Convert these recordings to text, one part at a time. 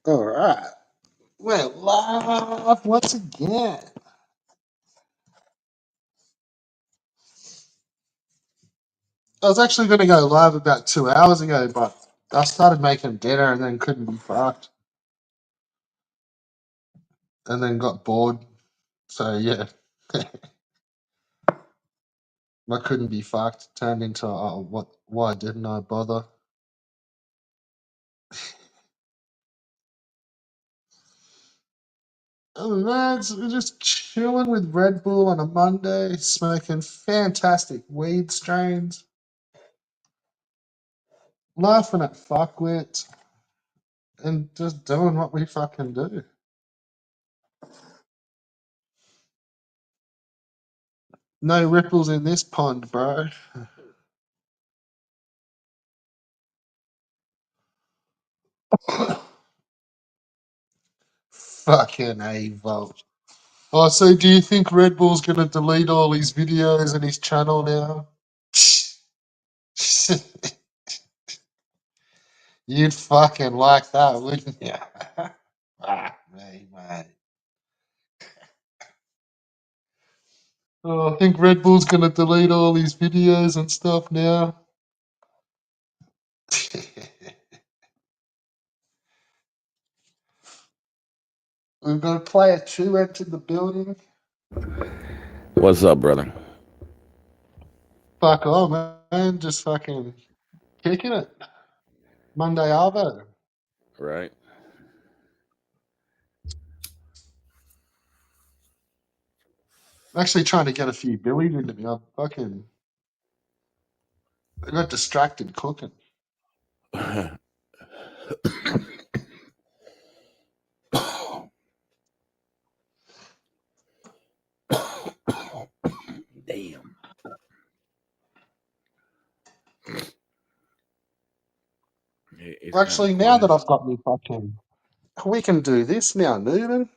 All right. We're live once again. I was actually going to go live about 2 hours ago, but I started making dinner and then couldn't be fucked. And then got bored. So, yeah. I couldn't be fucked. Turned into, why didn't I bother? Oh, man, we're just chilling with Red Bull on a Monday, smoking fantastic weed strains, laughing at fuckwits, and just doing what we fucking do. No ripples in this pond, bro. Fucking A Volt. Oh, so do you think Red Bull's gonna delete all his videos and his channel now? You'd fucking like that, wouldn't you? Me, mate. Oh, I think Red Bull's gonna delete all his videos and stuff now. We've got a player 2 entered the building. What's up, brother? Fuck on, man. Just fucking kicking it. Monday Arvo. Right. I'm actually trying to get a few billies into me. I got distracted cooking. Damn. It's kind Actually, of now that quiet. I've got me fucking, we can do this now, Newman.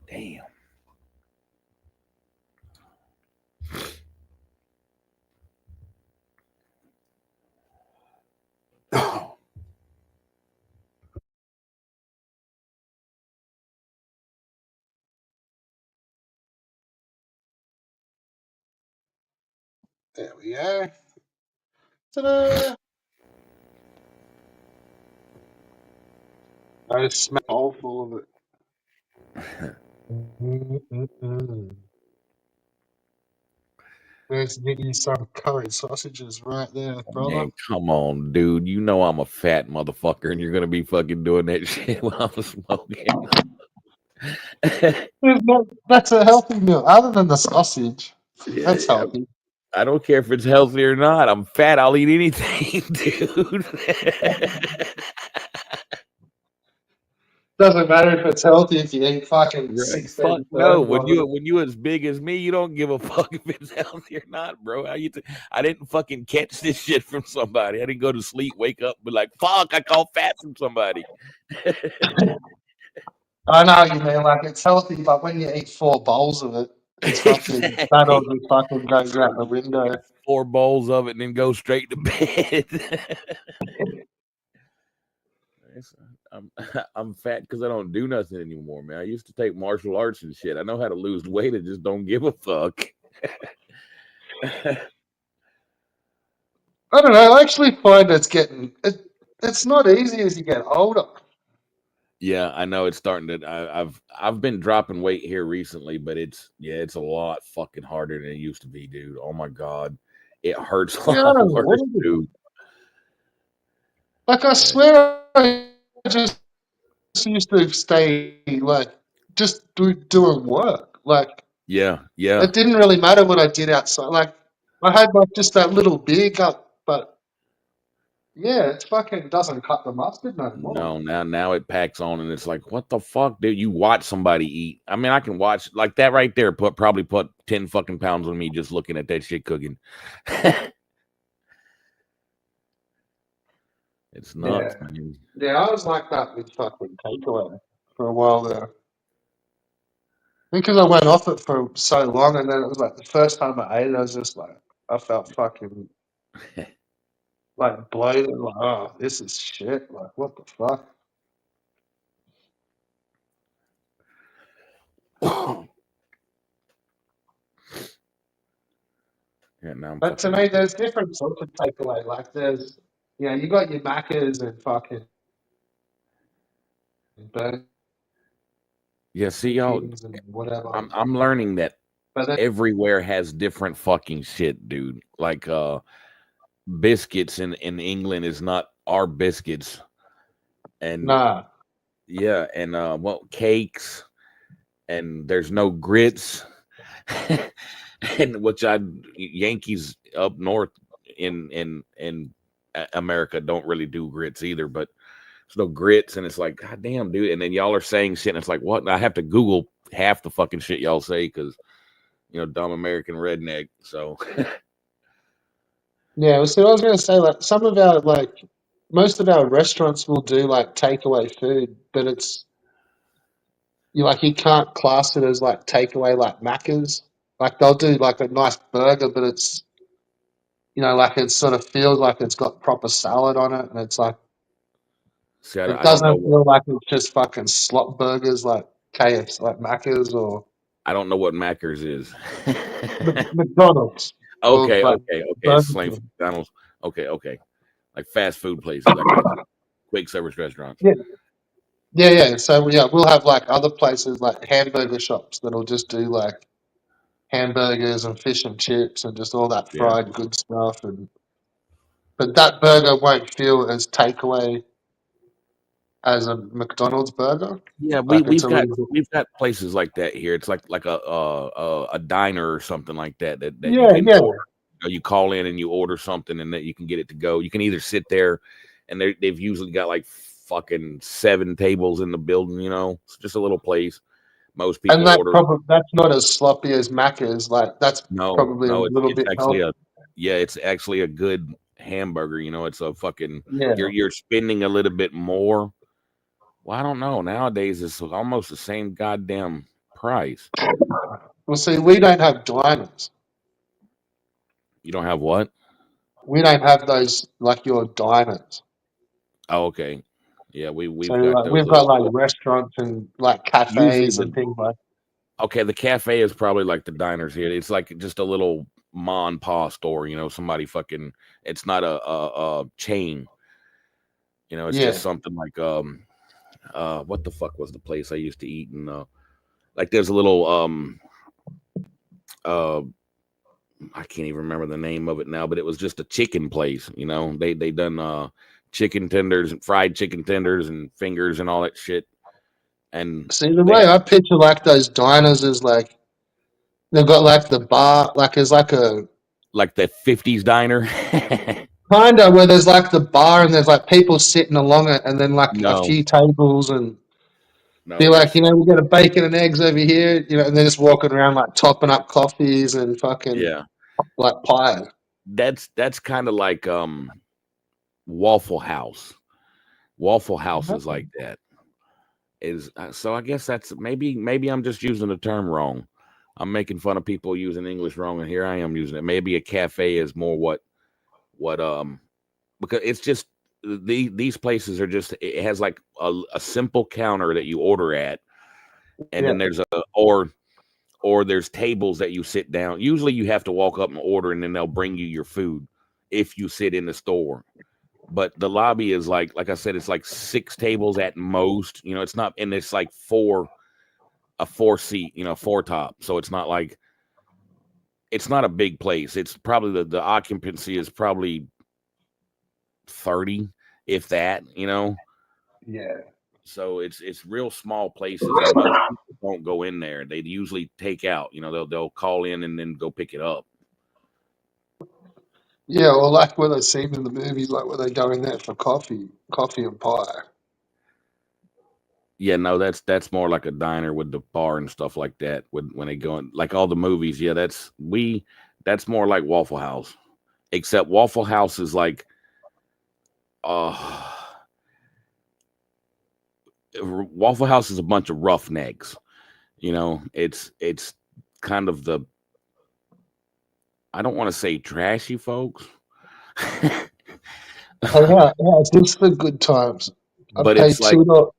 Damn. There we go. Ta-da! I just smell all full of it. There's getting you some curry sausages right there, brother. Man, come on, dude. You know I'm a fat motherfucker, and you're gonna be fucking doing that shit while I'm smoking. That's a healthy meal. Other than the sausage, Yeah, that's healthy. I don't care if it's healthy or not. I'm fat. I'll eat anything, dude. Doesn't matter if it's healthy if you eat fucking Right? Fuck 16 no. servings of it. When you as big as me, you don't give a fuck if it's healthy or not, bro. I didn't fucking catch this shit from somebody. I didn't go to sleep, wake up, be like, fuck, I caught fat from somebody. I know what you mean, like it's healthy, but when you eat 4 bowls of it, it's fucking that Exactly. will just fucking goes out the window. 4 bowls of it and then go straight to bed. I'm I'm fat because I don't do nothing anymore, man. I used to take martial arts and shit. I know how to lose weight. I just don't give a fuck. I don't know. I actually find it's not easy as you get older. Yeah, I know it's starting to. I've been dropping weight here recently, but it's a lot fucking harder than it used to be, dude. Oh my god, it hurts a Yeah, lot what worse, is it? dude. Like I Yeah, swear, I just used to stay like just doing work. Like yeah, yeah. it didn't really matter what I did outside. Like I had like just that little beard up, but yeah, it fucking doesn't cut the mustard no more. No, now it packs on, and it's like, what the fuck, dude? You watch somebody eat. I mean, I can watch like that right there. Probably put 10 fucking pounds on me just looking at that shit cooking. It's Yeah. nuts, man. Yeah, I was like that with fucking takeaway for a while there. Because I went off it for so long, and then it was like the first time I ate it, I was just like, I felt fucking like bloated, like, oh, this is shit. Like, what the fuck? Yeah, now I'm But to fucking. me, there's different sorts of takeaway. Like, there's, you got your Maccas and fucking Burger Yeah, see y'all. Kings and whatever. I'm learning that But then, everywhere has different fucking shit, dude. Like biscuits in England is not our biscuits. And nah. yeah, and well, cakes, and there's no grits. And which I Yankees up north in America don't really do grits either, but there's no grits, and it's like, God damn, dude. And then y'all are saying shit, and it's like, what? And I have to Google half the fucking shit y'all say because dumb American redneck. So Yeah, well, so I was going to say, like, most of our restaurants will do, like, takeaway food, but you can't class it as, like, takeaway, like, Macca's. Like, they'll do, like, a nice burger, but it's, like, it sort of feels like it's got proper salad on it, and it's like, see, it I don't know doesn't what feel like it's just fucking slop burgers like KFC, like Macca's or I don't know what Macker's is. McDonald's or Okay, like okay, okay. It's Burger slang for King. McDonald's. Okay, okay. Like fast food places. I got you. Quick service restaurants. Yeah, yeah, yeah. So yeah, we'll have like other places like hamburger shops that'll just do like hamburgers and fish and chips and just all that Yeah. fried good stuff. But that burger won't feel as takeaway as a McDonald's burger. Yeah, Like it's we've a got little bit. we've got places like that here. It's like a diner or something like that you Yeah, can yeah. order. You call in and you order something and that you can get it to go. You can either sit there and they've usually got like fucking 7 tables in the building, It's just a little place. Most And people order. that's not as sloppy as Macca's. Like that's No, probably a no, little it's bit actually healthy. a yeah, it's actually a good hamburger, It's a fucking Yeah. you're spending a little bit more. Well, I don't know. Nowadays it's almost the same goddamn price. Well, see, we don't have diners. You don't have what? We don't have those like your diners. Oh, okay. Yeah, So we've got like those we've got little like restaurants and like usually cafes and the things like. okay, the cafe is probably like the diners here. It's like just a little ma and pa store, somebody fucking it's not a chain, it's just Yeah. something like what the fuck was the place I used to eat in like there's a little uh I can't even remember the name of it now, but it was just a chicken place, They done chicken tenders and fried chicken tenders and fingers and all that shit. And See, the they way I picture like those diners is like they've got like the bar, like it's like a like the 50s diner. kind of where there's like the bar and there's like people sitting along it, and then like a No, few tables and be no, like, that's we got a bacon and eggs over here, and they're just walking around like topping up coffees and fucking yeah. like pie. That's kind of like Waffle House. Waffle House is like that. Is so I guess that's maybe I'm just using the term wrong. I'm making fun of people using English wrong, and here I am using it. Maybe a cafe is more what because it's just these places are just it has like a simple counter that you order at, and Yeah, then there's or there's tables that you sit down. Usually you have to walk up and order, and then they'll bring you your food if you sit in the store. But the lobby is like I said, it's like 6 tables at most. It's not, and it's like a 4 seat, 4 top. So it's not like it's not a big place. It's probably the occupancy is probably 30, if that. yeah, So it's real small places, and most people don't go in there. They usually take out. They'll call in and then go pick it up. yeah. Or like where they see them in the movies, like where they go in there for coffee and pie. Yeah, no, that's more like a diner with the bar and stuff like that. When they go in, like all the movies, yeah, that's more like Waffle House. Except Waffle House is like uh Waffle House is a bunch of roughnecks. It's kind of the, I don't want to say trashy folks, Oh yeah, yeah, it's just for good times. I but it's paid like $2.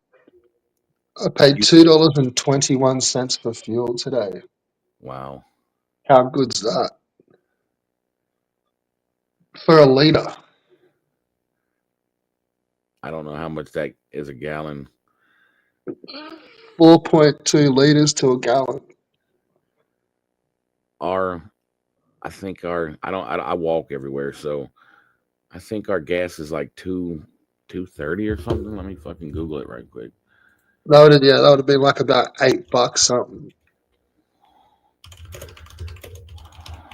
I paid you, $2.21 for fuel today. wow. How good's that for a liter? I don't know how much that is a gallon. 4.2 liters to a gallon. Our I think our I walk everywhere, so I think our gas is like 230 or something. Let me fucking Google it right quick. That would have been like about $8 something.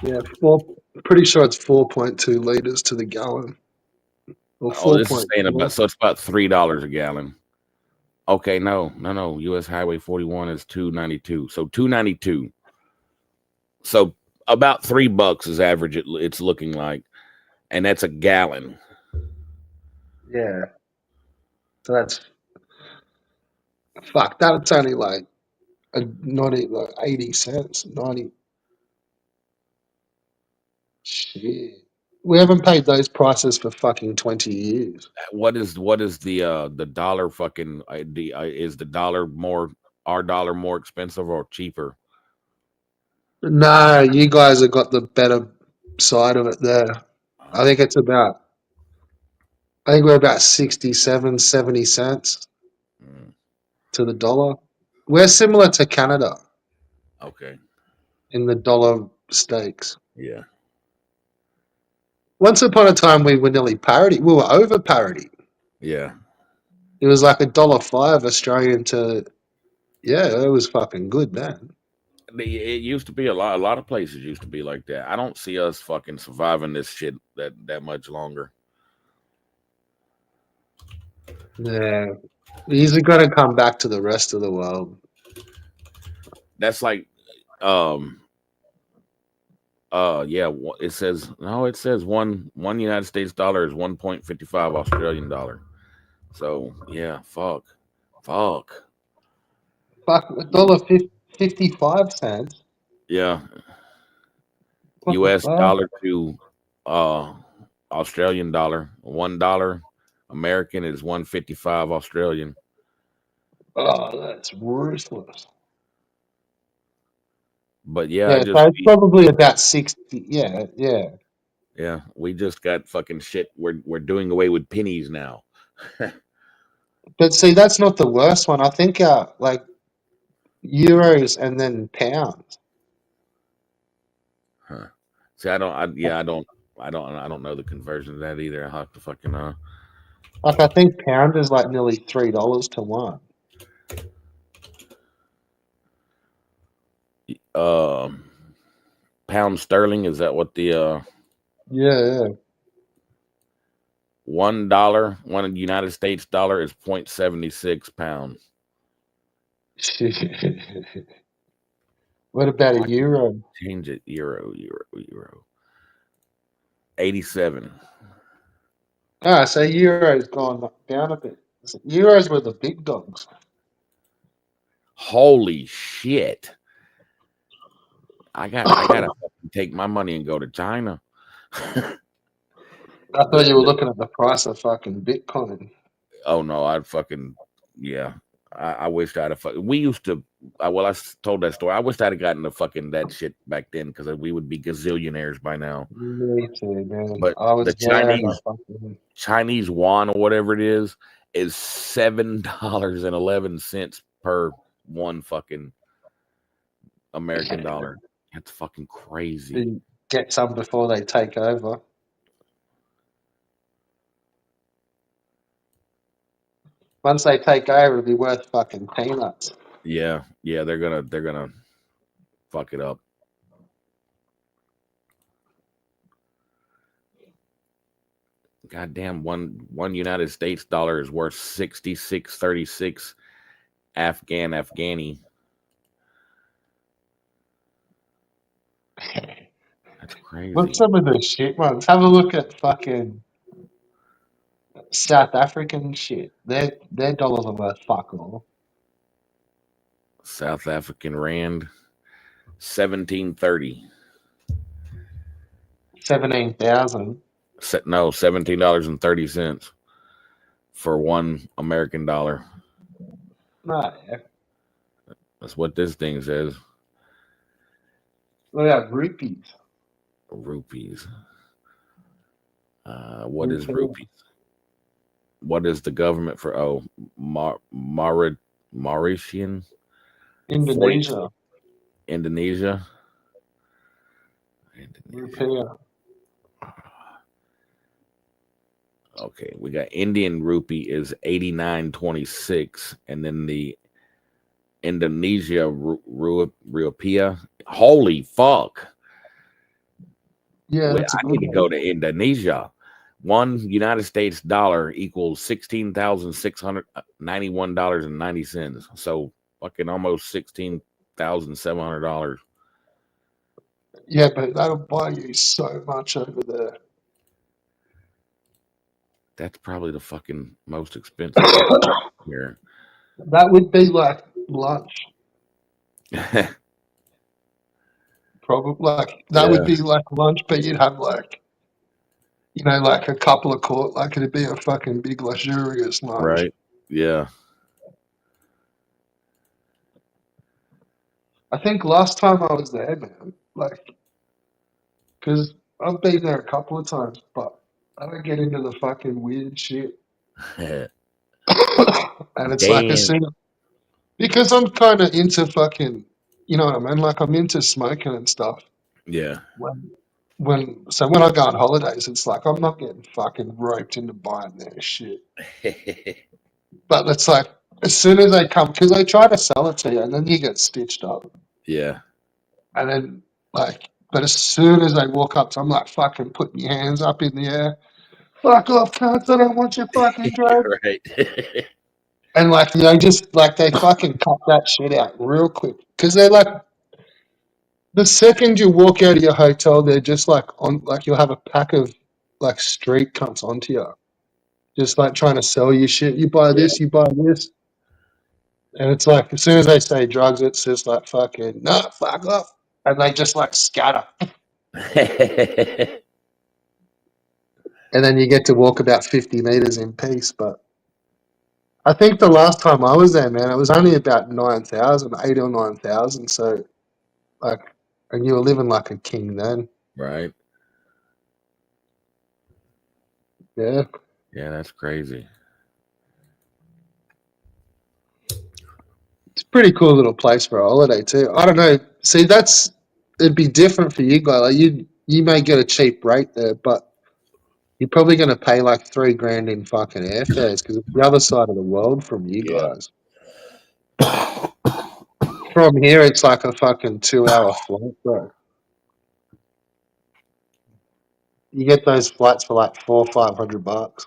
Yeah, four. Pretty sure it's 4.2 liters to the gallon, or Oh, four this is point saying about, four. so it's about $3 a gallon. Okay, no. U.S. Highway 41 is 292. So 292. So about $3 is average. It's looking like, and that's a gallon. Yeah, so that's fuck. That's only like not even like 80 cents. 90. Shit. We haven't paid those prices for fucking 20 years. What is the dollar fucking is the dollar more, our dollar more expensive or cheaper? No, you guys have got the better side of it there. I think Oh, it's about. I think we're about 67, 70 cents mm, to the dollar. We're similar to Canada okay, in the dollar stakes. yeah, Once upon a time, we were nearly parity. We were over parity. yeah. It was like $1.05 Australian to, yeah, it was fucking good, man. It used to be a lot of places used to be like that. I don't see us fucking surviving this shit that much longer. Yeah, he's got to come back to the rest of the world. That's like, um yeah, it says, no, it says one United States dollar is 1.55 Australian dollar. So yeah, fuck. Fuck, $1.55. Yeah, What the US fuck? dollar to uh Australian dollar. $1 American is 155 Australian. Oh, that's ruthless. But yeah, I Yeah, just so it's probably about 60. Yeah, yeah. yeah, we just got fucking shit. We're doing away with pennies now. But see, that's not the worst one. I think like euros and then pounds. Huh. See, I don't. Yeah, I don't know the conversion of that either. I will have to fucking Like I think pound is like nearly $3 to one. um pound sterling. Is that what the Yeah, one United States dollar is 0.76 pounds? yeah. What about a Why can't euro? you change it? Euro. 87. Ah, so euro's gone down a bit. Euros were the big dogs. Holy shit! I gotta I fucking take my money and go to China. thought the, you were the looking at the price of fucking Bitcoin. Oh no, I'd fucking, yeah. I wished I'd have. We used to. Well, told that story. I wished I'd have gotten the fucking that shit back then because we would be gazillionaires by now. Me too, man. But I the was there and I Chinese fucking. Chinese yuan or whatever it is $7.11 per one fucking American dollar. That's fucking crazy. Get some before they take over. Once they take over, it'll be worth fucking peanuts. Yeah, they're gonna fuck it up. Goddamn, one United States dollar is worth 66.36 Afghani. That's Look crazy. some of the shit ones. Have a look at fucking South African shit. Their dollars are worth fuck all. South African rand, 17.30. 17,000. No, $17.30 for $1 American. No, yeah. That's what this thing says. What about rupees? Rupees. What is Rupee. rupees? What is the government for? Oh, Mauritian 40 Indonesia. Indonesia. Indonesia. Rupee. Okay, we got Indian rupee is 89.26, and then the Indonesia rupiah. Holy fuck! Yeah, that's a I good need to go one. to Indonesia. $1 US equals $16,691.90. So fucking almost $16,700. Yeah, but that'll buy you so much over there. That's probably the fucking most expensive thing here. That would be like lunch, probably. Like that would Yeah, be like lunch, but you'd have like like a couple of like it'd be a fucking big luxurious lunch. right. Yeah, I think last time I was there, man, like, because I've been there a couple of times, but I don't get into the fucking weird shit. And it's like as damn. soon because I'm kind of into fucking, you know what I mean? Like I'm into smoking and stuff. Yeah, When when I go on holidays, it's like I'm not getting fucking roped into buying their shit. But it's like as soon as they come, because they try to sell it to you, and then you get stitched up, yeah. and then like, but as soon as they walk up, to, I'm like fucking putting your hands up in the air. Fuck off, cunts! I don't want your fucking drugs. Right. And like just like they fucking cut that shit out real quick because they're like the second you walk out of your hotel, they're just like on like you'll have a pack of like street cunts onto you, just like trying to sell you shit. You buy Yeah. this, you buy this, and it's like as soon as they say drugs, it's just like fucking no, fuck off, and they just like scatter, and then you get to walk about 50 meters in peace. But I think the last time I was there, man, it was only about 9,000, 8 or 9,000. So like, and you were living like a king then. Right. Yeah, Yeah, that's crazy. it's a pretty cool little place for a holiday too. I don't know. See, it'd be different for you guys. Like you may get a cheap rate there, but you're probably going to pay like 3 grand in fucking airfares because it's the other side of the world from you Yeah. guys. From here, it's like a fucking 2 hour flight, bro. You get those flights for like 400 or 500 bucks.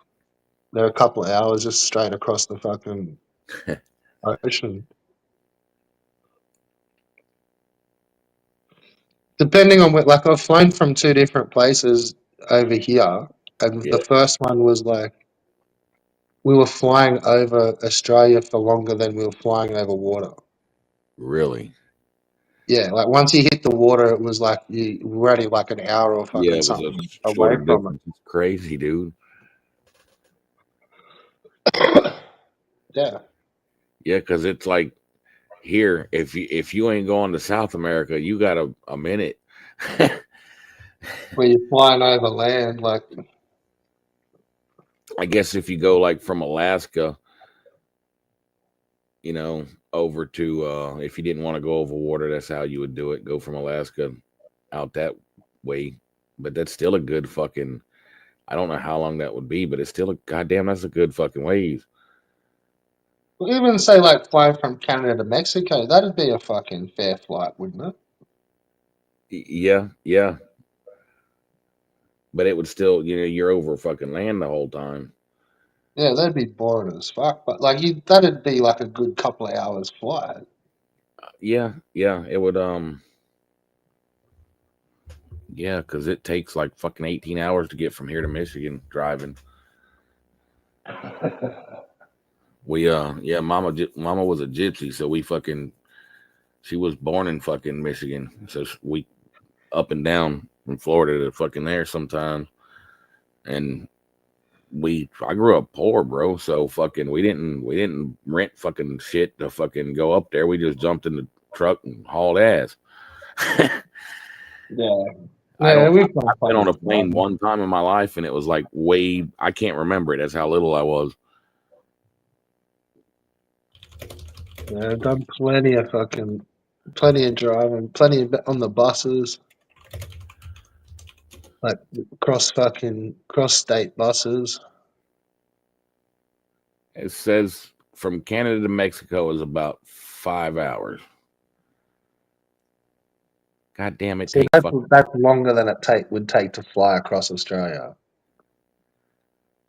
They're a couple of hours just straight across the fucking ocean. Depending on what, like I've flown from 2 different places over here, and Yeah. the first one was like we were flying over Australia for longer than we were flying over water. Really? Yeah, like once you hit the water, it was like you were already like an hour or Yeah, fucking it was a something shorter away from distance. It's crazy, dude. it. Yeah, Yeah, because it's like here, if you ain't going to South America, you got a minute. where you're flying over land, like I guess if you go like from Alaska, over to if you didn't want to go over water, that's how you would do it. Go from Alaska out that way. But that's still a good fucking I don't know how long that would be, but it's still a goddamn that's a good fucking ways. even say like flying from Canada to Mexico, that'd be a fucking fair flight, wouldn't it? Yeah, yeah. But it would still, you're over fucking land the whole time. Yeah, that'd be boring as fuck. But like that'd be like a good couple of hours flight. Yeah, yeah. It would yeah, because it takes like fucking 18 hours to get from here to Michigan driving. We yeah, mama was a gypsy, so we fucking she was born in fucking Michigan, so we up and down from Florida to fucking there sometimes, and I grew up poor, bro. So fucking we didn't rent fucking shit to fucking go up there. We just jumped in the truck and hauled ass. Yeah. I Yeah, don't. we've done I've been plenty on a of plane driving. one time in my life, and it was like way. I can't remember it. That's how little I was. Yeah, I've done plenty of driving, plenty of on the buses, like cross state buses. It says from Canada to Mexico is about 5 hours. God damn it! See, Take fuck. that's longer than it would take to fly across Australia.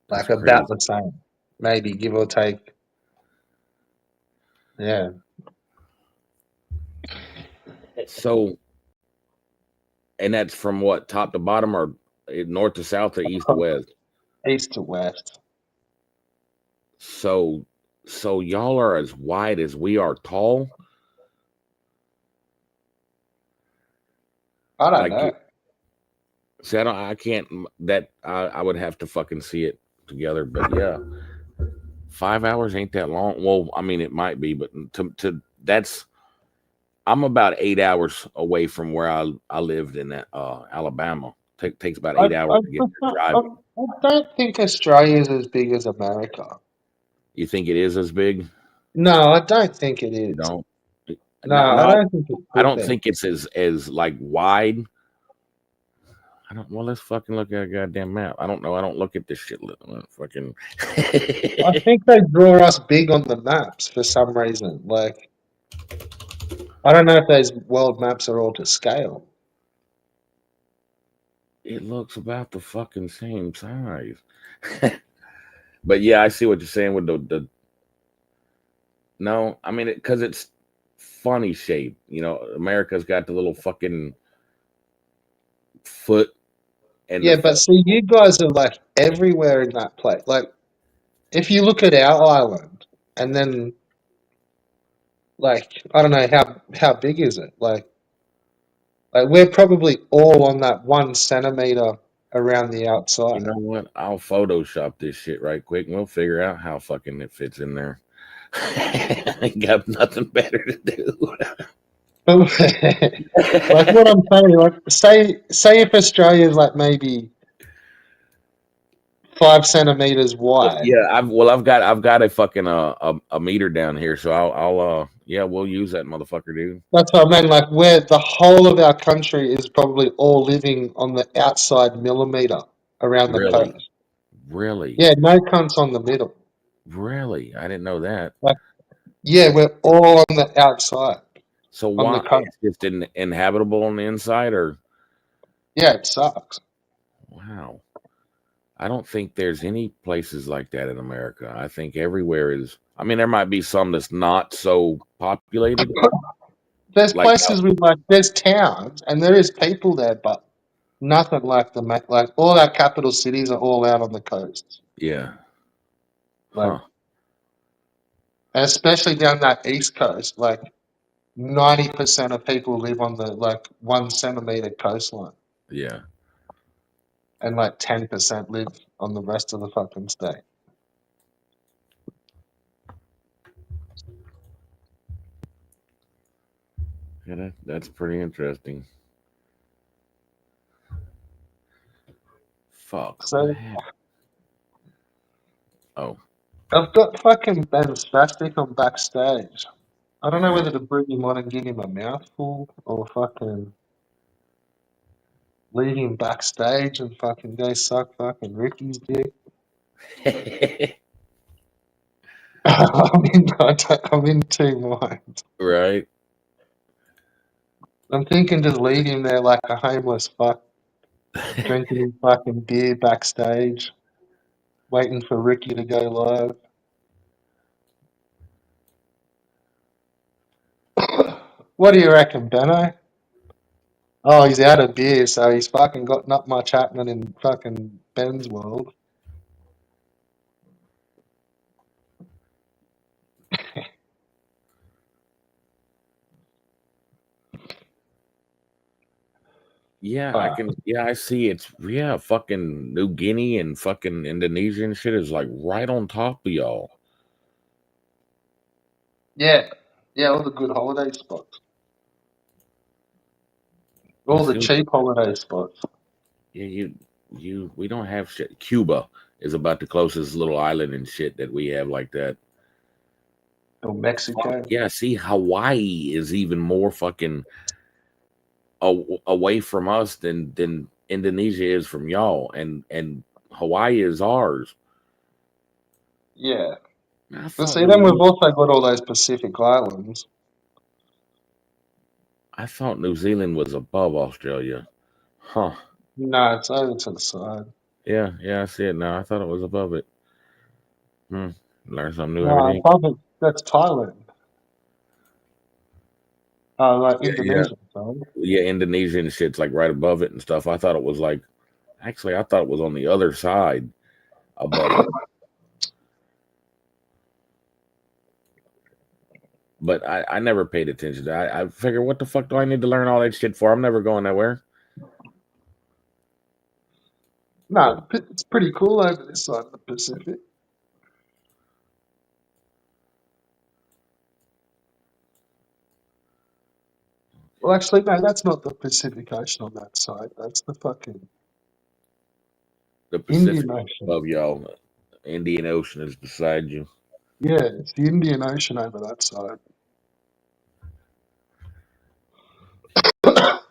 That's Like about crazy. the same, maybe give or take. Yeah, So, and that's from what top to bottom, or north to south, or east to west. east to west. So, so y'all are as wide as we are tall. I don't Like, know. see, I can't. That I would have to fucking see it together. But yeah, 5 hours ain't that long. Well, I mean, it might be, but to that's I'm about 8 hours away from where I lived in Alabama. Takes about I, 8 hours I, to get there prefer, driving. I don't think Australia is as big as America. You think it is as big? No, I don't think it You is. don't? No, No, I no, don't think it I could don't be. think it's as like wide. I don't. Well, let's fucking look at a goddamn map. I don't know. I don't look at this shit. Fucking. I think they draw us big on the maps for some reason. Like, I don't know if those world maps are all to scale. It looks about the fucking same size. But yeah, I see what you're saying with the. No, I mean, because it's funny shape. You know, America's got the little fucking foot and the Yeah, but see, you guys are like everywhere in that place. Like, if you look at our island, and then like I don't know how big is it? Like we're probably all on that 1 centimeter around the You outside. know what? I'll Photoshop this shit right quick, and we'll figure out how fucking it fits in there. I got nothing better to do. Like what I'm saying, like say if Australia's like maybe 5 centimeters Well, wide. yeah, I've got a fucking a meter down here, so I'll yeah, we'll use that motherfucker, dude. That's what I mean. Like where the whole of our country is probably all living on the outside millimeter around the Really, coast. really, Yeah, no cunts on the middle. really. I didn't know that. Like yeah, we're all on the outside So on the why coast. it's just inhabitable on the inside, or Yeah, it sucks. wow? I don't think there's any places like that in America. I think everywhere is. I mean, there might be some that's not so populated, There's like places with like there's towns and there is people there, but nothing like like all our capital cities are all out on the coast. yeah, Like huh? and especially down that east coast, like 90% of people live on the like 1 centimeter coastline, Yeah, and like 10% live on the rest of the fucking state. yeah. That's pretty interesting. Fuck, what So happened? Oh, I've got fucking Ben Spastic on backstage. I don't know whether to bring him on and give him a mouthful or fucking leave him backstage and fucking go suck fucking Ricky's dick. I'm in two minds. right. I'm thinking just leave him there like a homeless fuck, drinking his fucking beer backstage, waiting for Ricky to go live. What do you reckon, Benno? Oh, he's out of beer, so he's fucking got not much happening in fucking Ben's world. Yeah, I But can. Yeah, I see. It's yeah, fucking New Guinea and fucking Indonesia and shit is like right on top of y'all. yeah, yeah, all the good holiday spots, Yeah, all the see, cheap holiday spots. yeah, you. We don't have shit. Cuba is about the closest little island and shit that we have like that. Or Fuck Mexico. yeah, see, Hawaii is even more fucking away from us than Indonesia is from y'all, and Hawaii is ours. Yeah. I But thought see, then New we've Zealand. also got all those Pacific islands. I thought New Zealand was above Australia. Huh. No, it's over to the side. Yeah, yeah, I see it now. I thought it was above it. Hmm. Learn something new every No, day. above it, that's Thailand. Like Yeah, yeah. Indonesia. Sorry. Yeah, Indonesia and shit's like right above it and stuff. I thought it was like actually I thought it was on the other side above it. But I never paid attention to that. I figure what the fuck do I need to learn all that shit for? I'm never going nowhere. No, it's pretty cool over this side of the Pacific. Well, actually, no, that's not the Pacific Ocean on that side. That's the fucking The Pacific Indian is Ocean. above y'all. Indian Ocean is beside you. Yeah, it's the Indian Ocean over that side.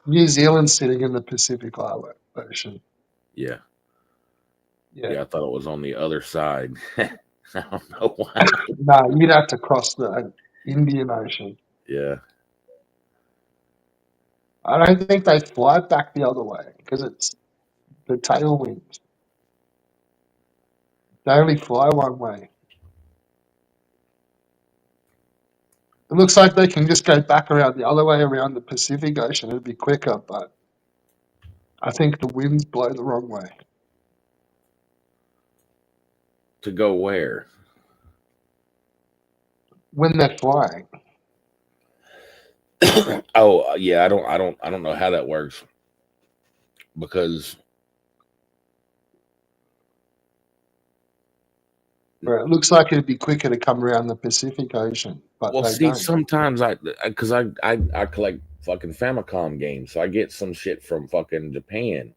New Zealand's sitting in the Pacific Island Ocean. Yeah. Yeah. Yeah, I thought it was on the other side. I don't know why. No, you'd have to cross the Indian Ocean. Yeah. I don't think they fly back the other way because it's the tailwinds. They only fly one way. It looks like they can just go back around the other way around the Pacific Ocean. It'd be quicker, but I think the winds blow the wrong way To go where? when they're flying. Oh, yeah, I don't know how that works because Where it looks like it'd be quicker to come around the Pacific Ocean, but well, they see, don't. sometimes because I collect fucking Famicom games, so I get some shit from fucking Japan.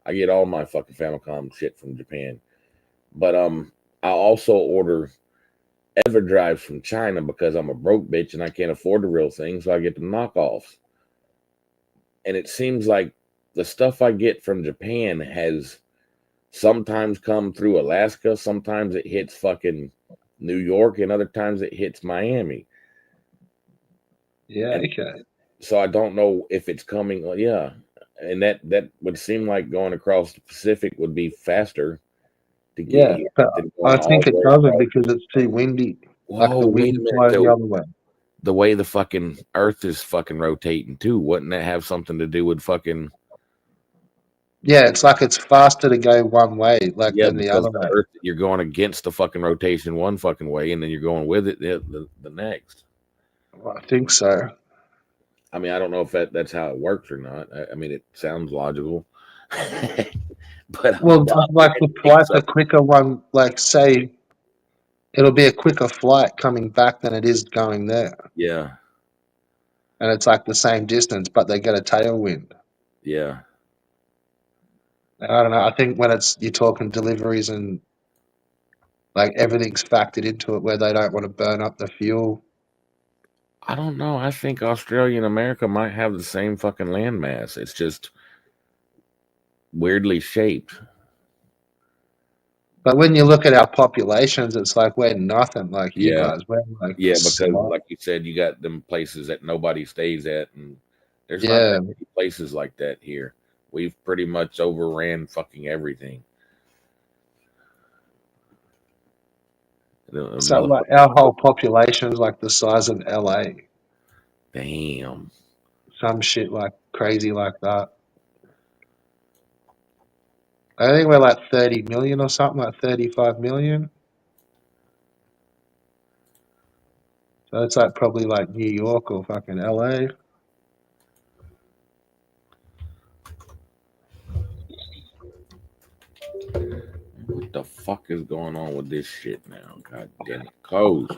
I get all my fucking Famicom shit from Japan. But I also order EverDrives from China because I'm a broke bitch and I can't afford the real thing, so I get the knockoffs. And it seems like the stuff I get from Japan has sometimes come through Alaska, sometimes it hits fucking New York, and other times it hits Miami. Yeah, And okay. so I don't know if it's coming. Yeah, and that would seem like going across the Pacific would be faster to get Yeah, here but than I going all think the it way doesn't across. because it's too windy. Like Whoa, the wait a winds minute blow the though. other way. The way the fucking Earth is fucking rotating too, wouldn't that have something to do with fucking Yeah, it's like it's faster to go one way, like yeah? than the Because other the way. Earth, you're going against the fucking rotation one fucking way, and then you're going with it the next. Well, I think so. I mean, I don't know if that's how it works or not. I mean, it sounds logical, but Well, I like the think flight, so. the quicker one, like say, it'll be a quicker flight coming back than it is going there, Yeah, and it's like the same distance, but they get a tailwind. yeah. And I don't know. I think when it's you're talking deliveries and like everything's factored into it, where they don't want to burn up the fuel. I don't know. I think Australia and America might have the same fucking landmass. It's just weirdly shaped. But when you look at our populations, it's like we're nothing like you Yeah, guys. We're like yeah, because small. like you said, you got them places that nobody stays at, and there's not that Yeah, many places like that here. We've pretty much overran fucking everything. The so like motherfucker. our whole population's like the size of LA. Damn. Some shit like crazy like that. I think we're like 30 million or something, like 35 million. So it's like probably like New York or fucking LA. What the fuck is going on with this shit now? God damn it. Close.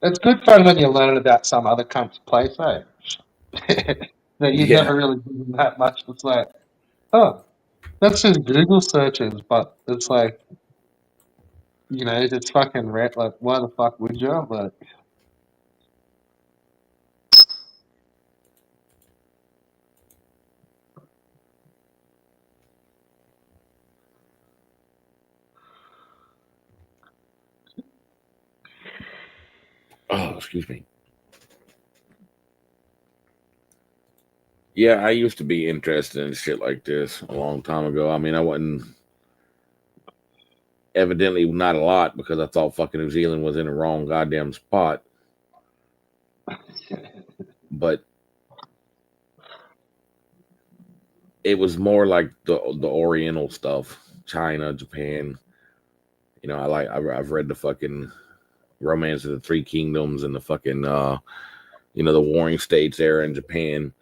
It's good fun when you learn about some other country's place, eh? That you'd Yeah. never really given that much. It's like, oh, that's just Google searches, but it's like, it's fucking red. Like, why the fuck would you? But Oh, excuse me. Yeah, I used to be interested in shit like this a long time ago. I mean, I wasn't evidently not a lot because I thought fucking New Zealand was in the wrong goddamn spot. But it was more like the Oriental stuff, China, Japan. I've read the fucking Romance of the Three Kingdoms and the fucking the Warring States era in Japan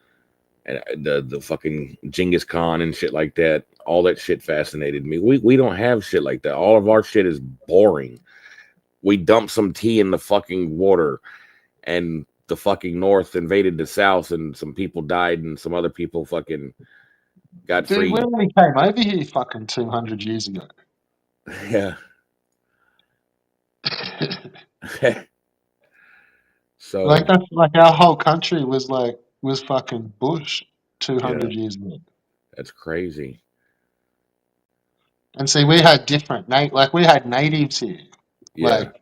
and the fucking Genghis Khan and shit like that. All that shit fascinated me. We don't have shit like that. All of our shit is boring. We dumped some tea in the fucking water and the fucking North invaded the South and some people died and some other people fucking got dude, free. when we came over here fucking 200 years ago, Yeah. like So that's like our whole country was fucking bush yeah, 200 years ago. that's crazy. And see, we had different like we had natives here, Yeah, like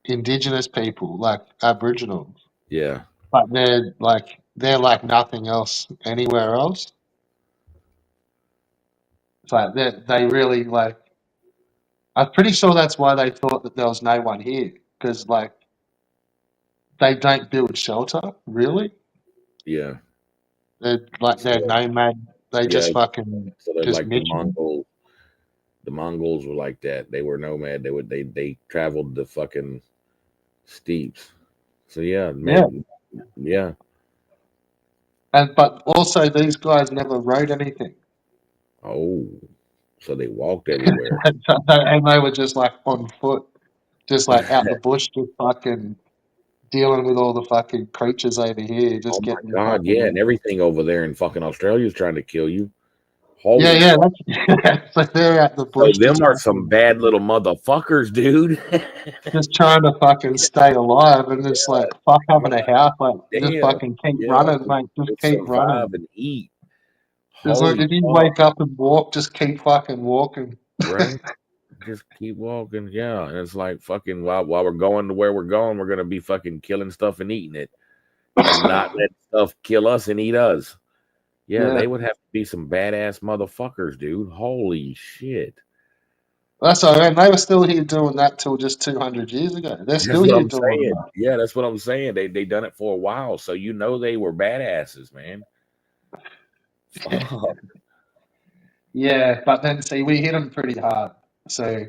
indigenous people, like Aboriginals, yeah, but they're like nothing else anywhere else. It's like they really like. I'm pretty sure that's why they thought that there was no one here because like they don't build shelter really. yeah. They're So nomad. They yeah, just fucking so they're just like the miserable. Mongols. The Mongols were like that. They were nomad. They traveled the fucking steeps. So yeah, Yeah, maybe yeah. and but also these guys never rode anything, Oh, so they walked everywhere. and they were just like on foot, just like out the bush, just fucking dealing with all the fucking creatures over here, Oh just my getting god, yeah, and fucking. everything over there in fucking Australia is trying to kill you. Yeah, Holy yeah, fuck. that's so they're out the So bush, them are some bad little motherfuckers, dude. just trying to fucking stay alive, and it's like fuck having a God house, like just damn. fucking keep Yeah, running, mate, just just keep survive running. and eat. It's like Holy if you fuck, wake up and walk, just keep fucking walking. right? Just keep walking, yeah. And it's like fucking while we're going to where we're going, we're gonna be fucking killing stuff and eating it, and not let stuff kill us and eat us. Yeah, Yeah, they would have to be some badass motherfuckers, dude. Holy shit. that's all right. They were still here doing that till just 200 years ago. They're That's still what here I'm doing saying. that. Yeah, that's what I'm saying. They done it for a while, so they were badasses, man. Fuck. Yeah, but then see, we hit them pretty hard. So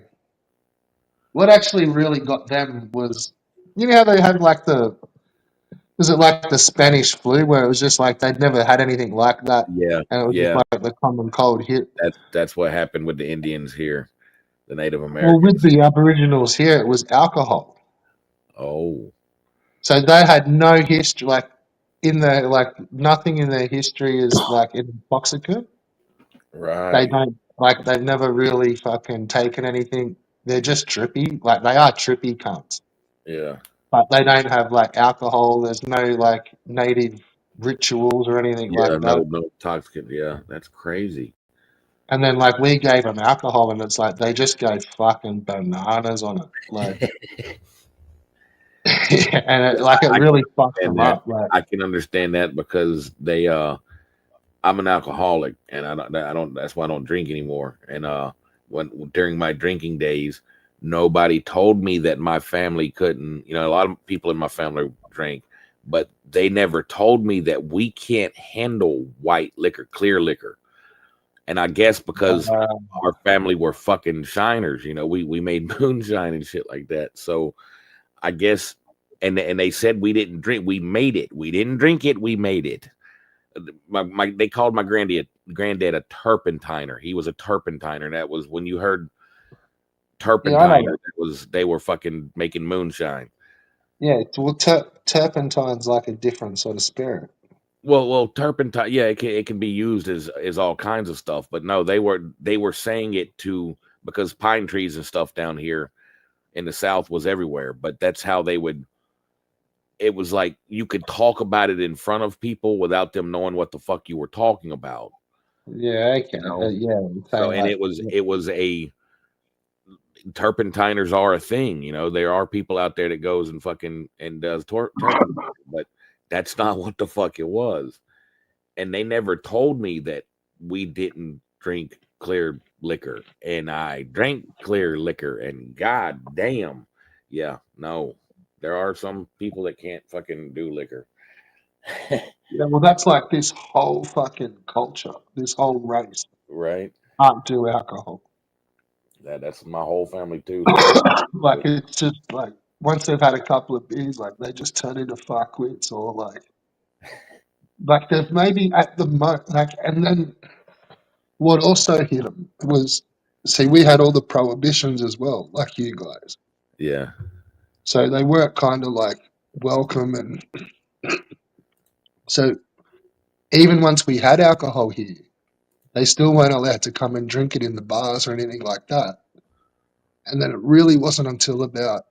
what actually really got them was, how they had like was it like the Spanish flu where it was just like they'd never had anything like that, Yeah, and it was just yeah. like the common cold hit. That's what happened with the Indians here, the Native Well, with Americans. the Aboriginals here, it was alcohol. Oh, So they had no history, like in their like nothing in their history is like intoxicant. They right. don't like they've never really fucking taken anything. They're just trippy. Like they are trippy cunts. Yeah. But they don't have like alcohol. There's no like native rituals or anything Yeah, like that. no toxic. Yeah, that's crazy. And then like we gave them alcohol, and it's like they just go fucking bananas on it, like, and it I can really fucks understand them that. up. Like, I can understand that because I'm an alcoholic and I don't that's why I don't drink anymore. And when during my drinking days, nobody told me that my family couldn't, a lot of people in my family drank, but they never told me that we can't handle white liquor, clear liquor. And I guess because uh, our family were fucking shiners, we made moonshine and shit like that. So I guess and they said we didn't drink, we made it. We didn't drink it, we made it. They called my granddad a turpentiner. He was a turpentiner. That was when you heard. Yeah, I know turpentine. that. They were fucking making moonshine. Yeah, well, turpentine's like a different sort of spirit. Well, turpentine. Yeah, it can be used as all kinds of stuff. But no, they were saying it to because pine trees and stuff down here in the South was everywhere. But that's how they would. It was like you could talk about it in front of people without them knowing what the fuck you were talking about. Yeah, okay. You know. Yeah, you're So saying and like, it was a turpentiners are a thing. There are people out there that goes and fucking and does turpentine, but that's not what the fuck it was. And they never told me that we didn't drink clear liquor, and I drank clear liquor, and god damn, yeah, no, there are some people that can't fucking do liquor. yeah, well, that's like this whole fucking culture, this whole race Right, can't do alcohol. that's my whole family too. They can't. Like it's just like once they've had a couple of beers, like they just turn into fuckwits or like they've maybe at the like, and then what also hit them was, see, we had all the prohibitions as well, like you guys. Yeah, So they weren't kind of like welcome. And so even once we had alcohol here, they still weren't allowed to come and drink it in the bars or anything like that. And then it really wasn't until about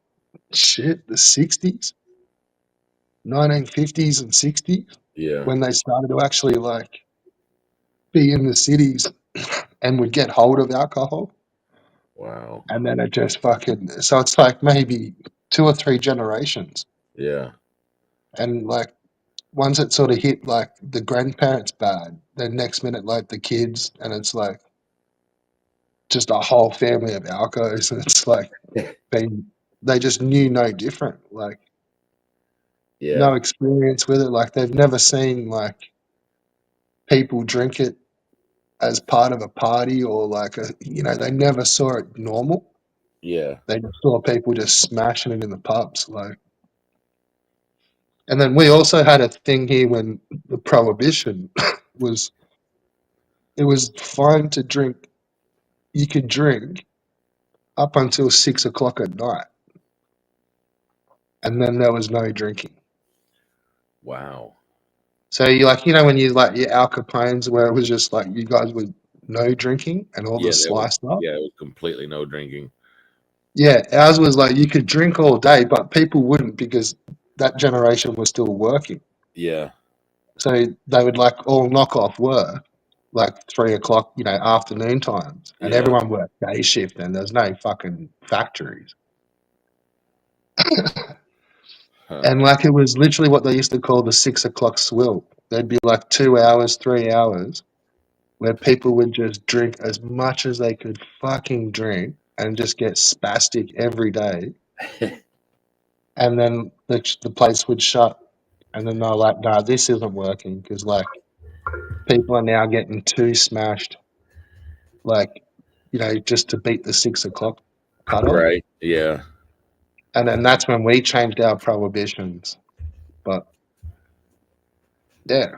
shit, the 60s, 1950s and 60s, yeah, when they started to actually like be in the cities and would get hold of alcohol. wow, And then it just fucking, so it's like maybe two or three generations. yeah, And like once it sort of hit like the grandparents bad, then next minute like the kids, and it's like just a whole family of alcos, and it's like been they just knew no different, like no yeah, experience with it, like they've never seen like people drink it as part of a party or like a, they never saw it normal. yeah, They just saw people just smashing it in the pubs, like. And then we also had a thing here when the prohibition was, it was fine to drink. You could drink up until 6 o'clock at night, and then there was no drinking. wow, So you like, when you like your Al Capones, where it was just like you guys would no drinking and all the yeah, sliced up. it was completely no drinking. Yeah, ours was like you could drink all day, but people wouldn't because that generation was still working. Yeah, So they would like all knock off work like 3 o'clock, afternoon times, and yeah, everyone worked day shift, and there's no fucking factories. huh. And like it was literally what they used to call the 6 o'clock swill. There'd be like 2 hours, 3 hours where people would just drink as much as they could fucking drink and just get spastic every day. And then the place would shut. And then they're like, nah, this isn't working because like people are now getting too smashed, like, just to beat the 6 o'clock cutoff. Right, yeah, And then that's when we changed our prohibitions. But yeah,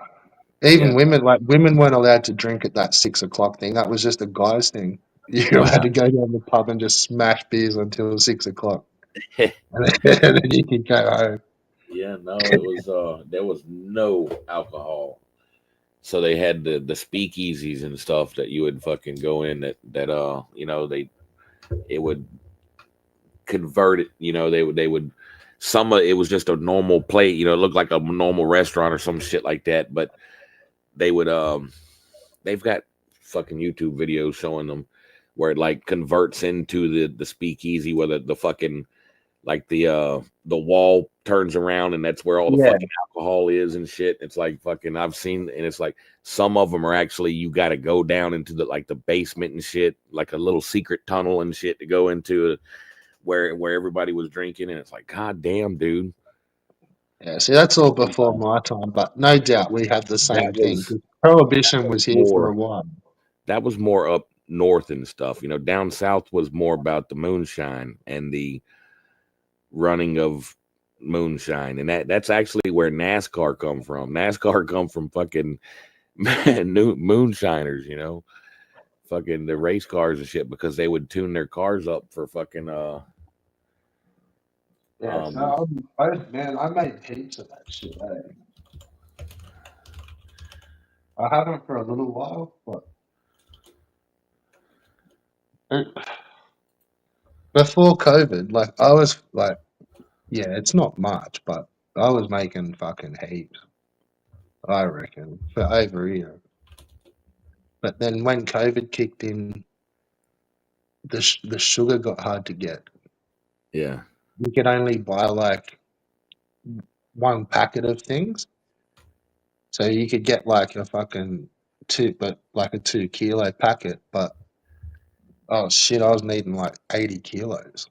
yeah, even women, like women weren't allowed to drink at that 6 o'clock thing. That was just a guy's thing. You had wow. to go down the pub and just smash beers until 6 o'clock, and then you could go home. Yeah, no, it was there was no alcohol. So they had the speakeasies and stuff that you would fucking go in that they it would convert it, they would some of it was just a normal plate, it looked like a normal restaurant or some shit like that, but they would they've got fucking YouTube videos showing them where it like converts into the speakeasy where the fucking like the wall turns around and that's where all the Yeah, fucking alcohol is and shit. It's like fucking I've seen and it's like some of them are actually you got to go down into the basement and shit, like a little secret tunnel and shit to go into where everybody was drinking and it's like god damn dude. yeah. See, that's all before my time, but no doubt we had the That same thing was because prohibition was here for a more while. that was more up north and stuff. Down south was more about the moonshine and the running of moonshine, and that's actually where NASCAR come from. NASCAR come from fucking new moonshiners, fucking the race cars and shit because they would tune their cars up for fucking Yeah, um so man, I made heaps of that shit. I haven't for a little while, but it, before COVID, like I was like, yeah, it's not much, but I was making fucking heaps, I reckon, for over a year. But then when COVID kicked in, the sugar got hard to get. yeah. You could only buy like one packet of things, so you could get like a fucking two, but like a 2 kilo packet. But oh shit, I was needing like 80 kilos.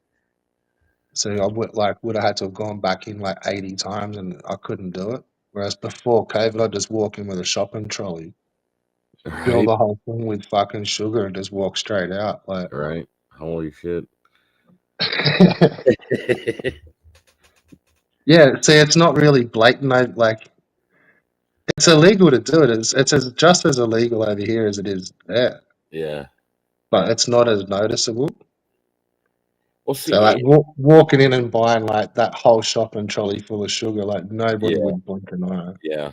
So I would have had to have gone back in like 80 times, and I couldn't do it. Whereas before COVID, I'd just walk in with a shopping trolley, fill Right, the whole thing with fucking sugar, and just walk straight out. Like, right. Holy shit. yeah. See, it's not really blatant. Like, it's illegal to do it. It's just as illegal over here as it is there, Yeah. but it's not as noticeable. Well, So see, like walking in and buying like that whole shopping trolley full of sugar, like nobody yeah, would blink an eye. yeah,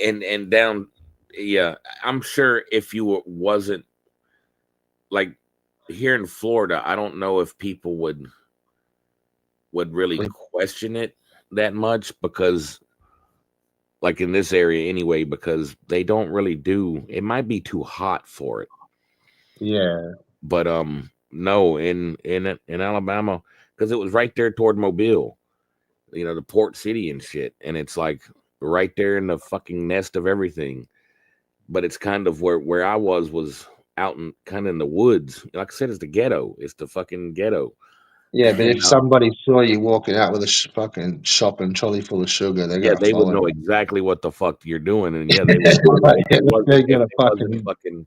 and down, yeah. I'm sure if wasn't like here in Florida, I don't know if people would really question it that much because like in this area anyway because they don't really do it might be too hot for it Yeah, but no in Alabama because it was right there toward Mobile, you know, the port city and shit, and it's like right there in the fucking nest of everything, but it's kind of where I was out in kind of in the woods. Like I said, it's the ghetto, it's the fucking ghetto. yeah. But And if somebody saw you walking out with a fucking shopping trolley full of sugar, they're yeah, gonna they would follow know you. exactly what the fuck you're doing, and yeah, they would follow Like, they're if gonna they wasn't fucking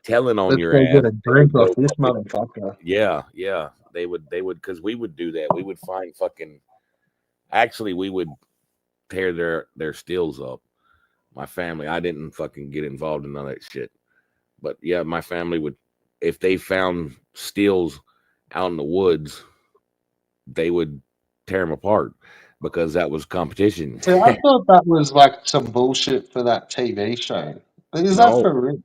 telling on let's your go ass, get a they would drink off go this fucking motherfucker. yeah, yeah. They would because we would do that. We would find fucking actually we would tear their stills up. My family, I didn't fucking get involved in none of that shit. But yeah, my family would if they found stills out in the woods, they would tear them apart because that was competition. See, I thought that was like some bullshit for that TV show. Is that No, for real?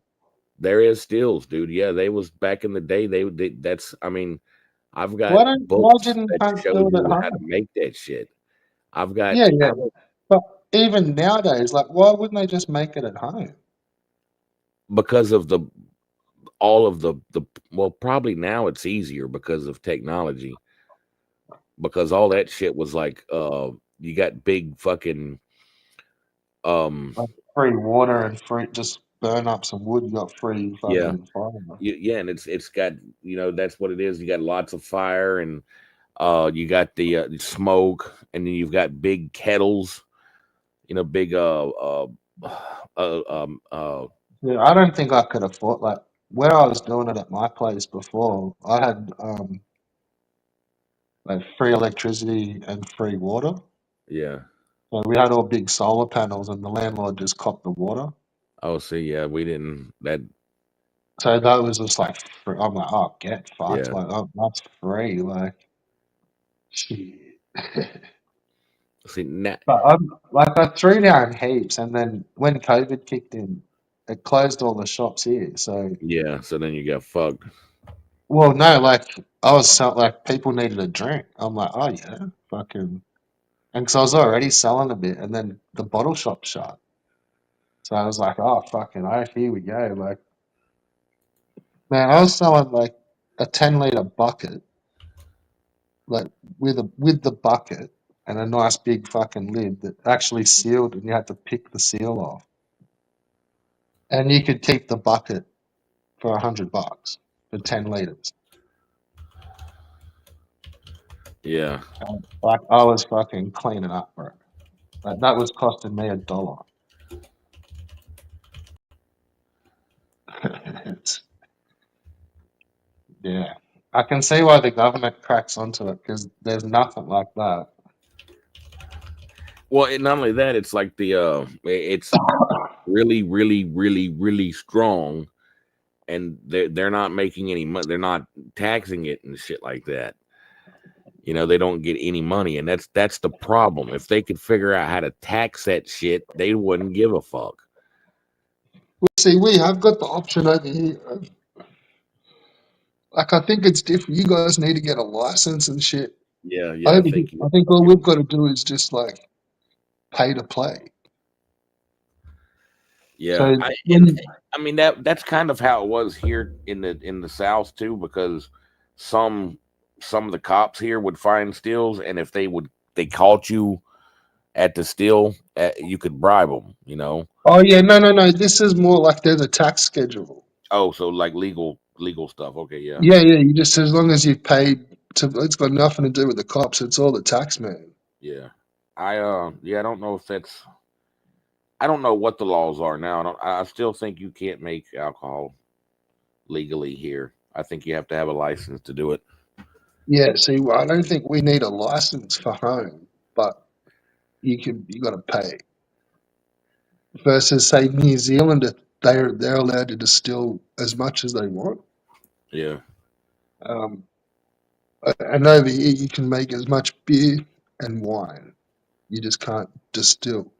there is stills, dude. Yeah, they was back in the day. That's I mean, I've got Why books didn't that Hunt show do it at you how to home? make that shit. I've got Yeah, I yeah. don't But even nowadays, like, why wouldn't they just make it at home? because of the all of the well probably now it's easier because of technology because all that shit was like you got big fucking um Like free water and free, just burn up some wood. You got free yeah fucking fire. yeah, and it's got, you know, that's what it is. You got lots of fire and you got the smoke, and then you've got big kettles, you know, big Yeah, I don't think I could afford like where I was doing it at my place before. I had like free electricity and free water. yeah. So we had all big solar panels, and the landlord just copped the water. Oh, see, yeah, we didn't that So that was just like free. I'm like, oh, get fucked! yeah. Like, oh, that's free. Like, shit. See now, But like I threw down heaps, and then when COVID kicked in, it closed all the shops here. So, yeah, so then you got fucked. well, no, like I was like people needed a drink. I'm like, oh yeah, fucking, and because I was already selling a bit, and then the bottle shop shut. So I was like, oh fucking, oh here we go. Like, man, I was selling like a 10 liter bucket, like with the bucket and a nice big fucking lid that actually sealed, and you had to pick the seal off, and you could keep the bucket for $100 for 10 liters. Yeah. And, like I was fucking cleaning up, bro. Like that was costing me $1. It's, yeah, I can see why the government cracks onto it because there's nothing like that. Well, and not only that, it's like the it's really, really, really, really strong, and they're not making any money. They're not taxing it and shit like that. They don't get any money, and that's the problem. If they could figure out how to tax that shit, they wouldn't give a fuck. Well, see, we have got the option over here. Like, I think it's different. You guys need to get a license and shit. Yeah, yeah, I Over here, think I think all we've got to do is just like pay to play. yeah. So I and when, I mean that's kind of how it was here in the South too, because some some of the cops here would find steals, and if they caught you at the steal, you could bribe them. oh yeah, no, no, no. This is more like there's a tax schedule. Oh, so like legal stuff. Okay, yeah, Yeah, yeah. You just as long as you've paid to, it's got nothing to do with the cops. It's all the tax man. yeah. I don't know if that's I don't know what the laws are now. I still think you can't make alcohol legally here. I think you have to have a license to do it. Yeah. See, well, I don't think we need a license for home, but you got to pay. Versus say New Zealand, if they're allowed to distill as much as they want. Yeah, Um, and over here, you can make as much beer and wine. You just can't distill.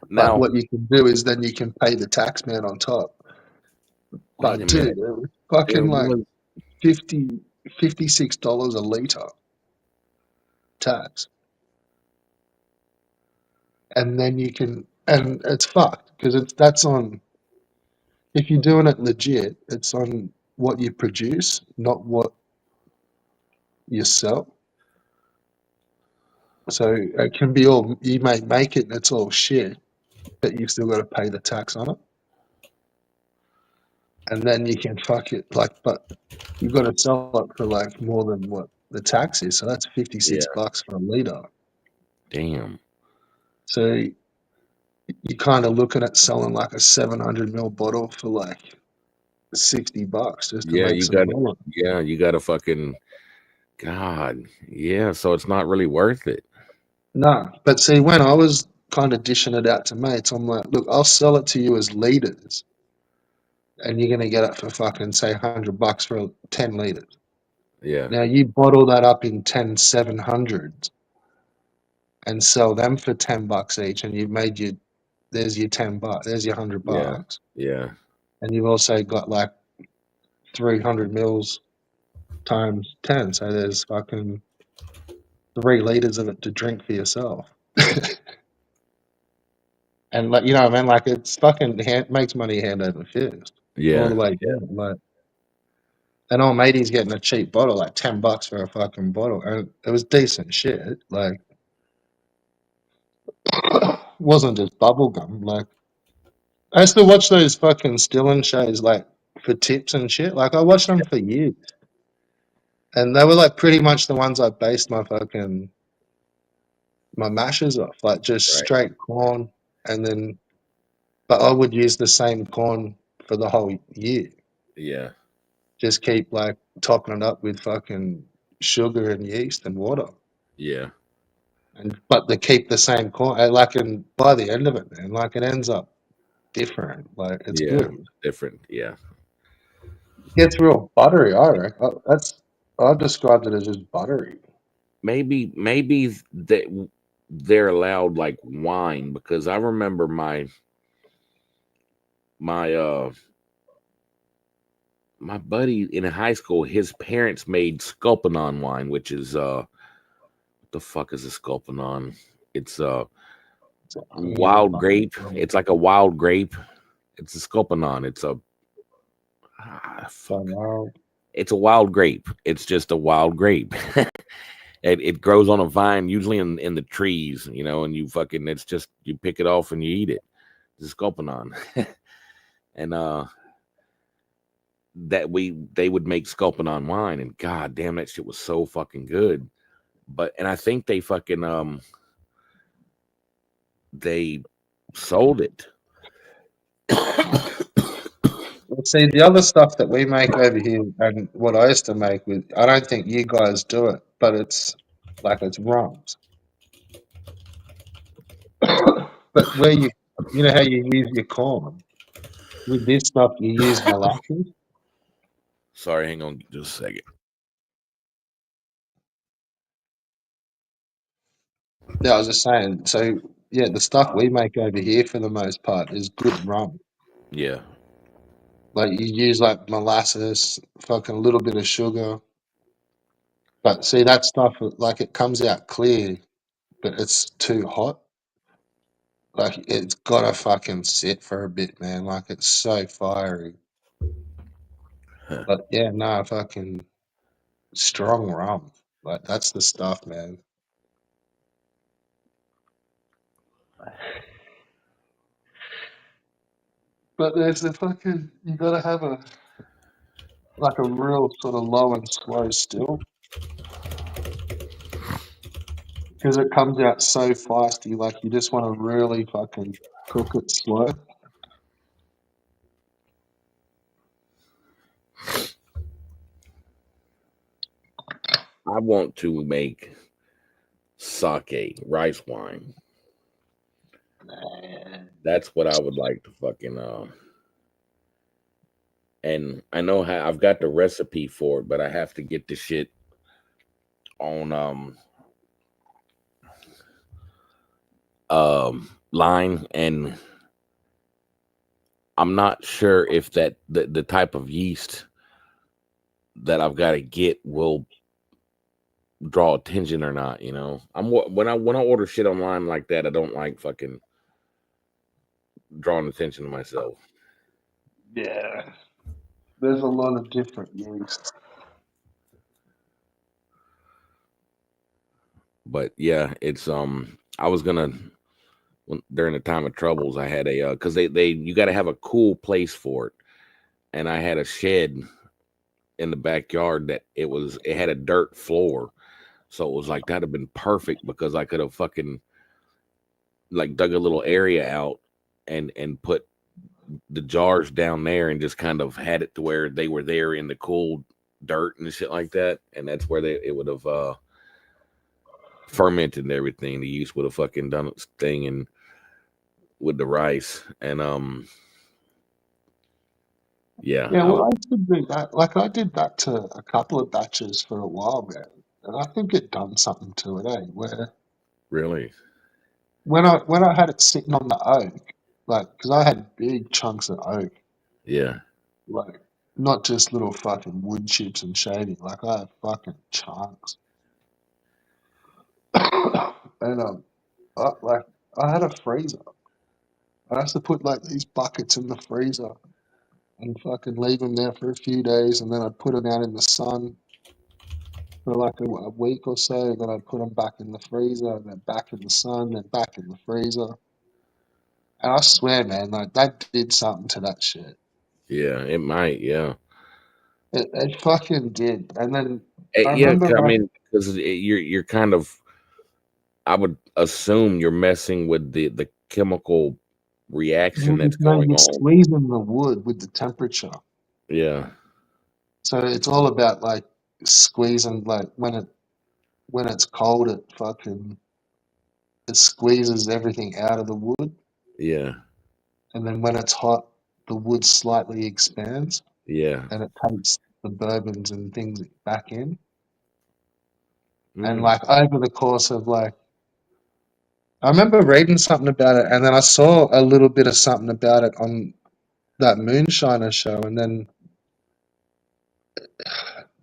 But now what you can do is then you can pay the tax man on top. wait a But dude, minute. it was There fucking like was 50, $56 a liter tax. And then you can, and it's fucked because that's on, if you're doing it legit, it's on what you produce, not what you sell. So it can be all, you may make it and it's all shit, but you've still got to pay the tax on it. And then you can fuck it like, but you've got to sell it for like more than what the tax is. So that's 56 yeah. bucks for a liter. Damn. So you're kind of looking at selling like a 700 ml bottle for like 60 bucks just to Yeah, make you some got. money. Yeah, you got to fucking God. Yeah, so it's not really worth it. No, but see, when I was kind of dishing it out to mates, I'm like, look, I'll sell it to you as liters, and you're gonna get it for fucking say 100 bucks for 10 liters. Yeah, Now you bottle that up in 10 700s and sell them for 10 bucks each, and you've made your there's your 10 bucks, there's your hundred yeah, bucks, yeah, and you've also got like 300 mils times 10, so there's fucking 3 liters of it to drink for yourself. And like, you know what I mean? Like it's fucking makes money hand over fist all yeah, the way down. Like, and old matey's getting a cheap bottle, like 10 bucks for a fucking bottle, and it was decent shit. Like, wasn't just bubble gum. Like, I used to watch those fucking Stilling shows, like for tips and shit. Like, I watched them for years, and they were like pretty much the ones I based my mashes off, like just right. straight corn, and then but I would use the same corn for the whole year. Yeah, Just keep like topping it up with fucking sugar and yeast and water, yeah, and but they keep the same corn. Like, and by the end of it, man, like it ends up different. Like it's yeah. good. Different. Yeah. It gets real buttery. I reckon. I've described it as just buttery. Maybe they're allowed like wine, because I remember my my buddy in high school, his parents made sculpin wine, which is what the fuck is a sculpin? It's It's like onion wild fucking grape. It's like a wild grape. It's a sculpin. It's a fuck. wild. It's a wild grape. It's just a wild grape. It grows on a vine, usually in the trees, and you fucking it's just you pick it off and you eat it. It's a sculpin. And they would make sculpin wine, and god damn, that shit was so fucking good. But and I think they fucking they sold it. See, the other stuff that we make over here, and what I used to make with, I don't think you guys do it, but it's like it's rums. But where you You know how you use your corn? With this stuff, you use molasses. Sorry, hang on just a second. Yeah, I was just saying. So, yeah, the stuff we make over here for the most part is good rum. Yeah. Like you use like molasses, fucking a little bit of sugar. But see that stuff, like it comes out clear, but it's too hot. Like it's gotta fucking sit for a bit, man. Like it's so fiery. Huh. But yeah, no, fucking strong rum. Like that's the stuff, man. But there's the fucking you gotta have a like a real sort of low and slow still because it comes out so feisty. Like you just want to really fucking cook it slow. I want to make sake, rice wine. That's what I would like to fucking and I know how I've got the recipe for it, but I have to get the shit on line, and I'm not sure if the type of yeast that I've got to get will draw attention or not. You know, when I order shit online like that, I don't like fucking drawing attention to myself. Yeah, there's a lot of different yeasts. But yeah, it's I was gonna during the time of troubles, I had a because they you got to have a cool place for it, and I had a shed in the backyard that it had a dirt floor, so it was like that'd have been perfect because I could have fucking like dug a little area out and put the jars down there and just kind of had it to where they were there in the cool dirt and shit like that, and that's where it would have fermented and everything. The yeast would have fucking done its thing and with the rice and yeah, Yeah, I well, would I used to do that. Like I did that to a couple of batches for a while, man, and I think it done something to it, eh? Where really when I had it sitting on the oak, like because I had big chunks of oak, yeah like not just little fucking wood chips and shaving, like I had fucking chunks, and like I had a freezer. I used to put like these buckets in the freezer and fucking leave them there for a few days, and then I'd put them out in the sun for like a week or so, and then I'd put them back in the freezer, and then back in the sun, then back in the freezer. And I swear, man, like that did something to that shit. yeah it might yeah. It fucking did. And then I Yeah, remember I like mean, because you're kind of, I would assume you're messing with the chemical reaction that's no, going you're on. squeezing the wood with the temperature. Yeah, So it's all about like squeezing like when it's cold it fucking it squeezes everything out of the wood, yeah, and then when it's hot the wood slightly expands yeah. and it takes the bourbons and things back in. And Mm, like over the course of like I remember reading something about it and then I saw a little bit of something about it on that Moonshiner show, and then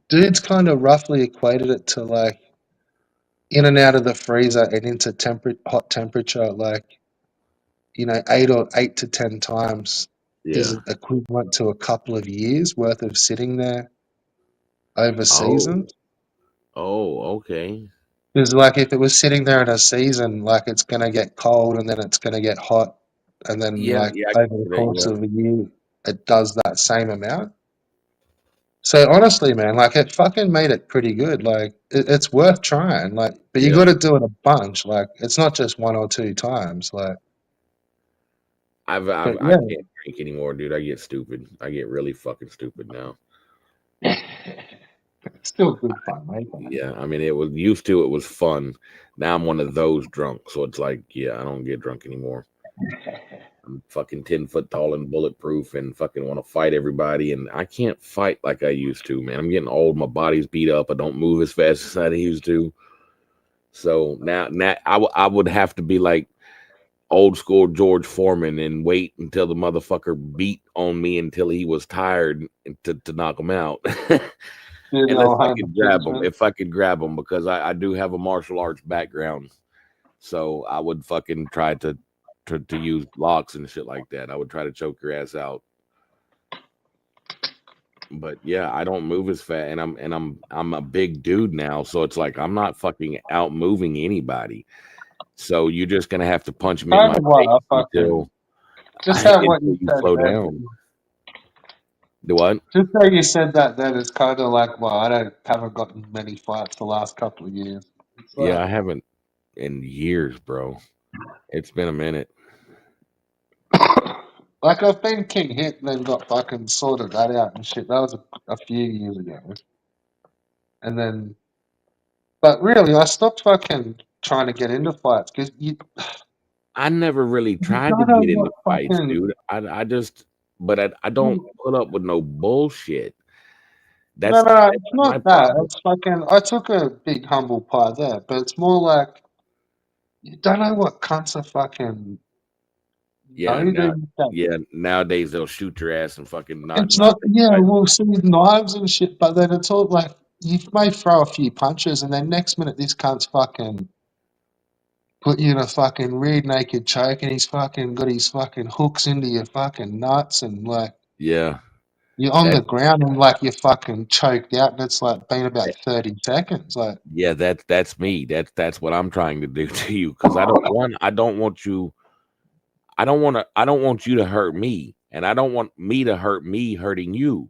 dudes kind of roughly equated it to like in and out of the freezer and into hot temperature, like eight to 10 times yeah. is equivalent to a couple of years worth of sitting there over Oh, seasons. oh, okay. Because like if it was sitting there in a season, like it's gonna get cold and then it's gonna get hot, and then Yeah, like yeah. I can over the see that. course Yeah, of a year, it does that same amount. So honestly, man, like it fucking made it pretty good. Like it's worth trying. Like, but you got yeah. to do it a bunch. Like it's not just one or two times. Like, but I yeah, can't drink anymore, dude. I get stupid. I get really fucking stupid now. it's still good fun, mate. Yeah, I mean, it was used to it was fun. Now I'm one of those drunk, so it's like, yeah, I don't get drunk anymore. I'm fucking 10 foot tall and bulletproof and fucking want to fight everybody. And I can't fight like I used to, man. I'm getting old. My body's beat up. I don't move as fast as I used to. So now I would have to be like old school George Foreman and wait until the motherfucker beat on me until he was tired to knock him out. You Unless know, I home could grab him, punishment. if I could grab him, because I do have a martial arts background, so I would fucking try to use locks and shit like that. I would try to choke your ass out. But yeah, I don't move as fast, and I'm a big dude now, so it's like I'm not fucking out moving anybody. So you're just gonna have to punch me in Kind my of what I face fucking just how what until you you said slow then. down. The what? Just how you said that then it's kind of like, well, I don't haven't gotten many fights the last couple of years. It's Yeah, like, I haven't in years, bro. It's been a minute. like I've been king hit and then got fucking sorted that out and shit. That was a few years ago, and then, but really, I stopped fucking trying to get into fights because I never really you tried to don't know get into what fights, fucking. dude. I just, but I don't put up with no bullshit. No, That's no, no, that's it's my not that. problem. It's fucking. I took a big humble pie there, but it's more like you don't know what cunts are fucking Yeah, know now, these days. yeah, nowadays they'll shoot your ass and fucking It's not not, yeah, fight. we'll see knives and shit, but then it's all like you may throw a few punches, and then next minute this cunt's fucking put you in a fucking rear naked choke, and he's fucking got his fucking hooks into your fucking nuts, and like Yeah, you're on that the ground and like you're fucking choked out, and it's like been about 30 seconds. Like, yeah, that's me. That's what I'm trying to do to you because I don't want I don't want you I don't want you to hurt me, and I don't want me to hurt me hurting you.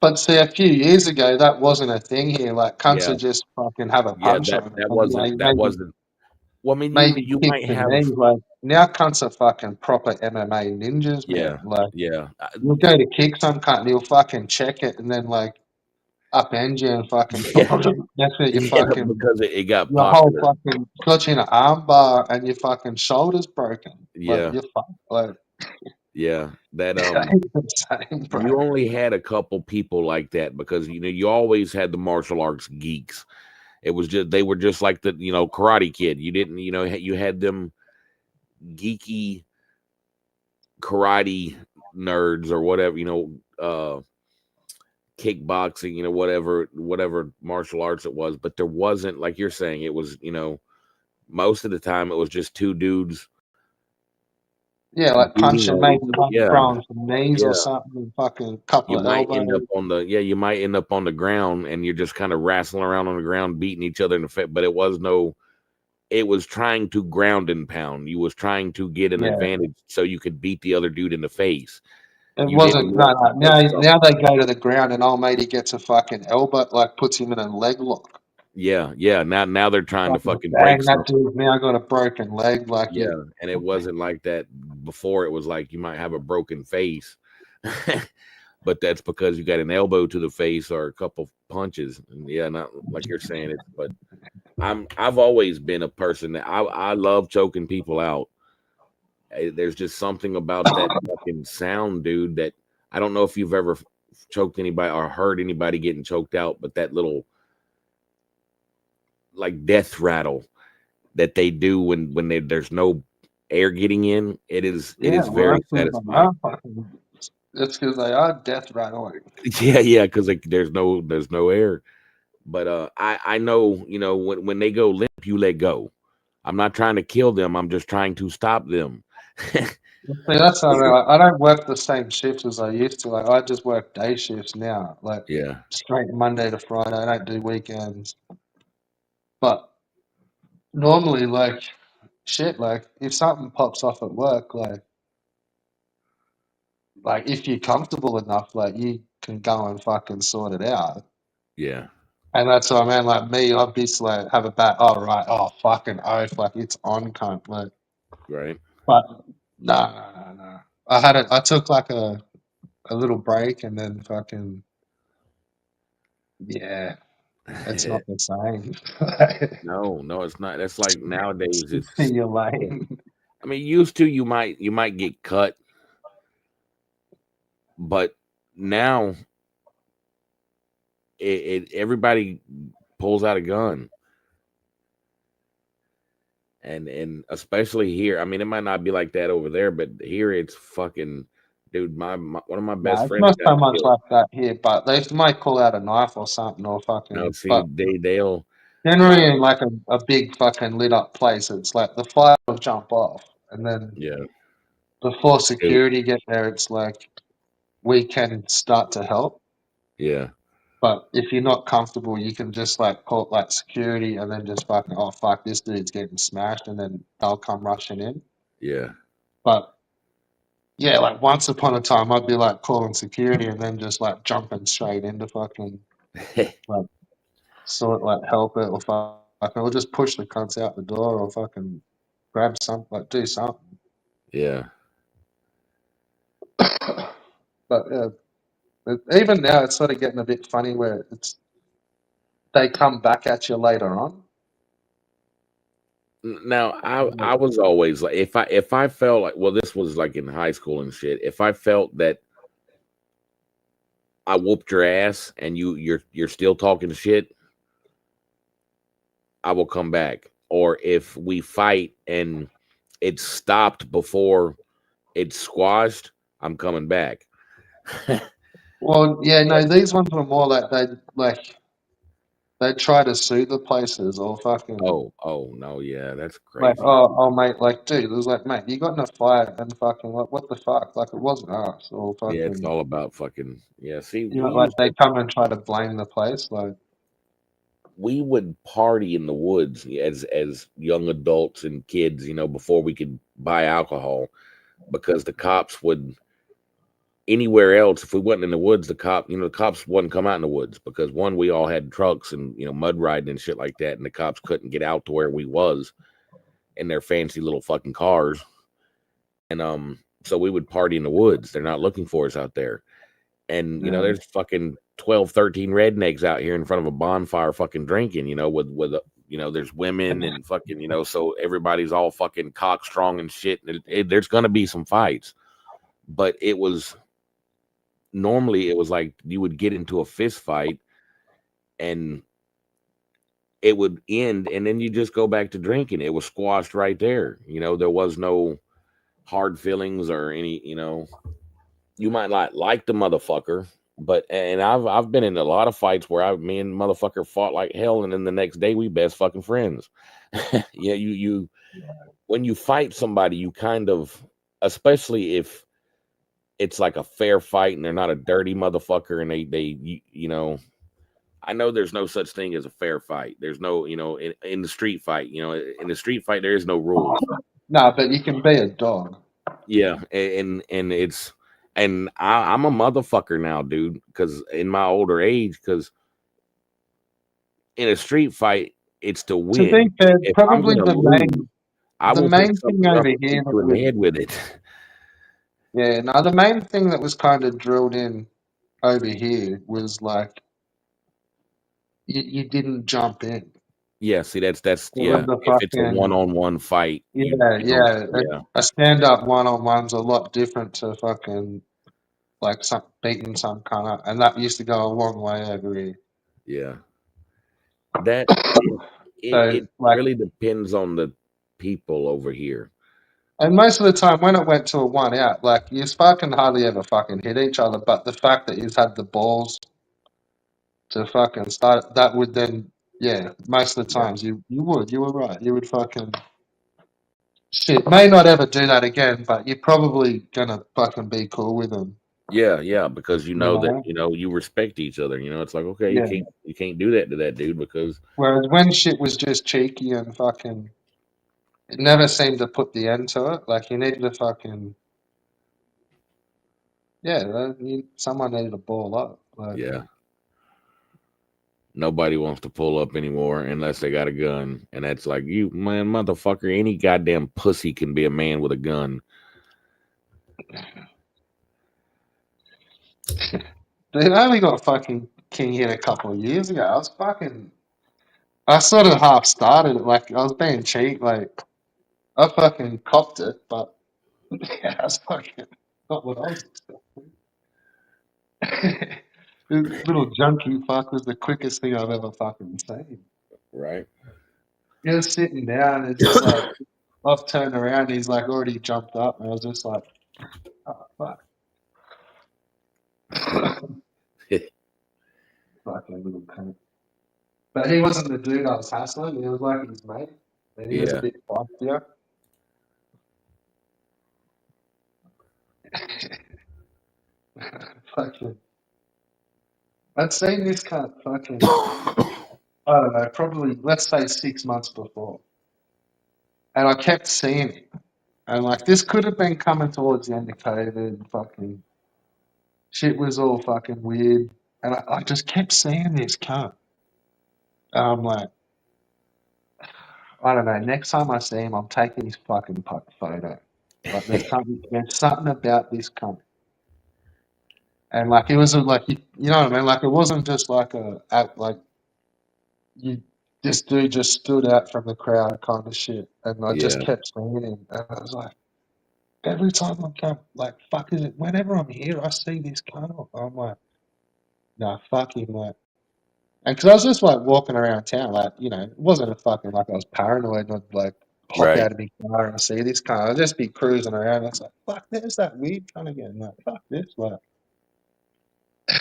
but see, a few years ago that wasn't a thing here. Like cunts Yeah, would just fucking have a yeah, punch on it, and that wasn't. Well, I mean, maybe you kick might the have. knee. Like now, cunts are fucking proper MMA ninjas, man. Yeah, Like yeah, you'll go to kick some cunt, and he'll fucking check it, and then like upend you and fucking yeah, that's it. You yeah, fucking because it got your whole popular. fucking got you in an arm bar, and your fucking shoulders broken. Like Yeah, you're fucked. Like yeah. That it's insane, bro. you only had a couple people like that because you always had the martial arts geeks. It was just they were just like the Karate Kid. You didn't you had them geeky karate nerds or whatever kickboxing, whatever martial arts it was, but there wasn't like you're saying it was, most of the time it was just two dudes Yeah, like beating punching, on maybe each other. one Yeah, throwing some knees or yeah. something, and fucking You couple of might end up elbows. on the you might end up on the ground and you're just kind of wrestling around on the ground, beating each other in the face. But it was trying to ground and pound. You was trying to get an Yeah. advantage so you could beat the other dude in the face. It You didn't wasn't no, want to no. put Now something. they go to the ground and old matey gets a fucking elbow, like puts him in a leg lock. Yeah, yeah. Now they're trying to Fucking fucking break bang, that something. dude's now got a broken leg. Like you, Yeah, and it wasn't like that before. It was like you might have a broken face, but that's because you got an elbow to the face or a couple punches. And yeah, not like you're saying it, but I've always been a person that I love choking people out. There's just something about that fucking sound, dude. That I don't know if you've ever choked anybody or heard anybody getting choked out, but that little like death rattle that they do when there's no air getting in, it yeah, is well, very that's because they satisfying. are fucking. That's because they are death rattling. Yeah, yeah, because like, there's no air. But I know when they go limp, you let go. I'm not trying to kill them. I'm just trying to stop them. See, that's what I mean. Like, I don't work the same shifts as I used to. Like, I just work day shifts now, like Yeah, straight Monday to Friday. I don't do weekends. But normally, like, shit, like, if something pops off at work, like if you're comfortable enough, like, you can go and fucking sort it out. yeah, And that's what I mean. Like, me, I'd be just like, have a bat. Oh, right. Oh, fucking oath. Like, it's on, cunt. Like, right. but no, no, no, no. I took like a little break and then fucking, yeah. It's not the same. No, no, it's not. That's like nowadays. Stick to your lane. I mean, used to you might get cut, but now it everybody pulls out a gun, and especially here. I mean, it might not be like that over there, but here it's fucking, dude. My one of my No, best it's friends not got so much killed. like that here, but they might pull out a knife or something or Now, fucking. see, But they'll my generally, in like a big fucking lit up place, it's like the fire will jump off, and then yeah, before dude, security get there, it's like we can start to help. yeah, But if you're not comfortable, you can just like call like security and then just fucking, oh fuck, this dude's getting smashed, and then they'll come rushing in. yeah, But yeah, like once upon a time, I'd be like calling security and then just like jumping straight into fucking like sort like help it or fucking, or just push the cunts out the door or fucking grab something, like do something. yeah. But yeah, even now it's sort of getting a bit funny where it's they come back at you later on. Now, I was always like, if I felt like, well, this was like in high school and shit. If I felt that I whooped your ass and you're still talking shit, I will come back. Or if we fight and it stopped before it's squashed, I'm coming back. Well, yeah, Yeah. no, these ones were more like they try to sue the places or fucking Oh no, yeah, that's like, crazy. oh mate, like dude, it was like, mate, you got in a fight and fucking what the fuck, like it wasn't us or Yeah, it's fucking, all about fucking, yeah. See, you know, we like used they to come and try to blame the place, like we would party in the woods as young adults and kids, before we could buy alcohol, because the cops would, anywhere else, if we wasn't in the woods, the cops wouldn't come out in the woods, because one, we all had trucks and mud riding and shit like that, and the cops couldn't get out to where we was in their fancy little fucking cars. And so we would party in the woods. They're not looking for us out there. And yeah, there's fucking 12, 13 rednecks out here in front of a bonfire fucking drinking, with there's women and fucking, so everybody's all fucking cock strong and shit. And there's gonna be some fights. But normally it was like you would get into a fist fight and it would end, and then you just go back to drinking. It was squashed right there. There was no hard feelings or any, you might not like the motherfucker, but and I've been in a lot of fights where me and motherfucker fought like hell, and then the next day we best fucking friends. Yeah, you when you fight somebody, you kind of, especially if it's like a fair fight and they're not a dirty motherfucker, and I know there's no such thing as a fair fight. There's no, in the street fight, in the street fight there is no rules. no, but you can be a dog. Yeah, and it's, and I'm a motherfucker now, dude. Because in my older age, because in a street fight, it's to To be win. fair, If I'm probably gonna lose, I the will pick main thing something up over and here beat that you in the was head with it. yeah, no, the main thing that was kind of drilled in over here was like you didn't jump in. It Yeah, see, that's was yeah. the If it's a fucking one-on-one fight, you yeah, you don't. yeah. Yeah, A stand up one on one's a lot different to fucking like some beating some kind of, and that used to go a long way over here. yeah. That it So like, really depends on the people over here. and most of the time when it went to a one out, like you fucking hardly ever fucking hit each other. But the fact that you've had the balls to fucking start, that would then yeah, most of the Yeah, times you were right, you would fucking shit. May not ever do that again, but you're probably gonna fucking be cool with them, yeah, because you that know? you respect each other. It's like, okay, you Yeah. can't do that to that dude, because Whereas when shit was just cheeky and fucking, it never seemed to put the end to it. Like you needed to fucking yeah, someone needed to ball up. Like yeah, nobody wants to pull up anymore unless they got a gun, and that's like, you man, motherfucker. Any goddamn pussy can be a man with a gun. dude, I only got fucking king hit a couple of years ago. I was fucking. I sort of half started it. Like I was being cheap. Like I fucking copped it, but yeah, I was fucking not what I was expecting. This little junkie fuck was the quickest thing I've ever fucking seen. Right. He was sitting down and just like I've turned around and he's like already jumped up and I was just like, oh fuck. Fucking little cunt. But he wasn't the dude I was hassling, he was like his mate. And he was a Yeah. bit feistier. Fucking I'd seen this cunt fucking I don't know, probably let's say 6 months before. And I kept seeing him. And like this could have been coming towards the end of COVID and fucking shit was all fucking weird. And I just kept seeing this cunt. And I'm like, I don't know, next time I see him, I'm taking his fucking photo. Like there's something about this cunt. And like it was like you know what I mean? Like it wasn't just like like you this dude just stood out from the crowd kind of shit. And I just Yeah. kept seeing him and I was like every time I come, like, fuck is it? Whenever I'm here, I see this cunt. I'm like, nah, fuck him, like, and because I was just like walking around town, like, you know, it wasn't a fucking like I was paranoid and I'd like hop Right. out of my car and see this cunt. I'd just be cruising around. And I was like, fuck, there's that weird cunt again. Like, fuck this, like,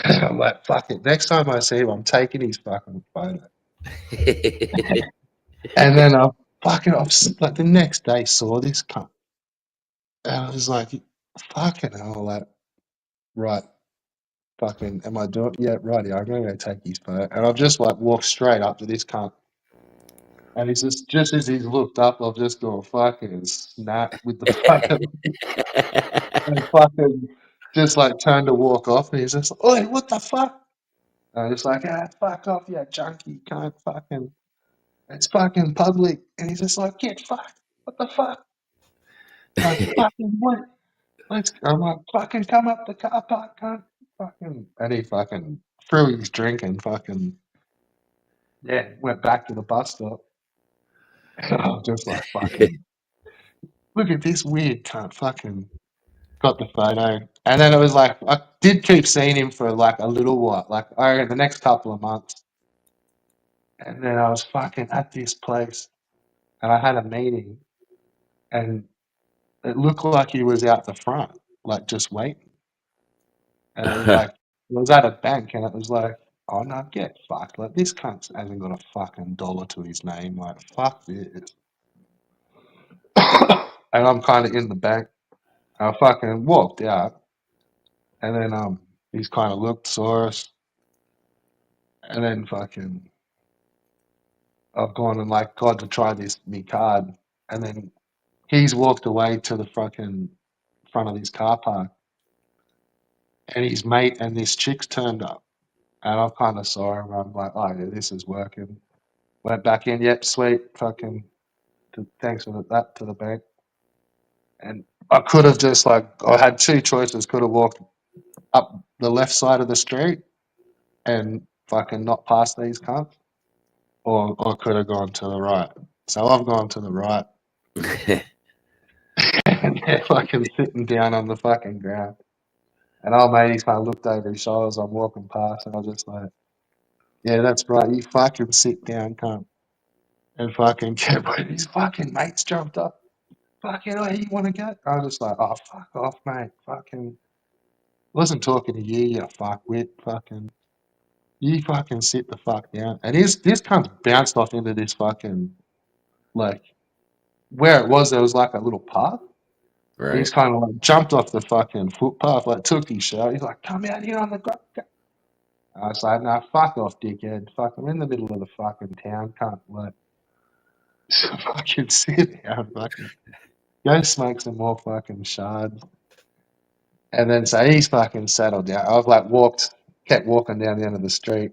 I'm like, fuck it. Next time I see him, I'm taking his fucking photo. And then like the next day saw this cunt, and I was like, fucking hell, like, right. Fucking, am I doing? Yeah, righty. I'm gonna go take his photo, and I've just like walked straight up to this cunt, and he's just as he's looked up, I've just gone fucking snap with the fucking and fucking just like turned to walk off, and he's just like, "Oi, what the fuck?" And I'm just like, "Ah, fuck off, you junkie, can't fucking, it's fucking public," and he's just like, "Get fucked, what the fuck?" Like fucking what? I'm like, "Fucking come up the car park, cunt." Fucking, and he fucking threw his drink and fucking. Yeah, went back to the bus stop. And I was just like, fucking, look at this weird cunt. Fucking got the photo. And then it was like, I did keep seeing him for like a little while, like I reckon the next couple of months. And then I was fucking at this place and I had a meeting and it looked like he was out the front, like just waiting. And it was like, it was at a bank and it was like, oh no, get fucked. Like this cunt hasn't got a fucking dollar to his name. Like, fuck this. And I'm kind of in the bank. I fucking walked out, and then he's kind of looked, saw us, and then fucking I've gone and like tried to try this me card, and then he's walked away to the fucking front of his car park, and his mate and this chick's turned up, and I kind of saw him. I'm like, oh yeah, this is working. Went back in, yep, sweet, fucking. Thanks for that to the bank, and I could have just like I had two choices. Could have walked up the left side of the street and fucking not past these cunts, or could have gone to the right. So I've gone to the right, and they're fucking sitting down on the fucking ground. And old mate's kind of looked over his shoulder as I'm walking past, and I was just like, "Yeah, that's right. You fucking sit down, cunt." And fucking kept his fucking mates jumped up. Fucking, oh, you want to go? I was just like, "Oh, fuck off, mate. Fucking, wasn't talking to you, you fuckwit. Fucking, you fucking sit the fuck down." And this cunt bounced off into this fucking like where it was, there was like a little path. Right. He's kind of like jumped off the fucking footpath, like took his shirt. He's like, "Come out here on the ground." I was like, "Nah, fuck off, dickhead. Fuck, I'm in the middle of the fucking town. Can't like fucking sit down. Fucking go smoke some more fucking shards." And then so he's fucking settled down. I've like kept walking down the end of the street,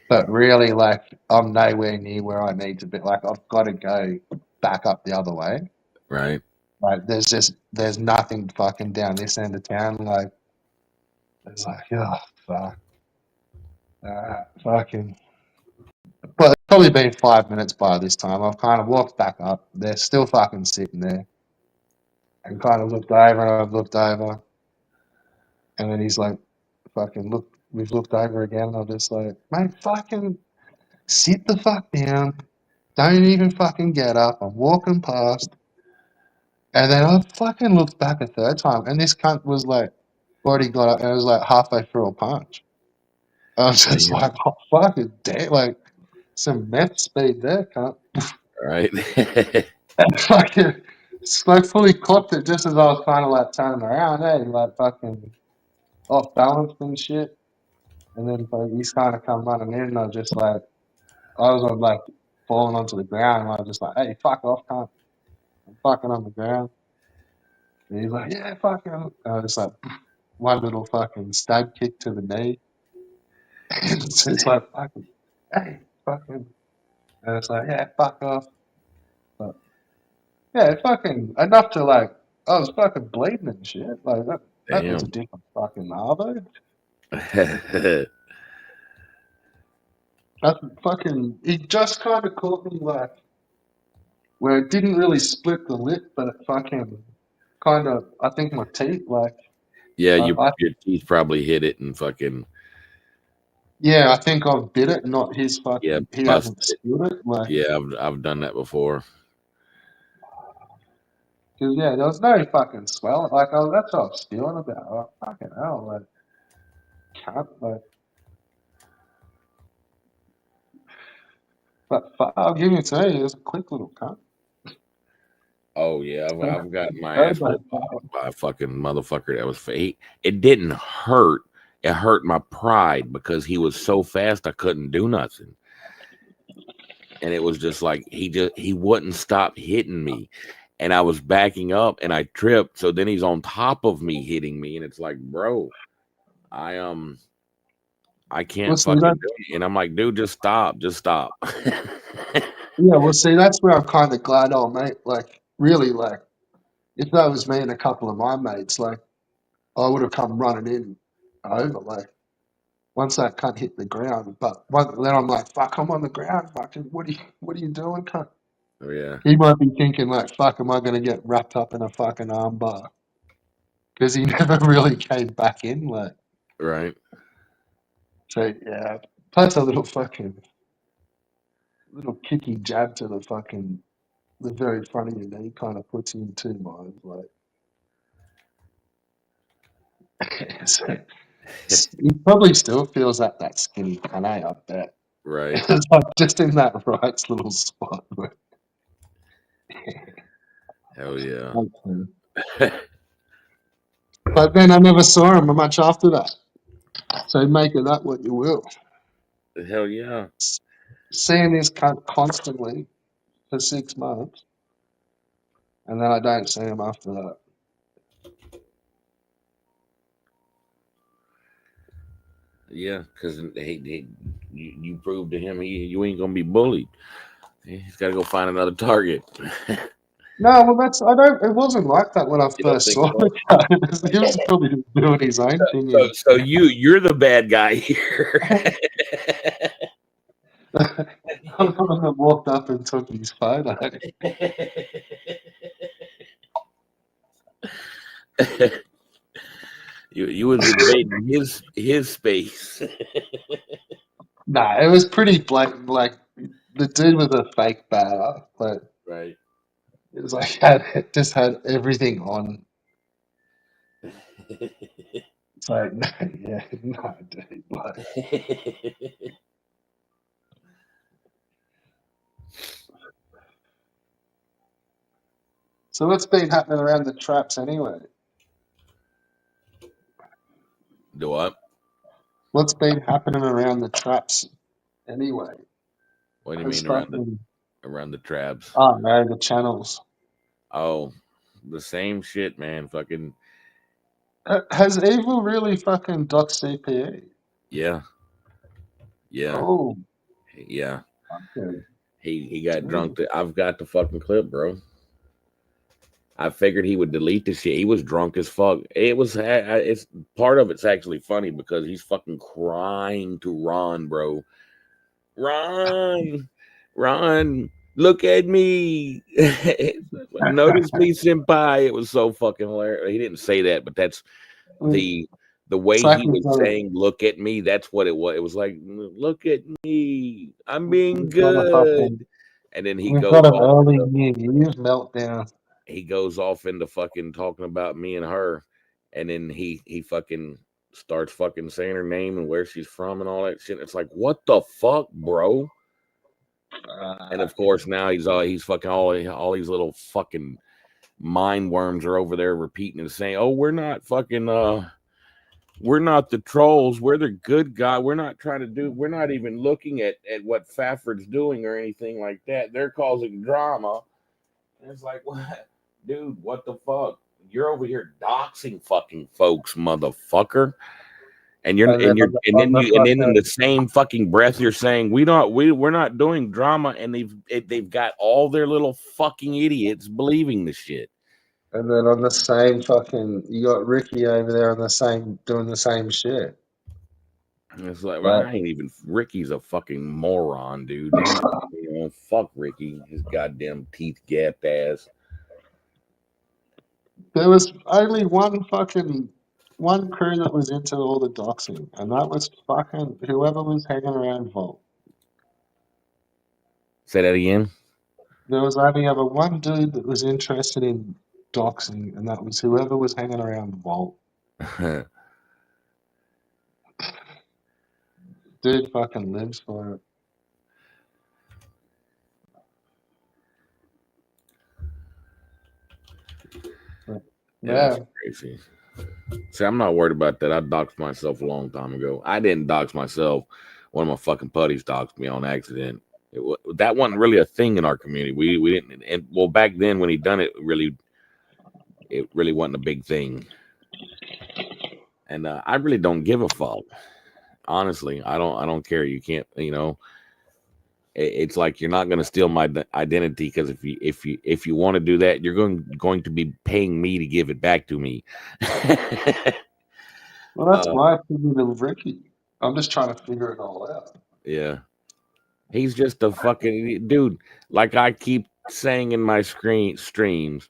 but really like I'm nowhere near where I need to be. Like I've got to go back up the other way. Right. Like there's nothing fucking down this end of town. Like it's like, oh fuck, fucking. But probably been 5 minutes by this time. I've kind of walked back up. They're still fucking sitting there, and kind of looked over, and I've looked over, and then he's like, fucking look. We've looked over again, and I'm just like, mate, fucking sit the fuck down. Don't even fucking get up. I'm walking past. And then I fucking looked back a third time, and this cunt was like, already got up, and it was like halfway through a punch. I was just Damn. like, oh, fucking damn, like, some meth speed there, cunt. Right. And fucking, like, fully clocked it just as I was kind of like turning around, like, fucking off balance and shit. And then like, he's kind of come running in, and I was just like, I was like, falling onto the ground, and I was just like, hey, fuck off, cunt. I'm fucking on the ground. And he's like, yeah, fucking. And I was just like, one little fucking stab kick to the knee. And it's like, fucking, hey, fucking. And it's like, yeah, fuck off. But yeah, fucking enough to like, I was fucking bleeding and shit. Like that was a Damn. different fucking Arvo. That fucking, he just kind of caught me like where it didn't really split the lip, but it fucking kind of, I think my teeth, like, Yeah, I your teeth probably hit it and fucking yeah, I think I've bit it, not his yeah fucking, he hasn't busted it. split it. Like, Yeah, I've done that before. because yeah, there was no fucking swell. Like, that's what I was feeling about. Like, fucking hell, like, can't, like, but I'll give you to you, it was a quick little cunt. Oh yeah, I've gotten my Very ass bad. whooped by a fucking motherfucker that was fake. It didn't hurt. It hurt my pride because he was so fast I couldn't do nothing. And it was just like he wouldn't stop hitting me. And I was backing up and I tripped. So then he's on top of me hitting me. And it's like, bro, I Well, can't see, fucking that, do it. And I'm like, dude, just stop. Just stop. yeah, well, see, that's where I'm kind of glad, oh, mate, like, really, like, if that was me and a couple of my mates, like, I would have come running in over, like, once that cunt hit the ground. But then I'm like, fuck, I'm on the ground, fucking, what are you doing, cunt? Oh yeah. He might be thinking, like, fuck, am I going to get wrapped up in a fucking armbar? Because he never really came back in, like, Right. so, yeah. Plus a little fucking, little kicky jab to the fucking, the very front of your knee kind of puts you in two minds, like, so, he probably still feels that skinny cunt, I bet. Right. It's like just in that right little spot. Where, Hell yeah. but then I never saw him much after that. So make of that what you will. Hell yeah. Seeing this cunt constantly for 6 months, and then I don't see him after that. Yeah, because you proved to him you ain't gonna be bullied. He's got to go find another target. No, well, that's I don't. It wasn't like that when I You don't first think saw so? the cunt. He was probably just doing his own thing. So, so you're the bad guy here. I'm the one that walked up and took his photo. You was invading his space. Nah, it was pretty blatant. Like the dude was a fake batter. Like Right. it was like had just had everything on. It's like no, yeah, no, dude. Like, so what's been happening around the traps anyway? Do what? What's been happening around the traps anyway? What do you Has mean fucking around the traps? oh no, the channels. Oh, the same shit, man. Fucking Has Evil really fucking docked CPE? yeah, yeah, Oh, yeah. okay. He got drunk. Damn. I've got the fucking clip, bro. I figured he would delete the shit. He was drunk as fuck. It was. It's part of it's actually funny because he's fucking crying to Ron, bro. Ron. Run, look at me. Notice me, senpai. It was so fucking hilarious. He didn't say that, but that's the the It's way like he was saying look at me. That's what it was. It was like, look at me, I'm being we've got a fucking good. And then he we've got goes an off early into New Year's meltdown. fucking talking about me and her. And then he fucking starts fucking saying her name and where she's from and all that shit. It's like, what the fuck, bro? And of course now he's fucking all these little fucking mind worms are over there repeating and saying, "Oh, we're not fucking we're not the trolls. We're the good guy. We're not trying to do. We're not even looking at what Fafford's doing or anything like that. They're causing drama." And it's like, what, dude? What the fuck? You're over here doxing fucking folks, motherfucker. And then on the And then in the fucking same fucking breath you're saying we're not doing drama, and they've got all their little fucking idiots believing the shit. and then on the same fucking you got Ricky over there on the same doing the same shit. And it's like, well, Like I ain't even. Ricky's a fucking moron, dude. He, fuck Ricky, his goddamn teeth gapped ass. there was only one crew that was into all the doxing, and that was fucking whoever was hanging around Vault. Say that again. There was only ever one dude that was interested in doxing, and that was whoever was hanging around Vault. Dude fucking lives for it. But, Yeah, that's yeah. crazy. See, I'm not worried about that. I doxed myself a long time ago. I didn't dox myself. One of my fucking buddies doxed me on accident. That wasn't really a thing in our community. We didn't. And well, back then when he done it, it really wasn't a big thing. And I really don't give a fuck. Honestly, I don't care. You can't. It's like you're not going to steal my identity, because if you want to do that, you're going to be paying me to give it back to me. Well, that's uh, my opinion of Ricky. I'm just trying to figure it all out. yeah, he's just a fucking dude. Like I keep saying in my screen streams,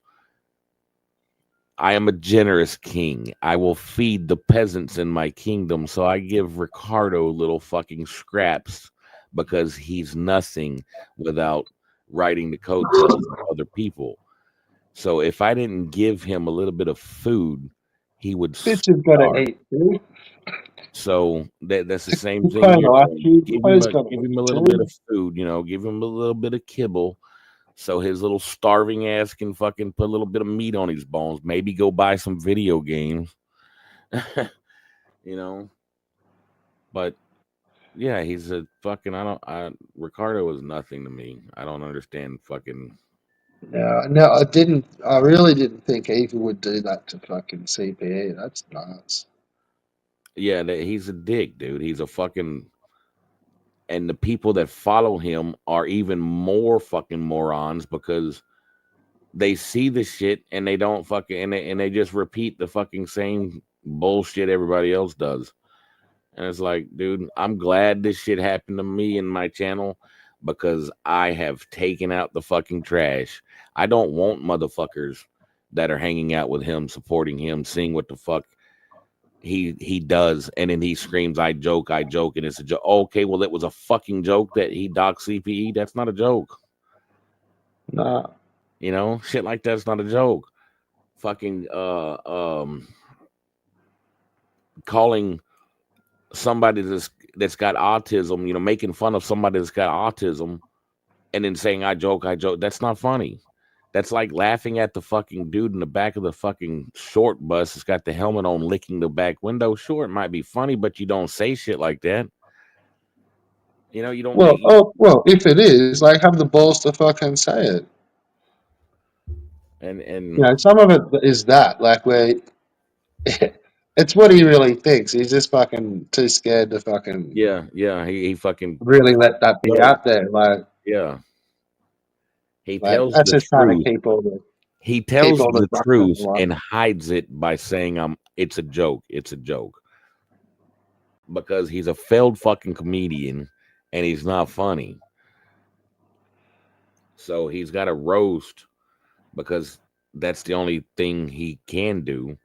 I am a generous king. I will feed the peasants in my kingdom. So I give Ricardo little fucking scraps because he's nothing without riding the coattails of other people. So if I didn't give him a little bit of food, he would Bitch has got to starve. eat, dude. So that's the same You thing pay you're life, doing. you pay's got to Give eat him a little bit too. of food, give him a little bit of kibble, so his little starving ass can fucking put a little bit of meat on his bones. Maybe go buy some video games, you know. But yeah, he's a fucking. I don't. Ricardo is nothing to me. I don't understand fucking. No, no, I didn't. I really didn't think Eva would do that to fucking CPE. That's nuts. Yeah, he's a dick, dude. He's a fucking. And the people that follow him are even more fucking morons, because they see the shit and they don't fucking and they just repeat the fucking same bullshit everybody else does. And it's like, dude, I'm glad this shit happened to me and my channel, because I have taken out the fucking trash. I don't want motherfuckers that are hanging out with him, supporting him, seeing what the fuck he does, and then he screams, I joke, and it's a joke. Okay, well, it was a fucking joke that he docked CPE. That's not a joke. Nah. Shit like that's not a joke. Fucking calling somebody that's got autism, making fun of somebody that's got autism, and then saying I joke. That's not funny. That's like laughing at the fucking dude in the back of the fucking short bus that's got the helmet on, licking the back window. Sure, it might be funny, but you don't say shit like that. You don't Well, make oh, well, if it is, like, have the balls to fucking say it. and Some of it is that, like, where it's what he really thinks. He's just fucking too scared to fucking yeah, he fucking really let that be tells out there. yeah, he Like tells that's the just trying to truth. He keep tells all the the ducks in truth the and hides it by saying it's a joke. It's a joke. Because he's a failed fucking comedian and he's not funny. So he's got to roast because that's the only thing he can do.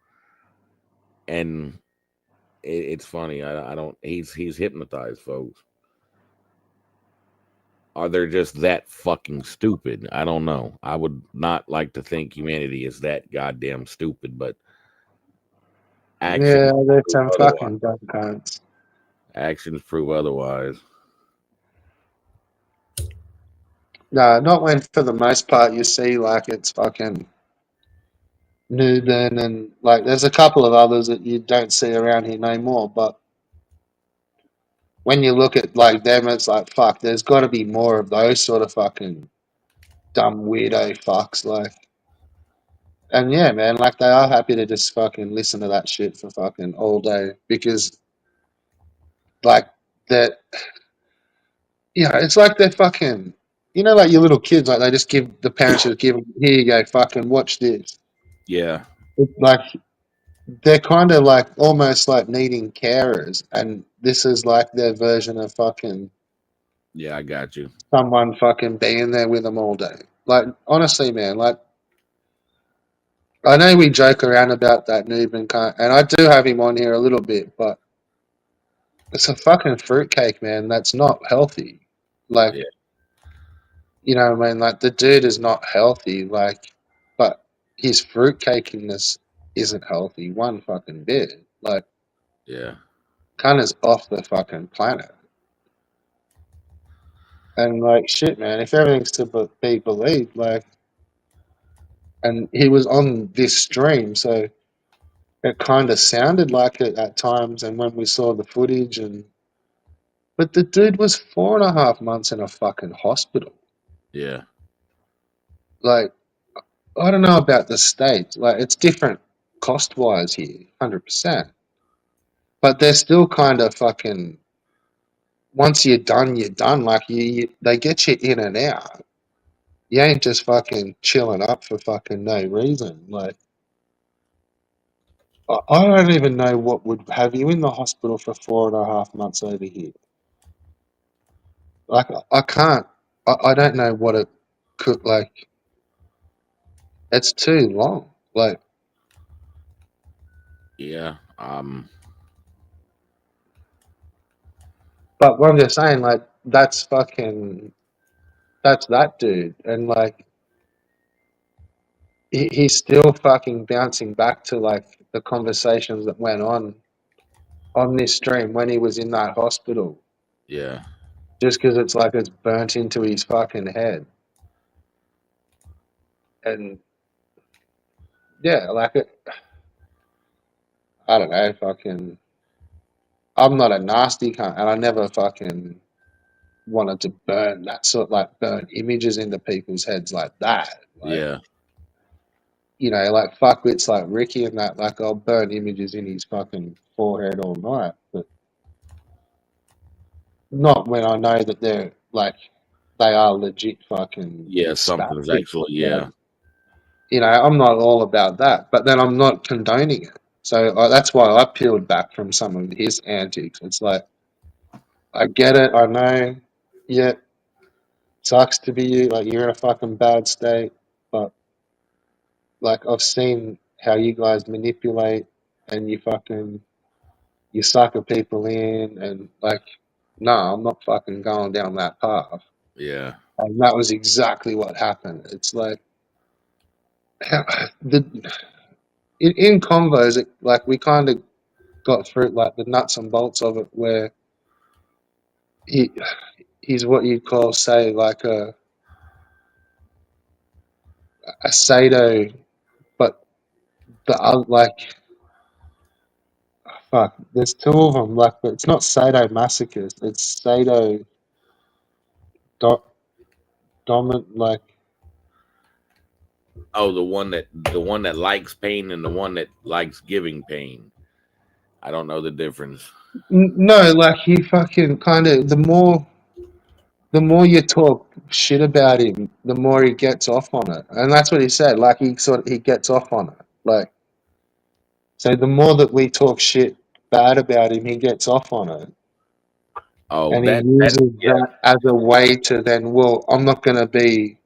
And it's funny. I don't. He's hypnotized, folks. Are they just that fucking stupid? I don't know. I would not like to think humanity is that goddamn stupid, but actions Yeah, there's prove some otherwise. fucking dumb cunts. Actions prove otherwise. No, not when for the most part you see like it's fucking Newbin and like there's a couple of others that you don't see around here no more. But when you look at like them, it's like fuck. There's got to be more of those sort of fucking dumb weirdo fucks. Like, and yeah, man, like they are happy to just fucking listen to that shit for fucking all day because like that. You know, it's like they're fucking. You know, like your little kids, like they just give the parents just give them, here you go, fucking watch this. Yeah, It's like they're kind of like almost like needing carers, and this is like their version of fucking yeah, I got you. someone fucking being there with them all day. Like honestly, man, like I know we joke around about that noob and cunt, and I do have him on here a little bit, but it's a fucking fruitcake, man. That's not healthy. Like Yeah, you know, what I mean, like the dude is not healthy. Like, but his fruitcakiness isn't healthy one fucking bit. Like, yeah, cunt is off the fucking planet. And like shit, man. If everything's to be believed, like, and he was on this stream, so it kind of sounded like it at times. And when we saw the footage, and but the dude was 4.5 months in a fucking hospital. yeah, Like, I don't know about the states. Like, it's different cost wise here, 100%. But they're still kind of fucking. Once you're done, you're done. Like they get you in and out. You ain't just fucking chilling up for fucking no reason. Like, I don't even know what would have you in the hospital for 4.5 months over here. Like I can't. I don't know what it could like. It's too long. Like, yeah. but what I'm just saying, like that's fucking. That's that dude, and like he's still fucking bouncing back to like the conversations that went on this stream when he was in that hospital. Yeah, Just because it's like it's burnt into his fucking head, and yeah, like it. I don't know, fucking. I'm not a nasty cunt, and I never fucking wanted to burn that sort like burn images into people's heads like that. Like yeah, you know, like fuckwits like Ricky and that. Like I'll burn images in his fucking forehead all night, but not when I know that they're like they are legit fucking yeah. Something's spastic. actually, Like yeah, you know, I'm not all about that, but then I'm not condoning it. So that's why I peeled back from some of his antics. It's like I get it, I know, yeah, sucks to be you. Like you're in a fucking bad state, but like I've seen how you guys manipulate and you fucking you sucker people in and like no, I'm not fucking going down that path. yeah, And that was exactly what happened. It's like the in convos, like we kind of got through like the nuts and bolts of it, where he he's what you'd call say like a sado, but the other like fuck, there's two of them. Like, but it's not sado masochist. It's sado do, dominant. Like, oh, the one that likes pain and the one that likes giving pain. I don't know the difference. no, like he fucking kind of the more you talk shit about him, the more he gets off on it, and that's what he said. Like he gets off on it. Like so, the more that we talk shit bad about him, he gets off on it, Oh, and he that uses yeah, that as a way to then, well, I'm not going to be.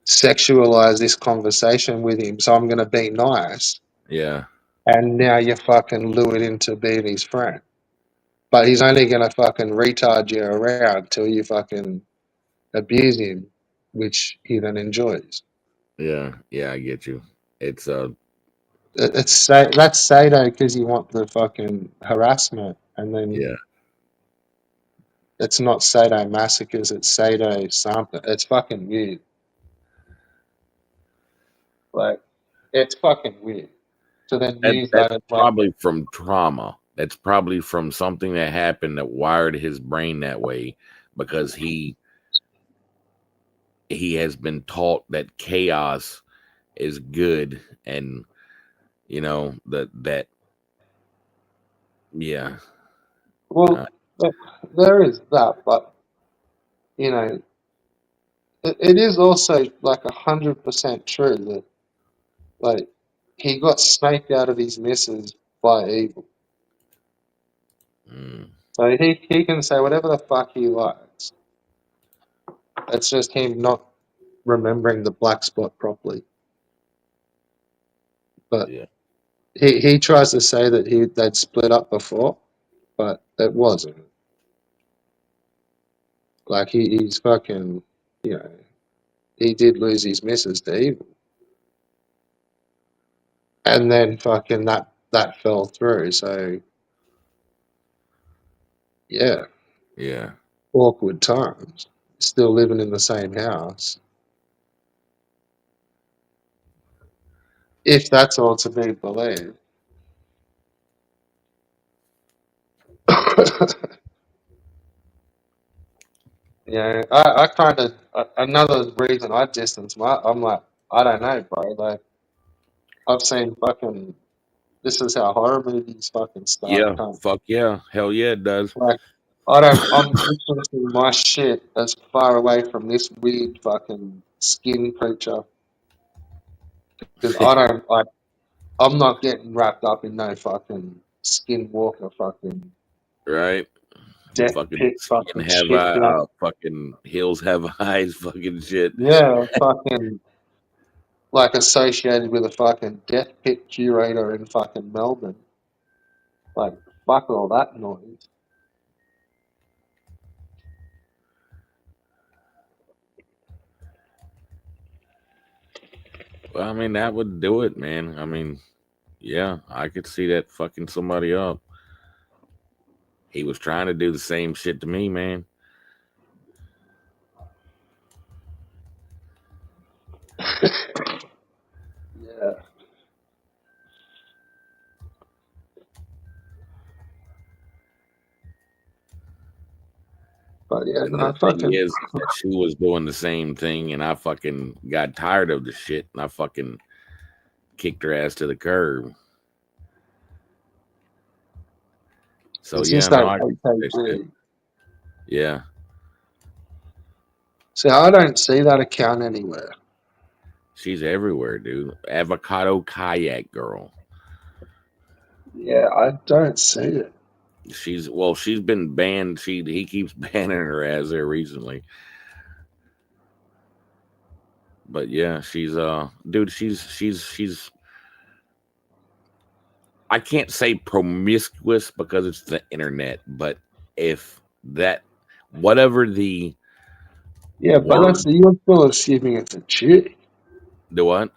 sexualize this conversation with him, so I'm going to be nice. Yeah. And now you fucking lure it into being his friend. But he's only going to fucking retard you around till you fucking abuse him, which he then enjoys. Yeah. Yeah. I get you. It's That's Sado because you want the fucking harassment, and then yeah. it's not Sado masochist, it's Sado something. It's fucking weird. Like, it's fucking weird. To then That use that that's as like, probably from trauma. That's probably from something that happened that wired his brain that way because he has been taught that chaos is good and that yeah. well, uh, th- there is that, but you know, it is also like 100% true that like he got snaked out of his missus by evil. mm, So he can say whatever the fuck he likes. It's just him not remembering the black spot properly. But yeah. he tries to say that they'd split up before, but it wasn't. Like he's fucking, you know, he did lose his missus to evil, and then fucking that fell through. So yeah, Yeah. awkward times. Still living in the same house, if that's all to be believed. Yeah, I kind of another reason I distance my. I'm like, I don't know, bro. Like I've seen fucking. This is how horror movies fucking start. Yeah. Come Fuck yeah. Hell yeah, it does. like I don't. I'm distancing my shit as far away from this weird fucking skin creature because I don't like. I'm not getting wrapped up in no fucking skinwalker fucking Right. death Fucking pit skin fucking have shit. Like fucking hills have eyes fucking shit. yeah, fucking like associated with a fucking death pit curator in fucking Melbourne. Like fuck all that noise. Well, I mean, that would do it, man. I mean, yeah, I could see that fucking somebody up. He was trying to do the same shit to me, man. Yeah, but yeah, And the no, thing fucking is that she was doing the same thing, and I fucking got tired of the shit, and I fucking kicked her ass to the curb. So it's yeah, just no, that I can see that shit. AKG. Yeah, So I don't see that account anywhere. she's everywhere, dude. Avocado kayak girl. Yeah, I don't see it. She's been banned. He keeps banning her ass there recently. But yeah, she's dude, she's I can't say promiscuous because it's the internet, but if that whatever the Yeah, but word that's you're still assuming it's a chick. the what?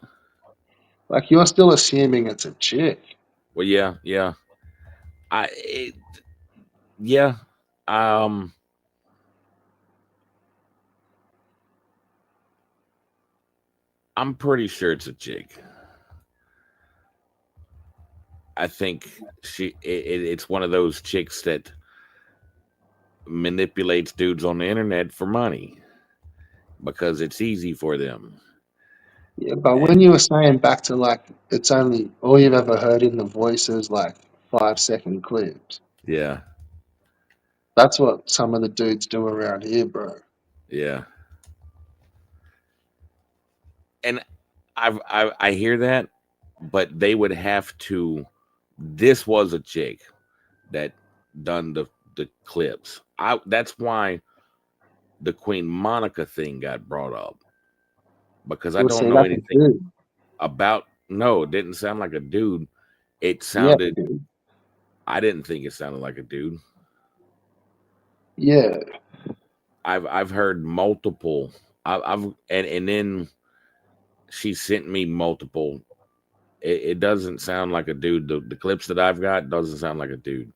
Like you're still assuming it's a chick. Well, yeah, yeah. I it, yeah. Um, I'm pretty sure it's a chick. I think it's one of those chicks that manipulates dudes on the internet for money because it's easy for them. Yeah, but when And you were saying back to like it's only all you've ever heard in the voices like 5 second clips. yeah, That's what some of the dudes do around here, bro. yeah. And I hear that, but they would have to. This was a chick that done the clips. I That's why the Queen Monica thing got brought up because I We'll don't see. know That's a anything dude. about. No, it didn't sound like a dude. It Yeah, sounded. dude. I didn't think it sounded like a dude. Yeah. I've heard multiple. I've and then she sent me multiple. It doesn't sound like a dude. The clips that I've got doesn't sound like a dude,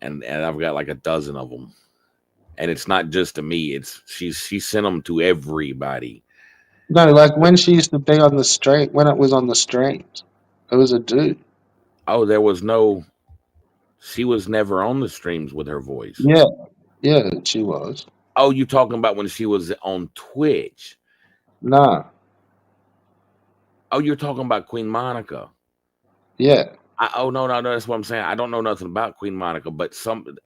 and I've got like a dozen of them. And it's not just to me. It's she sent them to everybody. No, like when she used to be on the stream, when it was on the streams, it was a dude. Oh, there was no. She was never on the streams with her voice. Yeah, yeah, she was. Oh, you talking about when she was on Twitch? Nah, Oh, you're talking about Queen Monica. yeah. Oh no, that's what I'm saying. I don't know nothing about Queen Monica, but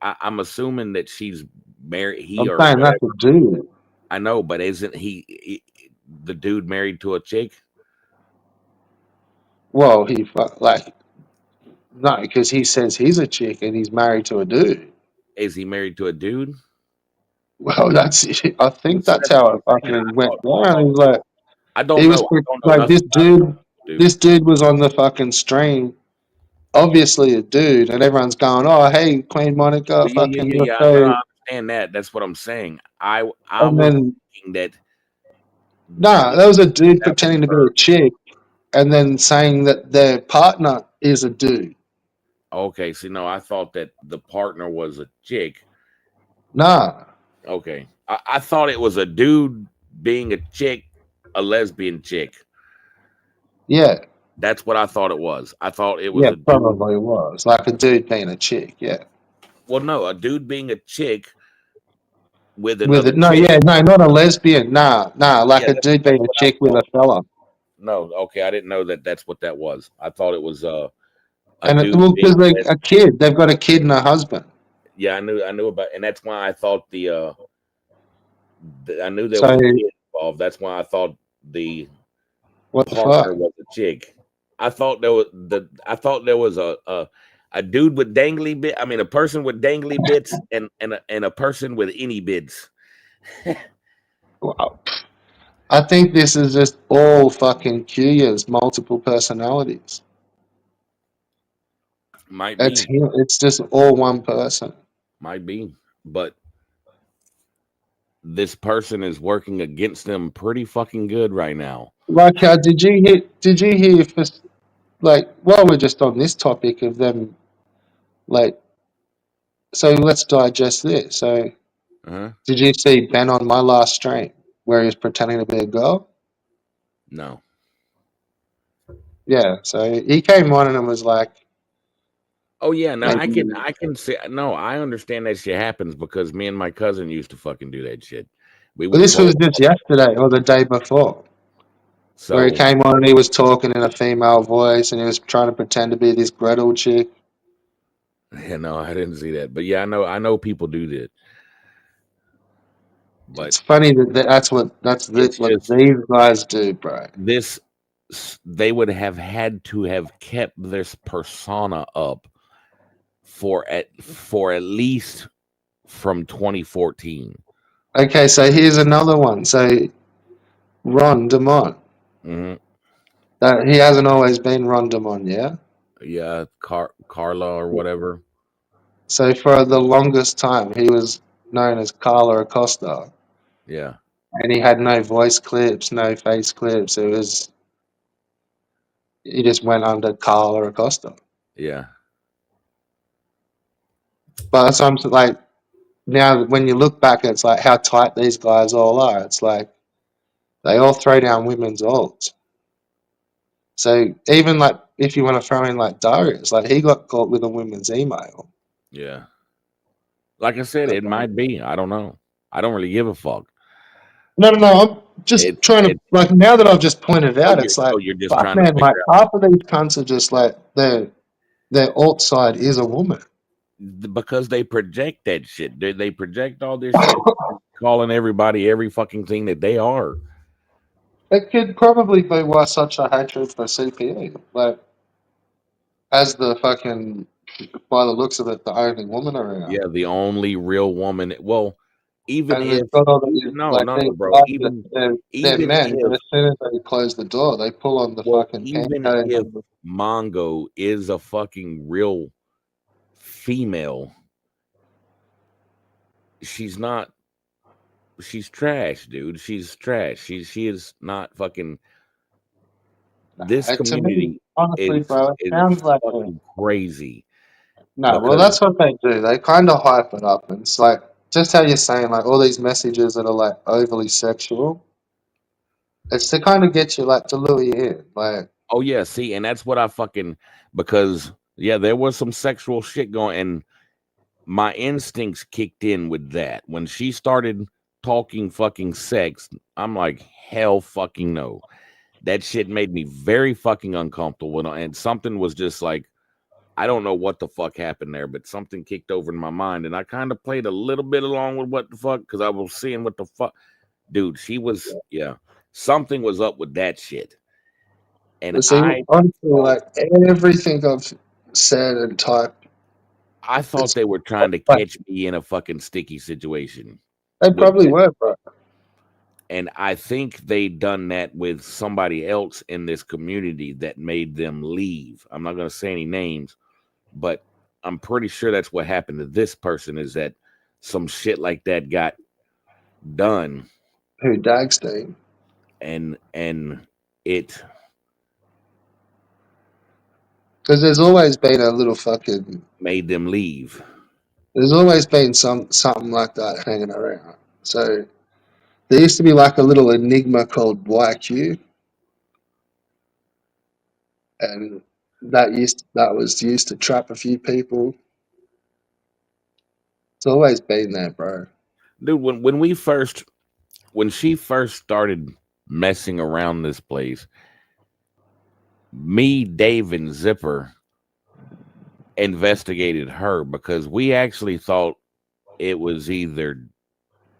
I'm assuming that she's married. He I'm or saying that's a whatever. dude. I know, but isn't the dude married to a chick? Well, like no, because he says he's a chick and he's married to a dude. Is he married to a dude? Well, that's I think See, that's that's what how it I'm saying. fucking went down. He was like, I don't he was know. I don't know like nothing this about it, dude. dude. This dude was on the fucking stream, obviously a dude, and everyone's going, "Oh, hey, Queen Monica, Well, fucking you're yeah. No, so." I understand that. That's what I'm saying. I And was then thinking that nah, there was a dude that was pretending to be her. a chick, and then saying that their partner is a dude. Okay, see, no, I thought that the partner was a chick. Nah, Okay, I thought it was a dude being a chick, a lesbian chick. yeah, That's what I thought it was. I thought it was yeah, a dude. probably was like a dude being a chick. Yeah, Well, no, a dude being a chick with with another it. No, chick. yeah, no, not a lesbian. Nah, like Yeah, a dude that's being a what I chick with thought. a fella. No, okay, I didn't know that. That's what that was. I thought it was a And dude well, being because a they lesbian. a kid, they've got a kid and a husband. Yeah, I knew about, and that's why I thought I knew there So was a kid involved. That's why I thought the what the partner fuck? was a chick. I thought there was a dude with dangly bit. I mean, a person with dangly bits and a person with any bits. Wow. I think this is just all fucking Kuya's multiple personalities. Might It's be, him. It's just all one person. might be, but this person is working against them pretty fucking good right now. Like, did you hear? Did you hear? For, like, while we're just on this topic of them, like, so let's digest this. So, Uh-huh. did you see Ben on my last stream where he was pretending to be a girl? No. Yeah. So he came on and was like, Oh yeah, no, maybe. I can say no. I understand that shit happens because me and my cousin used to fucking do that shit. We But would this troll was just all the time. yesterday or the day before, where he So came on and he was talking in a female voice and he was trying to pretend to be this Gretel chick. yeah, no, I didn't see that. But yeah, I know people do that. But It's funny that it's what just these guys do, bro. this they would have had to have kept this persona up for at least from 2014. Okay, so here's another one. So Ron Demont. Hmm. He hasn't always been Ron Demont, yeah? Yeah, Carla or whatever. So for the longest time, he was known as Carla Acosta, Yeah, and he had no voice clips, no face clips. He just went under Carla Acosta. yeah, But that's what I'm like now when you look back, it's like how tight these guys all are. It's like they all throw down women's ults. So even like if you want to throw in like Darius, like he got caught with a women's email. yeah. Like I said, it might be. I don't know. I don't really give a fuck. No. I'm just trying to It like now that I've just pointed out, it's like you're just fuck, trying to man. Like figure half of these cunts are just like their alt side is a woman. because they project that shit. They project all this shit, calling everybody every fucking thing that they are. It could probably be why such a hatred for CPE. Like as the fucking by the looks of it, the only woman around. Yeah, the only real woman. Well, even And they've if got all even these, no, like no, these no, bro. guys, Even they're even men, but if as soon as they close the door, they pull on the well, fucking even pantyhose if and the Mongo is a fucking real female, she's not. She's trash, dude. She's trash. She is not fucking. This to me, community honestly, bro, it is sounds like a fucking crazy no. Well, because that's what they do. They kind of hype it up, and it's like just how you're saying, like all these messages that are like overly sexual. It's to kind of get you, like, to lure you in, like. oh yeah, see, and that's what I fucking because yeah, there was some sexual shit going, and my instincts kicked in with that when she started talking fucking sex. I'm like, hell, fucking no. That shit made me very fucking uncomfortable, and something was just like, I don't know what the fuck happened there, but something kicked over in my mind, and I kind of played a little bit along with what the fuck because I was seeing what the fuck, dude. She was, yeah, something was up with that shit, and But see, honestly, thought, like everything I've said and typed, I thought it's they were trying to like catch me in a fucking sticky situation they with probably that, were, bro. and I think they done that with somebody else in this community that made them leave. I'm not going to say any names, but I'm pretty sure that's what happened to this person. Is that some shit like that got done, Who Dagstein? and it Because there's always been a little fucking. made them leave. There's always been something like that hanging around. So there used to be like a little enigma called YQ, and that was used to trap a few people. It's always been there, bro. Dude, when she first started messing around this place, me, Dave, and Zipper investigated her because we actually thought it was either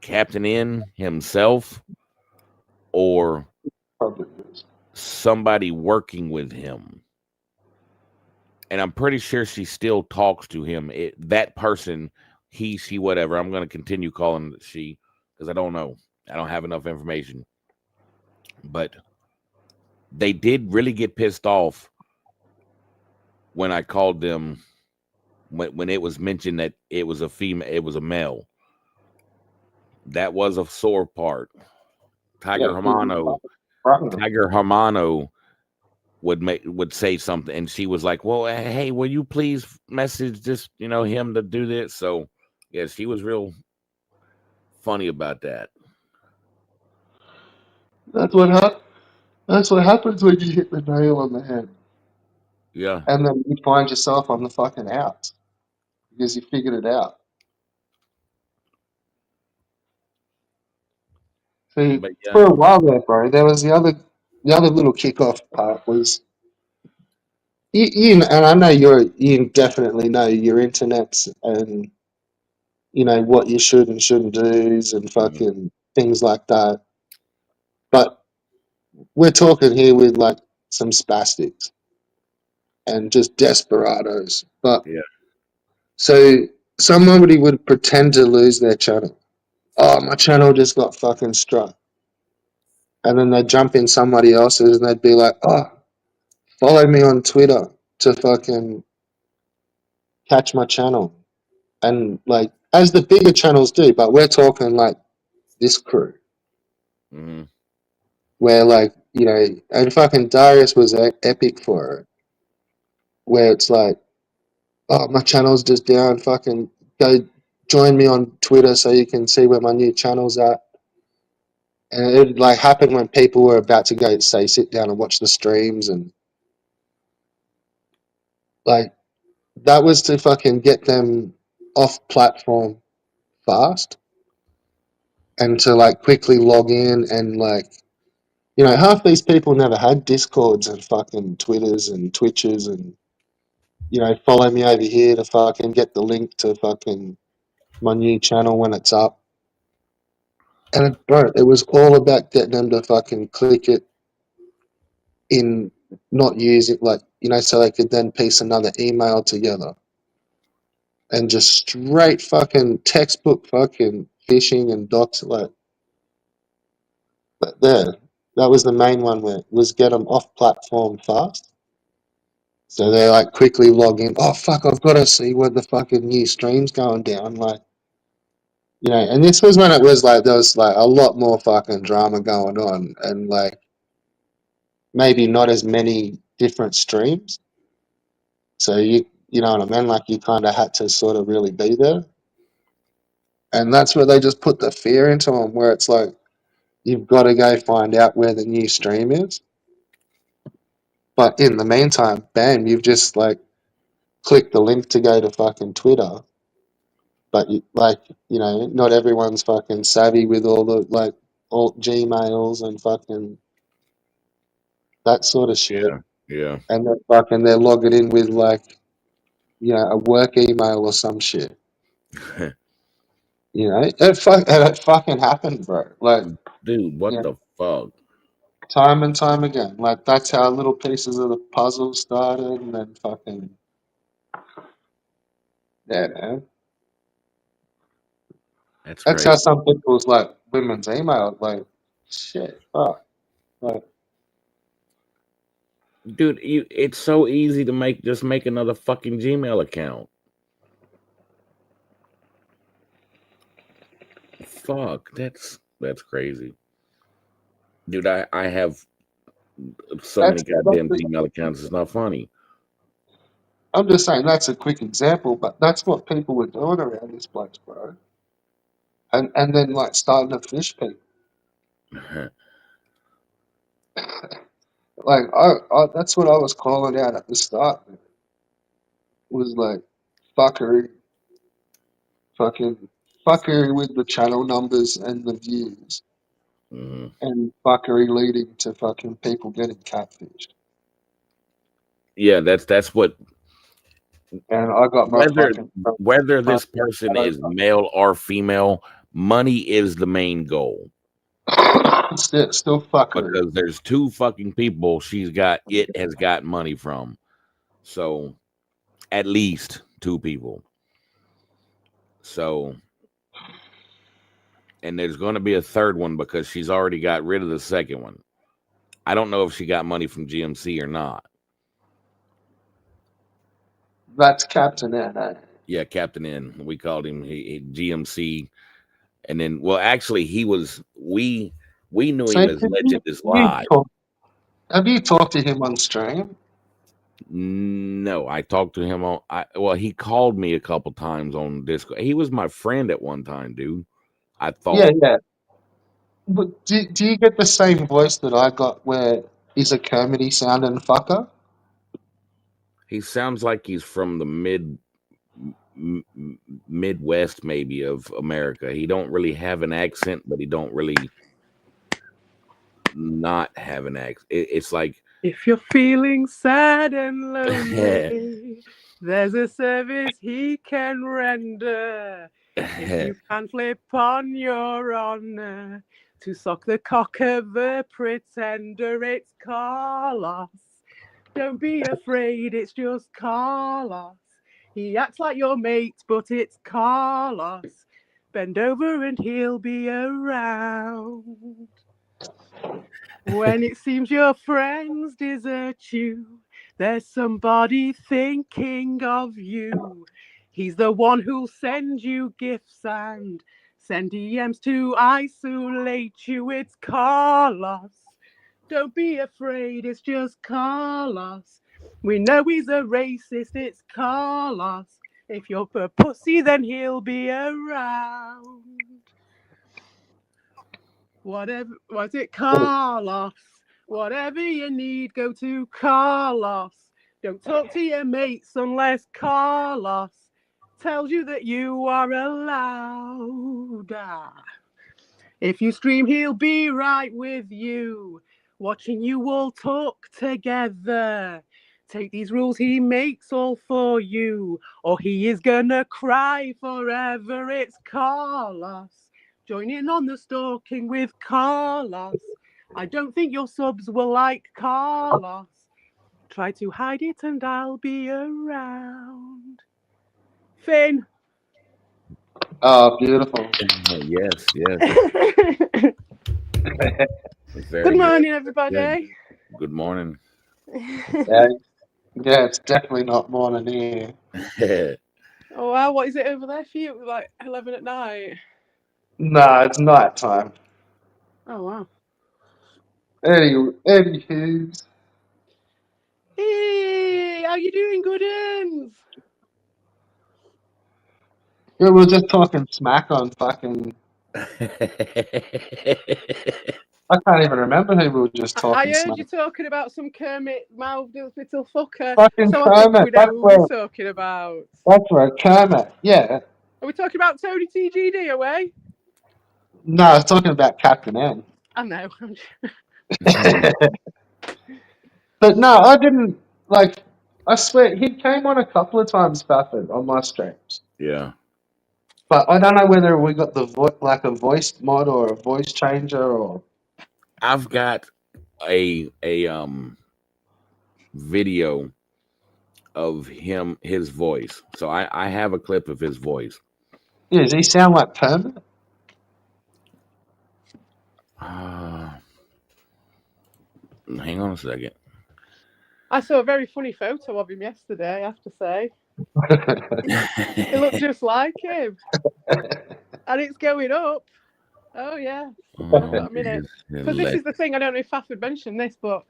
Captain N himself or Probably is. somebody working with him. And I'm pretty sure she still talks to him. That person, he, she, whatever. I'm going to continue calling it she because I don't know. I don't have enough information. But they did really get pissed off when I called them when it was mentioned that it was a female, it was a male. That was a sore part. Yeah, Tiger 'cause he's Hermano, frightening. Tiger Hermano would say something, and she was like, "Well, hey, will you please message just him to do this?" So, yeah, she was real funny about that. That's what hap- That's what happens when you hit the nail on the head, Yeah, and then you find yourself on the fucking outs because you figured it out. See, but yeah, for a while there, bro, there was the other little kickoff part was and I know you definitely know your internets and what you should and shouldn't do's and mhm, fucking things like that. But we're talking here with like some spastics and just desperados. But yeah, so somebody would pretend to lose their channel. Oh, my channel just got fucking struck. And then they'd jump in somebody else's and they'd be like, oh, follow me on Twitter to fucking catch my channel. And like, as the bigger channels do, but we're talking like this crew, hmm where like, and fucking Darius was epic for it, where it's like, oh, my channel's just down, fucking go join me on Twitter so you can see where my new channel's at. And it would like happen when people were about to go, say, sit down and watch the streams, and like that was to fucking get them off platform fast and to like quickly log in and like half these people never had Discords and fucking Twitters and Twitches and follow me over here to fucking get the link to fucking my new channel when it's up. And bro, it was all about getting them to fucking click it in, not use it like so they could then piece another email together and just straight fucking textbook fucking phishing and docs. Like, but there, that was the main one where was get them off platform fast. So they like quickly log in. Oh fuck! I've got to see where the fucking new stream's going down. Like, and this was when it was like there was like a lot more fucking drama going on, and like maybe not as many different streams. So you know what I mean? Like you kind of had to sort of really be there, and that's where they just put the fear into them, where it's like you've got to go find out where the new stream is. But in the meantime, bam, you've just like clicked the link to go to fucking Twitter. But not everyone's fucking savvy with all the like alt Gmails and fucking that sort of shit. Yeah. Yeah. And they're logging in with like a work email or some shit. It fucking happened, bro. Like, Dude, what yeah, the fuck? time and time again. Like that's how little pieces of the puzzle started, and then fucking yeah, man. That's That's how crazy. some people's like women's email. Like, shit, fuck. Like, Dude, it's so easy to make another fucking Gmail account. Fuck, that's crazy. Dude, I have so many that's goddamn Gmail accounts, it's not funny. I'm just saying that's a quick example, but that's what people were doing around this place, bro. And then like starting to fish people. Like that's what I was calling out at the start. Man. Was like fuckery, fucking fuckery with the channel numbers and the views, Mhm. and fuckery leading to fucking people getting catfished. Yeah, that's what And I got my whether fucking whether this person is male or female, money is the main goal. still fuckery. Because there's two fucking people it has got money from. So at least two people. So and there's going to be a third one because she's already got rid of the second one. I don't know if she got money from GMC or not. That's Captain N. Eh? Yeah, Captain N. We called him GMC, and then well, actually, he was we knew So him as Legend is Live. have you talked to him on stream? No, I talked to him on. Well, he called me a couple times on Discord. He was my friend at one time, dude. I Yeah, thought yeah. But do you get the same voice that I got where he's a comedy sounding fucker? he sounds like he's from the Midwest, maybe of America. He don't really have an accent, but he don't really not have an accent. It's like If you're feeling sad and lonely, there's a service he can render. If you can flip on your honor to sock the cock of a pretender, it's Carlos. Don't be afraid, it's just Carlos. He acts like your mate, but it's Carlos. Bend over and he'll be around. When it seems your friends desert you, there's somebody thinking of you. He's the one who'll send you gifts and send DMs to isolate you. It's Carlos. Don't be afraid, it's just Carlos. We know he's a racist, it's Carlos. If you're a pussy, then he'll be around. Whatever, was it Carlos? Whatever you need, go to Carlos. Don't talk to your mates unless Carlos tells you that you are allowed. If you stream, he'll be right with you, watching you all talk together. Take these rules he makes all for you, or he is gonna cry forever. It's Carlos. Join in on the stalking with Carlos. I don't think your subs will like Carlos. Try to hide it and I'll be around. Finn. Oh, beautiful. Yes, yes. Good Very morning, good. Good. everybody. Good morning. Yeah, yeah, it's definitely not morning here. Oh wow, what is it over there for you? It was like 11 at night. Nah, it's night time. Oh wow. Anywho's, Hey, how you doing, good ends? we were just talking smack on fucking. I can't even remember who we were just I talking heard smack. you talking about some Kermit mouthed little fucker, Fucking so I think Kermit. we know who we're talking about. That's right, Kermit. Yeah. Are we talking about Tony TGD away? No, I was talking about Captain N. I know. But no, I didn't like. I swear he came on a couple of times, Baffert, on my streams. Yeah. But I don't know whether we got the like a voice mod or a voice changer or. I've got a video of his voice. So I have a clip of his voice. Yeah, does he sound like Kermit? Hang on a second. I saw a very funny photo of him yesterday, I have to say. It looked just like him. And it's going up. Oh, yeah. I've got a minute. Because this is the thing, I don't know if Fafford mentioned this, but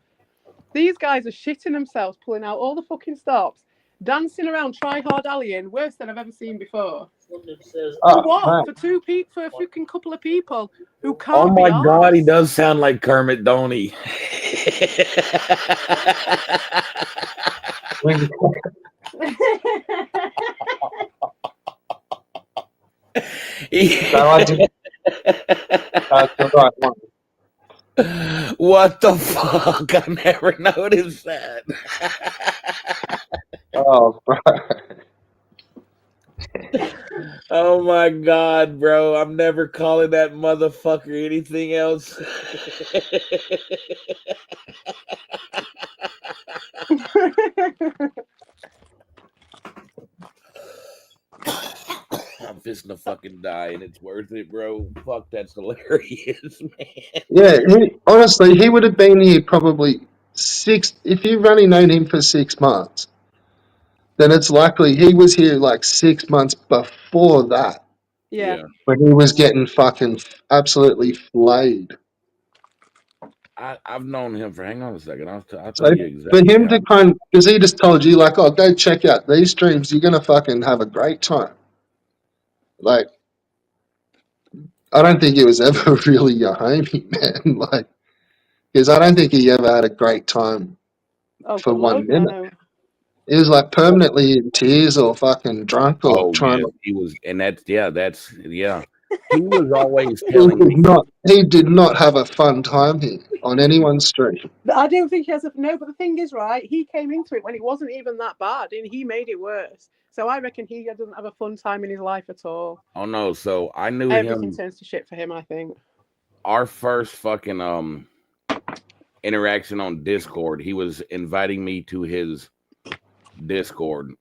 these guys are shitting themselves, pulling out all the fucking stops, dancing around, try hard allying, worse than I've ever seen before. Oh, For what? man. For for a fucking couple of people who Oh can't my be God, he arsed. does sound like Kermit, don't he? So I did. That's the right one. What the fuck? I never noticed that. Oh, bro. Oh my God, bro. I'm never calling that motherfucker anything else. I'm fixing to fucking die and it's worth it, bro. Fuck, that's hilarious, man. Yeah, honestly, he would have been here probably if you've only known him for 6 months, then it's likely he was here like 6 months before that Yeah. when he was getting fucking absolutely flayed. I've known him for, hang on a second. I'll So tell you for exactly him how. to because he just told you like, oh, go check out these streams, you're gonna fucking have a great time. Like, I don't think he was ever really your homie, man. Like, because I don't think he ever had a great time Oh, for God, Lord, 1 no, minute. no. He was like permanently in tears or fucking drunk or Oh, trying yes, to. he was. And yeah. He was always telling me. He did not have a fun time here on anyone's stream. I don't think he has no, but the thing is, right, he came into it when it wasn't even that bad and he made it worse. So I reckon he doesn't have a fun time in his life at all. Oh, no. So I knew Everything him. turns to shit for him, I think. Our first fucking interaction on Discord, he was inviting me to his Discord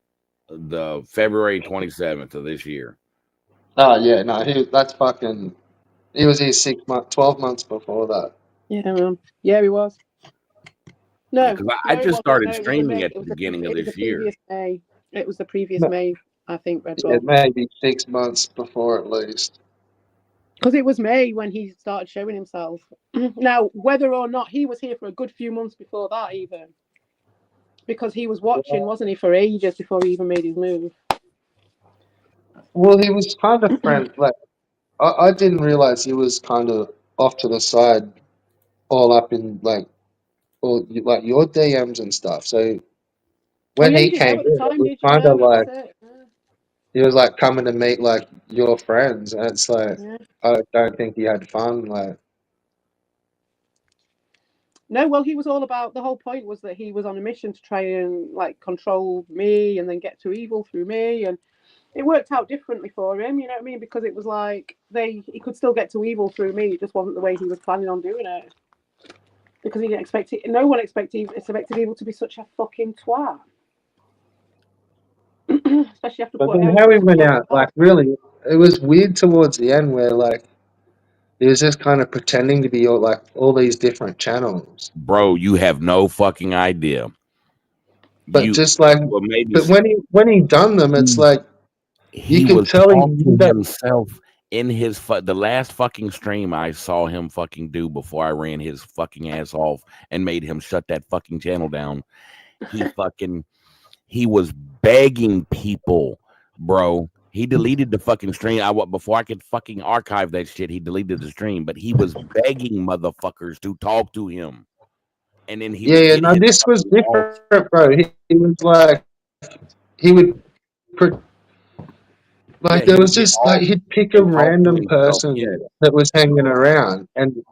the February 27th of this year. Oh yeah, no, that's fucking. He was here 12 months before that. Yeah, he was. No, Because I just it started wasn't. No, streaming at the beginning of it was the this year. previous May. It was the previous May, I think, Red Yeah, Bull. maybe 6 months before at least. Because it was May when he started showing himself. Now, whether or not he was here for a good few months before that, even. Because he was watching, wasn't he, for ages before he even made his move. Well, he was kind of friend. Like, I didn't realize he was kind of off to the side, all up in like, like your DMs and stuff. So when you he didn't know came at the in, it time, was did you? kind of No, like that's it. he was like coming to meet like your friends, and it's like Yeah. I don't think he had fun. Like, No, well, he was all about, the whole point was that he was on a mission to try and like control me and then get to evil through me, and it worked out differently for him, you know what I mean? Because it was like he could still get to evil through me, it just wasn't the way he was planning on doing it. Because he didn't expect it, no one expected evil to be such a fucking twat. Especially after but what then how he went out, like really, it was weird towards the end where like he was just kind of pretending to be all these different channels, Bro, you have no fucking idea. but You just like, well maybe but when he done them, it's he's like you he could was tell he talking knew to that. himself in his the last fucking stream I saw him fucking do before I ran his fucking ass off and made him shut that fucking channel down. He fucking he was begging people, bro. He deleted the fucking stream. Before I could fucking archive that shit, he deleted the stream. But he was begging motherfuckers to talk to him, and then he Yeah, would yeah. get No, his this was fucking loss. different, bro. He was like he would pre- Yeah, like he there would was get just like off he'd pick a and talk to random himself. person that was hanging around, and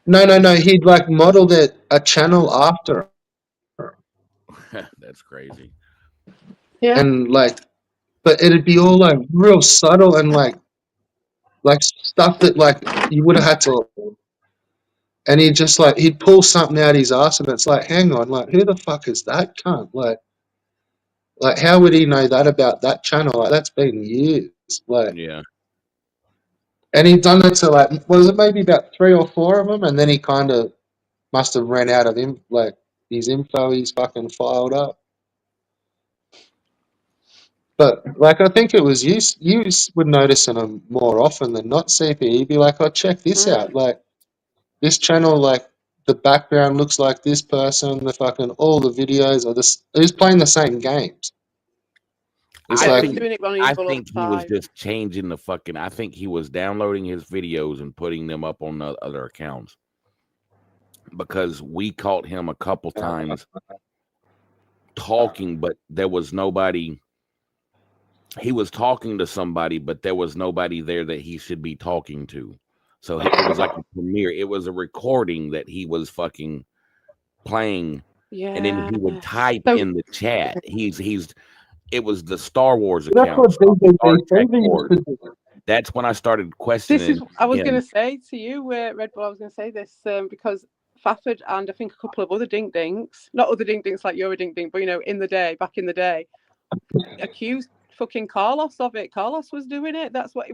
no, he'd like modeled it a channel after, Yeah, that's crazy. Yeah. and like, but it'd be all like real subtle and like stuff that like you would have had to. And he'd just like he'd pull something out his ass, and it's like, hang on, like who the fuck is that cunt? Like how would he know that about that channel? Like that's been years. Like, Yeah, and he'd done it to like was it maybe about 3 or 4 of them, and then he kind of must have ran out of him like his info he's fucking filed up. But like I think it was you would noticing them more often than not. CP, you'd be like, oh check this out, like this channel, like the background looks like this person, the fucking all the videos are this. He's playing the same games. It's I Yeah, he was like think doing it when he was I below think he was 5. just changing the fucking. I think he was downloading his videos and putting them up on the other accounts because we caught him a couple times talking, but there was nobody. He was talking to somebody, but there was nobody there that he should be talking to. So it was like a premiere. It was a recording that he was fucking playing, and then Yeah. he would type So in the chat. He's. It was the Star Wars that's account, what Star DVB Trek used Wars. to do. That's when I started this is questioning I was going him. to say to you, Red Bull. I was going to say this because Fafford and I think a couple of other dink dinks, not other dink dinks like you're a dink dink, but back in the day, accused fucking Carlos of it. Carlos was doing it. That's what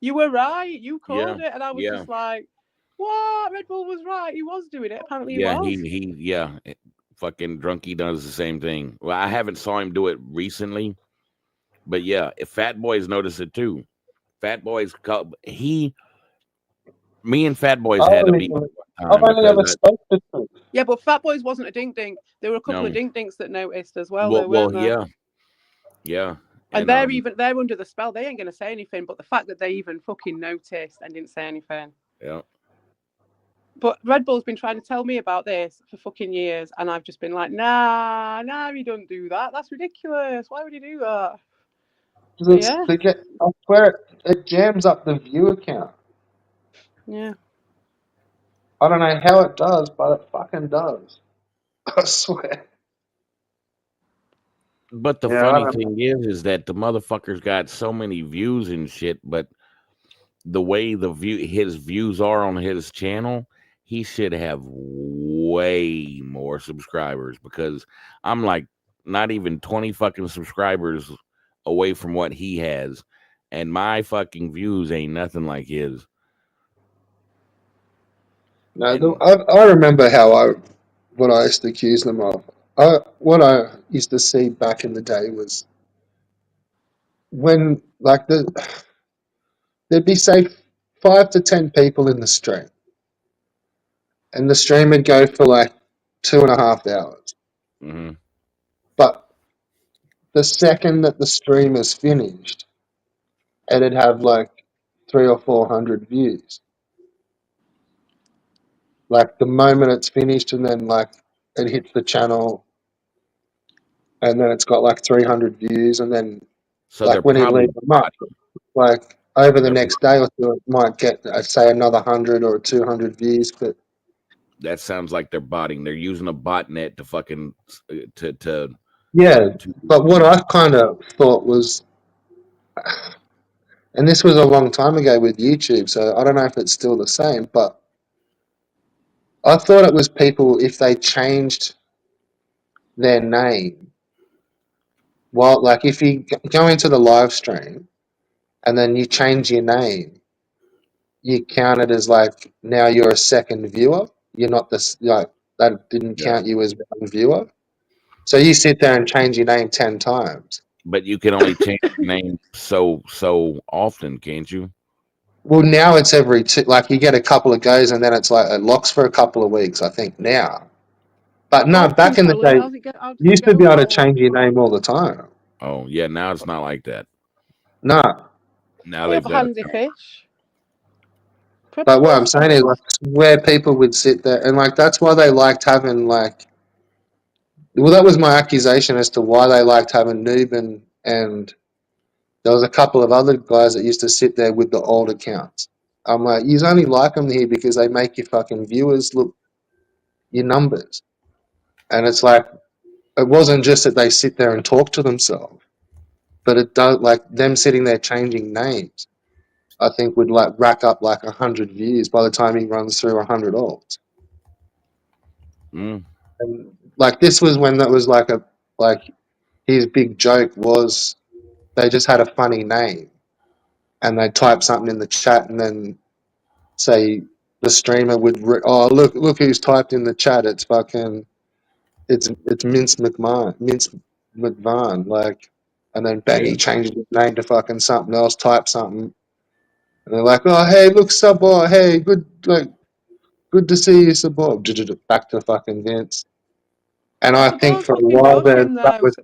you were right. You Yeah, called it, and I was yeah, just like, "What? Red Bull was right. He was doing it. Apparently, he yeah. was." Fucking drunkie does the same thing. Well, I haven't saw him do it recently, but yeah, if Fat Boys notice it too. Fat Boys, me and Fat Boys I've had a only, beef one I've time only because ever spoke to two. Yeah, but Fat Boys wasn't a dink dink. There were a couple of no, dink dinks that noticed as well, though, well, weren't there? yeah, yeah, And and they're under the spell. They ain't gonna say anything. But the fact that they even fucking noticed and didn't say anything. yeah. But Red Bull's been trying to tell me about this for fucking years, and I've just been like, nah, he don't do that. That's ridiculous. Why would he do that? Yeah. I swear it jams up the view account. Yeah. I don't know how it does, but it fucking does. I swear. But the Yeah, I funny don't know. thing is that the motherfucker's got so many views and shit, but the way his views are on his channel, he should have way more subscribers because I'm like not even 20 fucking subscribers away from what he has, and my fucking views ain't nothing like his. No, And I remember what I used to accuse them of. What I used to see back in the day was when like there'd be say 5 to 10 people in the stream, and the stream would go for like 2.5 hours. mhm, But the second that the stream is finished, it'd have like 300 or 400 views. Like the moment it's finished, and then like it hits the channel, and then it's got like 300 views, and then so they're like when he probably leaves them up, botting. like over the They're next day or two, it might get say another 100 or 200 views. But That sounds like they're botting. They're using a botnet to fucking to yeah, to but what I kind of thought was, and this was a long time ago with YouTube, so I don't know if it's still the same, but I thought it was people if they changed their name. Well, like if you go into the live stream and then you change your name, you count it as like now you're a second viewer. You're not this like that didn't Yeah. count you as one viewer. So you sit there and change your name 10 times. But you can only change your name so often, can't you? Well, now it's every two. Like you get a couple of goes, and then it's like it locks for a couple of weeks. I think now, but no, How's back in the day, how does you it used get to be able to unlocked? change your name all the time. Oh yeah, now it's not like that. No, Now We they've have a got handy fish. Proper but what I'm saying is, like, Ghostbusters. where people would sit there, and like that's why they liked having like. Well, that was my accusation as to why they liked having Nuben, and there was a couple of other guys that used to sit there with the old accounts. I'm like, you only like them here because they make your fucking viewers look your numbers, and it's like it wasn't just that they sit there and talk to themselves, but it does like them sitting there changing names. I think would like rack up like 100 views by the time he runs through 100 alts. mm, And like this was when that was like his big joke was they just had a funny name and they type something in the chat and then say the streamer would oh look who's typed in the chat, it's fucking it's Mince McVan, like, and then bang, yeah. he changed his name to fucking something else, type something, and they're like, oh hey, look Sabor, hey, good to see you Sabor, back to fucking Vince. And Well, I think suppose for a fucking while there, Doshin that though. was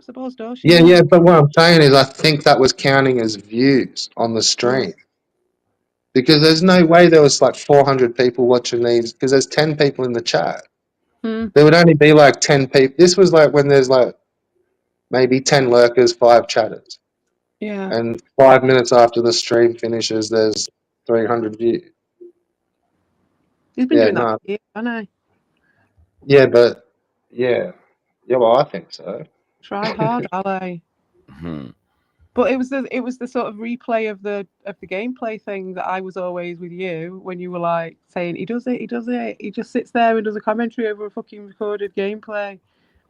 Suppose Doshin yeah, though. yeah. But what I'm saying is, I think that was counting as views on the Mm. stream because there's no way there was like 400 people watching these because there's 10 people in the chat. Mm. There would only be like 10 people. This was like when there's like maybe 10 lurkers, 5 chatters. Yeah. And 5 minutes after the stream finishes, there's 300 views. He's been Yeah, doing that for no. years, hasn't he? Yeah, but yeah. Yeah, well, I think so. Try hard, Ali. Hmm. But it was the sort of replay of the gameplay thing that I was always with you when you were like saying he does it, he just sits there and does a commentary over a fucking recorded gameplay,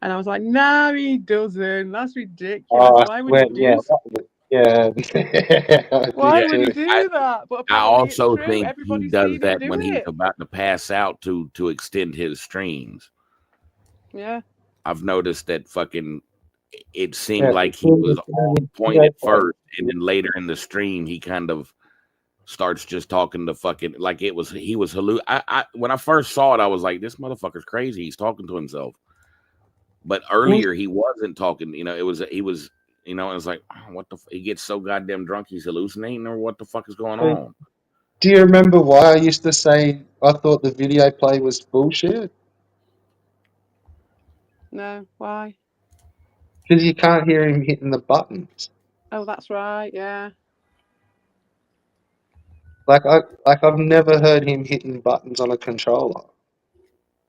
and I was like, nah, he doesn't. That's ridiculous. Oh, I Why would he swear, yeah. do? Yeah, I Why did Yeah, would he too. do that? But I apparently it's also true. think he Everybody's does seen him that do when he's it. about to pass out to extend his streams. Yeah. I've noticed that fucking it seemed Yeah, like he was on point yeah, at first, and then later in the stream he kind of starts just talking to fucking like it was he was I when I first saw it, I was like, this motherfucker's crazy. He's talking to himself. But earlier he wasn't talking. It was he was. It was like, oh, what the? He gets so goddamn drunk, he's hallucinating, or what the fuck is going on? do you remember why I used to say I thought the video play was bullshit? No. Why? Because you can't hear him hitting the buttons. Oh, that's right. Yeah. I've never heard him hitting buttons on a controller.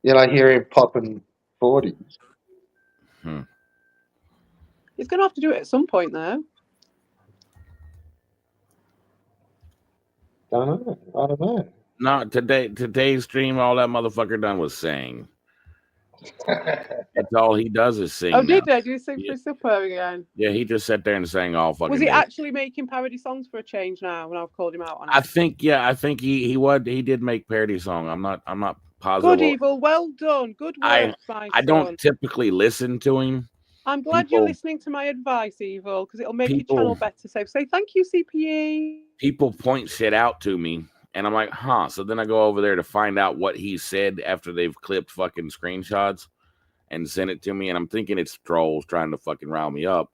Yet I hear him popping 40s. Hmm. He's gonna have to do it at some point, though. I don't know. No, today's stream, all that motherfucker done was sing. That's all he does is Oh, sing now. did they? Did he sing Yeah, for supper again? yeah, he just sat there and sang all Was fucking he day. actually making parody songs for a change now? When I've called him out on I it. think, he did make parody song. I'm not positive. Good evil, well done. Good I work, my I son. don't typically listen to him. I'm glad you're People listening to my advice, Evil, because it'll make your channel people better. So say thank you, CPE. people point shit out to me, and I'm like, huh. So then I go over there to find out what he said after they've clipped fucking screenshots and sent it to me, and I'm thinking it's trolls trying to fucking rile me up.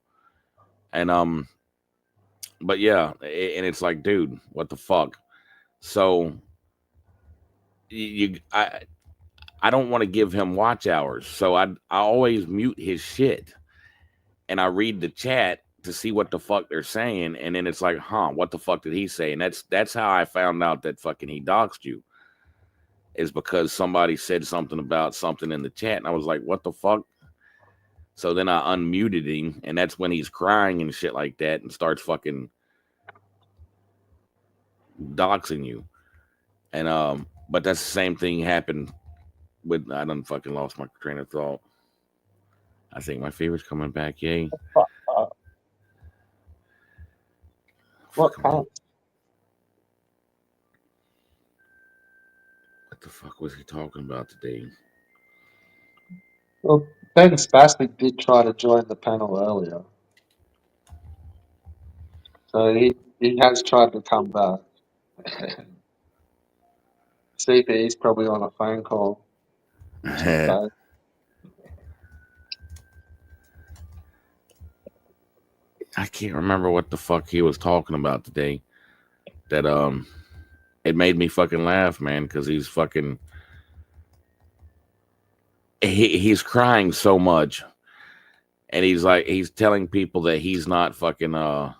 And but yeah, and it's like, dude, what the fuck? So I don't want to give him watch hours, so I always mute his shit, and I read the chat to see what the fuck they're saying, and then it's like, huh, what the fuck did he say? And that's how I found out that fucking he doxed you, is because somebody said something about something in the chat, and I was like, what the fuck? So then I unmuted him, and that's when he's crying and shit like that, and starts fucking doxing you. And but that's the same thing happened with I done fucking lost my train of thought. I think my fever's coming back, yay. What Fucking can't? what the fuck was he talking about today? Well, Ben Spastic did try to join the panel earlier, so he has tried to come back. CP's probably on a phone call with Senpais. I can't remember what the fuck he was talking about today. That it made me fucking laugh, man, because he's crying so much, and he's telling people that he's not fucking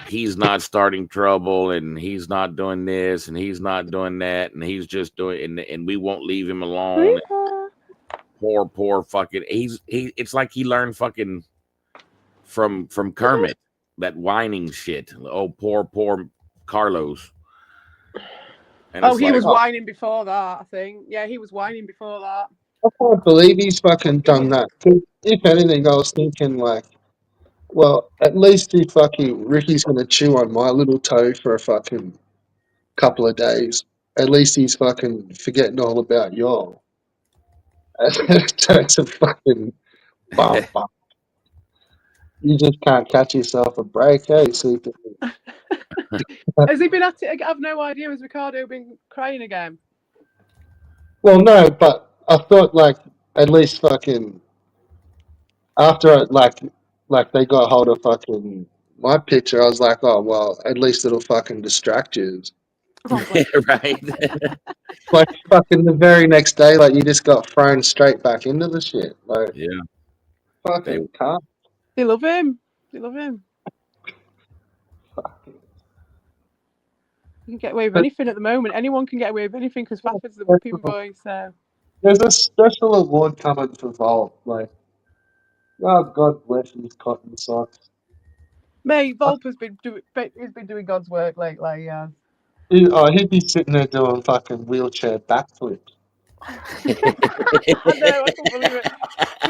he's not starting trouble, and he's not doing this, and he's not doing that, and he's just doing, and we won't leave him alone. Poor fucking it's like he learned fucking from Kermit, that whining shit. Oh, poor Carlos. And Oh, it's he like, was whining before that, I think. Yeah, he was whining before that. I can't believe he's fucking done that. 'Cause if anything, I was thinking like, well, at least he fucking Ricky's gonna chew on my little toe for a fucking couple of days. At least he's fucking forgetting all about y'all. Turns a fucking bump. You just can't catch yourself a break, eh? CP? Has he been at it? I've no idea. Has Ricardo been crying again? Well, no, but I thought like at least fucking after like they got hold of fucking my picture, I was like, oh well, at least it'll fucking distract you. Oh, bless. right? Like fucking the very next day, like you just got thrown straight back into the shit. Like Yeah, they fucking can't. They love him. They love him. You can get away with But anything at the moment. Anyone can get away with anything because Fafford's the whipping boy. So, there's a special award coming for Volt. Like, oh God bless his cotton socks. mate, Volp has been doing God's work lately. Yeah. He'd be sitting there doing fucking wheelchair backflips. I know. I couldn't believe it.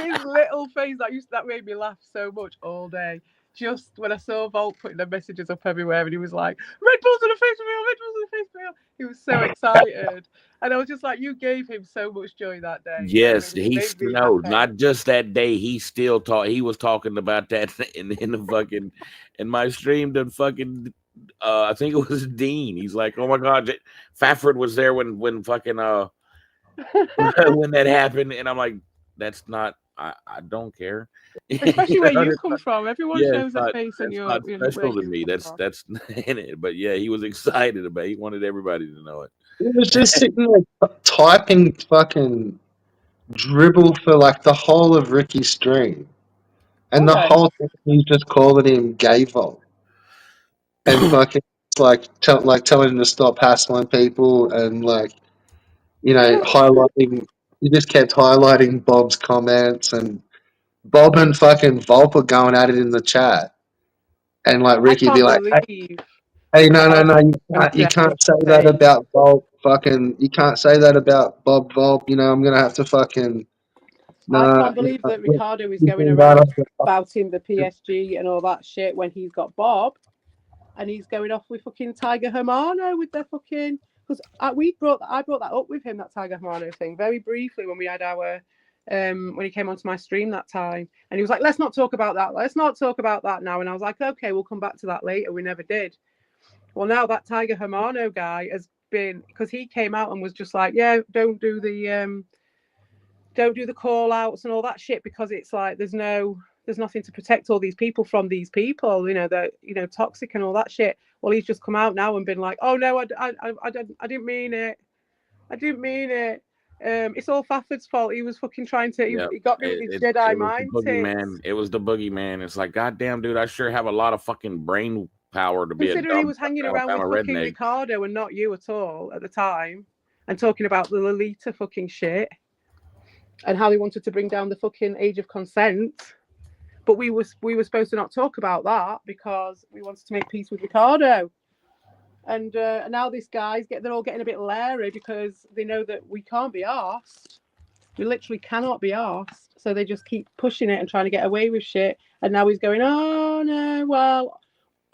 His little face that made me laugh so much all day. Just when I saw Volt putting the messages up everywhere, and he was like, "Red Bulls on the face wheel, Red Bulls on the face wheel." He was so excited, and I was just like, "You gave him so much joy that day. You know, yes, made me happy." not just that day. He still he was talking about that in the fucking in my stream. The fucking I think it was Dean. He's like, oh my god, Fafford was there when fucking when that happened, and I'm like, that's not. I don't care. Especially where you come from, everyone Yeah, shows their face in that's your not where special to you me. come from. That's in it. But yeah, he was excited about it. He wanted everybody to know it. He was just sitting there typing fucking dribble for like the whole of Ricky's stream. And the Okay. whole thing he's just calling him gay Volt. And fucking like telling him to stop hassling people and like, highlighting he just kept highlighting Bob's comments and Bob and fucking Volp are going at it in the chat. And like I Ricky be can't like, believe hey, no, you Ricardo can't say that saying. about Volp. Fucking, you can't say that about Bob Volp. I'm gonna have to fucking I no. can't believe that You Ricardo is you going bring that around up. spouting the PSG and all that shit when he's got Bob and he's going off with fucking Tiger Hermano with their fucking. Because I brought that up with him, that Tiger Hermano thing, very briefly when we had our when he came onto my stream that time, and he was like, "Let's not talk about that. Let's not talk about that now." And I was like, "Okay, we'll come back to that later." We never did. Well, now that Tiger Hermano guy has been, because he came out and was just like, "Yeah, don't do the call outs and all that shit because it's like there's nothing to protect all these people from these people, they're toxic and all that shit." Well, he's just come out now and been like, "Oh no, I didn't mean it. I didn't mean it. It's all Fafford's fault. He was fucking trying to. Yeah, He got me with his Jedi it was the mind boogeyman. tits." It was the boogeyman. It's like, goddamn, dude, I sure have a lot of fucking brain power to be a Considering he dumb was hanging fucking around with Alabama fucking redneck. Ricardo and not you at all at the time, and talking about the Lolita fucking shit and how he wanted to bring down the fucking age of consent. But we were supposed to not talk about that because we wanted to make peace with Ricardo. And now this they're all getting a bit leery because they know that we can't be arsed. We literally cannot be arsed. So they just keep pushing it and trying to get away with shit. And now he's going, "Oh no, well,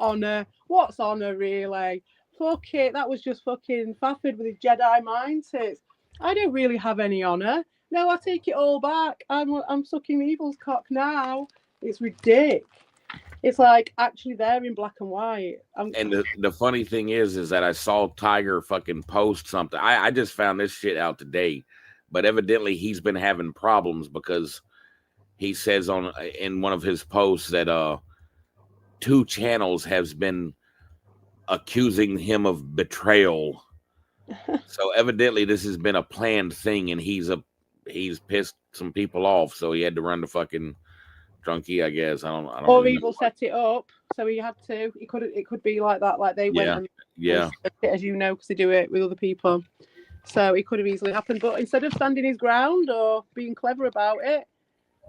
Honor. What's honor, really? Fuck it. That was just fucking Fafford with his Jedi mindsets. I don't really have any honor. No, I take it all back. I'm sucking evil's cock now. It's ridiculous. It's like actually they're in black and white. And the funny thing is that I saw Tiger fucking post something. I just found this shit out today, but evidently he's been having problems because he says on in one of his posts that two channels has been accusing him of betrayal. So evidently this has been a planned thing, and he's pissed some people off, so he had to run the fucking drunkie, I guess. I don't Or really evil know. set it up, so he had to. It could be like that, like they went Yeah, and yeah. set it, as you know, because they do it with other people. So it could have easily happened, but instead of standing his ground or being clever about it,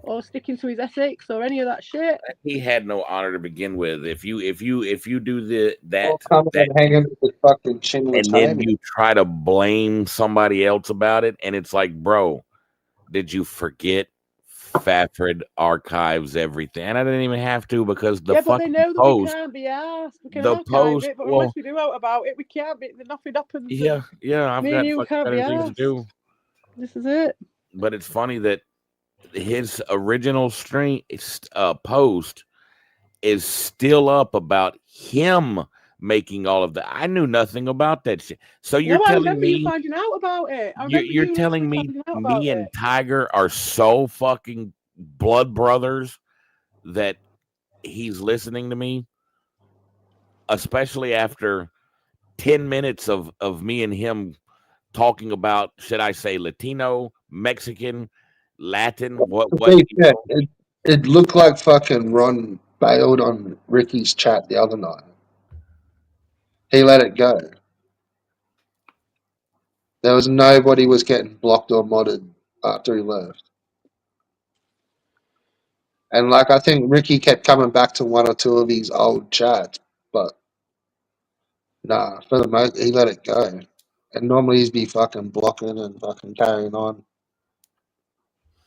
or sticking to his ethics or any of that shit, He had no honor to begin with. If you do All coming that and hanging with the fucking chinless and then homie. you try to blame somebody else about it, and it's like, bro, did you forget Fafford archives everything? And I didn't even have to because yeah, but they know that we can't be asked. We can the archive post, it, but unless well, we do out about it, we can't be. Nothing happens, and yeah, I've me and got you fucking can't be better things to asked. do. This is it. But it's funny that his original stream post is still up about him making all of that. I knew nothing about that shit. So No, you're I telling remember you me finding out about it. I remember you're you telling literally me finding out about me and it. Tiger are so fucking blood brothers that he's listening to me, especially after 10 minutes of me and him talking about, should I say Latino, Mexican, Latin, To what be you fair, know. it looked like fucking Ron bailed on Ricky's chat the other night. He let it go. There was nobody was getting blocked or modded after he left. And like I think Ricky kept coming back to one or two of his old chats, but nah, for the most he let it go. And normally he'd be fucking blocking and fucking carrying on.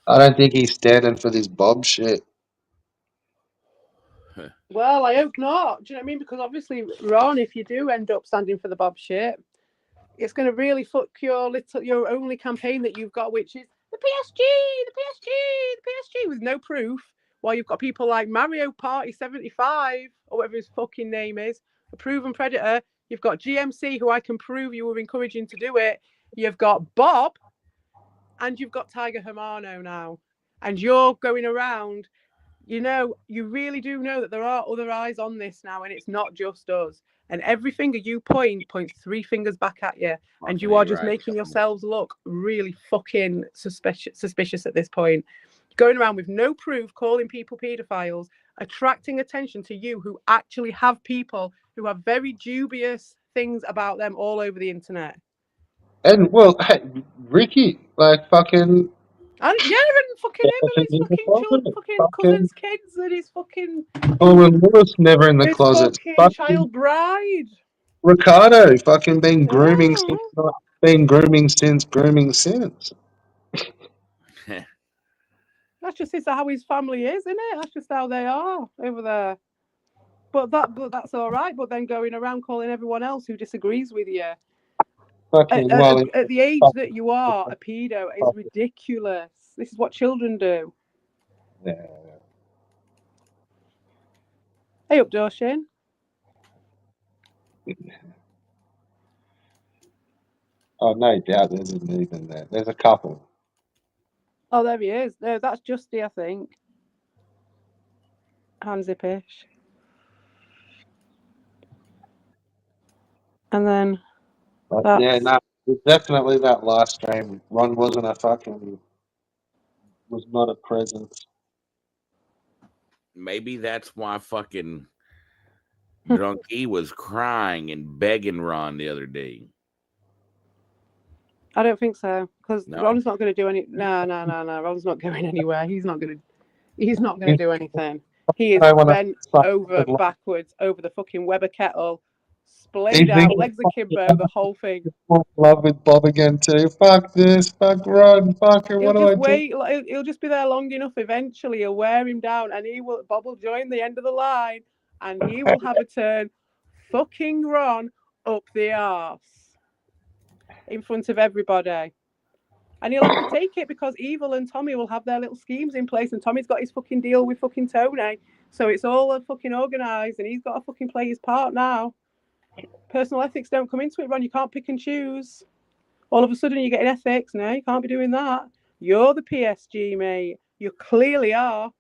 I don't think he's standing for this Bob shit. Well, I hope not. Do you know what I mean? Because obviously, Ron, if you do end up standing for the Bob shit, it's going to really fuck your only campaign that you've got, which is the PSG, the PSG, the PSG, with no proof. While you've got people like Mario Party 75 or whatever his fucking name is, a proven predator. You've got GMC, who I can prove you were encouraging to do it. You've got Bob, and you've got Tiger Hermano now, and you're going around. You really do know that there are other eyes on this now, and it's not just us. And every finger you points three fingers back at you, and you are just making yourselves look really fucking suspicious at this point. Going around with no proof, calling people paedophiles, attracting attention to you who actually have people who have very dubious things about them all over the internet. And well, hey, Ricky, like fucking And yeah, and fucking him and his fucking fucking fucking cousin's kids and his fucking Coleman Lewis never in the his closet. fucking Fucking child bride. Ricardo, fucking been grooming since Oh, grooming since. that's just how his family is, isn't it? That's just how they are over there. But that's all right. But then going around calling everyone else who disagrees with you Fucking well, at the age that you are a pedo is ridiculous. This is what children do. yeah. Hey, up, Doshin. Oh no doubt there's a move in there. There's a couple. Oh, there he is. No, that's Justy, I think. Hanzipish. And then But yeah, no, definitely that last stream. Ron wasn't a fucking was not a presence. Maybe that's why fucking Drunky was crying and begging Ron the other day. I don't think so, because No. Ron's not going to do any. No. Ron's not going anywhere. He's not going to do anything. He is bent over backwards over the fucking Weber kettle, splayed out, legs akimbo, the whole thing. In love with Bob again too. Fuck this. Fuck Ron. Fucking He'll what do I just do? wait. He'll just be there long enough. Eventually, he'll wear him down, and Bob will join the end of the line, and he will have a turn fucking Ron up the arse in front of everybody. And he'll have to take it because Evil and Tommy will have their little schemes in place, and Tommy's got his fucking deal with fucking Tony. So it's all fucking organised, and he's got to fucking play his part now. Personal ethics don't come into it, Ron. You can't pick and choose. All of a sudden you're getting ethics. No, you can't be doing that. You're the PSG, mate. You clearly are.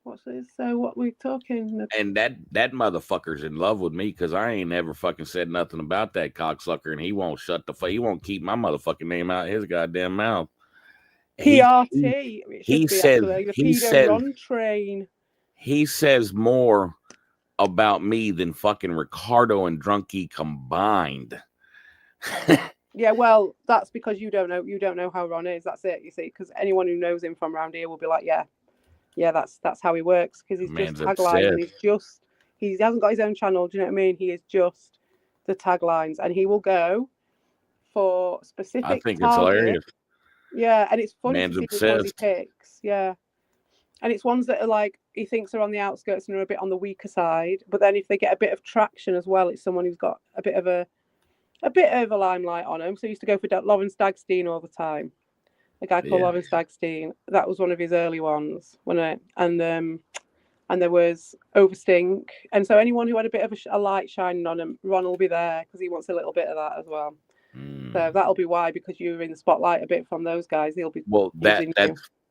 What's this? So what we talking? And that motherfucker's in love with me because I ain't never fucking said nothing about that cocksucker, and he won't shut the fuck. He won't keep my motherfucking name out of his goddamn mouth. PRT. It should be says actually the he pedo says Ron train. he says more about me than fucking Ricardo and Drunky combined. Yeah, well, that's because you don't know how Ron is. That's it, you see, because anyone who knows him from around here will be like, yeah, that's how he works, because he's Man's just taglines, obsessed. and he hasn't got his own channel. Do you know what I mean? He is just the taglines, and he will go for specific I think targets. it's hilarious. Yeah, and it's funny Man's to see which ones he obsessed. picks. Yeah, and it's ones that are like he thinks are on the outskirts and are a bit on the weaker side. But then if they get a bit of traction as well, it's someone who's got a bit of a limelight on him. So he used to go for Lauren Stagstein all the time. A guy called Lauren Stagstein. That was one of his early ones, wasn't it? And there was Overstink. And so anyone who had a bit of a light shining on him, Ron will be there because he wants a little bit of that as well. So that'll be why, because you're in the spotlight a bit from those guys. He'll be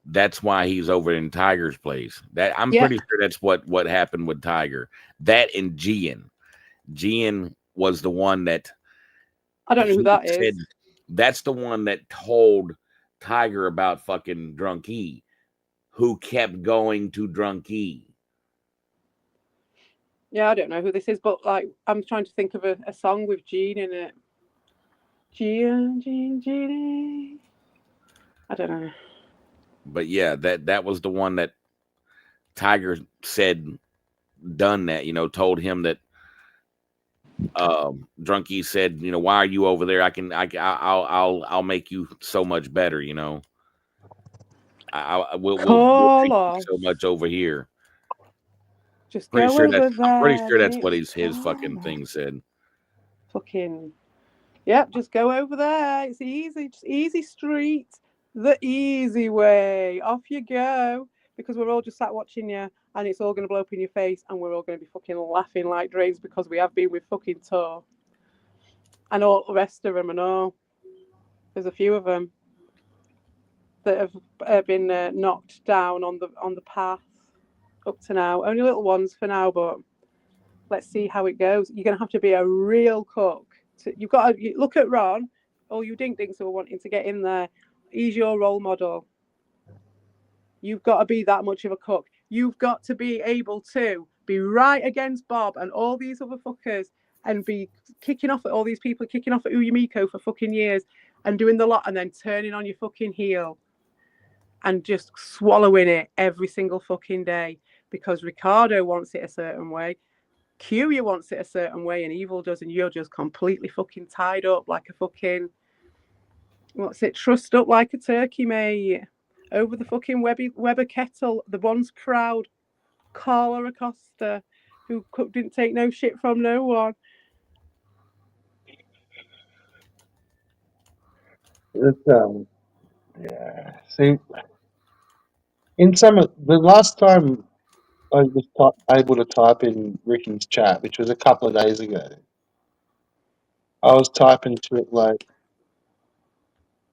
that's why he's over in Tiger's place. That I'm pretty sure that's what happened with Tiger. That and Gian. Gian was the one that I don't know who that is. That's the one that told Tiger about fucking Drunky, who kept going to Drunky. Yeah, I don't know who this is, but like I'm trying to think of a song with Gene in it. Gene. I don't know. But yeah, that was the one that Tiger said done that, told him that Drunky said, why are you over there? I'll make you so much better, we'll treat you so much over here. Just go over there. I'm pretty sure that's what his fucking thing said. Fucking yep, just go over there. It's easy, just easy street, the easy way. Off you go, because we're all just sat watching you, and it's all going to blow up in your face, and we're all going to be fucking laughing like drains because we have been with fucking Tor and all the rest of them, and all. There's a few of them that have been knocked down on the path up to now. Only little ones for now, but let's see how it goes. You're going to have to be a real cook. You've got to look at Ron, all you dink-dinks who are wanting to get in there. He's your role model. You've got to be that much of a cook. You've got to be able to be right against Bob and all these other fuckers and be kicking off at all these people, kicking off at Uyumiko for fucking years and doing the lot and then turning on your fucking heel and just swallowing it every single fucking day because Ricardo wants it a certain way. Curia wants it a certain way and Evil does, and you're just completely fucking tied up like a fucking, trussed up like a turkey, mate, over the fucking Weber kettle. The once proud Carla Acosta, who didn't take no shit from no one. Yeah. See, in the last time I was able to type in Ricky's chat, which was a couple of days ago, I was typing to it like,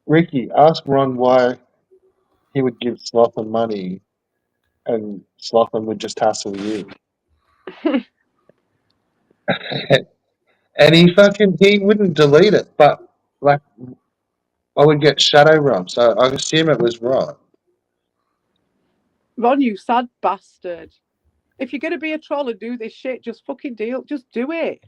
Ricky, ask Ron why he would give Slothan money and Slothan would just hassle you. And he wouldn't delete it, but like I would get shadow Ron, so I assume it was Ron. Ron, you sad bastard. If you're going to be a troll and do this shit, just fucking just do it.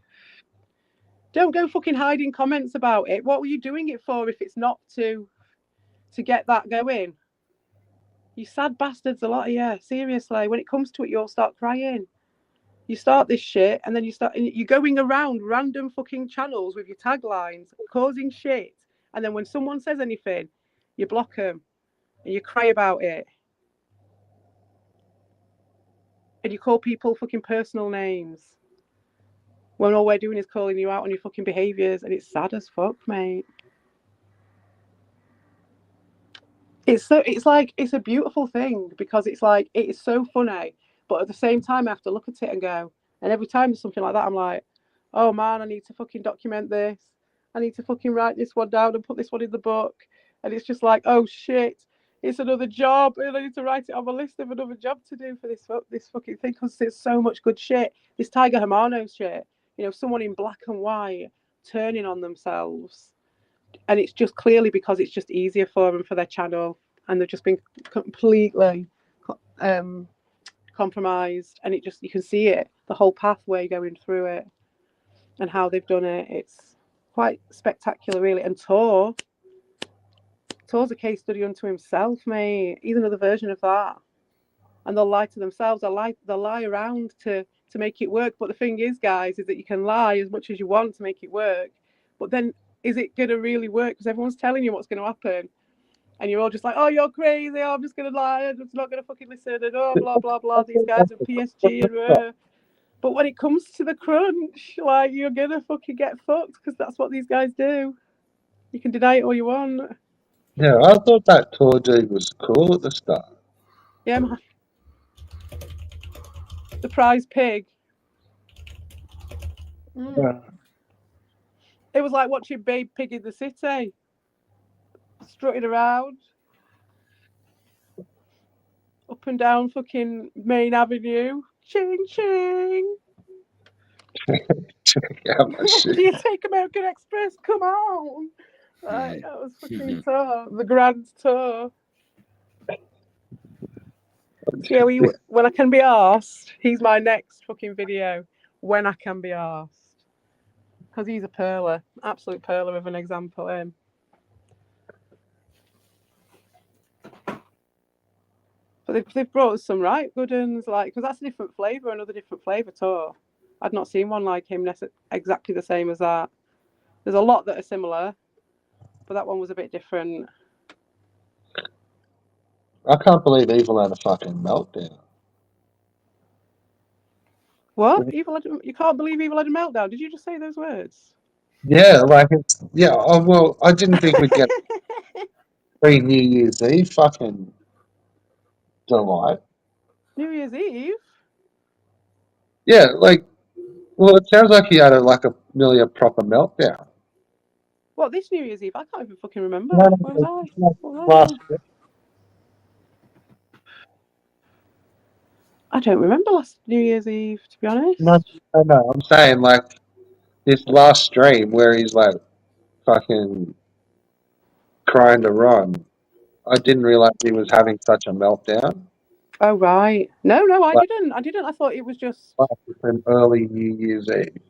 Don't go fucking hiding comments about it. What were you doing it for if it's not to get that going? You sad bastards, a lot of you. Seriously, when it comes to it, you'll start crying. You start this shit, and then you're going around random fucking channels with your taglines, causing shit. And then when someone says anything, you block them and you cry about it. And you call people fucking personal names when all we're doing is calling you out on your fucking behaviours, and it's sad as fuck, mate. It's a beautiful thing because it's like it is so funny, but at the same time I have to look at it and go, and every time there's something like that, I'm like, oh man, I need to fucking document this. I need to fucking write this one down and put this one in the book. And it's just like, oh shit, it's another job, and I need to write it on my list of another job to do for this fucking thing because there's so much good shit. This Tiger Hermano shit, someone in black and white turning on themselves. And it's just clearly because it's just easier for them for their channel, and they've just been completely compromised. And you can see it, the whole pathway going through it, and how they've done it. It's quite spectacular, really. And Tor's a case study unto himself, mate. He's another version of that. And they'll lie to themselves. They'll lie around to make it work. But the thing is, guys, is that you can lie as much as you want to make it work, but then is it going to really work? Because everyone's telling you what's going to happen. And you're all just like, oh, you're crazy. Oh, I'm just going to lie. I'm just not going to fucking listen. And oh, blah, blah, blah. These guys are PSG. And But when it comes to the crunch, like, you're going to fucking get fucked because that's what these guys do. You can deny it all you want. Yeah, I thought that tour dude was cool at the start. Yeah, man. The prize pig. Yeah. It was like watching Babe Pig in the City. Strutting around. Up and down fucking Main Avenue. Ching, ching. Check out my shit. Do you take American Express? Come on. Right, that was fucking tour. The grand tour. So yeah, when I can be arsed, he's my next fucking video. When I can be arsed. Because he's a perler. Absolute perler of an example, him. But they've brought us some right good ones, like, because that's a different flavour, another different flavour tour. I'd not seen one like him exactly the same as that. There's a lot that are similar, but that one was a bit different. I can't believe Evil had a fucking meltdown. What? You can't believe Evil had a meltdown? Did you just say those words? Yeah, well, I didn't think we'd get pre-New Year's Eve fucking delight. New Year's Eve? Yeah, well, it sounds like he had nearly a proper meltdown. What, this New Year's Eve? I can't even fucking remember. No, Where was I? no, What was I last doing? I don't remember last New Year's Eve, to be honest. No, I'm saying this last stream where he's fucking crying to Ron. I didn't realize he was having such a meltdown. Oh, right. No, I didn't. I thought it was just... An early New Year's Eve.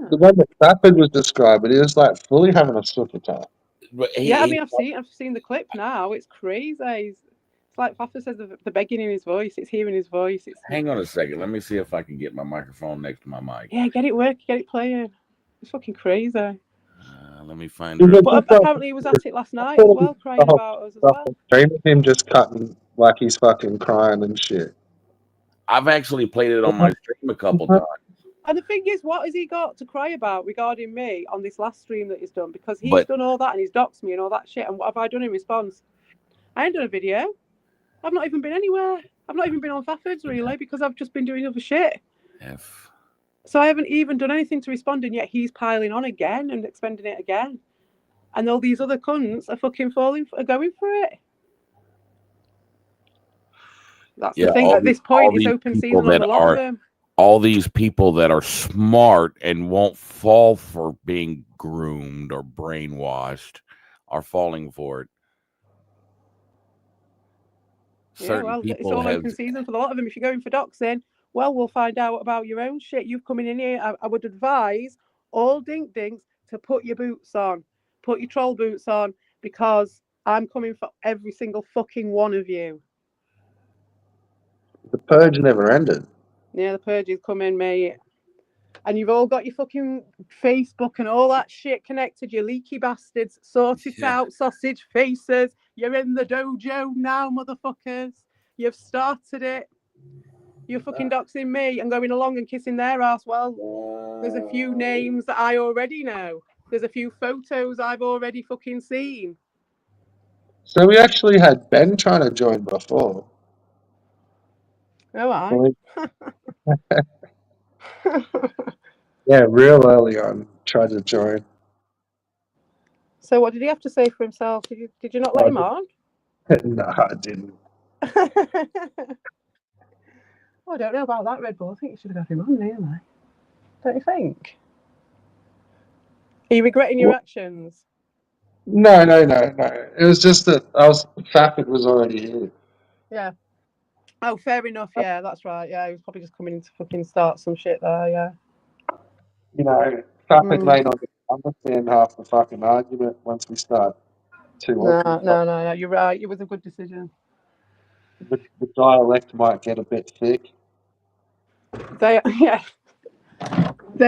The one that Stafford was describing, he was fully having a super attack. Yeah, I mean, I've seen the clip now. It's crazy. It's like Papa says, the begging in his voice. It's hearing his voice. Hang on a second. Let me see if I can get my microphone next to my mic. Yeah, get it working, get it playing. It's fucking crazy. Let me find it. But apparently he was at it last night as well, crying about us as well. Stream of him just cutting he's fucking crying and shit. I've actually played it on my stream a couple times. And the thing is, what has he got to cry about regarding me on this last stream that he's done? Because he's done all that and he's doxed me and all that shit. And what have I done in response? I ain't done a video. I've not even been anywhere. I've not even been on Faffords, really, because I've just been doing other shit. So I haven't even done anything to respond, and yet he's piling on again and expending it again. And all these other cunts are fucking going for it. That's the thing. At this point, it's open season on a lot of them. All these people that are smart and won't fall for being groomed or brainwashed are falling for it. Yeah, well, it's all open season for a lot of them. If you're going for doxing, well, we'll find out about your own shit. You've come in here. I would advise all dink dinks to put your boots on, put your troll boots on, because I'm coming for every single fucking one of you. The purge never ended. Yeah, the purge is coming, mate. And you've all got your fucking Facebook and all that shit connected, you leaky bastards. Sort it out, sausage faces. You're in the dojo now, motherfuckers. You've started it. You're fucking doxing me and going along and kissing their ass. Well, there's a few names that I already know. There's a few photos I've already fucking seen. So we actually had Ben trying to join before. Oh, I. Yeah, real early on, tried to join. So what did he have to say for himself? Did you not let him on? No, I didn't. Oh, I don't know about that, Red Bull. I think you should have got him on, really. Don't you think? Are you regretting your actions? No. It was just that Fafford was already here. Yeah. Oh, fair enough. Yeah, that's right. Yeah, he was probably just coming in to fucking start some shit there. Yeah. You know, Fafford may not understand half the fucking argument once we start No. You're right. It was a good decision. The dialect might get a bit thick. They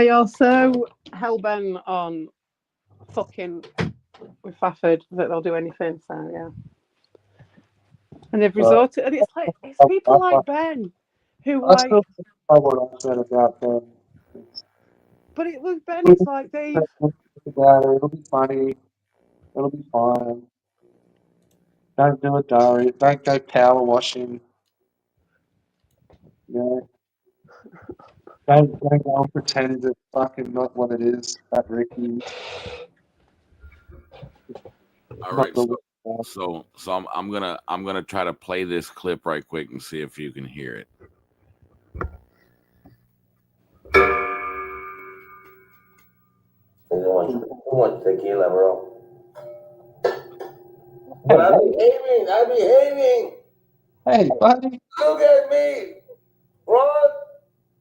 are so hell-bent on fucking with Fafford that they'll do anything. So yeah. And they've resorted, and it's people like Ben who I still think what I said about them. But it was Ben. It's like they've. It'll be funny. It'll be fine. Don't do a diary. Don't go power washing. Yeah. Don't go and pretend it's fucking not what it is. That Ricky. All right, so I'm gonna try to play this clip right quick and see if you can hear it. Too much tequila, bro. But I'm behaving. Hey, buddy. Look at me, Ron.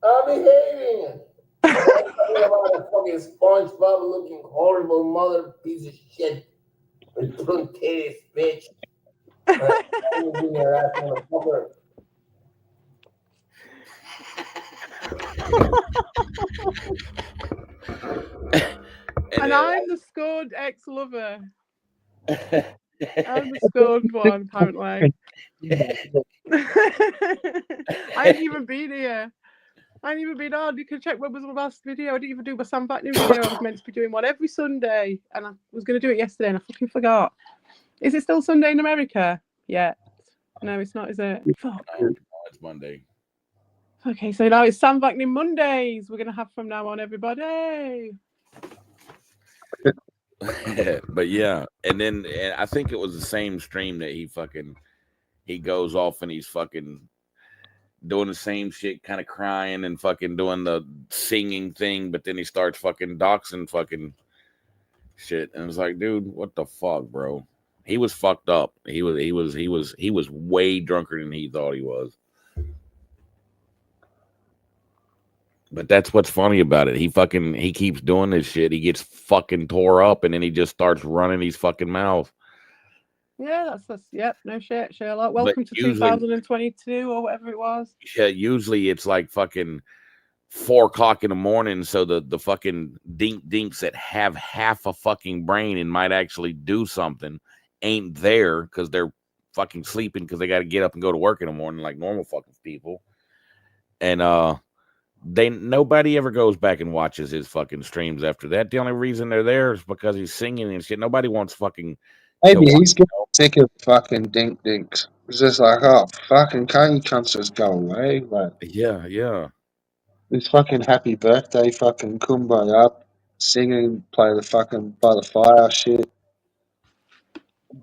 I'm behaving. I'm talking about a fucking SpongeBob looking horrible mother piece of shit with blue titties, bitch. In your ass, motherfucker. And I'm the scorned ex-lover. I'm the scorned one, apparently. I ain't even been here. I ain't even been on. You can check when was my last video. I didn't even do my Sam Batney video. I was meant to be doing one every Sunday, and I was going to do it yesterday, and I fucking forgot. Is it still Sunday in America? Yeah. No, it's not, is it? Fuck. No, it's Monday. Okay, so now it's Sam Batney Mondays. We're going to have from now on, everybody. But yeah, and then I think it was the same stream that he goes off and he's fucking doing the same shit, kind of crying and fucking doing the singing thing, but then he starts fucking doxing fucking shit, and it's like, dude, what the fuck, bro? He was fucked up. He was way drunker than he thought he was. But that's what's funny about it. He keeps doing this shit. He gets fucking tore up, and then he just starts running his fucking mouth. Yeah, that's yep, no shit, Sherlock. Welcome to 2022 or whatever it was. Yeah, usually it's like fucking 4 o'clock in the morning, so the fucking dinks that have half a fucking brain and might actually do something ain't there because they're fucking sleeping because they got to get up and go to work in the morning like normal fucking people. And nobody ever goes back and watches his fucking streams after that. The only reason they're there is because he's singing and shit. Nobody wants fucking. Maybe he's getting sick of fucking dinks. It's just like, oh, fucking can't you cunts just go away? Like, yeah. This fucking happy birthday, fucking kumbaya up, singing, play the fucking by the fire shit.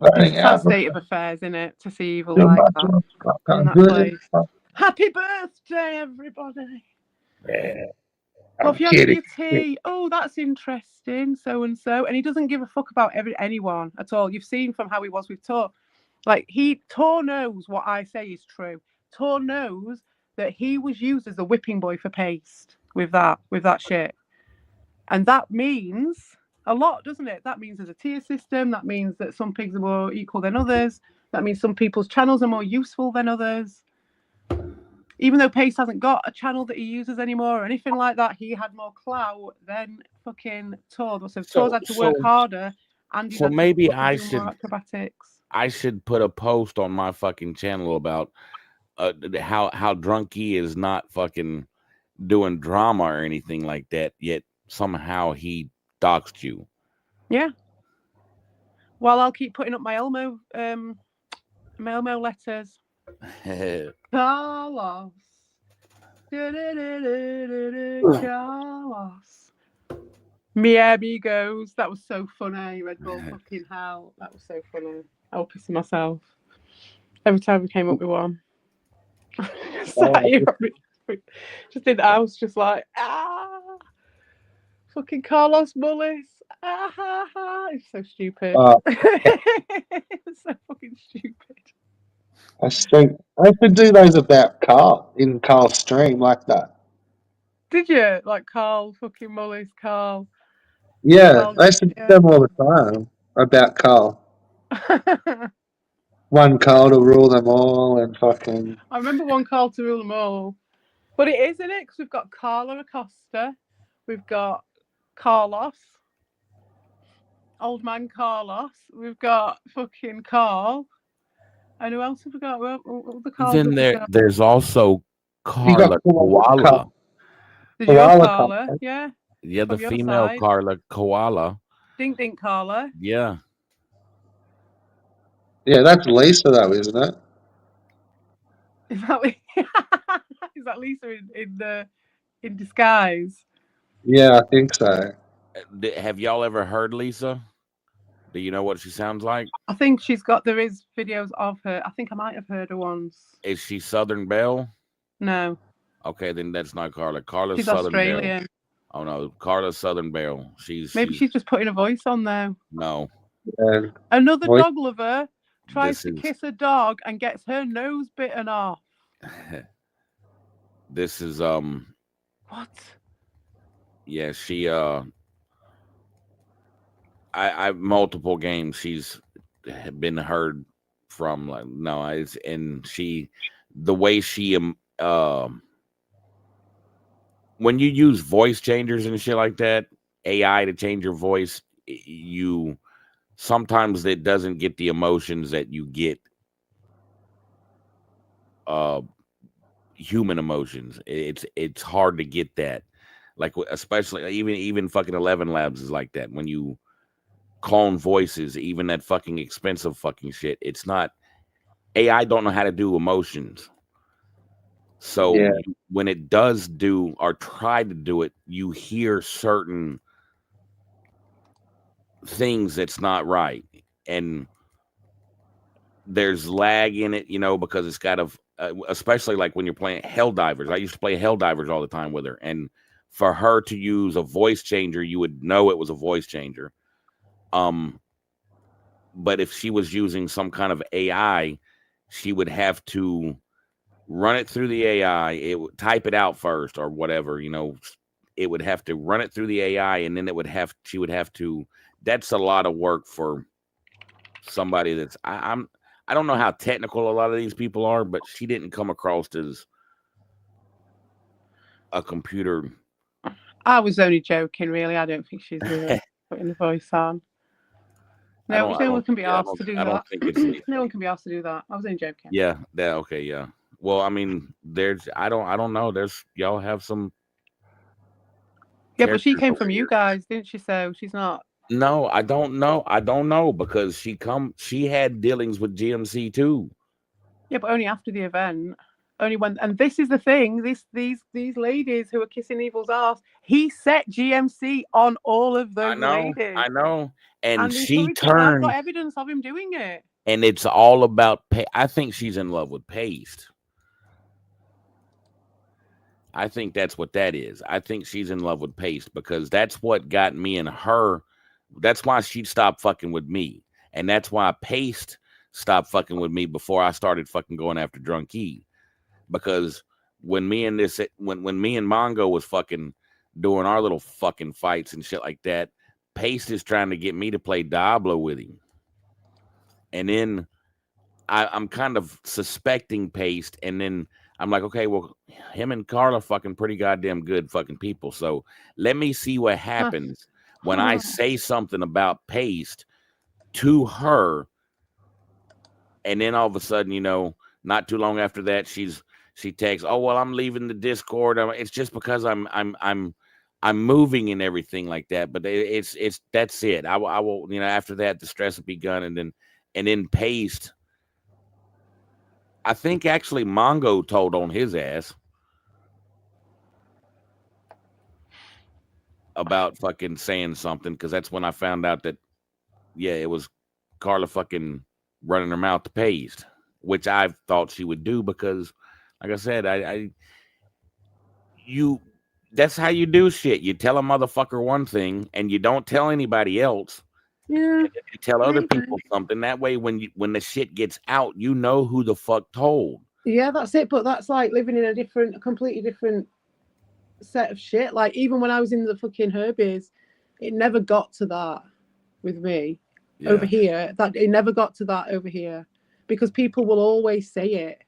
It's a sad state of affairs, isn't it? To see evil like that in that place. Happy birthday, everybody! Yeah. Well, if you had your tea, oh, that's interesting, so and so, and he doesn't give a fuck about anyone at all. You've seen from how he was with Tor. Like, Tor knows what I say is true. Tor knows that he was used as a whipping boy for Paste with that shit. And that means a lot, doesn't it? That means there's a tier system. That means that some pigs are more equal than others. That means some people's channels are more useful than others. Even though Pace hasn't got a channel that he uses anymore or anything like that, he had more clout than fucking Tor. So Tor's had to work harder, and he's had to do more acrobatics. I should put a post on my fucking channel about how Drunky is not fucking doing drama or anything like that, yet somehow he doxed you. Yeah. Well, I'll keep putting up my Elmo letters. Carlos. Carlos. Mi amigos. That was so funny, Red Bull. Fucking hell. That was so funny. I was pissing myself every time we came up with one. Sat here, just in the house, just like, fucking Carlos Mullis. It's so stupid. It's so fucking stupid. I should do those about Carl in Carl's stream like that. Did you like Carl fucking Mullis? Carl. Yeah, Carl, I should do them all the time about Carl. One Carl to rule them all and fucking. I remember one Carl to rule them all. But it is, isn't it? Because we've got Carla Acosta, we've got Carlos, old man Carlos, we've got fucking Carl, and who else have we got? What the Carls Then there's also You got Carla Koala. Did you go Koala Carla? Carla. Yeah. Yeah, the From your female side. Carla Koala. Dink Dink Carla. Yeah. Yeah, that's Lisa though, isn't it? Is that Lisa in disguise? Yeah, I think so. Have y'all ever heard Lisa? Do you know what she sounds like? I think there is videos of her. I think I might have heard her once. Is she Southern Belle? No. Okay, then that's not Carla. Carla's She's Southern Australian. Belle. Oh no, Carla's Southern Belle. She's she's just putting a voice on though. No. Yeah. Another dog lover tries to kiss a dog and gets her nose bitten off. This is What? Yeah, she I multiple games she's been heard from, like, no, it's, and she, the way she when you use voice changers and shit like that, AI to change your voice, you sometimes it doesn't get the emotions that you get human emotions. It's hard to get that, like, especially even fucking 11 Labs is like that. When you clone voices, even that fucking expensive fucking shit, it's not, AI don't know how to do emotions. So Yeah. when it does do or try to do it, you hear certain things that's not right, and there's lag in it, because it's got especially like when you're playing Helldivers. I used to play Helldivers all the time with her, and for her to use a voice changer, you would know it was a voice changer. But if she was using some kind of AI, she would have to run it through the AI. It would type it out first or whatever, it would have to run it through the AI, and then she would have to, that's a lot of work for somebody that's, I don't know how technical a lot of these people are, but she didn't come across as a computer. I was only joking, really. I don't think she's really putting the voice on. No, no one can be asked to do that. I don't think it's no one can be asked to do that. I was only joking. Yeah, okay, yeah. Well, I mean, I don't know. Y'all have some. Yeah, but she came from you guys, didn't she? So she's not. No, I don't know. I don't know, because she had dealings with GMC too. Yeah, but only after the event. Only when, and this is the thing. These ladies who are kissing Evil's ass, he set GMC on all of those ladies. I know. And she I've turned. got evidence of him doing it. And it's all about I think she's in love with Paste. I think that's what that is. I think she's in love with Paste, because that's what got me and her. That's why she stopped fucking with me. And that's why Paste stopped fucking with me before I started fucking going after Drunky. Because when me and Mongo was fucking doing our little fucking fights and shit like that, Paste is trying to get me to play Diablo with him. And then I'm kind of suspecting Paste, and then I'm like, okay, well, him and Carla fucking pretty goddamn good fucking people. So let me see what happens when I say something about Paste to her, And then all of a sudden, not too long after that, she texts, "Oh well, I'm leaving the Discord. It's just because I'm moving and everything like that." But it's that's it. I will after that the stress will be gone, and then Paste. I think actually Mongo told on his ass about fucking saying something, because that's when I found out that it was Carla fucking running her mouth to Paste, which I thought she would do because, like I said, you that's how you do shit. You tell a motherfucker one thing and you don't tell anybody else. Yeah. You tell other maybe. people something. That way, when the shit gets out, you know who the fuck told. Yeah, that's it. But that's like living in a completely different set of shit. Like even when I was in the fucking herbies, it never got to that with me over here. That it never got to that over here because people will always say it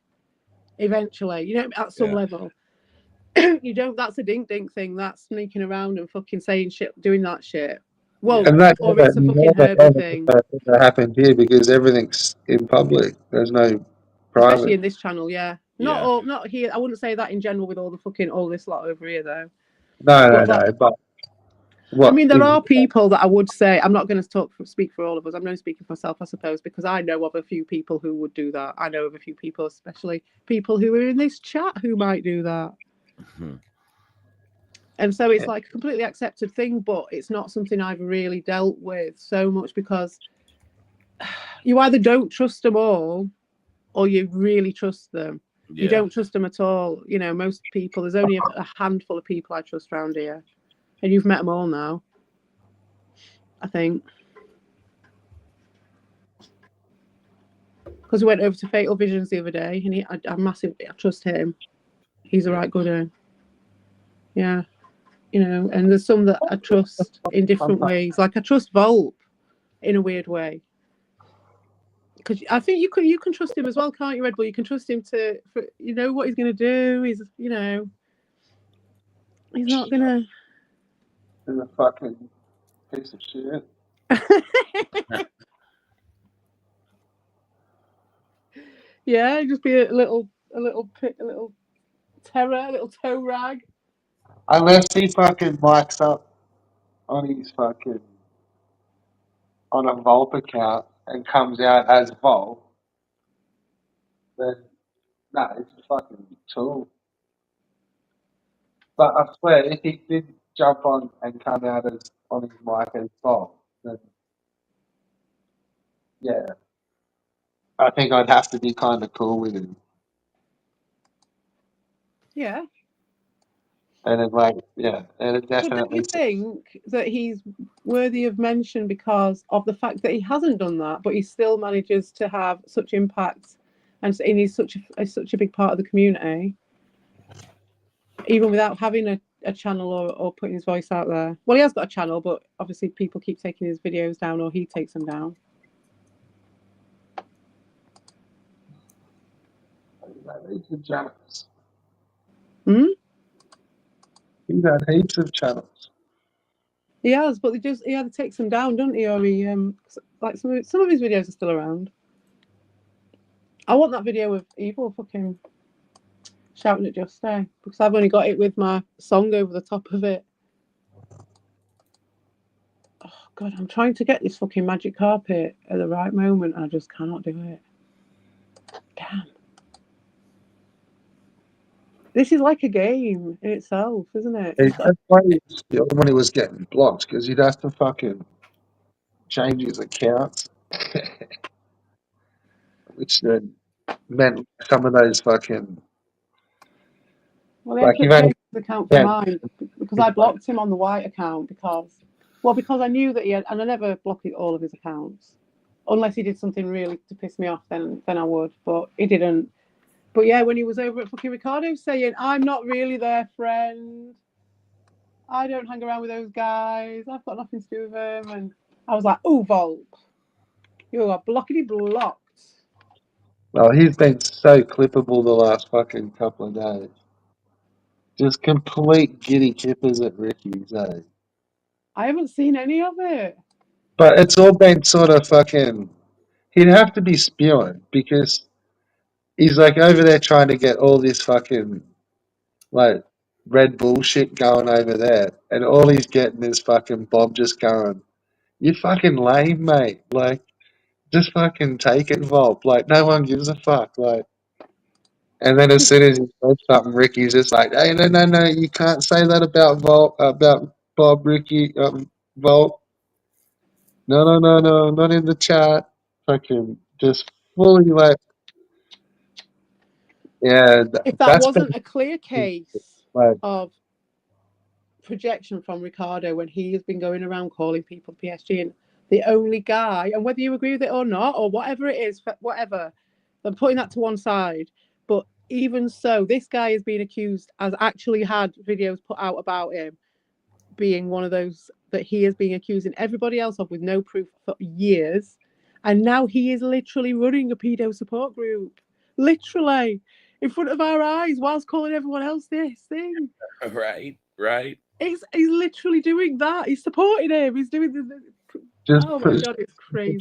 eventually. At some level. You don't. That's a dink thing. That's sneaking around and fucking saying shit, doing that shit. Well, And that or it's a fucking Herbie thing. That happened here because everything's in public. There's no private. Especially in this channel, yeah. Not here. I wouldn't say that in general with all this lot over here though. No. But I mean, there are people that I would say, I'm not going to speak for all of us. I'm only speaking for myself, I suppose, because I know of a few people who would do that. I know of a few people, especially people who are in this chat, who might do that. Mm-hmm. And so it's like a completely accepted thing, but it's not something I've really dealt with so much because you either don't trust them all or you really trust them. Yeah. You don't trust them at all. Most people, there's only a handful of people I trust around here. And you've met them all now, I think. Because we went over to Fatal Visions the other day, and I trust him. He's a right good one. Yeah. And there's some that I trust in different ways. Like I trust Volp in a weird way. Because I think you can trust him as well, can't you, Red Bull? You can trust him for what he's going to do. He's not going to... He's a fucking piece of shit. Yeah, just be a little terror, a little toe rag. Unless he fucking mics up on his fucking on a Volp account and comes out as Volp, then it's a fucking tool. But I swear, if he did jump on and come out as on his mic as Volp, then I think I'd have to be kind of cool with him. Yeah. And it definitely. But don't you think that he's worthy of mention because of the fact that he hasn't done that, but he still manages to have such impact, and he's such a big part of the community, even without having a channel or putting his voice out there. Well, he has got a channel, but obviously people keep taking his videos down, or he takes them down. He's had heaps of channels. He has, but he either takes them down, doesn't he? Or he like some of his videos are still around. I want that video of Evil fucking shouting at Justin because I've only got it with my song over the top of it. Oh God, I'm trying to get this fucking magic carpet at the right moment and I just cannot do it. Damn. This is like a game in itself, isn't it? That's why when he was getting blocked, because he'd have to fucking change his accounts, which then meant some of those fucking. Well, he had to change his account for mine because I blocked him on the white account because I knew that he had, and I never blocked all of his accounts unless he did something really to piss me off. Then I would, but he didn't. But yeah, when he was over at fucking Ricardo saying, "I'm not really their friend. I don't hang around with those guys. I've got nothing to do with them," and I was like, "Oh, Volp, you are blockety blocked." Well, he's been so clippable the last fucking couple of days. Just complete giddy kippers at Ricky's, eh? I haven't seen any of it. But it's all been sort of fucking. he'd have to be spewing because he's like over there trying to get all this fucking like Red Bull shit going over there, and all he's getting is fucking Bob just going, "You fucking lame, mate. Like, just fucking take it, Bob. Like, no one gives a fuck." Like, and then as soon as he says something, Ricky's just like, "Hey, no, no, no, you can't say that about Bob, Ricky, Volt. No, no, no, no, not in the chat." Fucking just fully like, yeah, If that that's wasn't been a clear case like of projection from Ricardo when he has been going around calling people PSG and the only guy, and whether you agree with it or not, or whatever it is, whatever, I'm putting that to one side. But even so, this guy is being accused, has actually had videos put out about him being one of those that he is being accusing everybody else of with no proof for years. And now he is literally running a pedo support group. Literally. In front of our eyes, whilst calling everyone else this thing. Right, right. He's literally doing that. He's supporting him. He's doing just oh my god, it's crazy.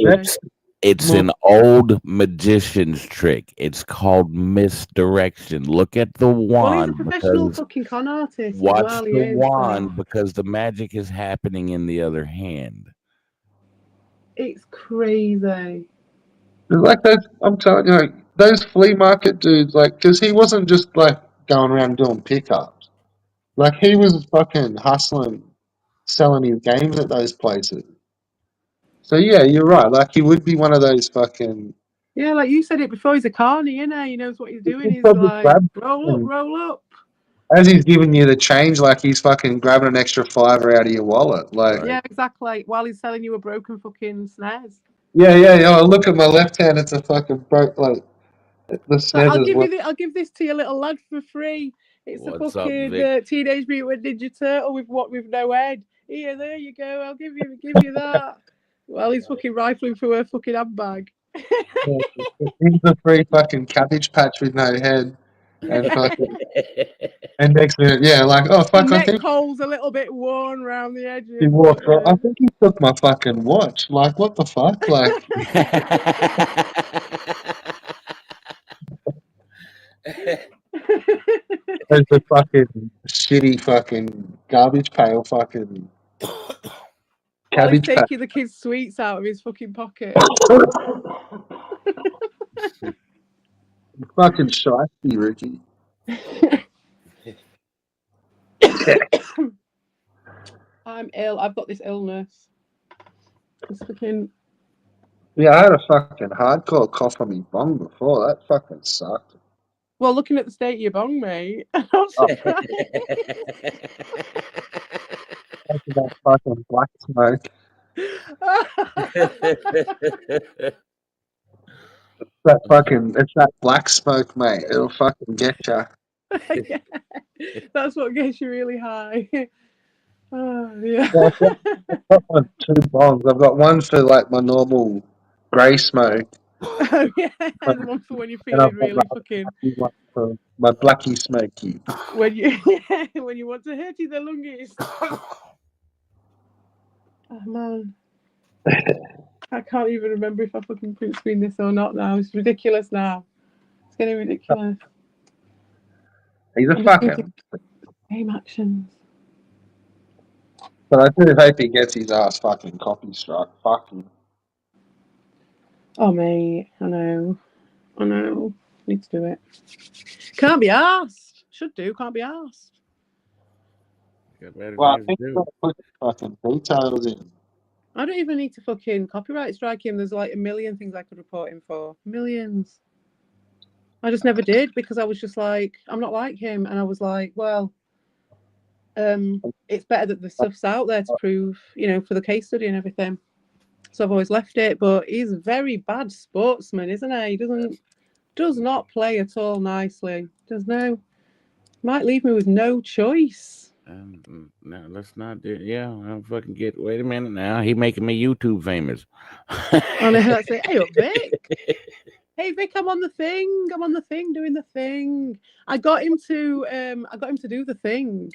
It's an old magician's trick. It's called misdirection. Look at the Well, he's a wand professional because fucking con artist as watch well. He the is. wand because the magic is happening in the other hand. It's crazy. like those. I'm telling you, like, those flea market dudes, like, because he wasn't just like going around doing pickups. Like he was fucking hustling, selling his games at those places. So yeah, you're right. Like he would be one of those fucking. Yeah, like you said it before, he's a carny, you know. He knows what he's doing. He's He's probably like, grabbed, roll up, and roll up. as he's giving you the change, like he's fucking grabbing an extra fiver out of your wallet. Like, Right. Yeah, exactly. While he's selling you a broken fucking SNES. yeah. Oh, look at my left hand. It's a fucking broke. Like the So SNES as well. I'll give this to your little lad for free. It's a What's up, fucking Vic? Teenage Mutant Ninja Turtle with no head. Here, there you go. I'll give you that. Well, he's fucking rifling through her fucking handbag. He's a free fucking cabbage patch with no head, and fucking. And next minute, yeah, like, oh The fuck, I neck think hole's a little bit worn around the he edges, but walked right. I think he took my fucking watch. Like, what the fuck? Like, there's the fucking shitty fucking garbage pail fucking while he's cabbage patch. taking the kid's sweets out of his fucking pocket. Fucking shifty, Ricky. I'm ill. I've got this illness. It's fucking. Yeah, I had a fucking hardcore cough on me bong before. That fucking sucked. Well, looking at the state of your bong, mate, I'm surprised. That fucking black smoke. It's that black smoke, mate. It'll fucking get ya. Yeah, that's what gets you really high. Oh, yeah. Yeah, I've got like two bongs. I've got one for like my normal grey smoke, Oh, yeah, the one for when you're and I've feeling got really that fucking. blacky one for my blacky smoky. When you when you want to hurt you the longest. Oh man, I can't even remember if I fucking print screen this or not now. It's ridiculous now. It's getting ridiculous. He's a I'm just fucking. game actions. But I do hope he gets his ass fucking copy struck. Fuck him. Oh mate, I know. Need to do it. Can't be asked. Should do. Can't be asked. Well, I think I'll put fucking details in. I don't even need to fucking copyright strike him. There's like a million things I could report him for. Millions. I just never did because I was just like, I'm not like him. And I was like, well, it's better that the stuff's out there to prove, for the case study and everything. So I've always left it. But he's a very bad sportsman, isn't he? He does not play at all nicely. Might leave me with no choice. No, let's not do. Yeah, I'm fucking get. Wait a minute now. He making me YouTube famous. I know, that's it. Hey up, Vic. Hey Vic, I'm on the thing. Doing the thing. I got him to do the thing.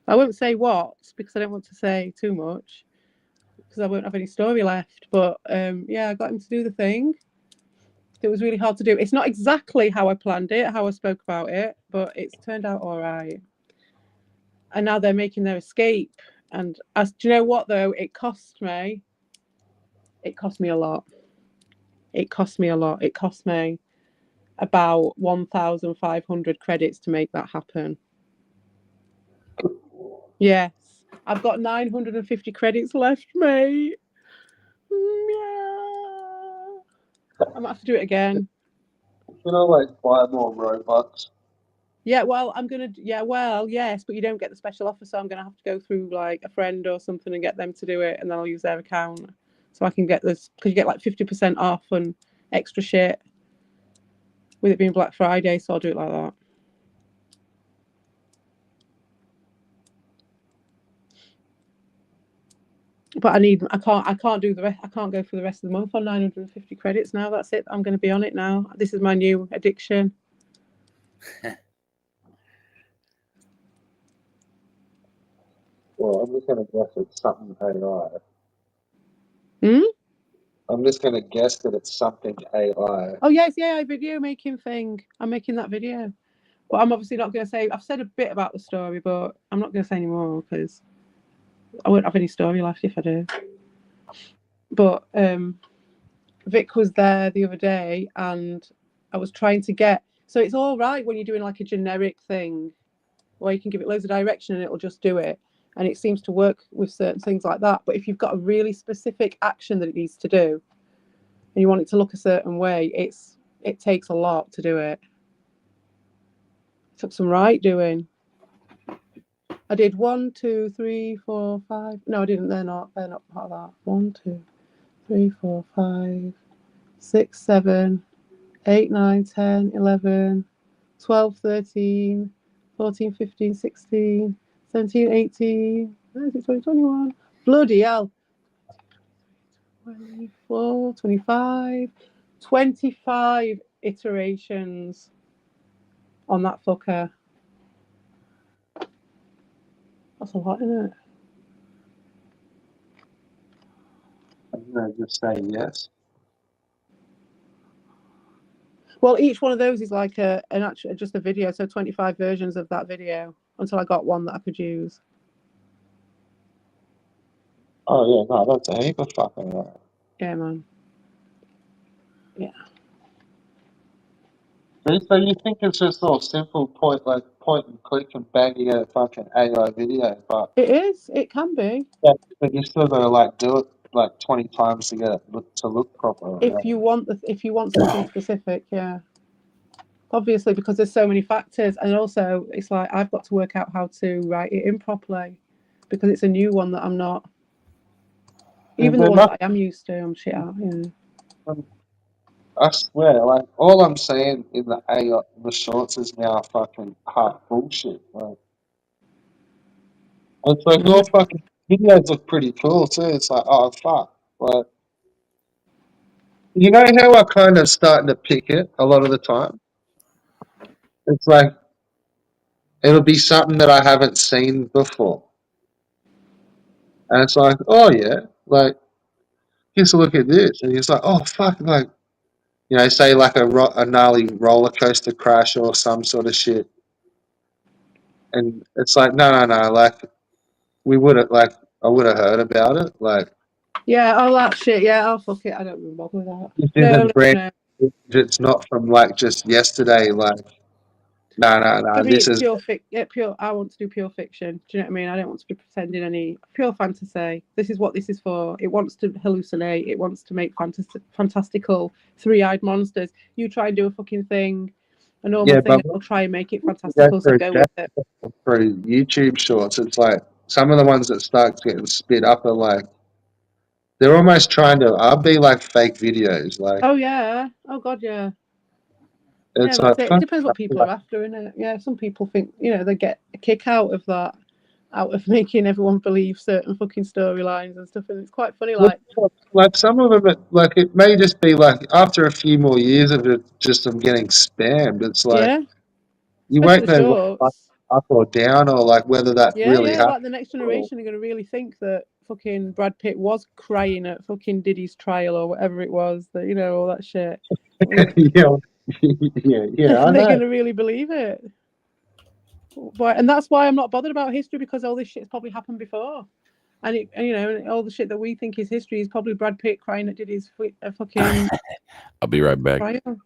I won't say what because I don't want to say too much because I won't have any story left. But yeah, I got him to do the thing. It was really hard to do. It's not exactly how I planned it, how I spoke about it, but it's turned out all right. And now they're making their escape. And as do you know what though? It cost me. It cost me a lot. It cost me a lot. It cost me about 1,500 credits to make that happen. Yes, I've got 950 credits left, mate. Yeah. I might have to do it again. You know, like buy more robots. Yeah, well, I'm gonna. Yeah, well, yes, but you don't get the special offer, so I'm gonna have to go through like a friend or something and get them to do it, and then I'll use their account so I can get this because you get like 50% off and extra shit with it being Black Friday. So I'll do it like that. But I can't do the rest. I can't go for the rest of the month on 950 credits now. That's it. I'm going to be on it now. This is my new addiction. Well, I'm just gonna guess it's something AI. Hmm? I'm just gonna guess that it's something AI. Oh yes, yeah, video making thing. I'm making that video, but I'm obviously not going to say. I've said a bit about the story, but I'm not going to say any more because I won't have any story left if I do. But Vic was there the other day, and I was trying to get. So it's all right when you're doing like a generic thing, where you can give it loads of direction and it'll just do it. And it seems to work with certain things like that. But if you've got a really specific action that it needs to do, and you want it to look a certain way, it takes a lot to do it. It took some right doing. I did 1, 2, 3, 4, 5. No, I didn't. They're not part of that. 1, 2, 3, 4, 5, 6, 7, 8, 9, 10, 11, 12, 13, 14, 15, 16, 17, 18, 19, 20, 21. Bloody hell. 24, 25, 25 iterations on that fucker. That's a lot, isn't it? I'm gonna just say yes. Well, each one of those is like an actual, just a video, so 25 versions of that video until I got one that I could use. Oh yeah, no, that's a heap of fucking right. Yeah, man. Yeah. So you think it's just all simple point and click and banging out a fucking AI video, but It is. It can be. but you still gotta like do it like 20 times to get it to look proper. If you want something specific, yeah. Obviously, because there's so many factors, and also it's like I've got to work out how to write it in properly because it's a new one that I'm not. Even the ones that I am used to, I'm shit at. You know. I swear, like all I'm saying in the AI, the shorts is now fucking hard bullshit. Like it's like all fucking videos look pretty cool too. It's like oh fuck, like you know how I kind of starting to pick it a lot of the time. It's like it'll be something that I haven't seen before, and it's like oh yeah, like just look at this, and it's like oh fuck, like you know, say like a gnarly roller coaster crash or some sort of shit, and it's like no, like we would have like I would have heard about it. Like Yeah, all that shit. Yeah, oh fuck it. I don't even bother with that. this No, isn't brand. no. It's not from like just yesterday. Like no. For me, This it's is pure. I want to do pure fiction. Do you know what I mean? I don't want to be pretending any pure fantasy. This is what this is for. It wants to hallucinate. It wants to make fantastical three-eyed monsters. You try and do a fucking thing, a normal thing, but and I'll try and make it go fantastical. So through go with it. through YouTube shorts. It's like some of the ones that start getting spit up are like they're almost trying to. I'll be like fake videos. Like Oh yeah. Oh god, yeah. Yeah, it's that's like it. It fuck. depends what people are after, innit? Yeah, some people think, they get a kick out of that, out of making everyone believe certain fucking storylines and stuff, and it's quite funny, like, Like some of them, like it may just be like after a few more years of it, just them getting spammed. It's like yeah, you especially won't the know what shorts. up or down or like whether that Yeah, really yeah, happened. like the next generation are going to really think that fucking Brad Pitt was crying at fucking Diddy's trial or whatever it was, that, you know, all that shit. yeah, yeah, I Are they know. going to really believe it? But, and that's why I'm not bothered about history, because all this shit's probably happened before. And, you know, all the shit that we think is history is probably Brad Pitt crying at Diddy's fucking I'll be right back. trial. All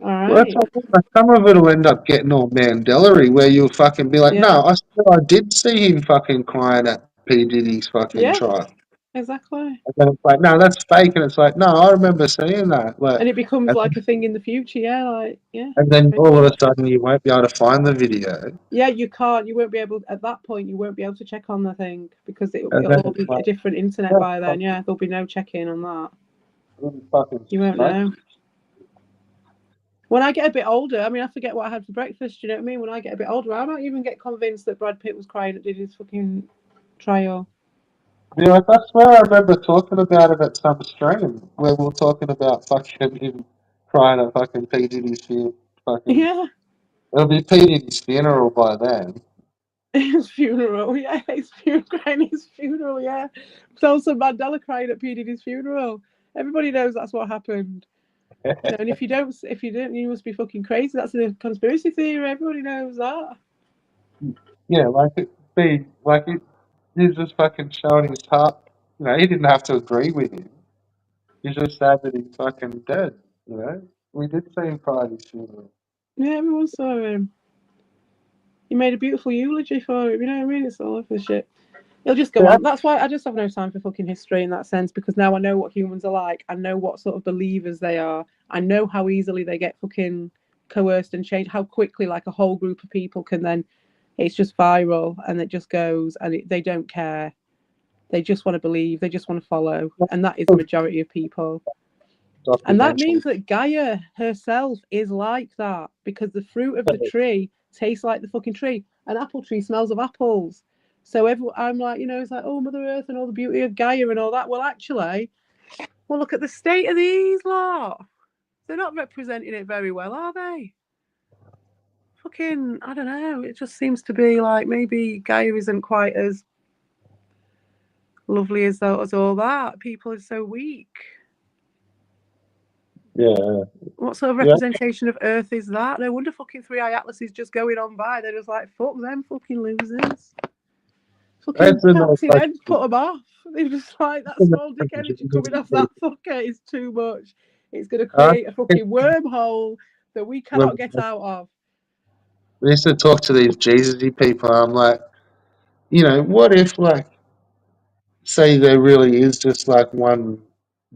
Well, that's right. what I mean, like, some of it'll end up getting all Mandela-y, where you'll fucking be like, Yeah. no, I did see him fucking crying at P. Diddy's fucking Yeah. trial. Exactly. And then it's like, no, that's fake. And it's like, no, I remember seeing that. Like, And it becomes and, like a thing in the future. Yeah. Like, yeah. and then all of a sudden you won't be able to find the video. Yeah, you can't. You won't be able. At that point, you won't be able to check on the thing because And it'll then all it's be a like, different internet yeah, by then. Yeah, there'll be no check-in on that. really fucking You won't smoke. know. When I get a bit older, I mean, I forget what I had for breakfast. Do you know what I mean? When I get a bit older, I might even get convinced that Brad Pitt was crying at Diddy's fucking trial. Yeah, like, I swear I remember talking about it at some stream where we were talking about fucking him crying at fucking P. Diddy's fucking. Yeah, It'll be P. Diddy's funeral by then. his funeral. Yeah, his funeral, crying at his funeral. Yeah, Nelson Mandela crying at P Diddy's funeral. Everybody knows that's what happened. You know, and if you don't, you must be fucking crazy. That's a conspiracy theory. Everybody knows that. Yeah, like he's just fucking showing his heart. You know, he didn't have to agree with him. He's just sad that he's fucking dead. You know, we did see him cry at his funeral. Yeah, everyone saw him. He made a beautiful eulogy for him. You know what I mean? It's all over the shit. It'll just go on. That's why I just have no time for fucking history in that sense, because now I know what humans are like. I know what sort of believers they are. I know how easily they get fucking coerced and changed. How quickly, like, a whole group of people can then, it's just viral and it just goes and they don't care. They just want to believe. They just want to follow, and that is the majority of people. And that means that Gaia herself is like that, because the fruit of the tree tastes like the fucking tree. An apple tree smells of apples. So I'm like, you know, it's like, oh, Mother Earth and all the beauty of Gaia and all that. Well, actually, look at the state of these lot. They're not representing it very well, are they? Fucking, I don't know. It just seems to be like maybe Gaia isn't quite as lovely as all that. People are so weak. Yeah. What sort of representation of Earth is that? No wonder fucking 3i Atlas is just going on by. They're just like, fuck them fucking losers. Fucking taxi heads put them off. They're just like, that small dick energy coming off that fucker is too much. It's going to create a fucking wormhole that we cannot get out of. We used to talk to these Jesus-y people. I'm like, you know, what if, like, say there really is just like one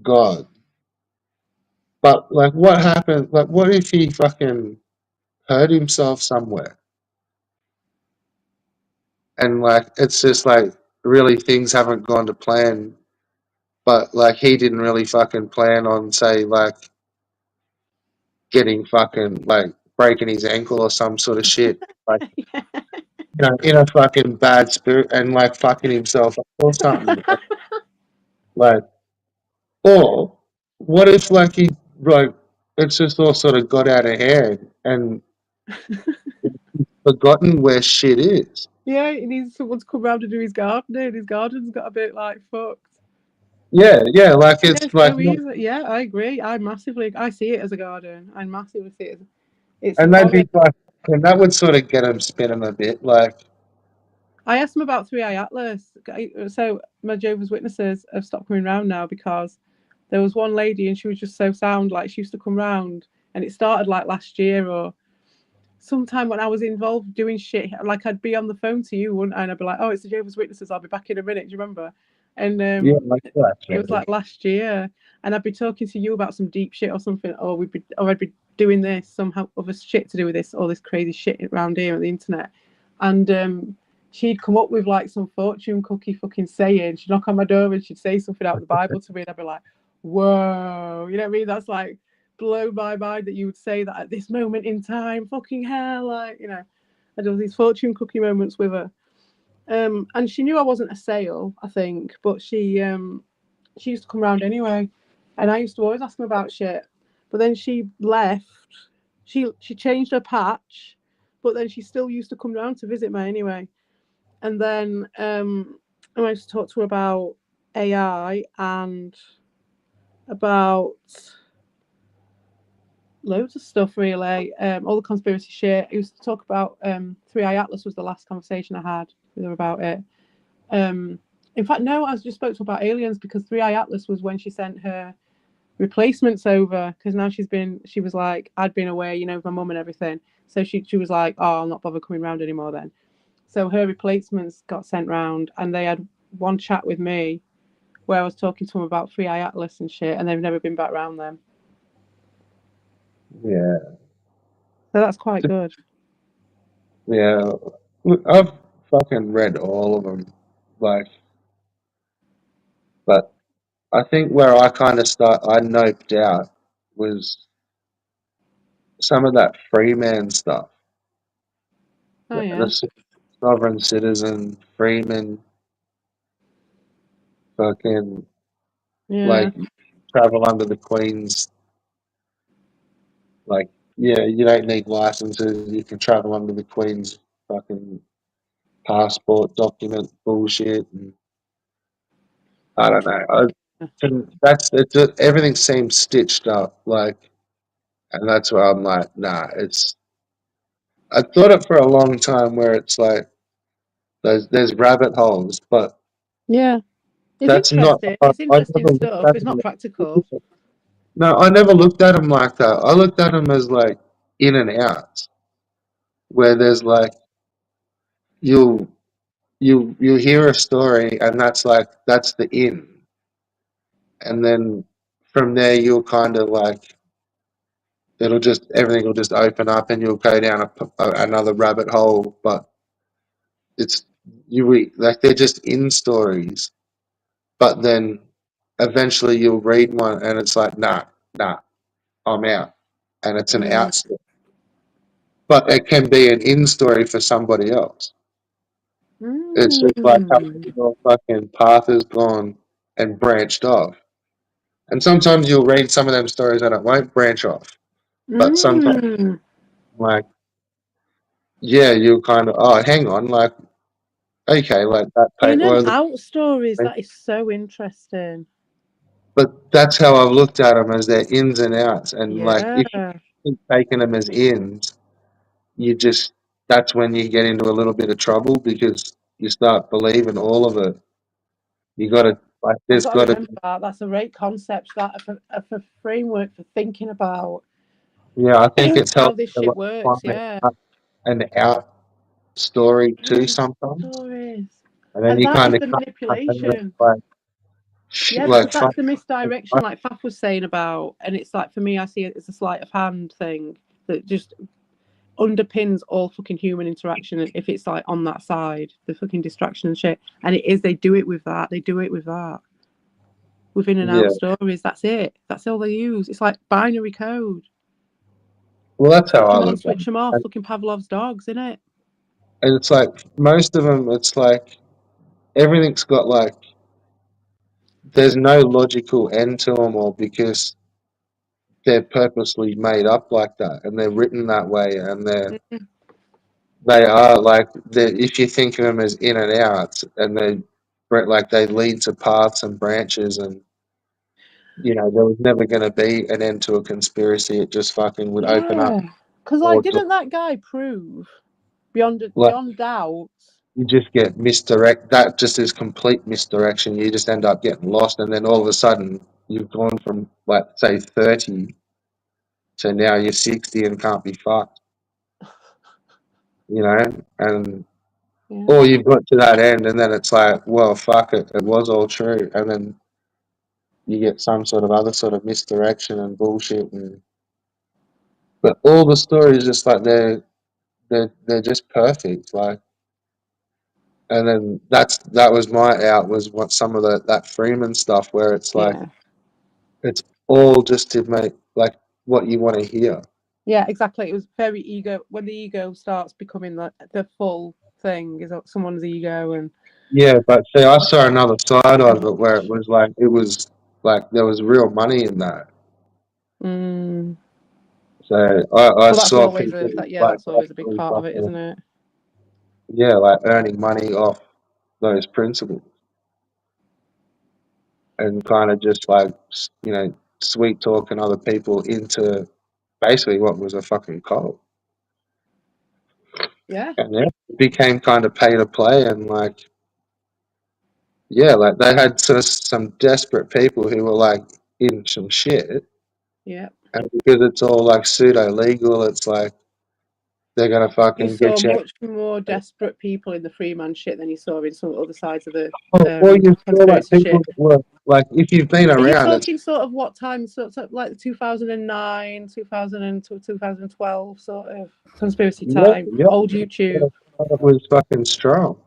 God, but like, what happened? Like, what if he fucking hurt himself somewhere, and like, it's just like really things haven't gone to plan, but like he didn't really fucking plan on, say, like getting fucking like breaking his ankle or some sort of shit, like, Yeah. you know, in a fucking bad spirit and like fucking himself up or something. Like, or what if like he like it's just all sort of got out of hand and forgotten where shit is. Yeah, he needs someone to come round to do his gardening. His garden's got a bit like fucked. Yeah, like it's Yeah, like, so easy. Yeah, I agree. I see it as a garden. I massively see it. It's and they'd be like, and that would sort of get him spinning a bit. Like, I asked them about 3i Atlas. So my Jehovah's Witnesses have stopped coming round now because there was one lady and she was just so sound. Like, she used to come round, and it started like last year or sometime when I was involved doing shit. Like, I'd be on the phone to you, wouldn't I? And I'd be like, "Oh, it's the Jehovah's Witnesses. I'll be back in a minute." Do you remember? And yeah, like that. it was like last year, and I'd be talking to you about some deep shit or something, or I'd be doing this somehow other shit to do with this, all this crazy shit around here on the internet, and she'd come up with like some fortune cookie fucking saying. She'd knock on my door and she'd say something out of the Bible to me, and I'd be like, "Whoa," you know what I mean? That's like blow my mind that you would say that at this moment in time. Fucking hell, like, you know, I do these fortune cookie moments with her. And she knew I wasn't a sale, I think, but she used to come around anyway, and I used to always ask them about shit. But then she left. She changed her patch, but then she still used to come round to visit me anyway. And then I managed to talk to her about AI and about loads of stuff really. All the conspiracy shit. I used to talk about 3i Atlas was the last conversation I had with her about it. In fact, no, I just spoke to her about aliens because 3i Atlas was when she sent her replacements over because now she was like, I'd been away, you know, with my mum and everything. So she was like, oh, I'll not bother coming round anymore then. So her replacements got sent round and they had one chat with me where I was talking to them about 3i Atlas and shit, and they've never been back round them. Yeah, So that's quite good. yeah. Look, I've fucking read all of them, like, but I think where I noped out was some of that free man stuff. Oh The yeah. sovereign citizen, freeman, fucking, Yeah. like, travel under the Queen's, like, yeah, you don't need licenses, you can travel under the Queen's fucking passport document bullshit, and I don't know. Everything seems stitched up, like, and that's where I'm like, nah, it's. I thought it for a long time where it's like there's rabbit holes, but Yeah. It's that's not. interesting. I It's interesting never looked stuff. at It's not them. practical. No, I never looked at them like that. I looked at them as like in and outs, where there's like you'll you hear a story and that's the in, and then from there you'll kind of like everything will just open up and you'll go down another rabbit hole, but it's like they're just in stories, but then eventually you'll read one and it's like nah, I'm out, and it's an Mm. out story, but it can be an in story for somebody else. It's just like how Mm. your fucking path has gone and branched off. And sometimes you'll read some of them stories and it won't branch off. But sometimes, Mm. like, yeah, you'll kind of, oh, hang on, like, okay, like that In paint. and Well, out stories. That is so interesting. but that's how I've looked at them as their ins and outs. And like, Yeah. if you keep taking them as ins, you just, that's when you get into a little bit of trouble because you start believing all of it. You got to, like, I've there's got to got to, remember that. That's a great concept. That of a framework for thinking about yeah, I think it's how helped this to shit like, works. find Yeah. an out story too Yeah. sometimes. Stories. And then And you that kind is of the cut, and then it's manipulation. like, Yeah, like, because fuck. that's the misdirection, like Faf was saying about, and it's like for me, I see it as a sleight of hand thing that just underpins all fucking human interaction. And if it's like on that side, the fucking distraction and shit, and it is, they do it with that. They do it with that. With in and Yeah. out stories, that's it. That's all they use. It's like binary code. Well, that's how Switch I them on, look at switch it. them off. Fucking Pavlov's dogs, innit? And it's like most of them, it's like everything's got like there's no logical end to them, or because they're purposely made up like that and they're written that way, and they are like if you think of them as in and outs, and they lead to paths and branches, and there was never going to be an end to a conspiracy. It just fucking would open up Yeah. Because like, more doors. didn't that guy prove beyond Like beyond doubt? you just get misdirect. That just is complete misdirection. You just end up getting lost, and then all of a sudden you've gone from like say 30 to now you're 60 and can't be fucked. And Yeah. or you've got to that end, and then it's like, well, fuck it, it was all true, and then you get some sort of other sort of misdirection and bullshit, but all the stories just like they're just perfect, like. And then that was my out was what some of that Freeman stuff where it's like Yeah. it's all just to make like what you want to hear. Yeah, exactly. It was very ego. When the ego starts becoming the full thing, is someone's ego, and Yeah, but see, I saw another side of it where it was like there was real money in that. mm, So I well, that's saw always people like that's always a big actually part of it, fucking isn't it? yeah, like earning money off those principles. and kind of just like sweet talking other people into basically what was a fucking cult. Yeah, And yeah, it became kind of pay to play, and like yeah, like they had sort of some desperate people who were like in some shit, yeah. and because it's all like pseudo legal, it's like they're gonna You fucking saw get you. much more desperate people in the Freeman shit than you saw in some other sides of the Or you saw like conspiracy people shit. that were like, if you've been Are you around, it's talking sort of what time? Sort of like the 2009, 2000 to 2012 sort of conspiracy yeah, time. yeah, Old YouTube. it was fucking strong.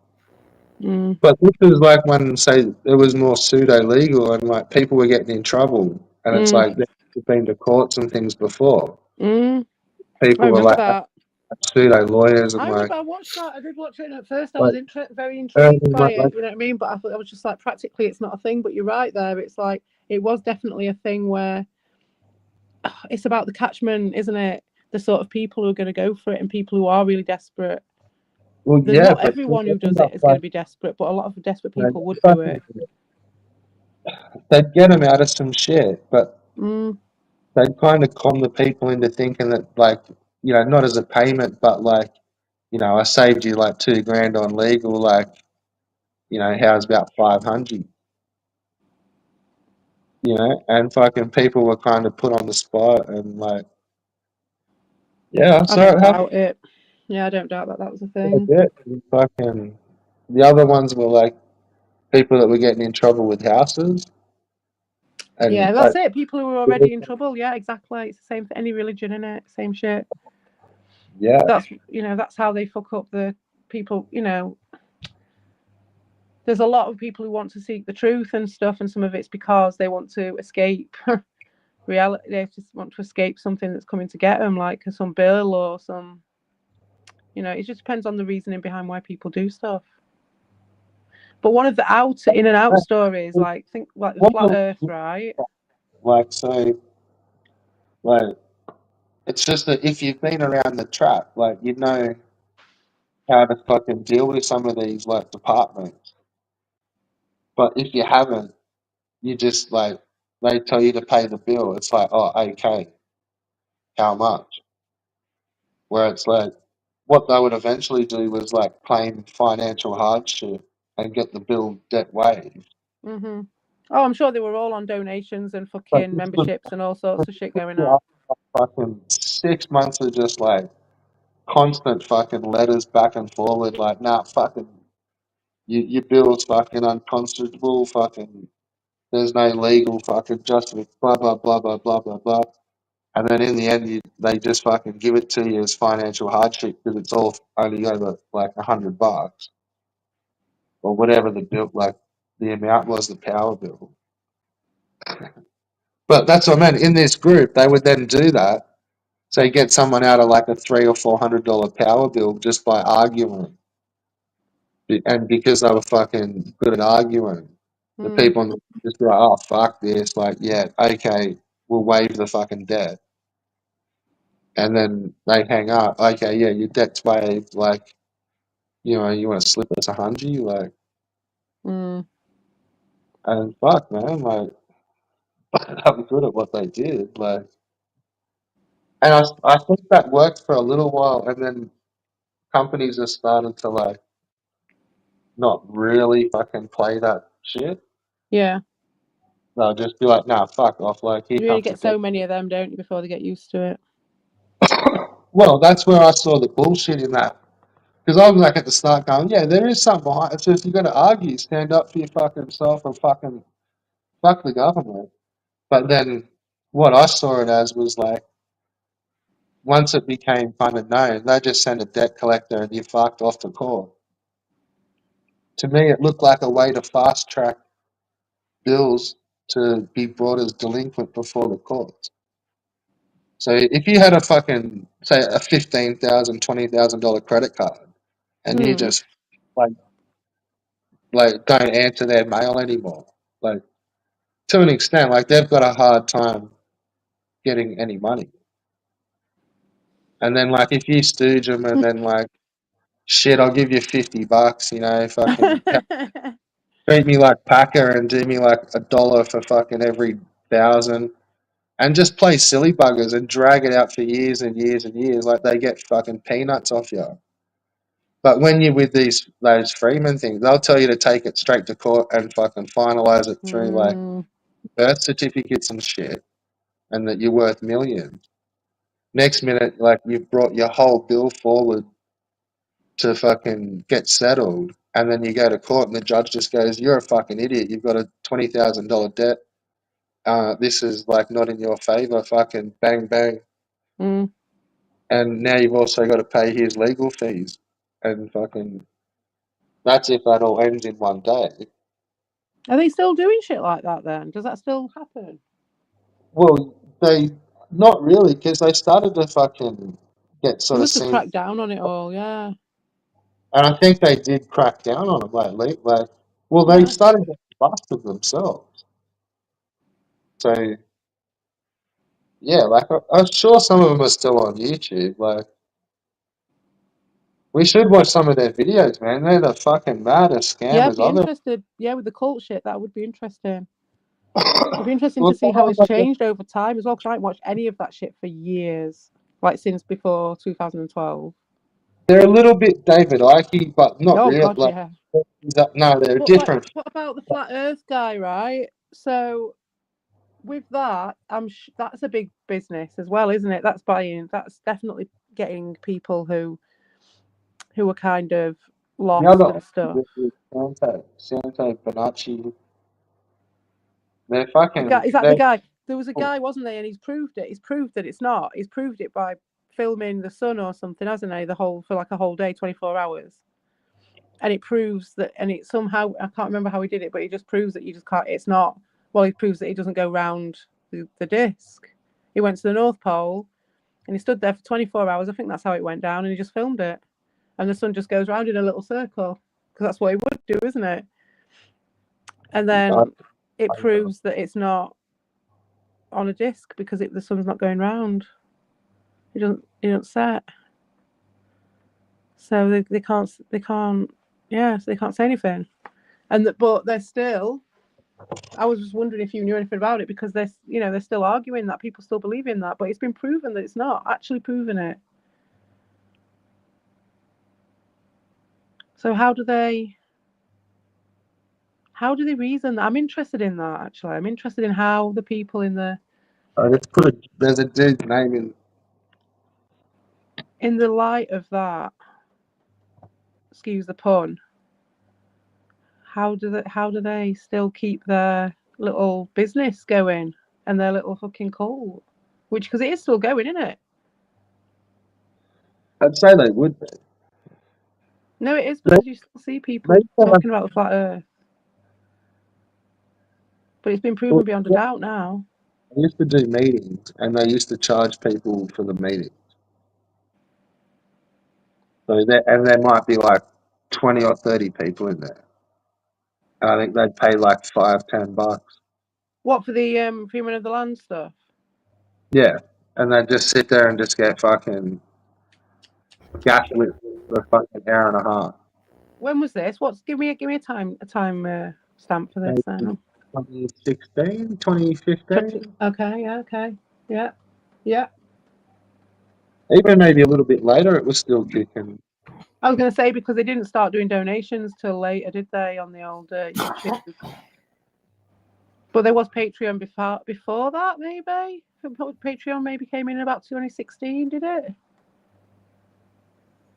Mm, But this is like when, say, it was more pseudo legal and like people were getting in trouble, and it's mm, like they've been to courts and things before. mm. I People were remember like that. pseudo lawyers and I remember I watched that. I did watch it, and at first I was like very intrigued earning by money. it. You know what I mean? But I was just like, practically, it's not a thing. But you're right there. It's like it was definitely a thing where it's about the catchment, isn't it? The sort of people who are going to go for it and people who are really desperate. Well, There's yeah, not but everyone who they end does it up is going like to be desperate, but a lot of desperate you know, people would do fucking, it. they'd get them out of some shit, but Mm, they'd kind of con the people into thinking that like not as a payment, but like I saved you like 2 grand on legal, like how's about 500. And fucking people were kind of put on the spot, and like, yeah, I I saw don't it happen doubt it. Yeah, I don't doubt that that was a a thing. bit. And fucking, the other ones were like people that were getting in trouble with houses, Yeah, and that's it. People who are already in trouble. Yeah, exactly. It's the same for any religion, in it. Same shit. yeah, That's that's how they fuck up the people. There's a lot of people who want to seek the truth and stuff, and some of it's because they want to escape reality. They just want to escape something that's coming to get them, like some bill or some. It just depends on the reasoning behind why people do stuff. But one of the in and out stories, like think like the what flat Earth, right? like so like it's just that if you've been around the trap, like you know how to fucking deal with some of these like departments. But if you haven't, you just like they tell you to pay the bill. It's like, oh, okay, how much? Where it's like what they would eventually do was like claim financial hardship and get the bill debt waived. Mhm. Oh, I'm sure they were all on donations and But fucking this was memberships and all sorts of shit going yeah, on. fucking 6 months of just like constant fucking letters back and forward, like, nah, fucking your bill's fucking unconscionable, fucking there's no legal fucking justice, blah blah blah blah blah blah blah. And then in the end, they just fucking give it to you as financial hardship because it's all only over like $100 or whatever the bill, like the amount was, the power bill. But that's what I meant. In this group, they would then do that. So you get someone out of like a $300 or $400 power bill just by arguing, and because they were fucking good at arguing, the Mm. people on the just be like, oh fuck this, like yeah, okay, we'll waive the fucking debt, and then they hang up. Okay, yeah, your debt's waived. Like you want to slip us 100, like, Mm. and fuck man, like I'm good at what they did, like, and I think that worked for a little while, and then companies just started to like not really fucking play that shit. Yeah. They'll just be like, nah, fuck off, like here You really comes a get debt. so many of them, don't you, before they get used to it? Well, that's where I saw the bullshit in that. Because I was like at the start going, yeah, there is something behind it. So if you're going to argue, stand up for your fucking self and fucking fuck the government. But then what I saw it as was like, once it became kind of known, they just send a debt collector and you fucked off to court. To me, it looked like a way to fast track bills to be brought as delinquent before the courts. So if you had a fucking, say, a $15,000, $20,000 credit card and you Mm. just like, don't answer their mail anymore. Like to an extent, like they've got a hard time getting any money. And then like if you stooge them and then like shit, I'll give you $50, fucking treat me like Packer and do me like $1 for fucking every 1,000, and just play silly buggers and drag it out for years and years and years, like they get fucking peanuts off you. But when you're with those Freeman things, they'll tell you to take it straight to court and fucking finalize it through like birth certificates and shit, and that you're worth millions. Next minute, like you've brought your whole bill forward to fucking get settled, and then you go to court and the judge just goes, "You're a fucking idiot. You've got a $20,000 debt. This is like not in your favor." Fucking bang bang, and now you've also got to pay his legal fees, and fucking that's if that all ends in one day. Are they still doing shit like that then? Does that still happen? Well, they not really, because they started to fucking get They sort of must have seen, cracked down on it all, yeah. and I think they did crack down on them lately. Like, well, they Yeah. started getting busted themselves. So yeah, like I'm sure some of them are still on YouTube. Like, we should watch some of their videos, man. They're the fucking maddest Yeah, I'd scammers. be interested. Yeah, with the cult shit, that would be interesting. It'd be interesting Well, to see how it's changed over time as well, because I haven't watched any of that shit for years, like since before 2012. they're a little bit David Icke, but not Oh, real. God, Like, yeah. no, they're But, like, different. what about the Flat Earth guy, right? So, with that, that's a big business as well, isn't it? That's definitely getting people who are kind of The lost other and stuff. Santo Bonacci, they're The fucking. guy, is that the guy? There was a guy, wasn't there? And he's proved it. He's proved that it's not. He's proved it by filming the sun or something, hasn't he? For like a whole day, 24 hours. And it proves that, and it somehow, I can't remember how he did it, but it just proves that you just can't, it's not, well, he proves that he doesn't go round the disc. He went to the North Pole and he stood there for 24 hours. I think that's how it went down, and he just filmed it. And the sun just goes round in a little circle, because that's what it would do, isn't it? And then it proves that it's not on a disc because the sun's not going round. It doesn't set. So they can't so they can't say anything. But they're still, I was just wondering if you knew anything about it, because they're still arguing that, people still believe in that, but it's been proven that it's not actually proven it. So how do they reason that? I'm interested in that, actually. I'm interested in how the people there's a dude's name in the light of that, excuse the pun, how do they still keep their little business going and their little fucking cult? Which, because it is still going, isn't it? I'd say they would be. No, it is, because you still see people talking about the flat Earth. But it's been proven beyond a doubt now. They used to do meetings, and they used to charge people for the meetings. So there might be like 20 or 30 people in there. And I think they'd pay like $5-10. What, for the Freeman of the Land stuff? Yeah, and they'd just sit there and just get fucking gaslit for a fucking hour and a half. When was this? Give me a time stamp for this then. 2016, 2015? Okay. Yeah. Even maybe a little bit later, it was still kicking. I was going to say, because they didn't start doing donations till later, did they, on the old YouTube? But there was Patreon before that, maybe? Patreon maybe came in about 2016, did it?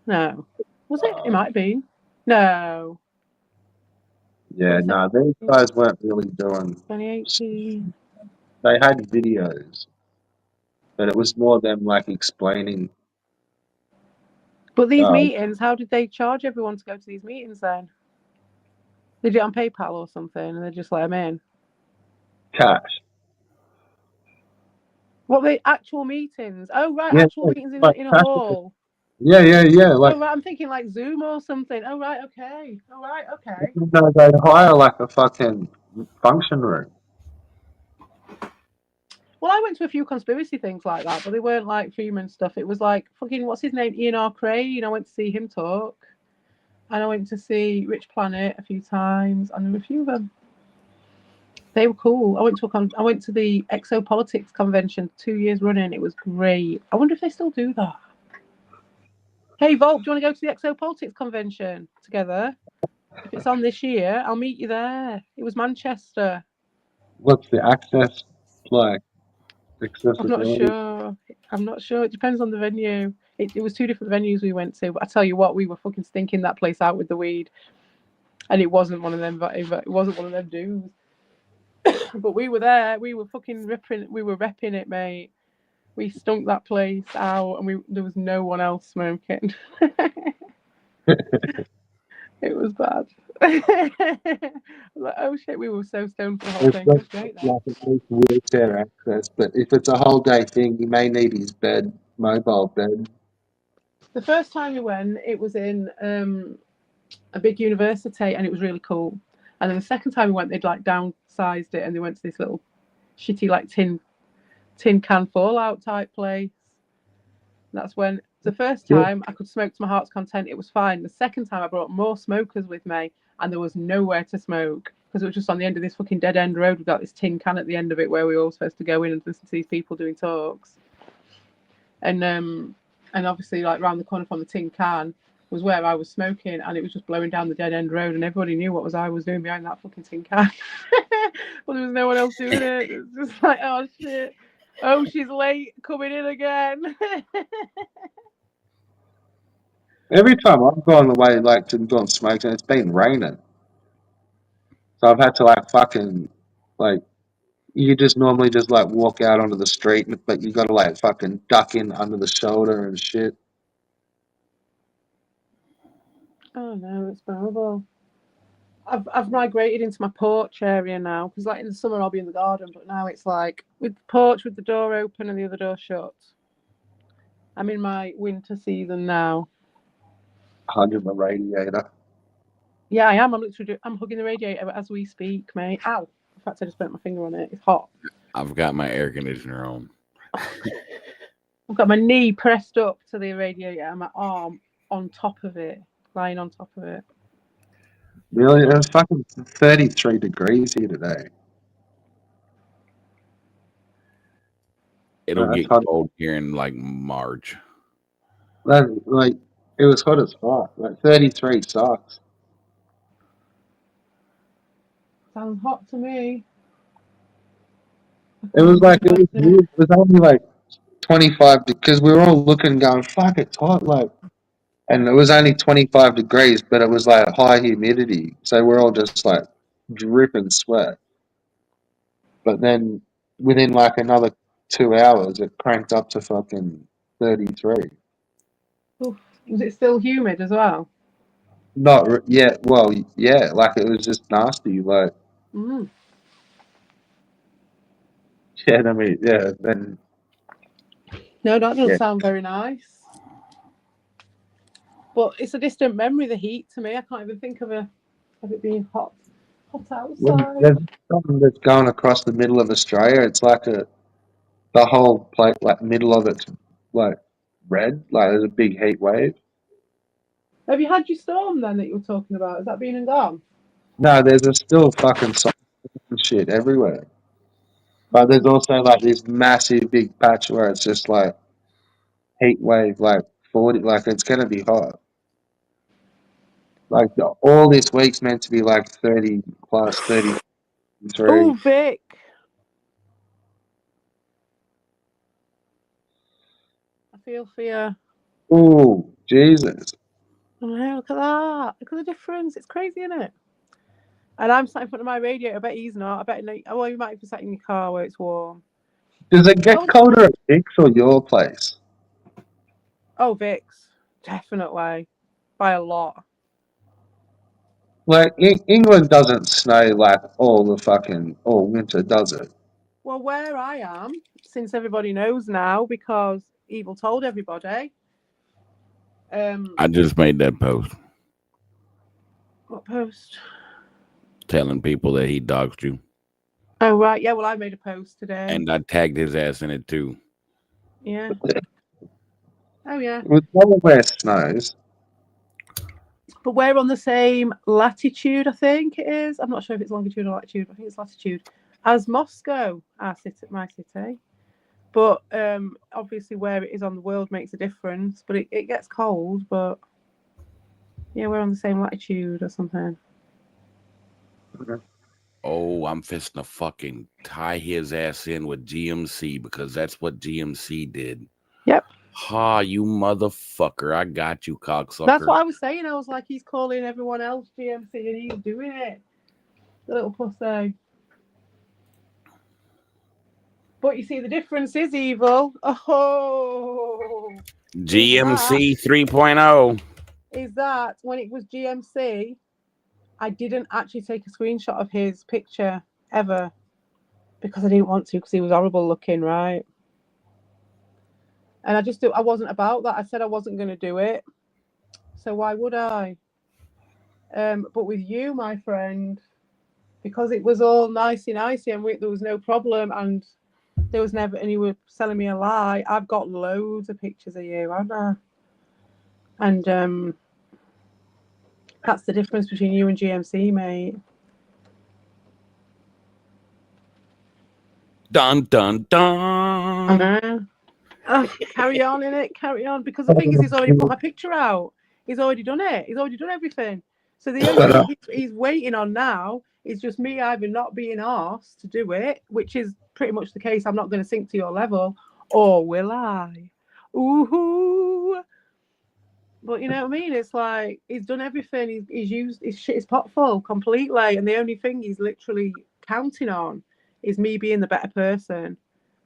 No. Was it? It might have been. No. Yeah, no, these guys weren't really doing. 2018. They had videos, but it was more them like explaining. But these meetings, how did they charge everyone to go to these meetings then? They did it on PayPal or something, and they just let them in. Cash. What, the actual meetings? Oh, right, Yeah, actual meetings in a hall. Yeah. Like, oh, right, I'm thinking like Zoom or something. Oh, right, okay. No, they'd hire like a fucking function room. Well, I went to a few conspiracy things like that, but they weren't like Freeman stuff. It was like fucking, what's his name? Ian R. Crane. I went to see him talk. And I went to see Rich Planet a few times, and there were a few of them. They were cool. I went to the Exopolitics convention 2 years running. It was great. I wonder if they still do that. Hey, Volk, do you want to go to the Exopolitics convention together? If it's on this year, I'll meet you there. It was Manchester. What's the access like? I'm not Accessibility? sure. I'm not sure. It depends on the venue. It was 2 different venues we went to. But I tell you what, we were fucking stinking that place out with the weed, and it wasn't one of them. It wasn't one of them dudes. But we were there. We were fucking ripping. We were repping it, mate. We stunk that place out, and there was no one else smoking. It was bad. Like, oh shit, we were so stoned for the whole It's thing. It got was great though. like at least wheelchair access, but if it's a whole day thing, he may need his bed, mobile bed. The first time we went, it was in a big university, and it was really cool. And then the second time we went, they'd like downsized it, and they went to this little shitty like tin can Fallout type place. And that's when the first time I could smoke to my heart's content. It was fine. The second time I brought more smokers with me, and there was nowhere to smoke because it was just on the end of this fucking dead end road. We've got this tin can at the end of it where we were all supposed to go in and listen to these people doing talks. And obviously, like round the corner from the tin can was where I was smoking, and it was just blowing down the dead end road, and everybody knew what I was doing behind that fucking tin can. But there was no one else doing it. It was just like, oh shit. Oh, she's late coming in again. Every time I've gone away, like to go and smoke, and it's been raining, so I've had to like fucking like you just normally just like walk out onto the street, but you got to like fucking duck in under the shoulder and shit. Oh no, it's horrible. I've migrated into my porch area now because like in the summer I'll be in the garden, but now it's like with the porch with the door open and the other door shut. I'm in my winter season now. Hugging the radiator. Yeah, I am. I'm hugging the radiator as we speak, mate. Ow! In fact, I just burnt my finger on it. It's hot. I've got my air conditioner on. I've got my knee pressed up to the radiator and my arm on top of it, lying on top of it. Really, it was fucking 33 degrees here today. It'll That's get hot. cold here in like March. Like it was hot as fuck. Like 33 sucks. Sounds hot to me. It was like it was weird. It was only like 25 because we were all looking, going, "Fuck, it's hot!" Like, and it was only 25 degrees, but it was like high humidity, so we're all just like dripping sweat. But then within like another 2 hours, it cranked up to fucking 33. Oof. Was it still humid as well? Not yet. Well, yeah, like it was just nasty. Like, Mm. yeah, I mean, yeah, then No, that doesn't yeah. sound very nice. But it's a distant memory, the heat, to me. I can't even think of it being hot outside. There's something that's going across the middle of Australia. It's like the whole place, like middle of it's like red. Like there's a big heat wave. Have you had your storm then that you were talking about? Has that been and gone? No, there's a still fucking shit everywhere. But there's also like this massive big patch where it's just like heat wave, like 40, like it's gonna be hot. Like all this week's meant to be like 30 plus 33. Oh, Vic. I feel fear. Oh, Jesus. Oh, look at that. Look at the difference. It's crazy, isn't it? And I'm sat in front of my radiator. I bet he's not. I bet well, you might be sat in your car where it's warm. Does it get colder at Vic's or your place? Oh, Vic's. Definitely. By a lot. Like England doesn't snow like all winter, does it? Well, where I am, since everybody knows now, because Evil told everybody. I just made that post. What post? Telling people that he doxed you. Oh, right. Yeah, well, I made a post today. And I tagged his ass in it too. Yeah. Oh, yeah. With Delaware snows. But we're on the same latitude, I think it is. I'm not sure if it's longitude or latitude, but I think it's latitude. As Moscow, my city. But obviously where it is on the world makes a difference. But it gets cold, but yeah, we're on the same latitude or something. Oh, I'm fisting to fucking tie his ass in with GMC because that's what GMC did. Yep. Ha, you motherfucker. I got you, cocksucker. That's what I was saying. I was like, he's calling everyone else GMC and he's doing it. The little pussy. But you see, the difference is evil. Oh. GMC 3.0. Is that when it was GMC, I didn't actually take a screenshot of his picture ever because I didn't want to because he was horrible looking, right? And I wasn't about that. I said I wasn't going to do it. So why would I? But with you, my friend, because it was all nicey and there was no problem and there was never, and you were selling me a lie. I've got loads of pictures of you, haven't I? And that's the difference between you and GMC, mate. Dun, dun, dun. I know. Oh, carry on, innit? Carry on. Because the thing is, he's already put my picture out. He's already done it. He's already done everything. So the only thing he's waiting on now is just me either not being asked to do it, which is pretty much the case. I'm not going to sink to your level, or will I? Ooh. But you know what I mean? It's like he's done everything. He's used his shit is pot full completely, and the only thing he's literally counting on is me being the better person,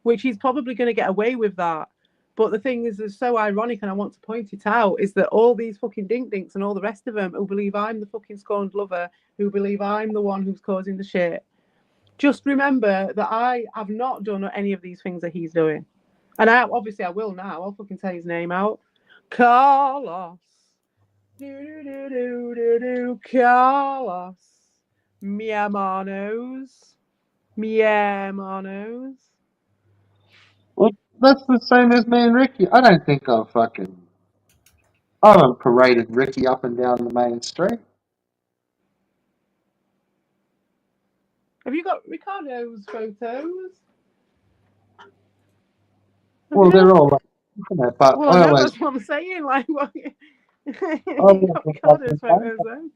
which he's probably going to get away with that. But the thing is, it's so ironic, and I want to point it out, is that all these fucking dink-dinks and all the rest of them who believe I'm the fucking scorned lover, who believe I'm the one who's causing the shit, just remember that I have not done any of these things that he's doing. And I will now. I'll fucking say his name out. Carlos. Carlos. Miamanos. Well, that's the same as me and Ricky. I don't think I haven't paraded Ricky up and down the main street. Have you got Ricardo's photos? Well, they're all like, but well, I no, always. that's what I'm saying. Like, what? You I got Ricardo's photos then?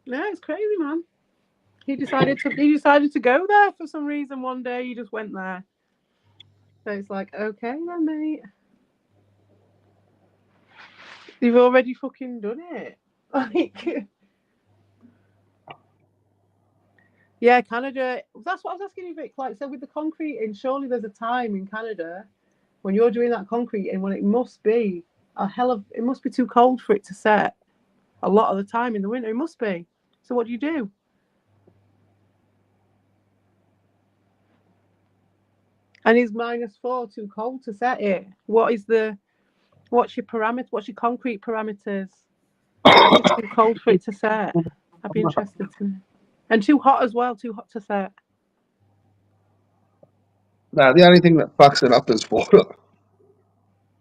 No, it's crazy, man. He decided to go there for some reason one day. He just went there. So it's like, okay then, mate. You've already fucking done it. Like, yeah, Canada. That's what I was asking you, Vic. Like, so with the concrete, and surely there's a time in Canada when you're doing that concrete, and when it must be it must be too cold for it to set. A lot of the time in the winter, it must be. So what do you do? And is -4 too cold to set it? What's your parameter? What's your concrete parameters? Is it too cold for it to set? I'd be interested to know. And too hot as well, too hot to set. No, the only thing that fucks it up is water.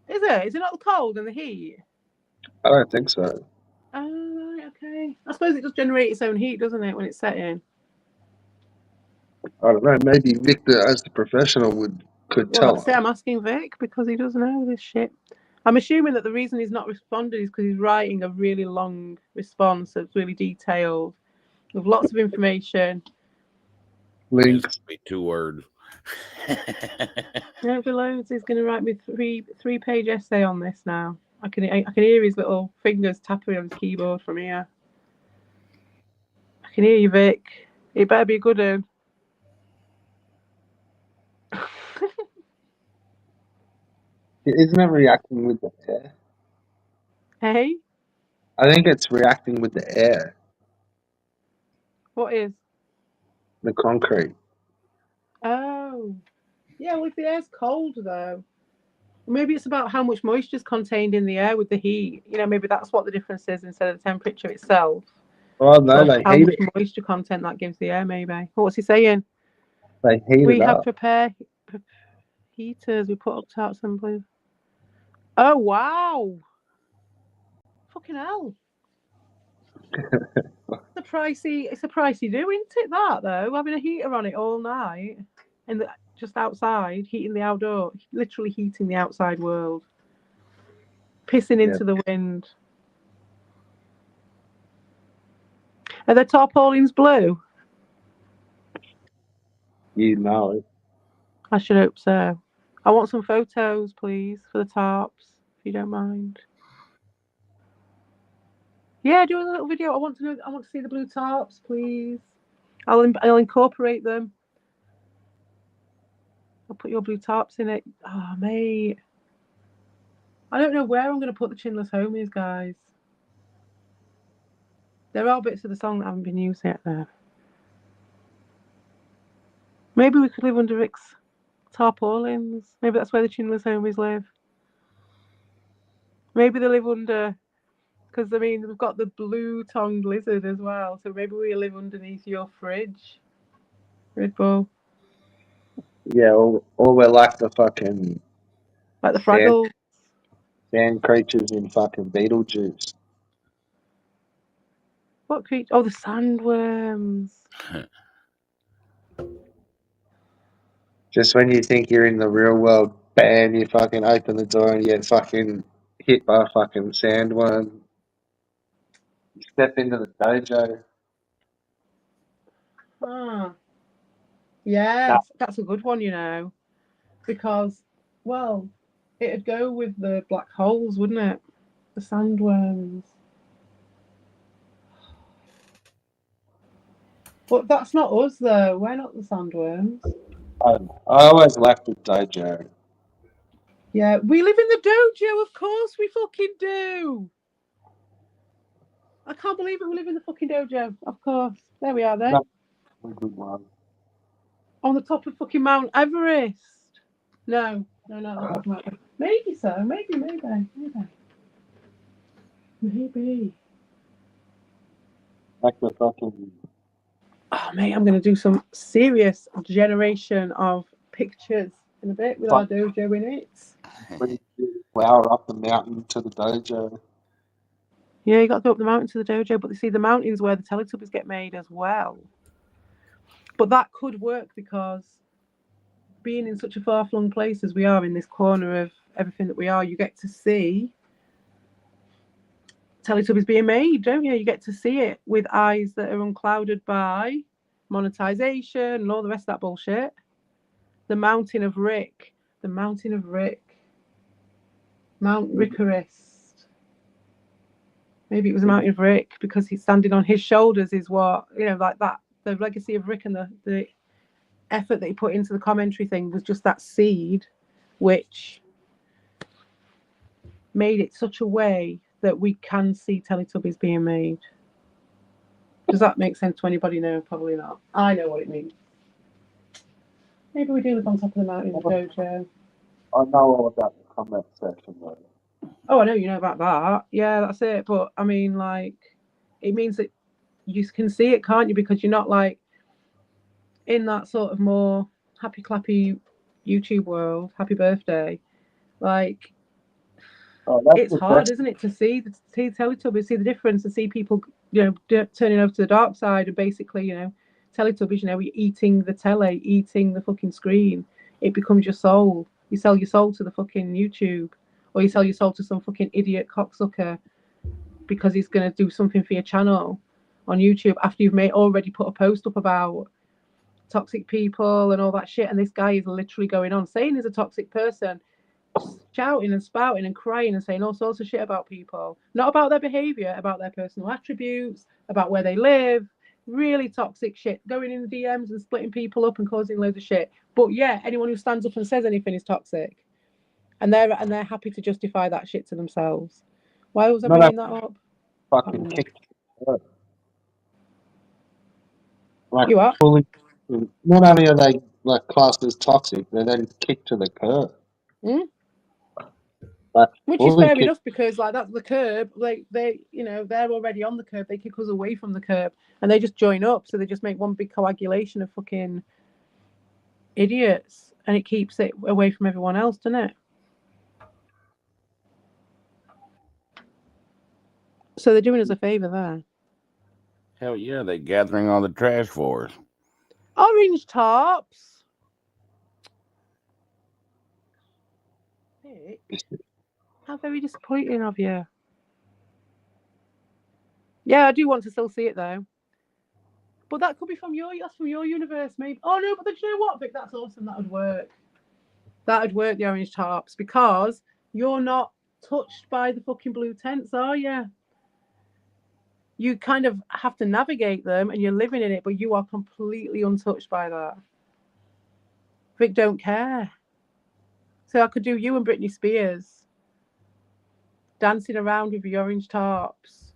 Is it? Is it not the cold and the heat? I don't think so. Oh, right, okay. I suppose it does generate its own heat, doesn't it, when it's setting? I don't know. Maybe Victor, as the professional, could Well, tell that's us. it. I'm asking Vic because he does know this shit. I'm assuming that the reason he's not responded is because he's writing a really long response that's really detailed, with lots of information. Links. 2 words. No, loads. He's going to write me three-page essay on this now. I can hear his little fingers tapping on his keyboard from here. I can hear you, Vic. It better be a good one. Isn't it reacting with the air? Hey? I think it's reacting with the air, What is? the concrete. Oh. Yeah, well, if the air's cold, though, maybe it's about how much moisture is contained in the air with the heat. You know, maybe that's what the difference is instead of the temperature itself. Oh no, they How heat much it. moisture content that gives the air, maybe. What's he saying? They heat We it have up. prepared heaters. We put up tarps and blue. Oh, wow. Fucking hell. It's a pricey do, isn't it, that, though? Having a heater on it all night and just outside, heating the outdoor, literally heating the outside world. Pissing into the wind. Are the tarpaulins blue? You know it. I should hope so. I want some photos, please, for the tarps, if you don't mind. Yeah, do a little video. I want to see the blue tarps, please. I'll incorporate them. I'll put your blue tarps in it. Oh, mate. I don't know where I'm going to put the Chinless Homies, guys. There are bits of the song that haven't been used yet, though. Maybe we could live under Rick's tarpaulins. Maybe that's where the Chinless Homies live. Maybe they live under... Because, I mean, we've got the blue-tongued lizard as well. So maybe we live underneath your fridge. Red Bull. Yeah, or we're like the fucking... Like the Fraggles. Sand creatures in fucking Beetlejuice. What creature? Oh, the sandworms. Just when you think you're in the real world, bam, you fucking open the door and you get fucking hit by a fucking sandworm. You step into the dojo. Ah. Yes, that's a good one, you know. Because, well, it'd go with the black holes, wouldn't it? The sandworms. But that's not us, though. We're not the sandworms. I always like the dojo. Yeah, we live in the dojo, of course we fucking do. I can't believe it, we live in the fucking dojo. Of course. There we are then. That's a good one. On the top of fucking Mount Everest. No, not on the top of Mount Everest. Maybe so. Maybe. Like the fucking... Oh, mate, I'm going to do some serious generation of pictures in a bit with our dojo in it. When you flower up the mountain to the dojo. Yeah, you got to go up the mountain to the dojo, but you see, the mountain's where the Teletubbies get made as well. But that could work because being in such a far-flung place as we are in this corner of everything that we are, you get to see Teletubbies being made, don't you? You get to see it with eyes that are unclouded by monetization and all the rest of that bullshit. The Mountain of Rick. Mount Rickarist. Maybe it was a Mountain of Rick because he's standing on his shoulders is what, you know, like that. The legacy of Rick and the effort that he put into the commentary thing was just that seed which made it such a way that we can see Teletubbies being made. Does that make sense to anybody? No, probably not. I know what it means. Maybe we do live on top of the mountain, dojo. I know all about the comment section though. Oh, I know you know about that. Yeah, that's it. But I mean, like, it means that you can see it, can't you? Because you're not like in that sort of more happy clappy YouTube world. Happy birthday, like. It's hard, isn't it, to see Teletubbies, see the difference, and see people, you know, turning over to the dark side, and basically, you know, Teletubbies, you know, eating the telly, eating the fucking screen. It becomes your soul. You sell your soul to the fucking YouTube, or you sell your soul to some fucking idiot cocksucker because he's going to do something for your channel on YouTube after you've already put a post up about toxic people and all that shit. And this guy is literally going on saying he's a toxic person, shouting and spouting and crying and saying all sorts of shit about people, not about their behavior, about their personal attributes, about where they live. Really toxic shit, going in the DMs and splitting people up and causing loads of shit. But yeah, anyone who stands up and says anything is toxic, and they're happy to justify that shit to themselves. Why was I bringing that up? Fucking kicked. Like You are. fully. Not only are they like classed as toxic, they're then kicked to the curb. Which is fair enough, because like that's the curb. Like they, you know, they're already on the curb. They kick us away from the curb, and they just join up. So they just make one big coagulation of fucking idiots, and it keeps it away from everyone else, doesn't it? So they're doing us a favour there. Hell yeah, they're gathering all the trash for us. Orange tops. Vic, how very disappointing of you. Yeah, I do want to still see it though. But that could be from your universe, maybe. Oh no, but do you know what, Vic? That's awesome. That would work. That would work, the orange tops, because you're not touched by the fucking blue tents, are you? You kind of have to navigate them and you're living in it, but you are completely untouched by that. Vic don't care. So I could do you and Britney Spears dancing around with your orange tops,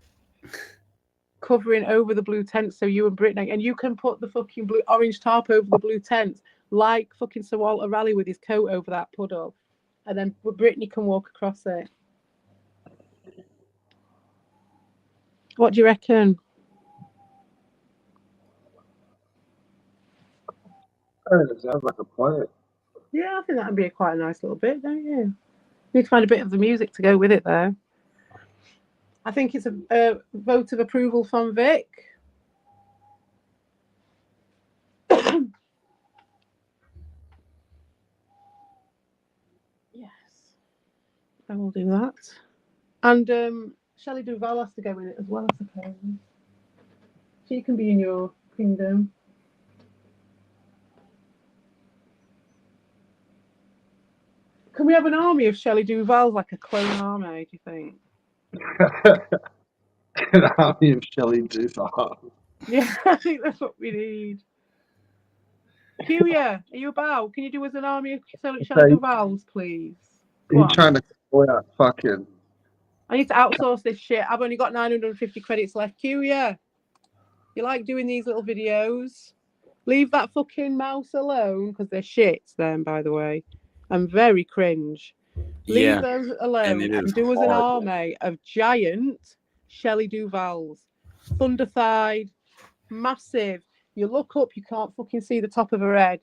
covering over the blue tent, so you and Britney, and you can put the fucking orange tarp over the blue tent, like fucking Sir Walter Raleigh with his coat over that puddle, and then Britney can walk across it. What do you reckon? It sounds like a plan. Yeah, I think that would be quite a nice little bit, don't you? Need to find a bit of the music to go with it, though. I think it's a vote of approval from Vic. Yes, I will do that. And Shelley Duvall has to go in it as well, I suppose. She can be in your kingdom. Can we have an army of Shelley Duvals, like a clone army, do you think? An army of Shelley Duvall. Yeah, I think that's what we need. Huya, are you about? Can you do us an army of Shelley Duvals, please? Are you trying to call out fucking... I need to outsource this shit. I've only got 950 credits left. Huya, you like doing these little videos? Leave that fucking mouse alone, because they're shits then, by the way. I'm very cringe. Leave those alone and do us an army of giant Shelley Duvals. Thunder-thighed, massive. You look up, you can't fucking see the top of her head.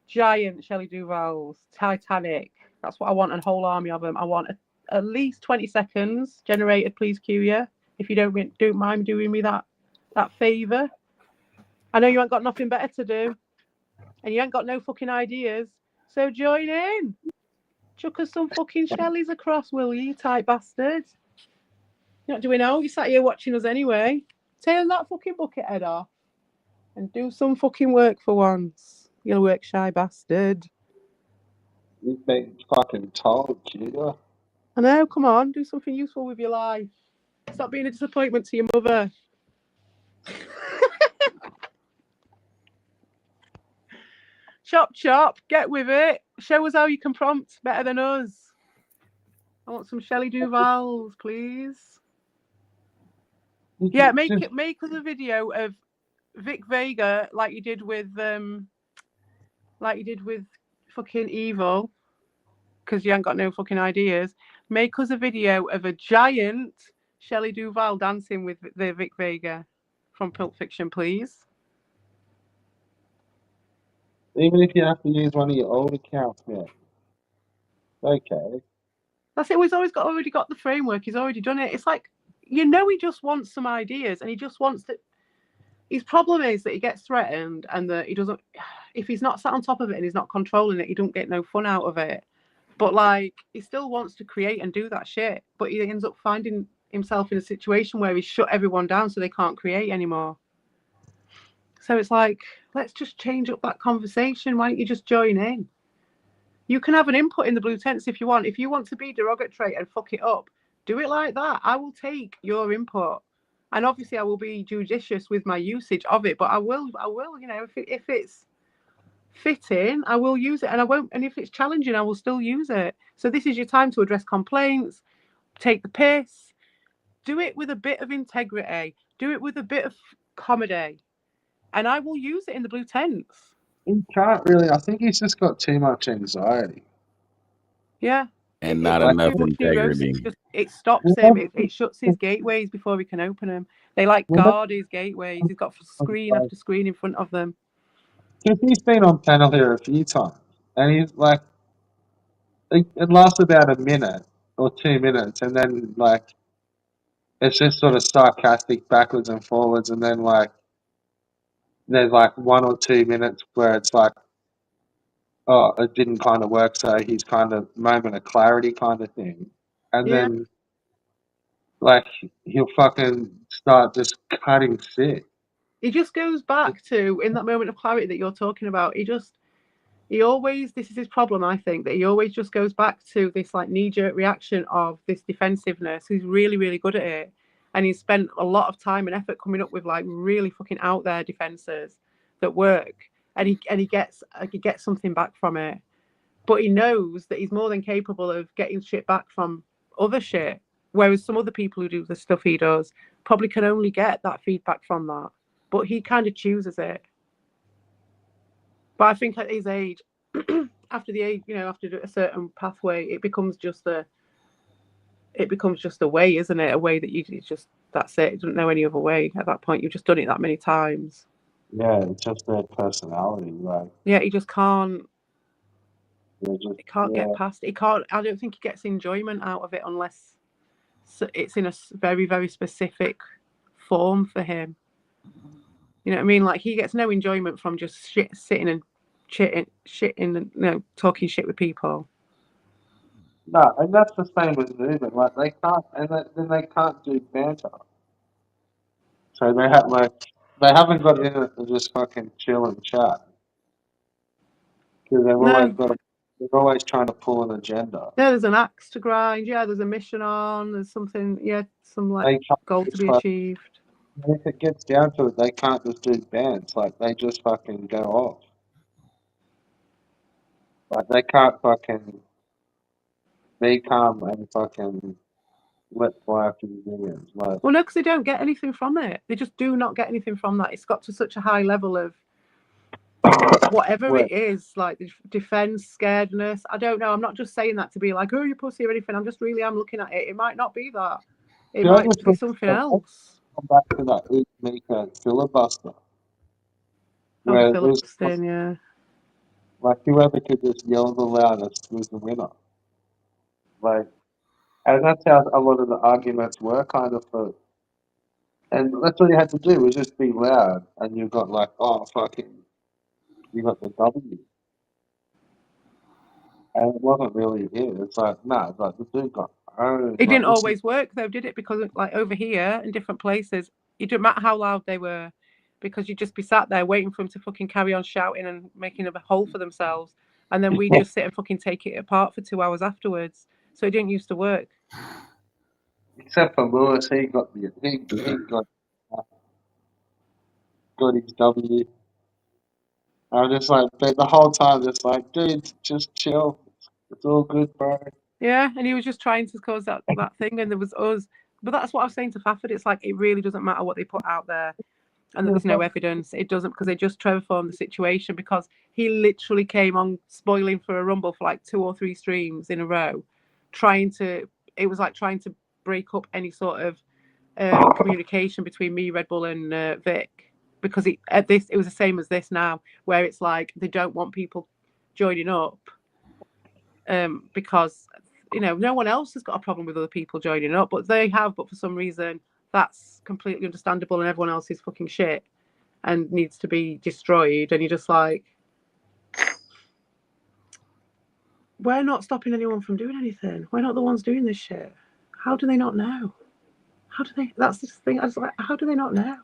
Giant Shelley Duvals. Titanic. That's what I want, a whole army of them. I want at least 20 seconds generated, please, Q, if you don't mind doing me that favour. I know you ain't got nothing better to do. And you ain't got no fucking ideas. So join in. Chuck us some fucking Shelleys across, will you tight bastard? You're not doing all. You sat here watching us anyway. Tail that fucking bucket head off. And do some fucking work for once. You'll work shy bastard. You've been fucking told, Julia. I know, come on. Do something useful with your life. Stop being a disappointment to your mother. Chop, chop. Get with it. Show us how you can prompt better than us. I want some Shelley Duvals, please. Yeah, make us a video of Vic Vega like you did with fucking Evil, because you ain't got no fucking ideas. Make us a video of a giant Shelley Duvall dancing with the Vic Vega from Pulp Fiction, please. Even if you have to use one of your old accounts, man. Okay. That's it. He's already got the framework. He's already done it. It's like, he just wants some ideas, and he just wants to. His problem is that he gets threatened, and that he doesn't. If he's not sat on top of it and he's not controlling it, he don't get no fun out of it. But like, he still wants to create and do that shit. But he ends up finding himself in a situation where he's shut everyone down, so they can't create anymore. So it's like, let's just change up that conversation. Why don't you just join in? You can have an input in the blue tents if you want. If you want to be derogatory and fuck it up, do it like that. I will take your input. And obviously I will be judicious with my usage of it, but I will, if it's fitting, I will use it, and I won't, and if it's challenging, I will still use it. So this is your time to address complaints, take the piss, do it with a bit of integrity, do it with a bit of comedy, and I will use it in the blue tents. He can't really. I think he's just got too much anxiety. Yeah. And not enough integrity. It stops him. It shuts his gateways before he can open them. They guard his gateways. He's got screen after screen in front of them. Because he's been on panel here a few times, and he's like, it lasts about a minute or 2 minutes, and then like It's just sort of sarcastic backwards and forwards, and then like there's like 1 or 2 minutes where it's like, oh, it didn't kind of work, so he's kind of moment of clarity kind of thing, and Yeah. then like he'll fucking start just cutting shit. He just goes back to, in that moment of clarity that you're talking about, he always, this is his problem, I think, that he always just goes back to this like knee-jerk reaction of this defensiveness. He's really, really good at it. And he's spent a lot of time and effort coming up with like really fucking out there defenses that work. And he gets something back from it. But he knows that he's more than capable of getting shit back from other shit. Whereas some other people who do the stuff he does probably can only get that feedback from that. But he kind of chooses it. But I think at his age, after the age, after a certain pathway, it becomes just a way, isn't it? A way that you just, that's it. You don't know any other way at that point. You've just done it that many times. Yeah, it's just their personality, like Yeah, he just can't. they're just He can't yeah. get past. He can't. I don't think he gets enjoyment out of it unless it's in a very, very specific form for him. You know what I mean? Like he gets no enjoyment from just sitting and shitting and talking shit with people. No, and that's the same with movement. Like they can't, and then they can't do banter. So they haven't got in it to just fucking chill and chat because No, they're always trying to pull an agenda. yeah, there's an axe to grind. Yeah, there's a mission on. There's something. Yeah, some like They can't goal to just be achieved. if it gets down to it, they can't just do bands. Like they just fucking go off. Like they can't fucking be calm and fucking let fly a few millions. Like Well, no, because they don't get anything from it. They just do not get anything from that. It's got to such a high level of whatever where it is, like defense, scaredness. I don't know. I'm not just saying that to be like, oh, you pussy or anything. I'm looking at it. It might not be that. It can I might just be something else. come back to that Mika filibuster Oh, the where it was filibustering, yeah. like whoever could just yell the loudest was the winner. Like, and that's how a lot of the arguments were kind of for. And that's all you had to do was just be loud, and you got like, oh fucking, you got the W. And it wasn't really it. It's like, nah, it's like the dude got owned. It Like didn't this is always work though, did it? Because like over here in different places, it didn't matter how loud they were, because you'd just be sat there waiting for them to fucking carry on shouting and making a hole for themselves, and then we'd just sit and fucking take it apart for 2 hours afterwards. So it didn't used to work. except for Lewis, he got his W. I'm just like the whole time, just like, dude, just chill. It's all good, bro. Yeah, and he was just trying to cause that thing, and there was us. But that's what I was saying to Fafford. It's like it really doesn't matter what they put out there, and that there's no evidence. It doesn't, because they just transformed the situation. Because he literally came on spoiling for a rumble for like 2 or 3 streams in a row, trying to. It was like trying to break up any sort of communication between me, Red Bull, and Vic. Because it was the same as this now, where it's like they don't want people joining up, because no one else has got a problem with other people joining up, but they have. But for some reason, that's completely understandable, and everyone else is fucking shit and needs to be destroyed. And you're just like, we're not stopping anyone from doing anything. We're not the ones doing this shit. How do they not know? How do they? That's the thing. I was like, how do they not know?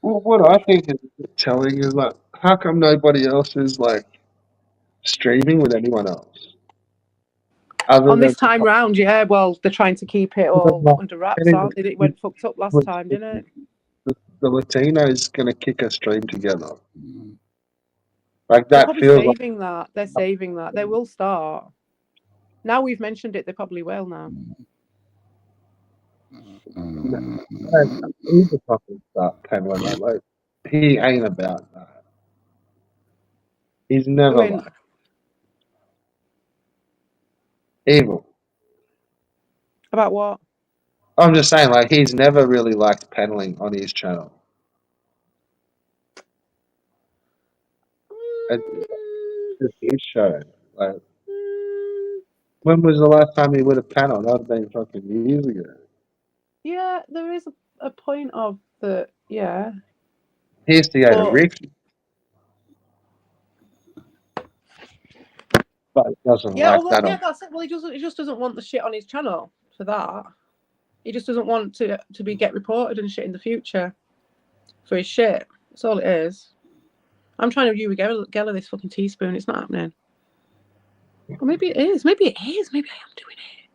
Well, what I think is telling is like, how come nobody else is like streaming with anyone else other On than this time round, yeah. Well, they're trying to keep it all like, under wraps, any aren't they? It went fucked up last time, didn't it? the Latinos gonna kick a stream together? Like They're that probably feels like saving that. They're saving that. They will start. Now we've mentioned it, they probably will now. he's a fucking start peddling that. Like he ain't about that. He's Who never in? like evil. About what? I'm just saying, like he's never really liked peddling on his channel. It's just his show. Like When was the last time he would have panelled? That would have been fucking years ago. Yeah, there is a point of the yeah, He used to go to but Ricky, but he doesn't yeah, like well, that yeah, on. that's it. Well, he just doesn't want the shit on his channel for that. He just doesn't want to be get reported and shit in the future for his shit. That's all it is. I'm trying to view Geller this fucking teaspoon. It's not happening. Or maybe it is. Maybe it is. Maybe I am doing it.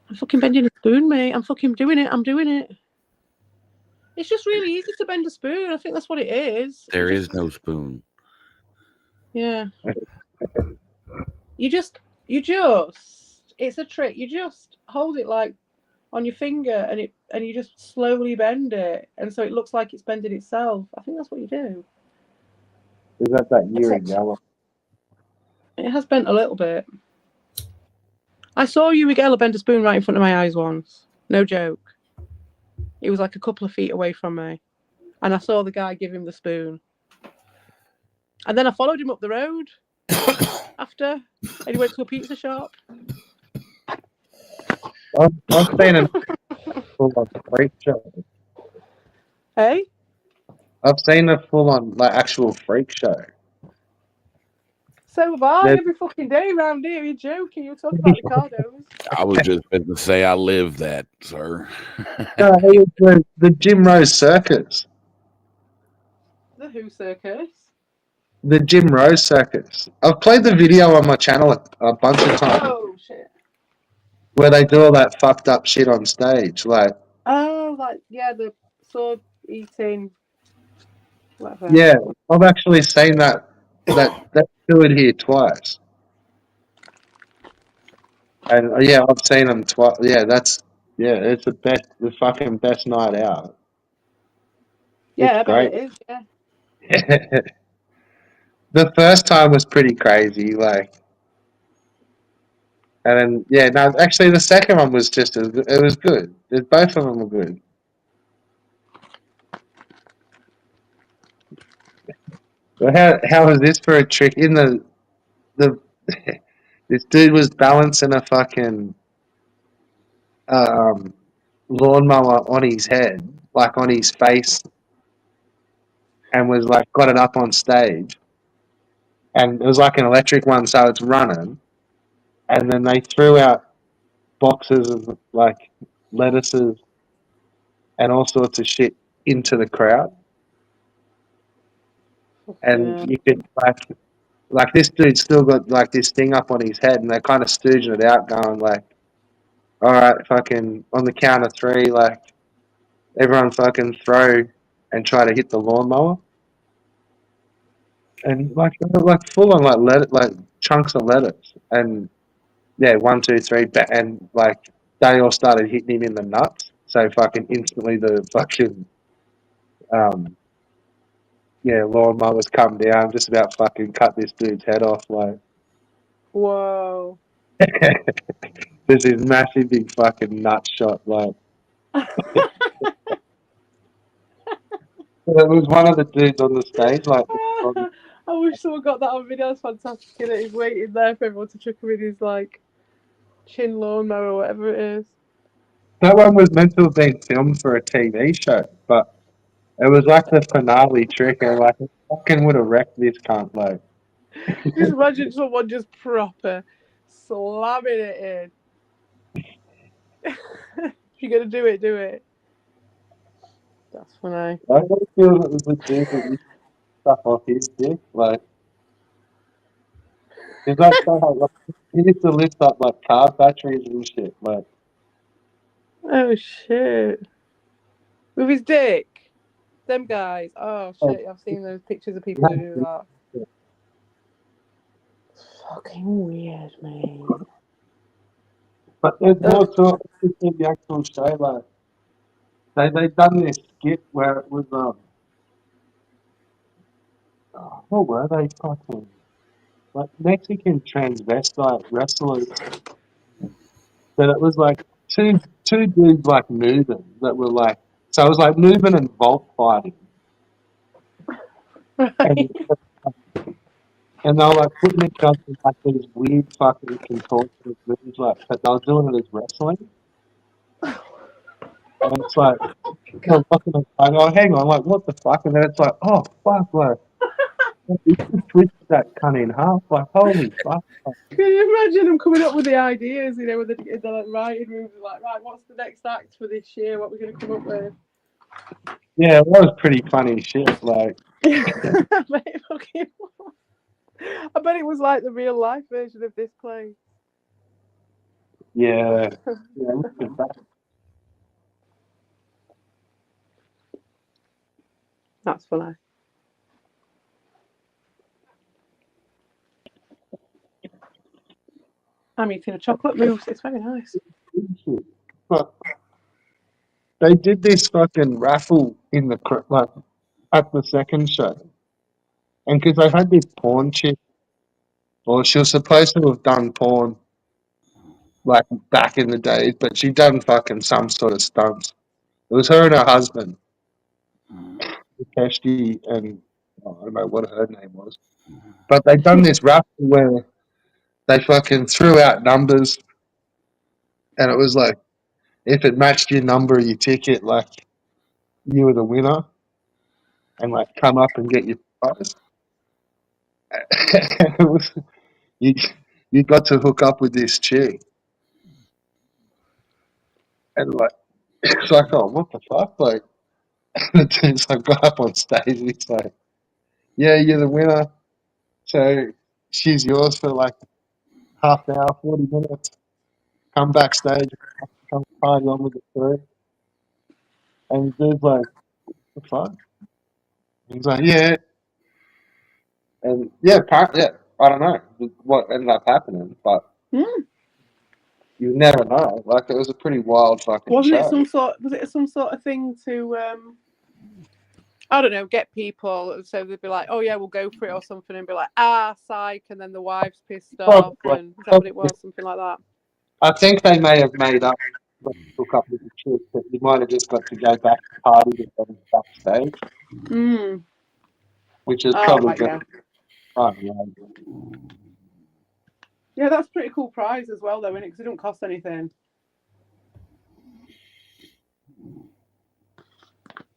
I'm fucking bending a spoon, mate. I'm fucking doing it. I'm doing it. It's just really easy to bend a spoon. I think that's what it is. There is no spoon. Yeah. You just, it's a trick. You just hold it like on your finger and you just slowly bend it. And so it looks like it's bending itself. I think that's what you do. Is that year in Except yellow? it has bent a little bit. I saw you, Miguel, bend a spoon right in front of my eyes once. No joke. He was like a couple of feet away from me. And I saw the guy give him the spoon. And then I followed him up the road after. And he went to a pizza shop. I've seen him full on freak show. Hey? I've seen a full on like actual freak show. So have I There's- every fucking day around here. You're joking. You're talking about Ricardo's. I was just going to say I live that, sir. No, it was the Jim Rose Circus. The Who Circus. The Jim Rose Circus. I've played the video on my channel a bunch of times Oh, shit. where they do all that fucked up shit on stage. Like, Oh, like, yeah, the sword eating. Whatever. yeah, I've actually seen that do it here twice. And yeah, I've seen them twice. Yeah, it's the fucking best night out. Yeah, It's I bet great. it is. Yeah. The first time was pretty crazy, like, and then yeah, no, actually the second one was just it was good. Both of them were good. But how was this for a trick? In the this dude was balancing a fucking um, lawnmower on his head, like on his face, and was like got it up on stage, and it was like an electric one, so it's running, and then they threw out boxes of like lettuces and all sorts of shit into the crowd, and Yeah. you could like this dude still got like this thing up on his head, and they're kind of stooging it out, going like, "All right, fucking on the count of three, like everyone fucking throw and try to hit the lawnmower." And like full on like chunks of lettuce, and yeah, 1, 2, 3, and like they all started hitting him in the nuts. So fucking instantly the fucking lawnmowers come down, just about fucking cut this dude's head off. Like Whoa. there's this massive big fucking nut shot. Like it was one of the dudes on the stage. Like I wish someone got that on video. It's fantastic. Isn't it? He's waiting there for everyone to chuck him in his like chin lawnmower or whatever it is. that one was meant to have been filmed for a TV show, but it was like the finale trick, and like it fucking would have wrecked this cunt. Like. Just imagine someone just proper slamming it in. If you're gonna do it, do it. That's funny. I don't feel it was the dude that used stuff off his dick. Like, is that so like, he used to lift up like car batteries and shit. Like, Oh shit. With his dick. Them guys. Oh shit, I've seen those pictures of people who do that. Fucking weird, mate. but there's more to it in the actual show. Like, they done this skit where it was what were they fucking like Mexican transvestite wrestlers? But it was like two dudes like moving that were like, so it was like moving and vault fighting. Right. And And they were like putting each other in like these weird fucking contortionist moves, like, but they were doing it as wrestling. And it's like, I'm looking at it, I go, hang on, like, what the fuck? And then it's like, oh, fuck, like, you just twisted that cunt in half, like, holy fuck. Can you imagine them coming up with the ideas, you know, with the like, writing rooms, like, right, what's the next act for this year? What are we going to come up with? Yeah, it was pretty funny shit, like, I bet it was like the real life version of this play. yeah, look at that. That's funny. I'm eating a chocolate mousse. It's very nice. Shit. But they did this fucking raffle in the, like, at the second show. And because they had this porn chick, or she was supposed to have done porn, like, back in the days, but she done fucking some sort of stunts. It was her and her husband, Keshti, and I don't know what her name was. But they done this raffle where they fucking threw out numbers, and it was like, if it matched your number of your ticket, like, you were the winner, and like come up and get your prize. And it was, you, you got to hook up with this chick, and like, it's like, oh, what the fuck? Like, the dude's like got up on stage, and he's like, yeah, you're the winner. So she's yours for like half an hour, 40 minutes. Come backstage, come party on with the crew. And the dude's like, what the fuck? He's like, yeah. And yeah, apparently, yeah, I don't know what ended up happening, but you never know. Like, it was a pretty wild fucking Wasn't it show. some sort of thing to I don't know, get people so they'd be like, oh yeah, we'll go for it or something, and be like, psych, and then the wife's pissed off, and is that what it was? Something like that. I think they may have made up hook up with the chick, but you might have just got to go back to party with them backstage, which is probably Right, just yeah. fun. Yeah. Yeah, that's a pretty cool prize as well, though, isn't it? Because it don't cost anything.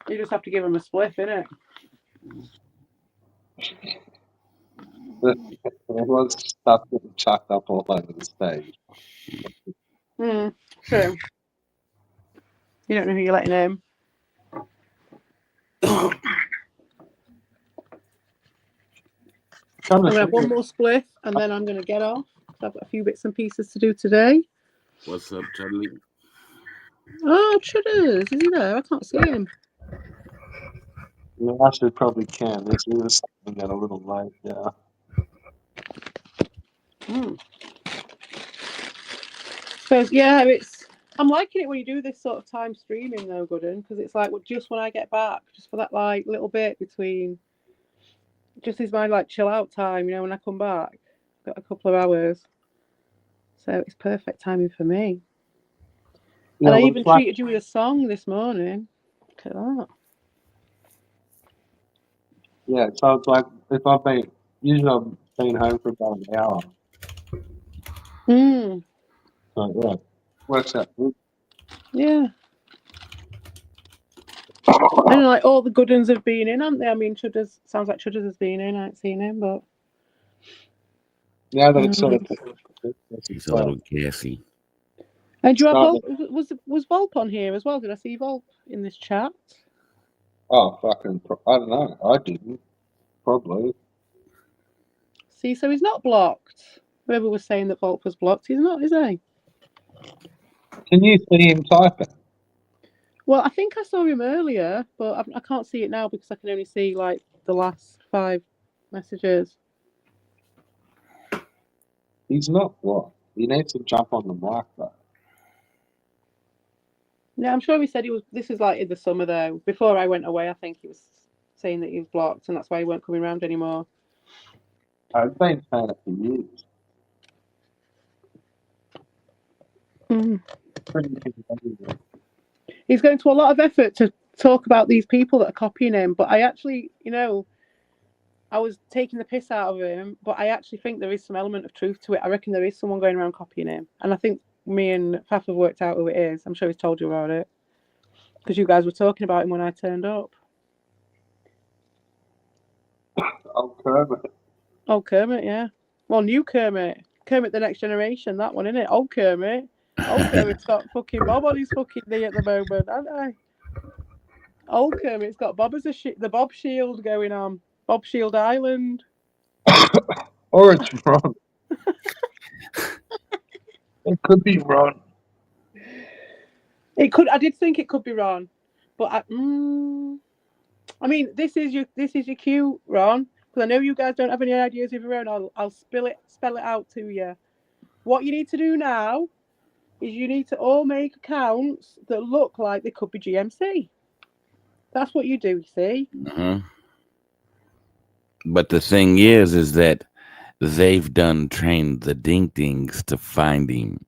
You just have to give them a spliff, innit? But it was stuff getting chucked up all over the stage. True. You don't know who you're letting in. I'm going to have one more spliff, and then I'm going to get off. I've got a few bits and pieces to do today. What's up, Charlie? Oh, Chudders, is he there? I can't see him. You actually probably can. This is something that a little late, yeah. So yeah, I'm liking it when you do this sort of time streaming though, Gooden, because it's like just when I get back, just for that like little bit between, just is my like chill out time, you know, when I come back, got a couple of hours, so it's perfect timing for me. Yeah, and I even treated you with a song this morning. Look at that. Yeah, so it's like if I've been usually I've been home for about an hour. So yeah, works out good. Yeah. And like all the good ones have been in, haven't they? I mean, Chudders sounds like Chudders has been in. I haven't seen him, but Now that it's sort of He's a little gassy. And do you have Volp? Was Volp on here as well? Did I see Volp in this chat? Oh fucking! I don't know. I didn't. Probably. See, so he's not blocked. Whoever was saying that Volp was blocked, he's not, is he? Can you see him typing? Well, I think I saw him earlier, but I can't see it now because I can only see like the last 5 messages. He's not blocked. He needs to jump on the mic though. Yeah, I'm sure he said he was. This is like in the summer though. Before I went away, I think he was saying that he was blocked, and that's why he weren't coming around anymore. I've been saying it for years. He's going to a lot of effort to talk about these people that are copying him, but I actually, I was taking the piss out of him, but I actually think there is some element of truth to it. I reckon there is someone going around copying him, and I think me and Faf have worked out who it is. I'm sure he's told you about it because you guys were talking about him when I turned up. Oh, Kermit. Old Kermit, yeah. Well, new Kermit. Kermit the Next Generation, that one, innit? Old Kermit. Old Kermit's got fucking Bob on his fucking knee at the moment, hasn't I? Old Kermit's got Bob as the Bob Shield going on. Bob Shield Island. Or it's Ron. It could be Ron. It could. I did think it could be Ron, but I mean, this is your cue, Ron, because I know you guys don't have any ideas of your own. I'll spell it out to you. What you need to do now is you need to all make accounts that look like they could be GMC. That's what you do, you see. But the thing is that they've done trained the ding dings to find him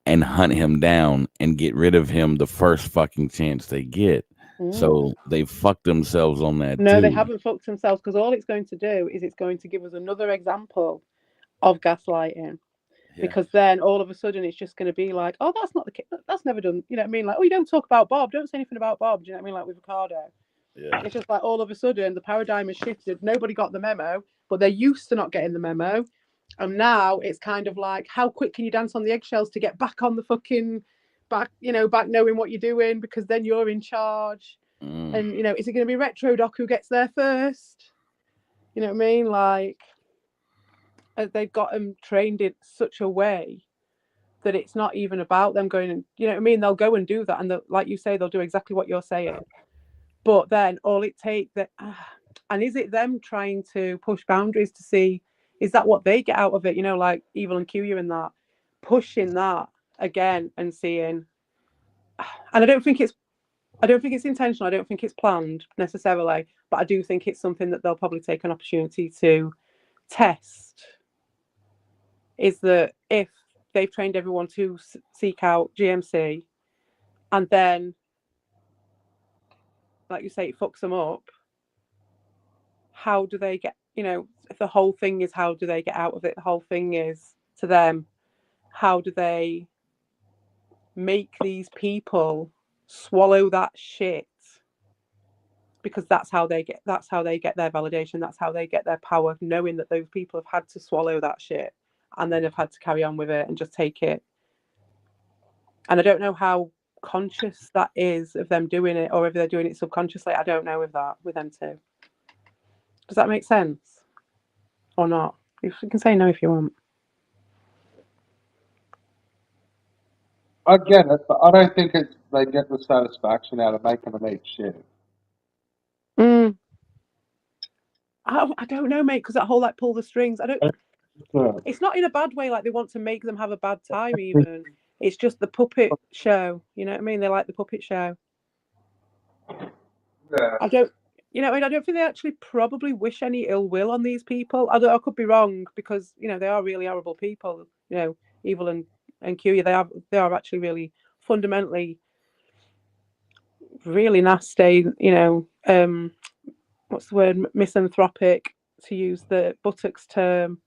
and hunt him down and get rid of him the first fucking chance they get. So they've fucked themselves on that No, too. they haven't fucked themselves, because all it's going to do is it's going to give us another example of gaslighting. Yeah. Because then all of a sudden it's just going to be like, oh, that's not the case. That's never done. You know what I mean? Like, oh, you don't talk about Bob. Don't say anything about Bob. Do you know what I mean? Like with Ricardo. Yeah. It's just like all of a sudden the paradigm has shifted. Nobody got the memo, but they're used to not getting the memo. And now it's kind of like, how quick can you dance on the eggshells to get back on the fucking back knowing what you're doing, because then you're in charge. And, is it going to be Retro Doc who gets there first? You know what I mean? Like, they've got them trained in such a way that it's not even about them going and, you know what I mean? They'll go and do that. And like you say, they'll do exactly what you're saying. But then all it takes and is it them trying to push boundaries to see, is that what they get out of it? Like Evil and Q and that, pushing that again and seeing. And I don't think it's intentional. I don't think it's planned necessarily, but I do think it's something that they'll probably take an opportunity to test. Is that if they've trained everyone to seek out GMC, and then, like you say, it fucks them up, how do they get, if the whole thing is how do they get out of it, the whole thing is to them, how do they make these people swallow that shit? Because that's how they get their validation, that's how they get their power, knowing that those people have had to swallow that shit and then have had to carry on with it and just take it. And I don't know how conscious that is of them doing it, or if they're doing it subconsciously. I don't know with them too. Does that make sense or not? You can say no if you want. I get it, but I don't think they get the satisfaction out of making them eat shit. I don't know, mate, because that whole pull the strings. It's not in a bad way, like they want to make them have a bad time even. It's just the puppet show. You know what I mean? They like the puppet show. Yeah. I don't think they actually probably wish any ill will on these people. I could be wrong, because they are really horrible people. Evil and Q, they are actually really fundamentally really nasty. What's the word? Misanthropic, to use the buttocks term.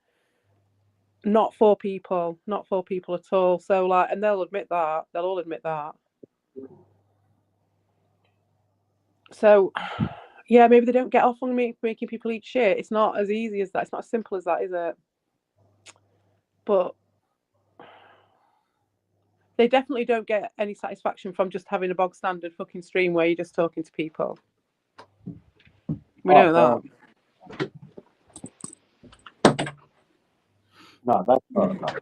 Not for people at all. So and they'll admit that. They'll all admit that. So, yeah, maybe they don't get off on making people eat shit. It's not as easy as that. It's not as simple as that, is it? But they definitely don't get any satisfaction from just having a bog standard fucking stream where you're just talking to people. We know that. No, that's not enough.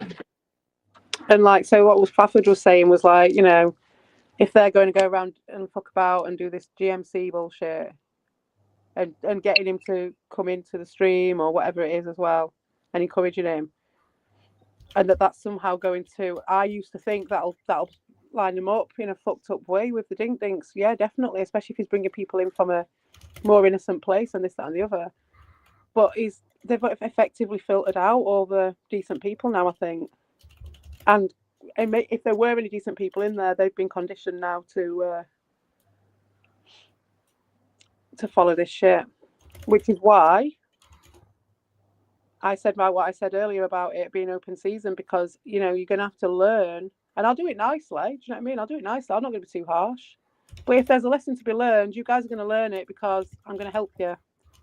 And so what Fafford was saying was if they're going to go around and fuck about and do this GMC bullshit and getting him to come into the stream or whatever it is as well and encouraging him, and that's somehow going to, I used to think that'll line him up in a fucked up way with the ding dinks. Yeah, definitely, especially if he's bringing people in from a more innocent place and this, that and the other. But they've effectively filtered out all the decent people now, I think. And if there were any decent people in there, they've been conditioned now to follow this shit. Which is why I said what I said earlier about it being open season, because you're going to have to learn, and I'll do it nicely. Do you know what I mean? I'll do it nicely. I'm not going to be too harsh. But if there's a lesson to be learned, you guys are going to learn it because I'm going to help you.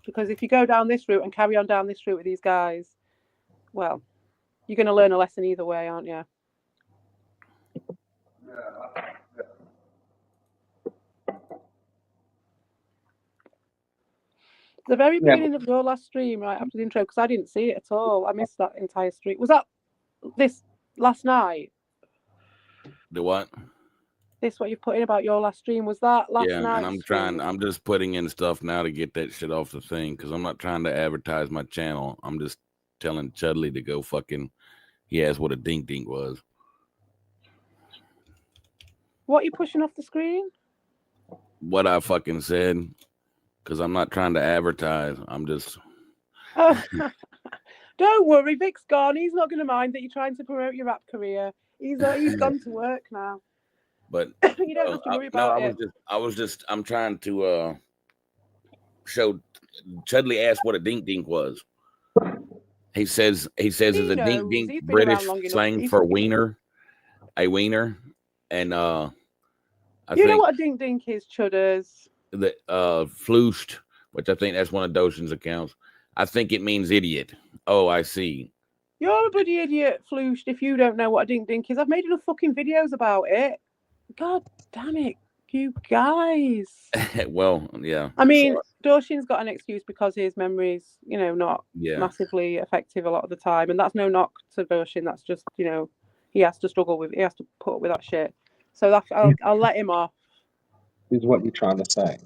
Because if you go down this route and carry on down this route with these guys, well, you're going to learn a lesson either way, aren't you? The very beginning of your last stream, right after the intro, because I didn't see it at all. I missed that entire stream. Was that this last night? The what? This what you put in about your last stream? Was that last night? Yeah, and I'm just putting in stuff now to get that shit off the thing, because I'm not trying to advertise my channel. I'm just telling Chudley to go fucking. He asked what a dink dink was. What are you pushing off the screen? What I fucking said, because I'm not trying to advertise. I'm just. Oh, don't worry, Vic's gone. He's not going to mind that you're trying to promote your rap career. He's gone to work now. But you don't have to worry about it. I'm trying to show. Chudley asked what a dink dink was. He says it's a dink dink British slang for wiener, a wiener, and I think know what a dink dink is, Chudders. The flooshed, which I think that's one of Doshin's accounts. I think it means idiot. Oh, I see. You're a bloody idiot, flooshed, if you don't know what a dink dink is. I've made enough fucking videos about it. God damn it, you guys. Well, yeah. I mean, Doshin's got an excuse because his memory's, not massively effective a lot of the time. And that's no knock to Doshin. That's just, he has to put up with that shit. So I'll let him off. Is what you're trying to say.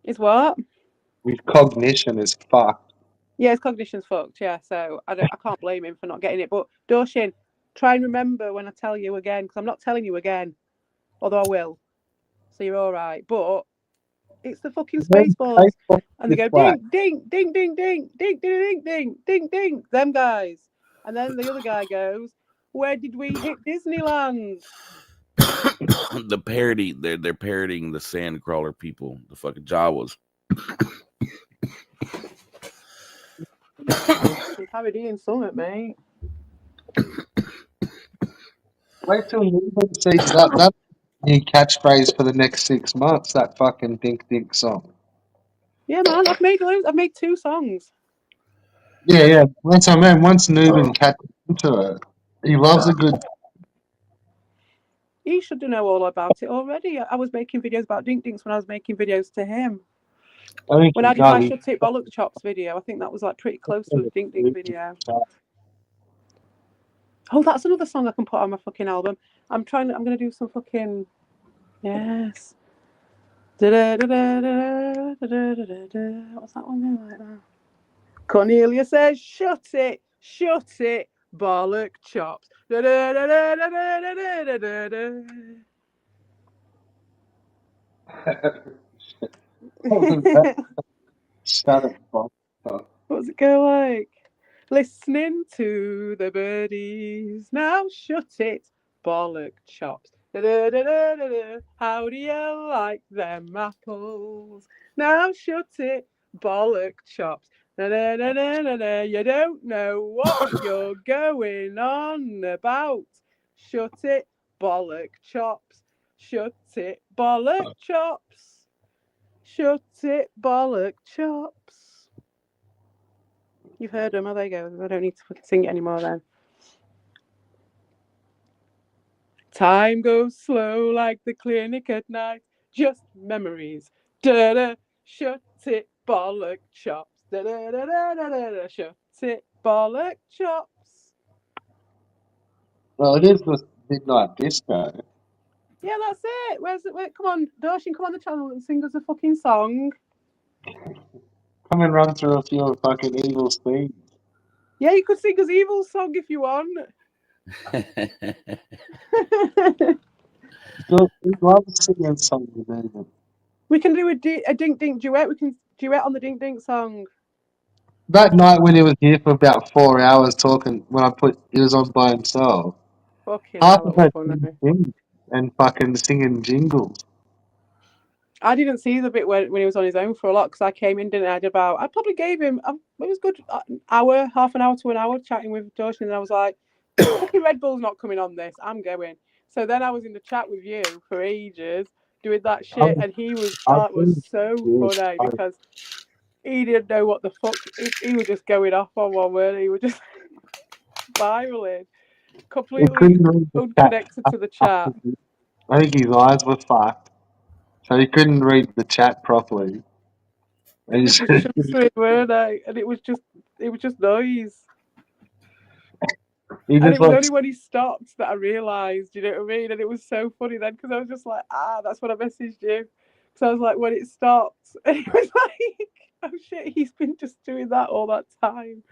Is what? His cognition is fucked. Yeah, his cognition's fucked, yeah. So I can't blame him for not getting it. But Doshin, try and remember when I tell you again, because I'm not telling you again. Although I will. So you're all right. But it's the fucking Spaceballs. And they go ding, ding, ding, ding, ding, ding, ding, ding, ding, ding, ding. Them guys. And then the other guy goes, where did we hit Disneyland? The parody, they're parodying the Sandcrawler people, the fucking Jawas. You're parodying something, mate. Wait till you see that new catchphrase for the next 6 months. That fucking dink dink song. Yeah, man, I've made 2 songs. Yeah. That's what I mean. Once Newman catches into it, he loves a good. He should know all about it already. I was making videos about dink dinks when I was making videos to him. When I did my Shut It Bollock Chops video, I think that was like pretty close to a dink dink video. Oh, that's another song I can put on my fucking album. I'm gonna do some fucking yes. What's that one like that? Cornelia says, "Shut it, bollock chops." Shut it, Bob. What's it go like? Listening to the birdies. Now shut it, bollock chops. How do you like them apples? Now shut it, bollock chops. You don't know what you're going on about. Shut it, bollock chops. Shut it, bollock chops. Shut it, bollock chops. You've heard them. Oh, there you go. I don't need to fucking sing it anymore then. Time goes slow like the clinic at night. Just memories. Da-da. Shut it, bollock chops. Da-da-da-da-da-da. Shut it, bollock chops. Well, it is the midnight disco. Yeah, that's it. Where's it? Come on, Doshin, come on the channel and sing us a fucking song. Come and run through a few of fucking Evil's themes. Yeah, you could sing us Evil's song if you want. We love singing songs with Evil. We can do a dink dink duet. We can duet on the dink dink song. That night when he was here for about 4 hours talking, when he was on by himself. Fucking half of that funny. and fucking singing jingles. I didn't see the bit when he was on his own for a lot because I came in, didn't I? I probably gave him, it was good, hour, half an hour to an hour chatting with Josh, and I was like, fucking Red Bull's not coming on this, I'm going. So then I was in the chat with you for ages doing that shit, and that was so funny because he didn't know what the fuck, he was just going off on one word, he was just spiraling, completely unconnected to the chat. I think his eyes were fucked, so he couldn't read the chat properly. It was just shuffling, weren't they? And it was just noise. And it was only when he stopped that I realised, you know what I mean? And it was so funny then because I was just like, that's what I messaged you. So I was like, when it stopped, and he was like, oh shit, he's been just doing that all that time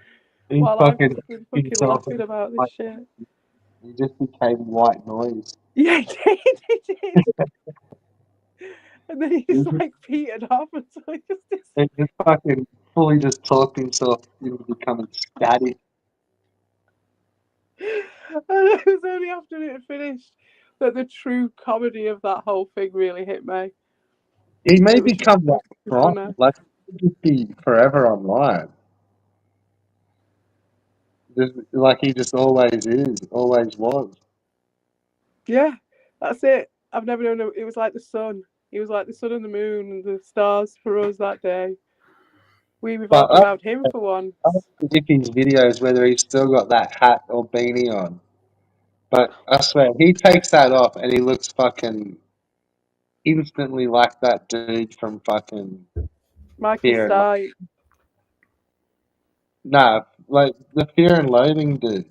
while I've just been fucking laughing about this shit. He just became white noise. Yeah, he did. And then he just like petered off until he just fucking fully just talked himself into becoming static. And it was only after it had finished that the true comedy of that whole thing really hit me. He may become that strong. Like, he could just be forever online. Just like he just always is, always was. Yeah, that's it. I've never known it was like the sun. He was like the sun and the moon and the stars for us that day. We revolved around him for once. I don't know his videos whether he's still got that hat or beanie on. But I swear, he takes that off and he looks fucking instantly like that dude from fucking Michael Stipe. Nah, like the Fear and Loathing dude.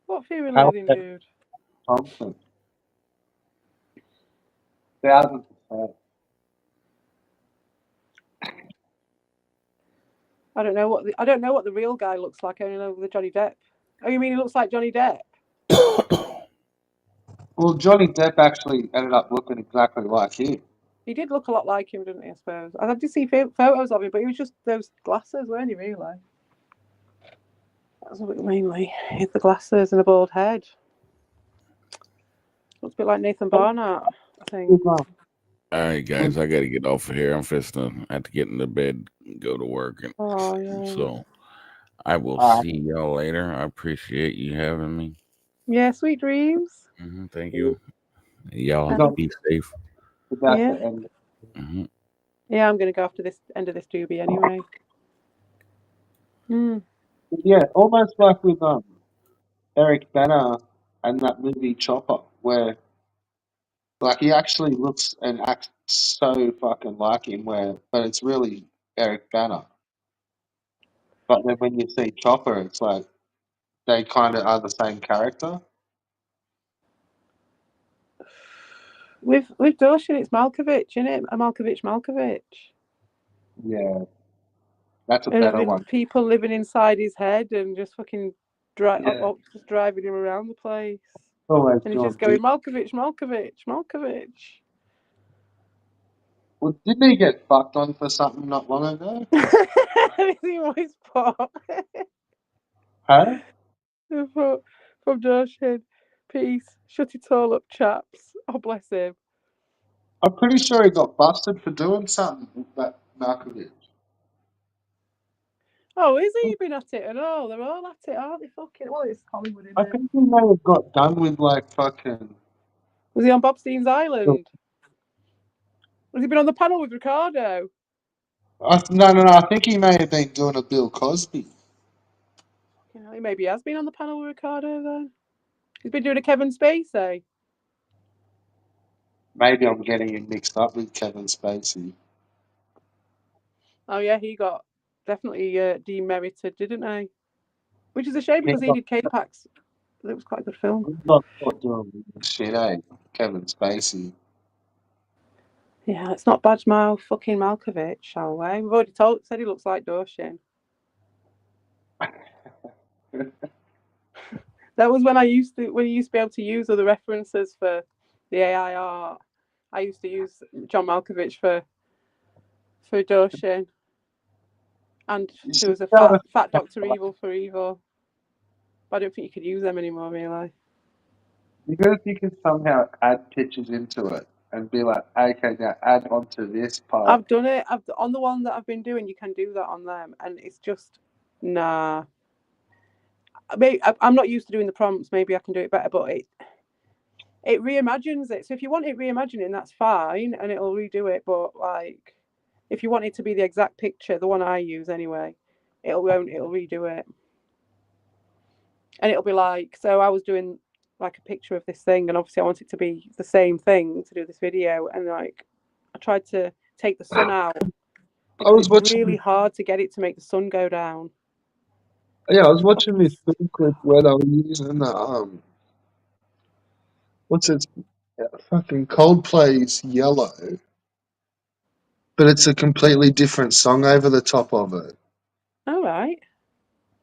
What Fear and Loathing dude? Thompson. 1000%. I don't know what the real guy looks like. I only know the Johnny Depp. Oh, you mean he looks like Johnny Depp? Well, Johnny Depp actually ended up looking exactly like him. He did look a lot like him, didn't he? I suppose. I did see photos of him, but he was just those glasses, weren't he? Really? That was what mainly. He had the glasses and a bald head. Looks a bit like Nathan Barnard, I think. All right, guys, I got to get off of here. I'm fisting. I have to get into bed and go to work. And so I will see y'all later. I appreciate you having me. Yeah, sweet dreams. Thank you. Y'all be safe. Yeah. Yeah, I'm going to go after this end of this doobie anyway. Yeah, almost like with Eric Bana and that movie Chopper, where like he actually looks and acts so fucking like him, but it's really Eric Bana. But then when you see Chopper, it's like they kind of are the same character. With Dawson, it's Malkovich, isn't it? Malkovich. Yeah, that's a better one. People living inside his head and just fucking just driving him around the place. And he's just going, Malkovich. Well, didn't he get fucked on for something not long ago? Is he always pop? Huh? From Dawson. Peace. Shut it all up, chaps. Oh, bless him. I'm pretty sure he got busted for doing something with that Malkovich. Oh, is he been at it and all? They're all at it, aren't they? Fucking, well, it's Hollywood, isn't it? I think he may have got done with like fucking. Was he on Bobstein's Island? Has he been on the panel with Ricardo? No. I think he may have been doing a Bill Cosby. You know, he maybe has been on the panel with Ricardo then. He's been doing a Kevin Spacey. Maybe I'm getting him mixed up with Kevin Spacey. Oh yeah, he got definitely demerited, didn't he? Which is a shame because he did K-Pax. It was quite a good film. He's not doing shit, Kevin Spacey. Yeah, let's not badmouth fucking Malkovich, shall we? We've already said he looks like Dawson. That was when you used to be able to use other references for the AI art. I used to use John Malkovich for Dawson. And there was a fat Dr. Evil for Evil. But I don't think you could use them anymore, really. You if you could somehow add pictures into it and be like, okay, now add onto this part. I've done it. On the one that I've been doing, you can do that on them, and it's just nah. I'm not used to doing the prompts. Maybe I can do it better, but it reimagines it. So if you want it reimagining, that's fine, and it'll redo it. But like, if you want it to be the exact picture, the one I use anyway, it'll redo it, and it'll be like. So I was doing like a picture of this thing, and obviously I want it to be the same thing to do this video, and like I tried to take the sun out I because was it's watching. really hard to get it to make the sun go down. Yeah, I was watching this film clip where they were using the what's it? Fucking Coldplay's Yellow, but it's a completely different song over the top of it. All right.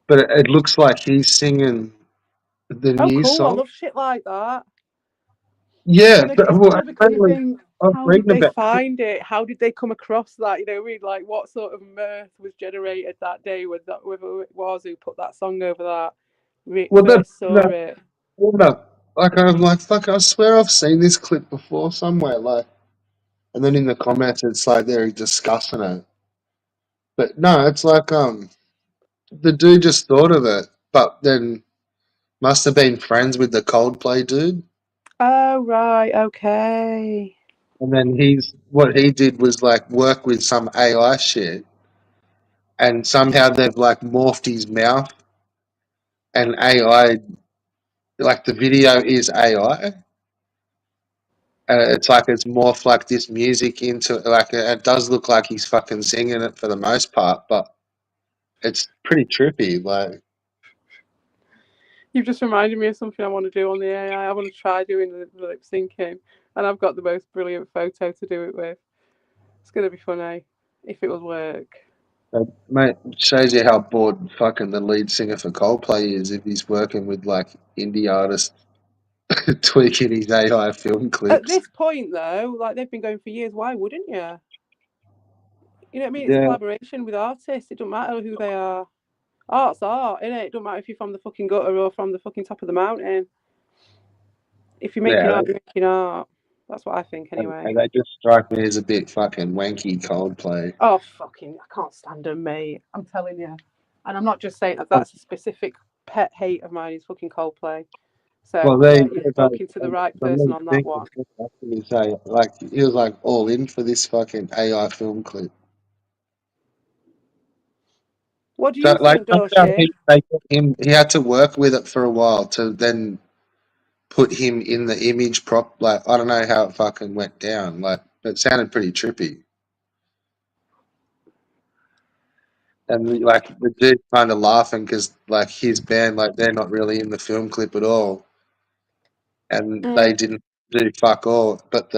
But it looks like he's singing the Oh, new cool. I song. love shit like that. Yeah, And I but just well, typically apparently think, I was how did reading they about. find it? How did they come across that? You know, read like what sort of mirth was generated that day with that, whoever it was who put that song over that Well, first saw it. no, like I'm like fuck. I swear I've seen this clip before somewhere. Like, and then in the comments it's like they're discussing it. But no, it's like the dude just thought of it, but then must have been friends with the Coldplay dude. Oh right, okay. And then what he did was like work with some AI shit, and somehow they've like morphed his mouth and AI, like the video is AI, and it's like it's morphed like this music into like it does look like he's fucking singing it for the most part, but it's pretty trippy. Like, You've just reminded me of something I want to do on the AI. I want to try doing the lip syncing, and I've got the most brilliant photo to do it with. It's gonna be funny if it will work. mate, shows you how bored fucking the lead singer for Coldplay is if he's working with like indie artists tweaking his AI film At clips. this point, though, like they've been going for years, why wouldn't you? You know what I mean? It's a Yeah, collaboration with artists. It doesn't matter who they are. Art's art, innit? It doesn't matter if you're from the fucking gutter or from the fucking top of the mountain. If you're making yeah, art, you're making art. That's what I think, anyway. and they just strike me as a bit fucking wanky Coldplay. Oh, fucking, I can't stand them, mate. I'm telling you. And I'm not just saying that that's a specific pet hate of mine is fucking Coldplay. Well, So, they yeah, you're talking to the right the person lead on that singer one. actually say like he was like all in for this fucking AI film clip. What do So you like think, somehow Doshi? they put him, he had to work with it for a while to then put him in the image prop. Like I don't know how it fucking went down. Like it sounded pretty trippy. And like the dude kind of laughing because like his band, like they're not really in the film clip at all, and they Mm, didn't do fuck all. But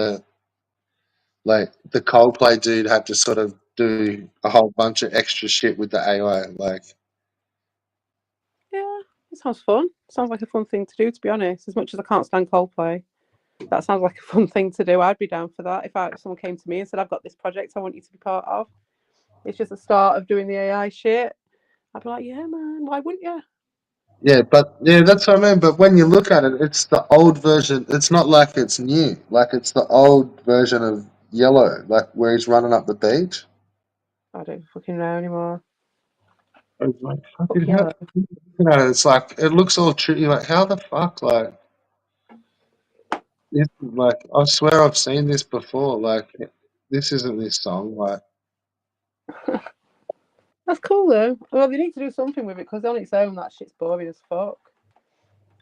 the Coldplay dude had to sort of do a whole bunch of extra shit with the AI. Like, yeah, it sounds fun. Sounds like a fun thing to do, to be honest. As much as I can't stand Coldplay, that sounds like a fun thing to do. I'd be down for that. If someone came to me and said, I've got this project I want you to be part of, it's just the start of doing the AI shit, I'd be like, yeah, man, why wouldn't you? yeah, but yeah, that's what I mean. But when you look at it, it's the old version. It's not like it's new. Like it's the old version of Yellow, like where he's running up the beach. I don't fucking know anymore. It's like Fuck fucking how, Yellow. it's like it looks all tricky. Like how the fuck, like this, like I swear I've seen this before. Like this isn't this song. Like That's cool though. Well, they need to do something with it because on its own, that shit's boring as fuck.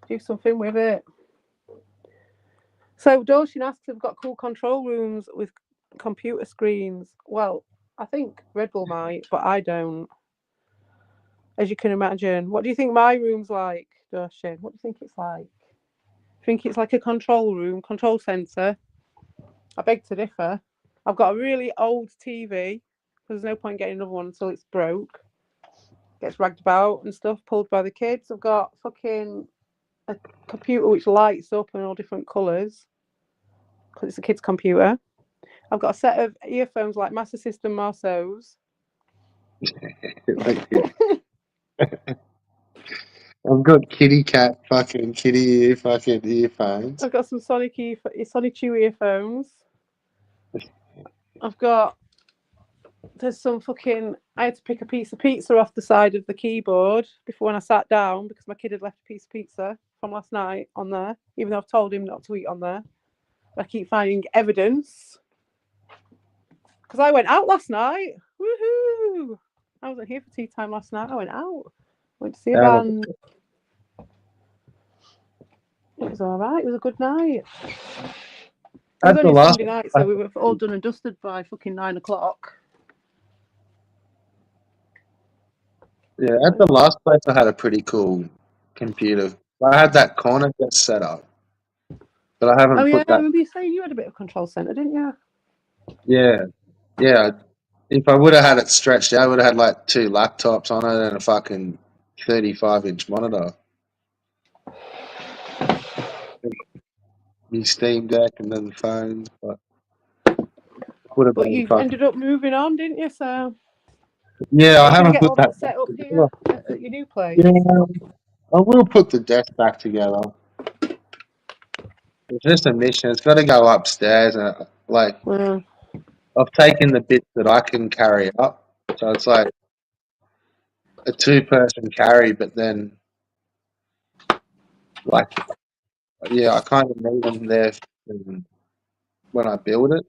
Do something with it. So Doshin asks if we've got cool control rooms with computer screens. Well, I think Red Bull might, but I don't. As you can imagine. What do you think my room's like, Doshin? What do you think it's like? Think it's like a control room, control centre? I beg to differ. I've got a really old TV because there's no point getting another one until it's broke. Gets ragged about and stuff, pulled by the kids. I've got fucking a computer which lights up in all different colours because it's a kid's computer. I've got a set of earphones like Master System Marceau's. like I've got kitty cat fucking kitty ear fucking earphones. I've got some Sonic Chew earphones. I've got. There's some fucking. I had to pick a piece of pizza off the side of the keyboard before when I sat down because my kid had left a piece of pizza from last night on there, even though I've told him not to eat on there. But I keep finding evidence. Because I went out last night. Woohoo! I wasn't here for tea time last night. I went out. Went to see a band. It was all right. It was a good night. It was only Sunday night, so we were all done and dusted by fucking 9 o'clock. Yeah, at the last place I had a pretty cool computer. I had that corner just set up. But I haven't put I that. remember you saying you had a bit of control centre, didn't you? Yeah. If I would have had it stretched out, I would have had like 2 laptops on it and a fucking 35-inch monitor. The Steam Deck and then the phones, but would have But been you fucking. ended up moving on, didn't you? So Yeah, I you're gonna haven't get put all that that set up together. here at your new place. Yeah, I will put the desk back together. It's just a mission. It's got to go upstairs, and like Well, I've taken the bits that I can carry up, so it's like a 2-person carry. But then, like, yeah, I kind of need them there when I build it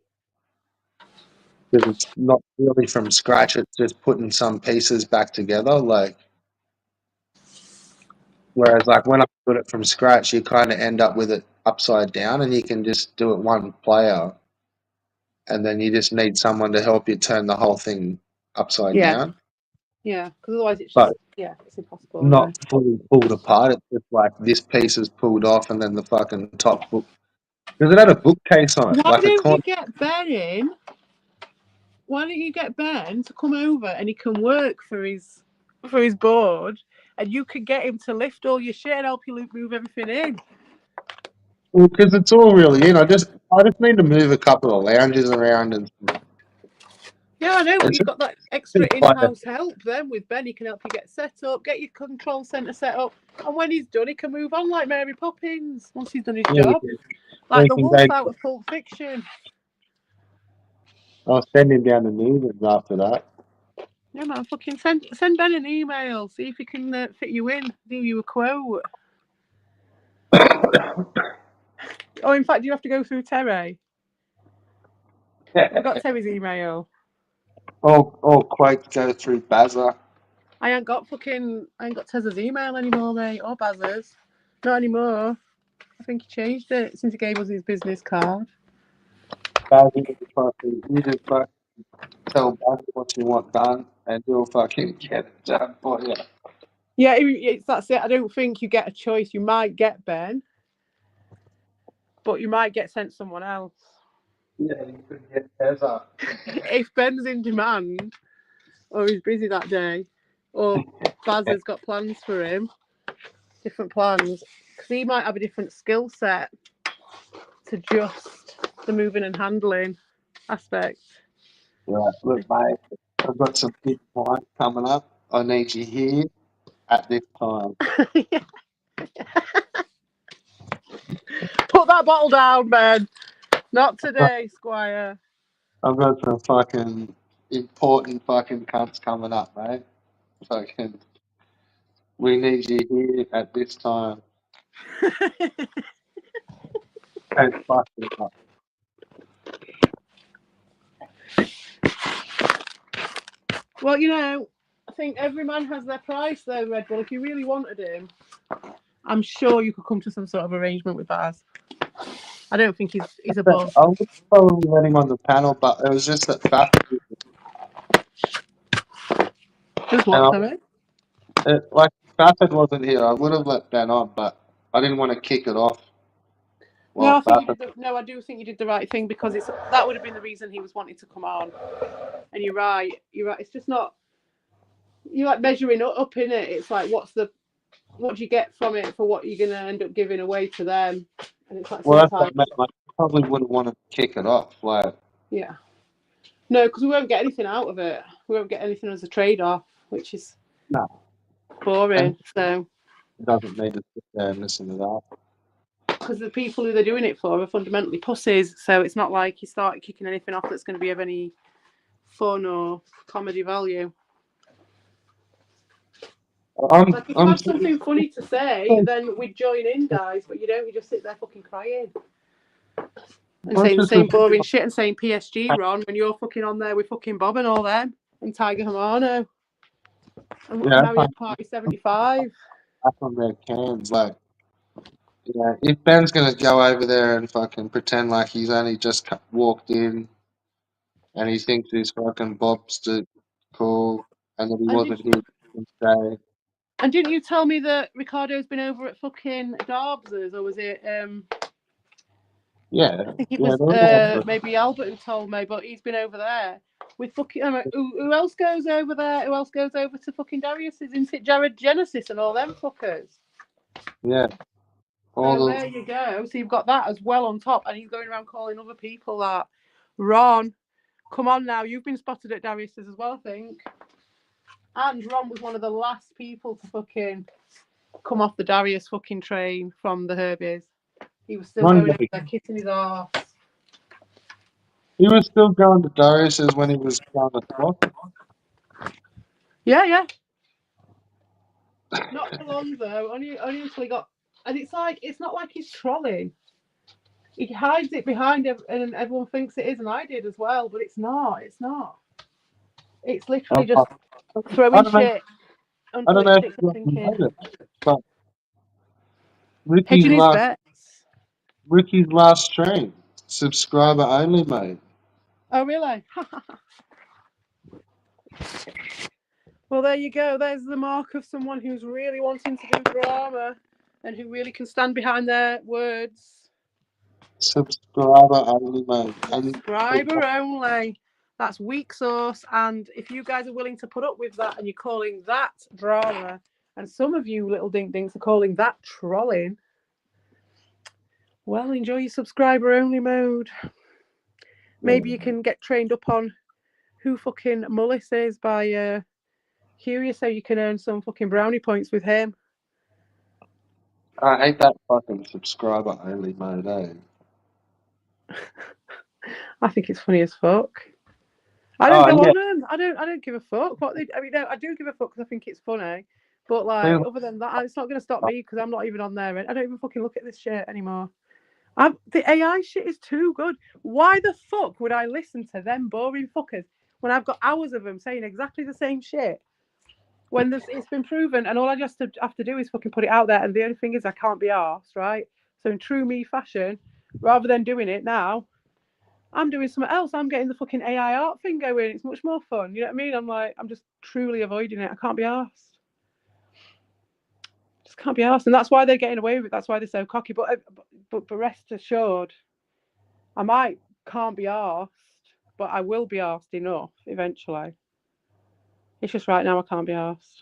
because it's not really from scratch. It's just putting some pieces back together. Like, whereas like when I put it from scratch, you kind of end up with it upside down, and you can just do it one player. And then you just need someone to help you turn the whole thing upside down. Yeah, because otherwise it's But just it's impossible. not fully pulled apart. It's just like this piece is pulled off and then the fucking top book. Because it had a bookcase on it, Why like a don't corner. you get Ben in? Why don't you get Ben to come over and he can work for his board, and you can get him to lift all your shit and help you move everything in. Well, because it's all really in. I just need to move a couple of lounges around and. Yeah, I know, but It's you've got that extra in-house help then with Ben. He can help you get set up, get your control centre set up, and when he's done, he can move on like Mary Poppins once he's done his job. Like the wolf out of Pulp Fiction. I'll send him down the Newlands after that. Yeah, man, fucking send Ben an email, see if he can fit you in, do you a quote. Oh, in fact, do you have to go through Terry? I've got Terry's email. All quotes go through Bazza. I ain't got Tez's email anymore, mate, or Baz's. Not anymore. I think he changed it since he gave us his business card. Bazza, you just fucking tell Bazza what you want done, and he'll fucking get it done for you. Yeah, that's it. I don't think you get a choice. You might get Ben, but you might get sent someone else. Yeah, you could get Tezza. If Ben's in demand, or he's busy that day, or Baz has got plans for him, different plans, because he might have a different skill set to just the moving and handling aspect. Right, look, mate, I've got some big clients coming up. I need you here at this time. Put that bottle down, Ben. Not today, Squire. I've got some fucking important fucking cunts coming up, mate. Fucking, we need you here at this time. Don't fuck it up. Well, you know, I think every man has their price, though, Red Bull. If you really wanted him, I'm sure you could come to some sort of arrangement with Baz. I don't think he's above. I would probably let him on the panel, but it was just that Fafford. Just what, sorry? Like Fafford wasn't here. I would have let Ben on, but I didn't want to kick it off. No, I do think you did the right thing, because that would have been the reason he was wanting to come on. And you're right. It's just not. You're like measuring up in it. It's like what do you get from it for what you're gonna end up giving away to them? And it's like Well, that's what I probably wouldn't want to kick it off. Like, yeah. No, because we won't get anything out of it. We won't get anything as a trade-off, which is boring. So He doesn't need to sit there and listen to that. Because the people who they're doing it for are fundamentally pussies, so it's not like you start kicking anything off that's going to be of any fun or comedy value. Like, if you had something funny to say, then we'd join in, guys, but you don't, you just sit there fucking crying. And saying the same boring shit and saying PSG, Ron, when you're fucking on there with fucking Bob and all them, and Tiger Hamano. And Mario Party 75. Up on their cans, like, yeah, if Ben's gonna go over there and fucking pretend like he's only just walked in and he thinks he's fucking Bob's cool and that he wasn't here today. And didn't you tell me that Ricardo's been over at fucking Darbs's, or was it Yeah. I think it was maybe Albert who told me, but he's been over there with fucking who else goes over there? Who else goes over to fucking Darius's? Isn't it Jared Genesis and all them fuckers? Yeah. So there you go. So you've got that as well on top, and he's going around calling other people that. Ron, come on now, you've been spotted at Darius's as well, I think. And Ron was one of the last people to fucking come off the Darius fucking train from the Herbies. He was still going over there, kissing his arse. He was still going to Darius's when he was going to Scotland. Yeah. Not for long though. Only until he got. And it's like, it's not like he's trolling. He hides it behind and everyone thinks it is, and I did as well, but it's not. It's not. It's literally just throwing shit until it sticks and thinking. But Hedging his bets. Ricky's last stream, subscriber only, mate. Oh really? Well, there you go. There's the mark of someone who's really wanting to do drama and who really can stand behind their words. Subscriber only, mate. Subscriber only. That's weak sauce. And if you guys are willing to put up with that and you're calling that drama, and some of you little dink-dinks are calling that trolling, well, enjoy your subscriber only mode. Maybe you can get trained up on who fucking Mullis is by Curious how you can earn some fucking brownie points with him. I hate that fucking subscriber only mode, eh? I think it's funny as fuck. I don't go on them. I don't give a fuck. No, I do give a fuck because I think it's funny. But like, other than that, it's not going to stop me because I'm not even on there. I don't even fucking look at this shit anymore. The AI shit is too good. Why the fuck would I listen to them boring fuckers when I've got hours of them saying exactly the same shit? When it's been proven, and all I just have to do is fucking put it out there. And the only thing is, I can't be arsed, right? So in true me fashion, rather than doing it now, I'm doing something else. I'm getting the fucking AI art thing going. It's much more fun. You know what I mean? I'm just truly avoiding it. I can't be arsed. Just can't be arsed. And that's why they're getting away with it. That's why they're so cocky. But rest assured, I can't be arsed, but I will be arsed enough eventually. It's just right now I can't be arsed.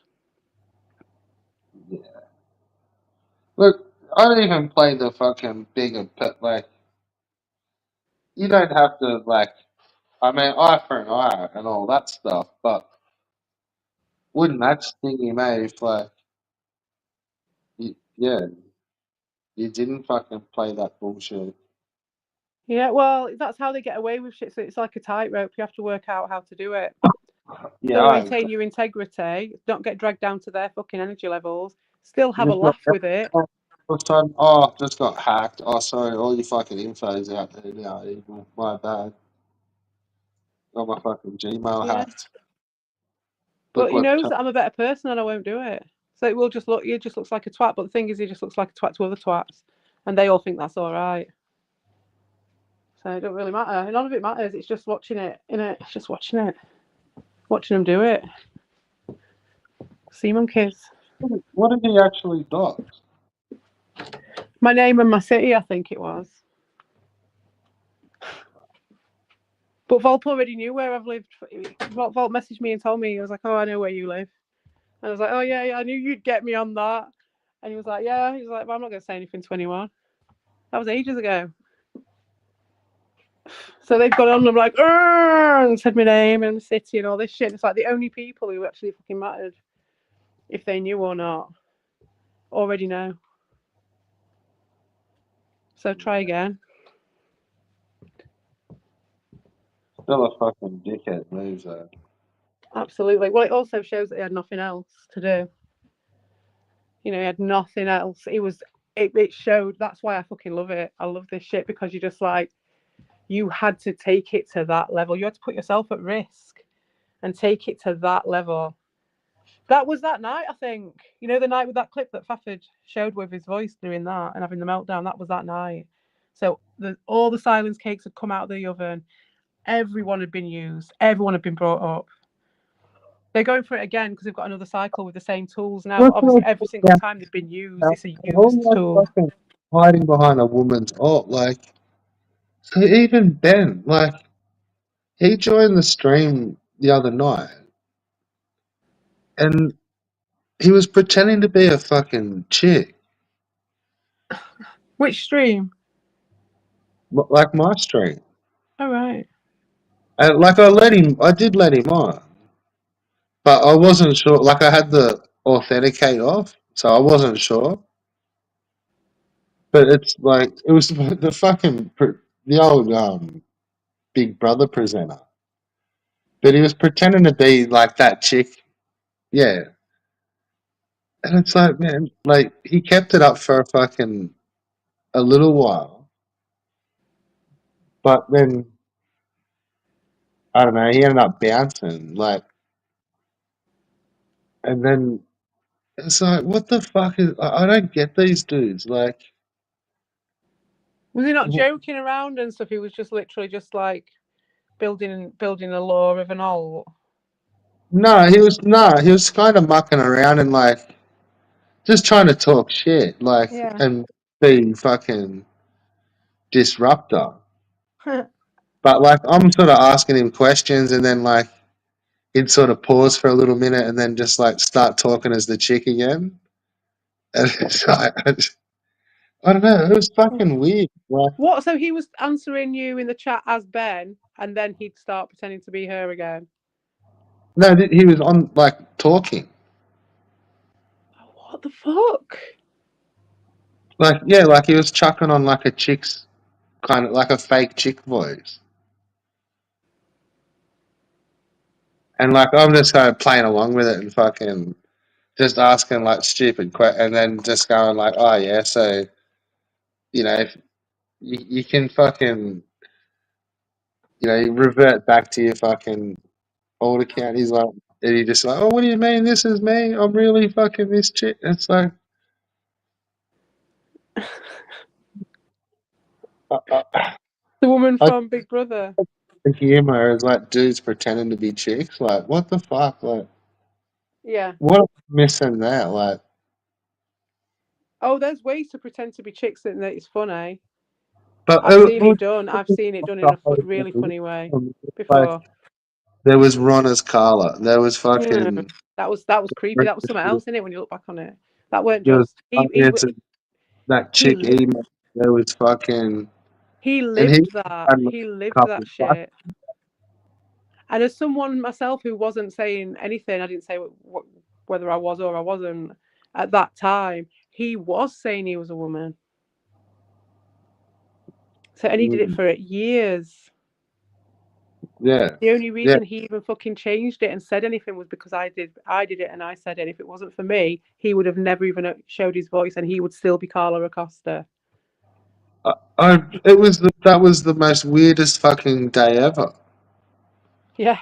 Yeah. Look, I don't even play the fucking bigger pet, like, you don't have to, like, I mean, eye for an eye and all that stuff, but wouldn't that sting you, mate, if, like, you didn't fucking play that bullshit. Yeah, well, that's how they get away with shit. So it's like a tightrope. You have to work out how to do it. Still maintain your integrity. Don't get dragged down to their fucking energy levels. Still have a laugh with it. Just got hacked. Oh, sorry, all your fucking info's out there now. Evil. My bad. Got my fucking Gmail hacked. But he knows that I'm a better person and I won't do it. So it just looks like a twat. But the thing is, he just looks like a twat to other twats. And they all think that's all right. So it don't really matter. None of it matters. It's just watching it, innit? It's just watching it. Watching them do it. Sea monkeys. What did he actually dox? My name and my city, I think it was. But Volp already knew where I've lived. Volp messaged me and told me. He was like, oh, I know where you live. And I was like, oh, yeah, I knew you'd get me on that. And he was like, yeah. He was like, well, I'm not going to say anything to anyone. That was ages ago. So they've got on, I'm like, and said my name and the city and all this shit. It's like the only people who actually fucking mattered, if they knew or not. Already know. So try again. Still a fucking dickhead moves though. Absolutely. Well, it also shows that he had nothing else to do. You know, he had nothing else. It showed. That's why I fucking love it. I love this shit because you're just like, you had to take it to that level. You had to put yourself at risk and take it to that level. That was that night, I think. You know, the night with that clip that Fafford showed with his voice doing that and having the meltdown. That was that night. So all the silence cakes had come out of the oven. Everyone had been used. Everyone had been brought up. They're going for it again because they've got another cycle with the same tools now. But What's obviously, all every single time they've been used, it's a used like tool. fucking hiding behind a woman's like so even Ben, like he joined the stream the other night and he was pretending to be a fucking chick. Which stream? Like my stream. All right. And like I did let him on. But I wasn't sure like I had the authenticate off, so I wasn't sure. But it's like it was the fucking the old Big Brother presenter. But he was pretending to be like that chick. Yeah. And it's like, man, like he kept it up for a little while. But then I don't know, he ended up bouncing, like and then it's like, what the fuck is I don't get these dudes. Like Was he not joking around and stuff? He was just literally just like building a lore of an alt. no, he was kind of mucking around and like just trying to talk shit, like Yeah. and be fucking disruptor. But like I'm sort of asking him questions and then like he'd sort of pause for a little minute and then just like start talking as the chick again. And it's like, I don't know, it was fucking weird. Like, What? So he was answering you in the chat as Ben, and then he'd start pretending to be her again. no, he was on like talking. What the fuck? Like yeah, like he was chucking on like a chick's kind of like a fake chick voice. And like I'm just kind of playing along with it and fucking just asking like stupid questions and then just going like, oh yeah, so you know, if you can fucking you revert back to your fucking old account. He's like, and he just like, oh, what do you mean? This is me. I'm really fucking this chick. It's like, The woman I from Big Brother. the humor is like dudes pretending to be chicks. Like, what the fuck? Like, Yeah. what am I missing there? Like, Oh, there's ways to pretend to be chicks that it's funny. but I've seen it done. I've seen it done in a really like, funny way before. there was Ron as Carla. There was fucking. That was creepy. That was something else in it when you look back on it. That weren't There was just that he chick lived email. There was fucking. he And he lived that. had He a lived couple that of bucks. shit. And as someone myself who wasn't saying anything, I didn't say whether I was or I wasn't at that time. He was saying he was a woman. So and he did it for years. Yeah. The only Yeah. reason he even fucking changed it and said anything was because I did it and I said it. If it wasn't for me, he would have never even showed his voice and he would still be Carla Acosta. That was the most weirdest fucking day ever. Yeah.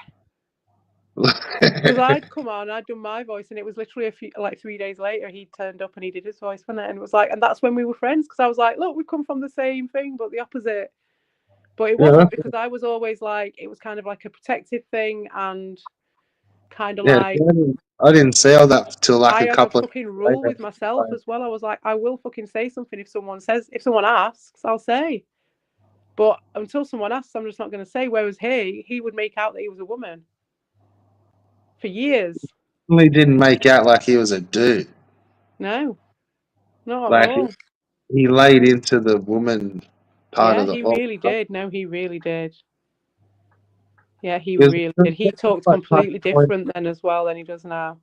Because I'd come on, I'd done my voice, and it was literally 3 days later he turned up and he did his voice, wasn't it? And it was like, and that's when we were friends because I was like, look, we come from the same thing, but the opposite. But it wasn't because I was always like, it was kind of like a protective thing and kind of like. I didn't see all that till like I a have a couple of fucking rule with myself as well. I was like, I will fucking say something if someone asks, I'll say. But until someone asks, I'm just not going to say. Whereas he would make out that he was a woman for years. He didn't make out like he was a dude. No, not at Like all. he laid into the woman part of Yeah, the. he really did. No, he really did. Yeah, he It was really did. He talked like completely different then as well than he does now.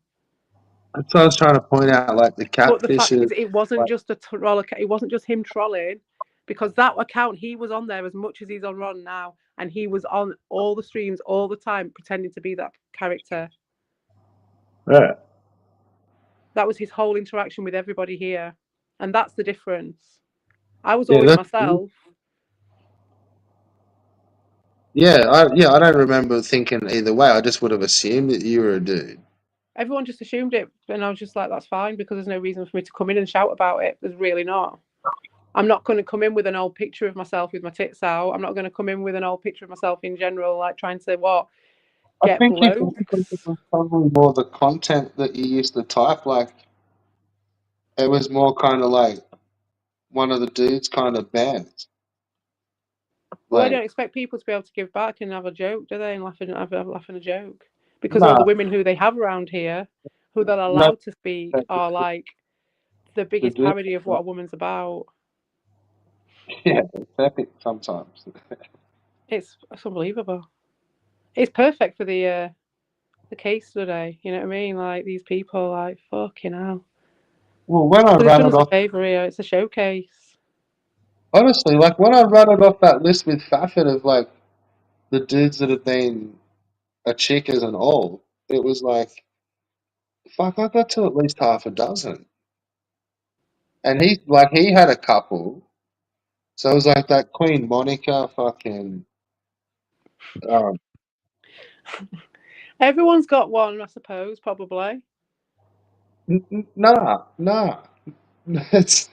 That's what I was trying to point out, like the But the fact catfishes. is, it wasn't Like, just a troll. It wasn't just him trolling, because that account he was on there as much as he's on Ron now, and he was on all the streams all the time pretending to be that character. yeah, That was his whole interaction with everybody here, and that's the difference. I was yeah, always myself. I don't remember thinking either way. I just would have assumed that you were a dude. Everyone just assumed it, and I was just like, that's fine, because there's no reason for me to come in and shout about it. There's really not. I'm not going to come in with an old picture of myself with my tits out. I'm not going to come in with an old picture of myself in general, like trying to I get think if blokes. anything, it was probably more the content that you used to type. Like it was more kind of like one of the dudes kind of bands. Well, they Like don't expect people to be able to give back and have a joke, do they? And have a joke, because all nah, the women who they have around here, who they're no, allowed to speak, are like the the biggest dude. parody of what a woman's about. Yeah, it's epic sometimes. It's unbelievable. It's perfect for the case study. You know what I mean? Like these people, like fucking hell. Well, when I But they've ran done it us a off, favour here. It's a showcase. honestly, like when I ran it off that list with Faffet of like the dudes that have been a chick as an all, it was like, fuck, I got to at least half a dozen. And he had a couple. So it was like that Queen Monica fucking, um, Everyone's got one, I suppose, probably. nah. It's,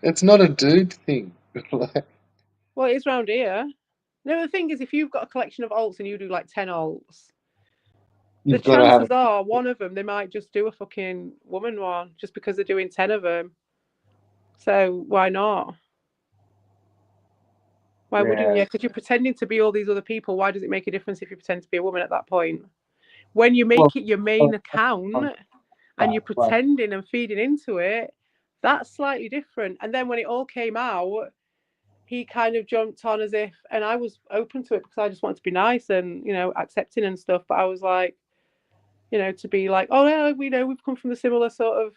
it's not a dude thing. Like, Well, it is round here. No, the thing is, if you've got a collection of alts and you do like 10 alts, the you've got to have chances are one of them, they might just do a fucking woman one just because they're doing 10 of them. So why not? Why wouldn't you? Because you're pretending to be all these other people. Why does it make a difference if you pretend to be a woman at that point? When you well, make it your main account and you're pretending and feeding into it, that's slightly different. And then when it all came out, he kind of jumped on as if, and I was open to it because I just wanted to be nice and, accepting and stuff. But I was like, to be like, oh, yeah, we've come from a similar sort of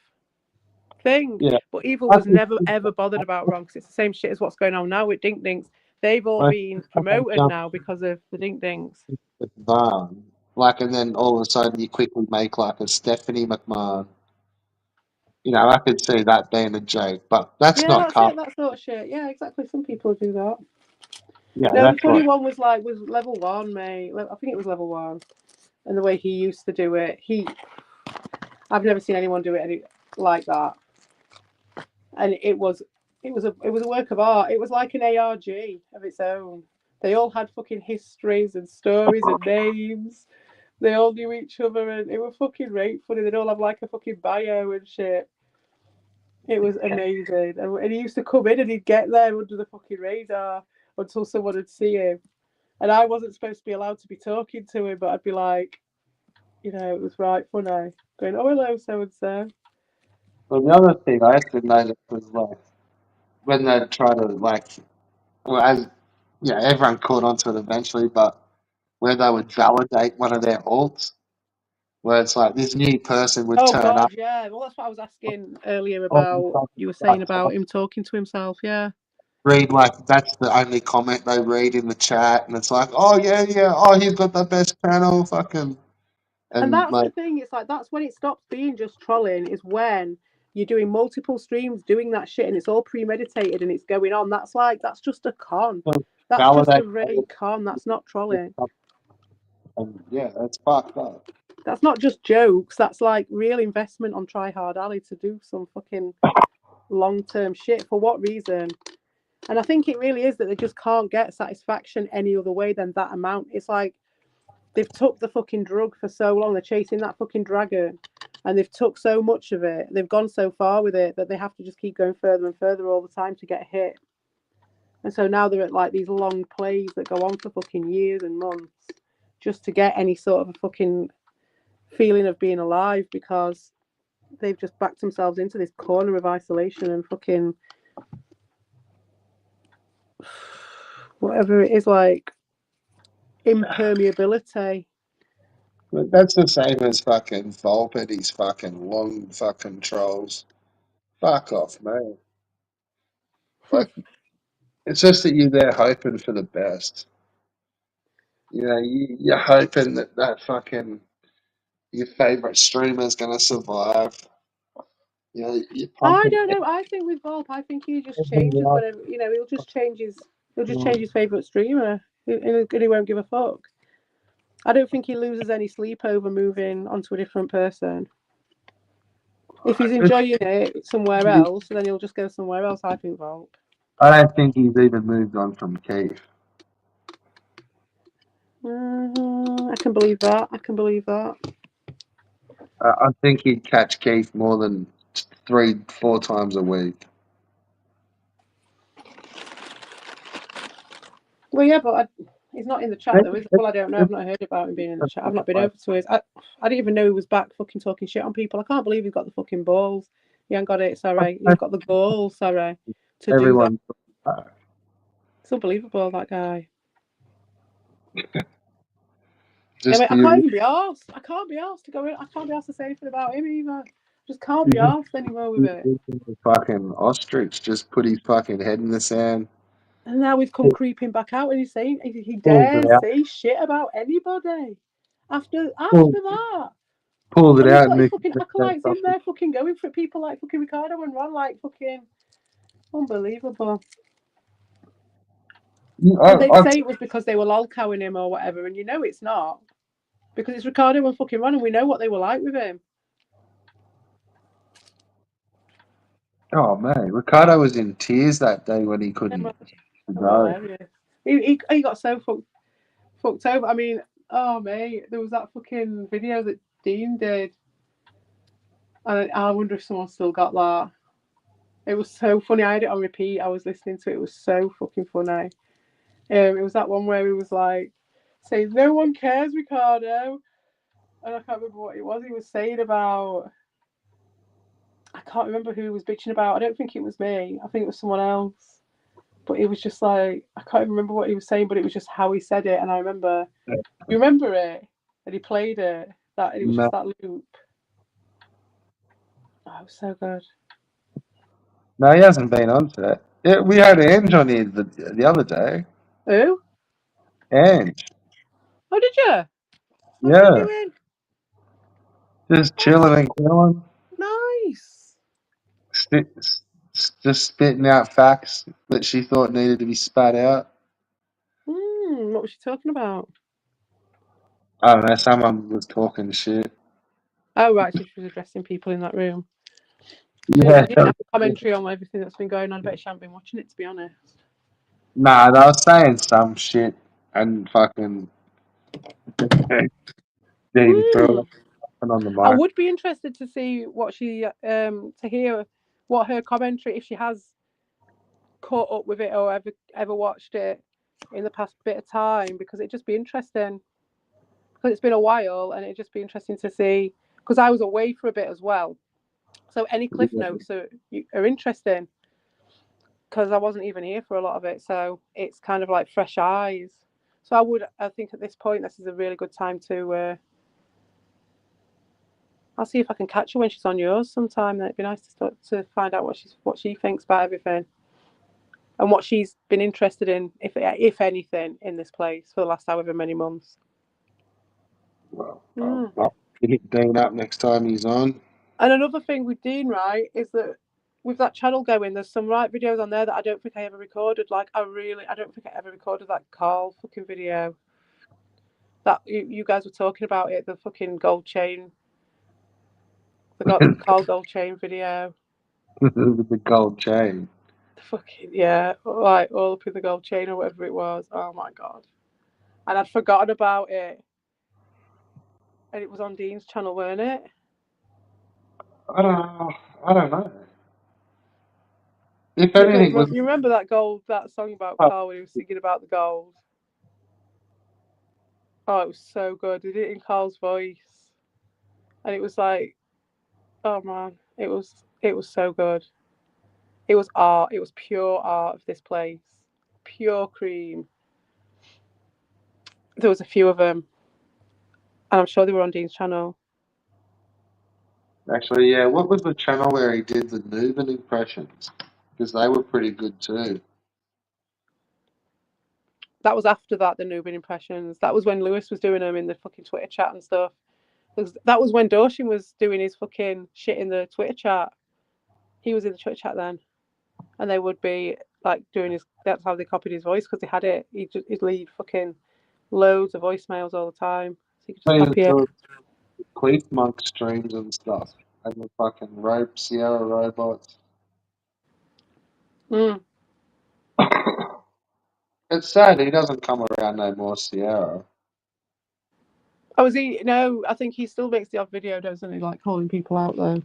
thing. yeah. But Evil I was think never, ever bothered about Ron because it's the same shit as what's going on now with Dink Dinks. They've all most been people promoted jump now because of the Dink Dinks. McMahon. Like, and then all of a sudden you quickly make like a Stephanie McMahon. You know, I could see that being a joke, but that's Yeah, not that's it. cool. That sort of shit. Yeah, exactly. Some people do that. Yeah, No, the that's funny what. one was level one, mate. I think it was level one, and the way he used to do it. I've never seen anyone do it like that, and it was a work of art. It was like an ARG of its own. They all had fucking histories and stories and names. They all knew each other, and it was fucking right funny. They'd all have like a fucking bio and shit. It was amazing, and he used to come in and he'd get there under the fucking radar until someone would see him. And I wasn't supposed to be allowed to be talking to him, but I'd be like, it was right funny. Going, oh, hello, so and so. Well, the other thing I had to notice was like when they try to like, well, as yeah, everyone caught onto it eventually, but where they would validate one of their alts, where it's like this new person would Oh, turn up. God, yeah. Well, that's what I was asking earlier All of a about. sudden, You were saying like, about him talking to himself, yeah. read like that's the only comment they read in the chat, and it's like, oh yeah, oh he's got the best channel, fucking, And and that's the like, thing. It's like, that's when it stops being just trolling, is when you're doing multiple streams doing that shit and it's all premeditated and it's going on. That's just a con. That's just validate, a Ray con. That's not trolling. and yeah, that's fucked up. That's not just jokes. That's like real investment on Try Hard Alley to do some fucking long-term shit. For what reason? And I think it really is that they just can't get satisfaction any other way than that amount. It's like they've took the fucking drug for so long. They're chasing that fucking dragon, and they've took so much of it. They've gone so far with it that they have to just keep going further and further all the time to get hit. And so now they're at like these long plays that go on for fucking years and months just to get any sort of a fucking feeling of being alive, because they've just backed themselves into this corner of isolation and fucking whatever it is, like impermeability. But that's the same as fucking Volp and his fucking long fucking trolls. Fuck off, mate. Like, it's just that you're there hoping for the best. You know, you're hoping that that fucking your favorite streamer's gonna survive. You know, you're I pumping don't know. I think with Volp, I think he just everything changes up. whenever. He'll just change his favorite streamer, and he won't give a fuck. I don't think he loses any sleep over moving onto a different person. If he's enjoying it somewhere else, then he'll just go somewhere else. I think Volp. I don't think he's even moved on from Keith. I can believe that. I can believe that. I think he'd catch Keith more than 3, 4 times a week. Well, yeah, but he's not in the chat though, is it? Well, I don't know. I've not heard about him being in the chat. I've not been over to his. I didn't even know he was back fucking talking shit on people. I can't believe he's got the fucking balls. He ain't got it, sorry. He's got the balls, sorry, to do that. Everyone, It's unbelievable, that guy. just I can't even be arsed. I can't be arsed to go in. I can't be arsed to say anything about him either. Just can't be arsed anymore with it. fucking ostrich just put his fucking head in the sand. And now he's come creeping back out and he's saying he Pulled it dares out. say shit about anybody. After Pulled, that. pulled it And he's out. got And his fucking acolytes in there fucking going for people like fucking Ricardo and Ron, like fucking unbelievable. And they'd say it was because they were lolcowing him or whatever, and you know it's not. Because it's Ricardo and fucking Ron, and we know what they were like with him. Oh man, Ricardo was in tears that day when he couldn't go. He got so fucked over. I mean, oh mate, there was that fucking video that Dean did, and I wonder if someone still got that. It was so funny. I had it on repeat. I was listening to it. It was so fucking funny. It was that one where he was like saying, "No one cares, Ricardo," and I can't remember what it was he was saying about. I can't remember who he was bitching about. I don't think it was me. I think it was someone else. But it was just like, I can't remember what he was saying, but it was just how he said it. And I remember, you remember it? And he played it. It was just that loop. Oh, it was so good. No, he hasn't been on to that. Yeah, we had Ange on here the other day. Who? Ange. Oh, did you? What's Yeah. he doing? Just chilling and killing. Nice. Just spitting out facts that she thought needed to be spat out. What was she talking about? I don't know, someone was talking shit. Oh, right, so she was addressing people in that room. Yeah. She didn't have commentary on everything that's been going on. I bet she hasn't been watching it, to be honest. Nah, they were saying some shit and fucking Dean threw it on the I mic. would be interested to see what she, to hear what her commentary, if she has caught up with it or ever watched it in the past bit of time, because it'd just be interesting. Because it's been a while, and it'd just be interesting to see. Because I was away for a bit as well, so any cliff notes are interesting. Because I wasn't even here for a lot of it, so it's kind of like fresh eyes. So I think at this point, this is a really good time to. I'll see if I can catch her when she's on yours sometime. It'd be nice to find out what she thinks about everything, and what she's been interested in, if anything, in this place for the last however many months. Well, I'll hit Dean up next time he's on. And another thing with Dean, right, is that with that channel going, there's some videos on there that I don't think I ever recorded. Like, I don't think I ever recorded that Carl fucking video. That you guys were talking about it, the fucking gold chain. The Carl gold chain video. With the gold chain. The fucking, yeah, like all up in the gold chain or whatever it was. Oh my God. And I'd forgotten about it. And it was on Dean's channel, weren't it? I don't know. If anything, You remember that song about Carl when he was singing about the gold? Oh, it was so good. They did it in Carl's voice. And it was like, oh man, it was so good. It was art. It was pure art of this place. Pure cream. There was a few of them. And I'm sure they were on Dean's channel. Actually, yeah. What was the channel where he did the Nuben impressions? Because they were pretty good too. That was after that, the Nubian impressions. That was when Lewis was doing them in the fucking Twitter chat and stuff. That was when Dorshin was doing his fucking shit in the Twitter chat. He was in the Twitter chat then. And they would be like doing his, that's how they copied his voice because they had it. He'd leave fucking loads of voicemails all the time. So you could just They copy it. do Queef Monk streams and stuff. And the fucking rope Sierra robots. Mm. It's sad he doesn't come around no more, Sierra. Oh, is he? No, I think he still makes the odd video, doesn't he? Like calling people out though.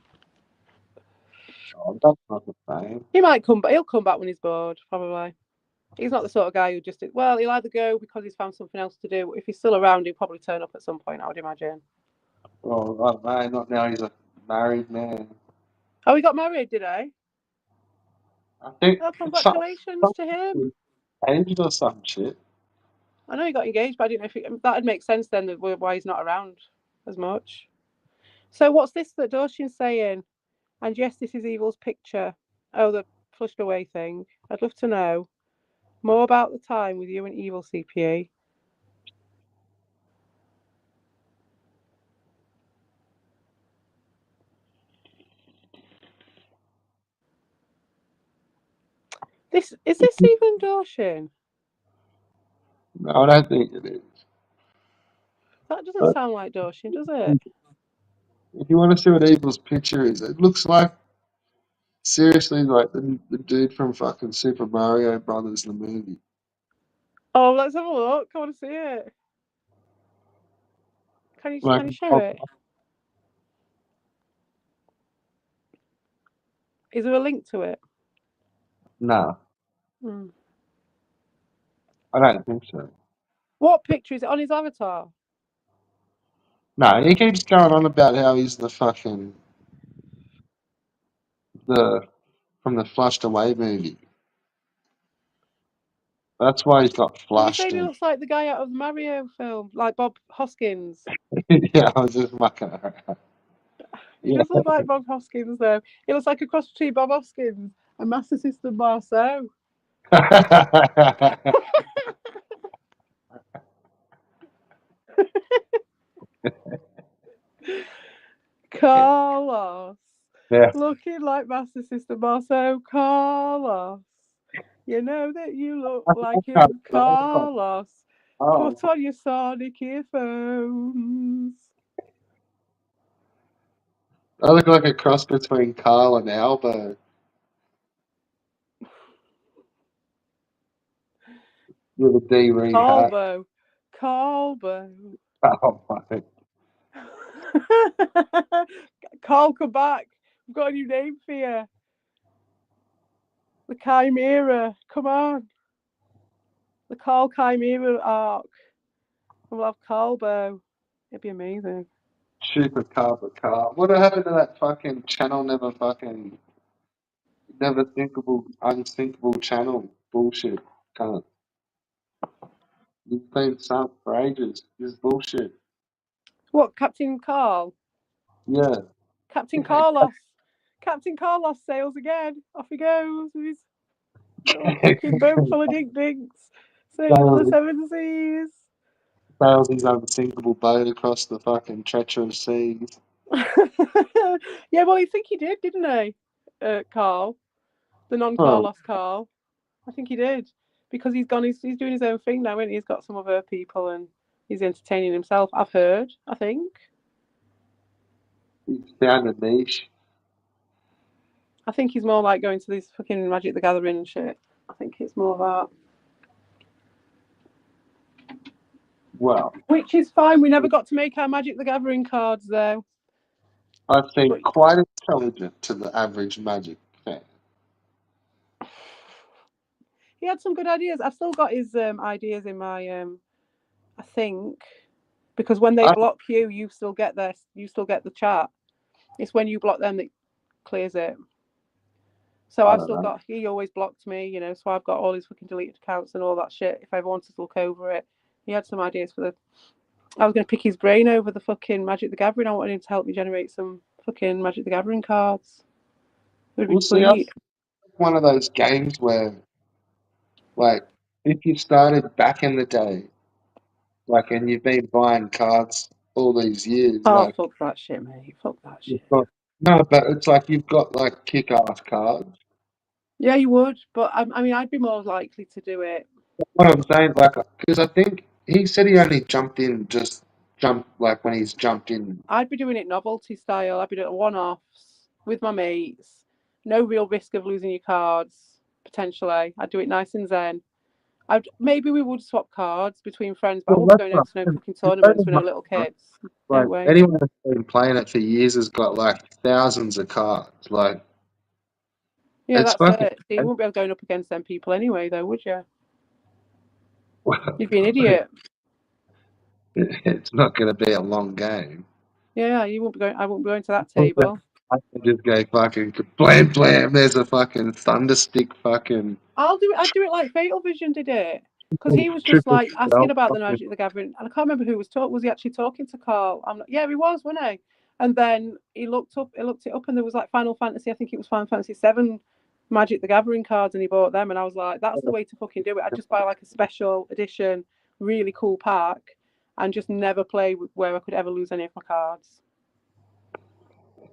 Oh, that's not the same. He might come, but he'll come back when he's bored, probably. He's not the sort of guy who just, well, he'll either go because he's found something else to do. If he's still around, he'll probably turn up at some point, I would imagine. Well, I don't know, not now he's a married man. Oh, he got married, did he? I think Oh, congratulations to him. Engaged or some shit. I know he got engaged, but I didn't know if that'd make sense then why he's not around as much. So what's this that Doshin's saying? And yes, this is Evil's picture. Oh, the flushed away thing. I'd love to know more about the time with you and Evil CPE. Is this even Doshin? No, I don't think it is. That doesn't sound like Doshin, does it? If you want to see what Evil's picture is, it looks like seriously like the dude from fucking Super Mario Brothers, the movie. Oh, let's have a look. I want to see it. Can you show it? Is there a link to it? No, Hmm. I don't think so. What picture is it on his avatar? No, he keeps going on about how he's the fucking from the Flushed Away movie. That's why he's got Are you flushed. saying he looks like the guy out of the Mario film, like Bob Hoskins? Yeah, I was just mucking around. He does look like Bob Hoskins, though. He looks like a cross between Bob Hoskins and Master System Marceau. Carlos. Yeah. Looking like Master System Marceau. Carlos. You know that you look like him, Carlos. Oh, Put on your sonic earphones. I look like a cross between Carl and Albo. With a D ring hat. Carlbo. Oh my. Carl, come back. We've got a new name for you. The Chimera. Come on. The Carl Chimera arc. And we'll have Carlbo. It'd be amazing. Super Carl. What happened to that fucking channel never thinkable, unthinkable channel bullshit? Can't. You've been sunk for ages. This is bullshit. What, Captain Carl? Yeah. Captain Carlos. Captain Carlos sails again. Off he goes with his little fucking boat full of dink dinks. Sailing the seven seas. Sails his unsinkable boat across the fucking treacherous seas. Yeah, well, I think he did, didn't he? Carl. The non-Carlos Carl. I think he did. Because he's doing his own thing now, and he's got some other people and he's entertaining himself. I've heard, I think. He's found a niche. I think he's more like going to this fucking Magic the Gathering and shit. I think it's more that. Well, which is fine. We never got to make our Magic the Gathering cards, though. I think quite intelligent to the average Magic fan. He had some good ideas. I've still got his ideas in my I think, because when they block you, you still get the chat. It's when you block them that clears it. So I've still got. He always blocked me, So I've got all his fucking deleted accounts and all that shit. If I ever wanted to look over it, he had some ideas for the I was going to pick his brain over the fucking Magic the Gathering. I wanted him to help me generate some fucking Magic the Gathering cards. It would have We'll been see. I sweet. one of those games where, like, if you started back in the day, like, and you've been buying cards all these years, Oh, like, fuck that shit, mate. Fuck that you've shit. got no, but it's like you've got like kick-ass cards. Yeah, you would, but I mean, I'd be more likely to do it. What I'm saying, like, because I think he said he only jumped like when he's jumped in. I'd be doing it novelty style. I'd be doing one-offs with my mates. No real risk of losing your cards, potentially. I'd do it nice and zen. Maybe we would swap cards between friends, but I Well, won't be that's going what into no I mean. fucking You know tournaments the with no money, little right? kids. No Like way. anyone that's been playing it for years has got like thousands of cards. Like Yeah, it's that's fucking. it. So you wouldn't be able going up against them people anyway, though, would you? You'd be an idiot. It's not going to be a long game. Yeah, you won't be going. I won't be going to that I table. can just go fucking blam blam. There's a fucking thunder stick. Fucking I'll do it. I'd do it like Fatal Vision did it, because he was just triple like asking spell. about the Fucking, Magic the Gathering, and I can't remember who was talking. Was he actually talking to Carl? I'm not. Yeah, he was, wasn't he? And then he looked up. He looked it up, and there was like Final Fantasy. I think it was Final Fantasy VII Magic the Gathering cards, and he bought them. And I was like, that's the way to fucking do it. I'd just buy like a special edition, really cool pack, and just never play where I could ever lose any of my cards.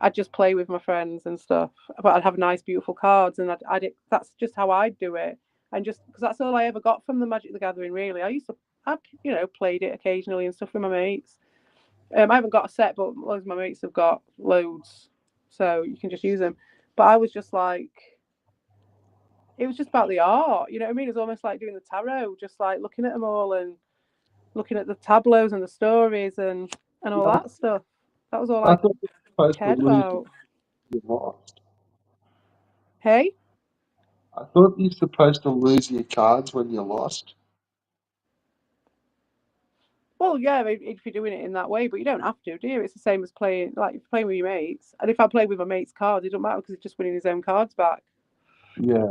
I'd just play with my friends and stuff, but I'd have nice, beautiful cards, and that's just how I'd do it. And just because that's all I ever got from the Magic the Gathering, really. I played it occasionally and stuff with my mates. I haven't got a set, but loads of my mates have got loads, so you can just use them. But I was just like, it was just about the art, you know what I mean? It's almost like doing the tarot, just like looking at them all and looking at the tableaus and the stories and all that stuff. That was all I I thought you're supposed to cared lose about. your lost. Hey. I thought you're supposed to lose your cards when you're lost. Well, yeah, if you're doing it in that way, but you don't have to, do you? It's the same as playing, like, if you're playing with your mates. And if I play with my mates' cards, it doesn't matter because he's just winning his own cards back. Yeah,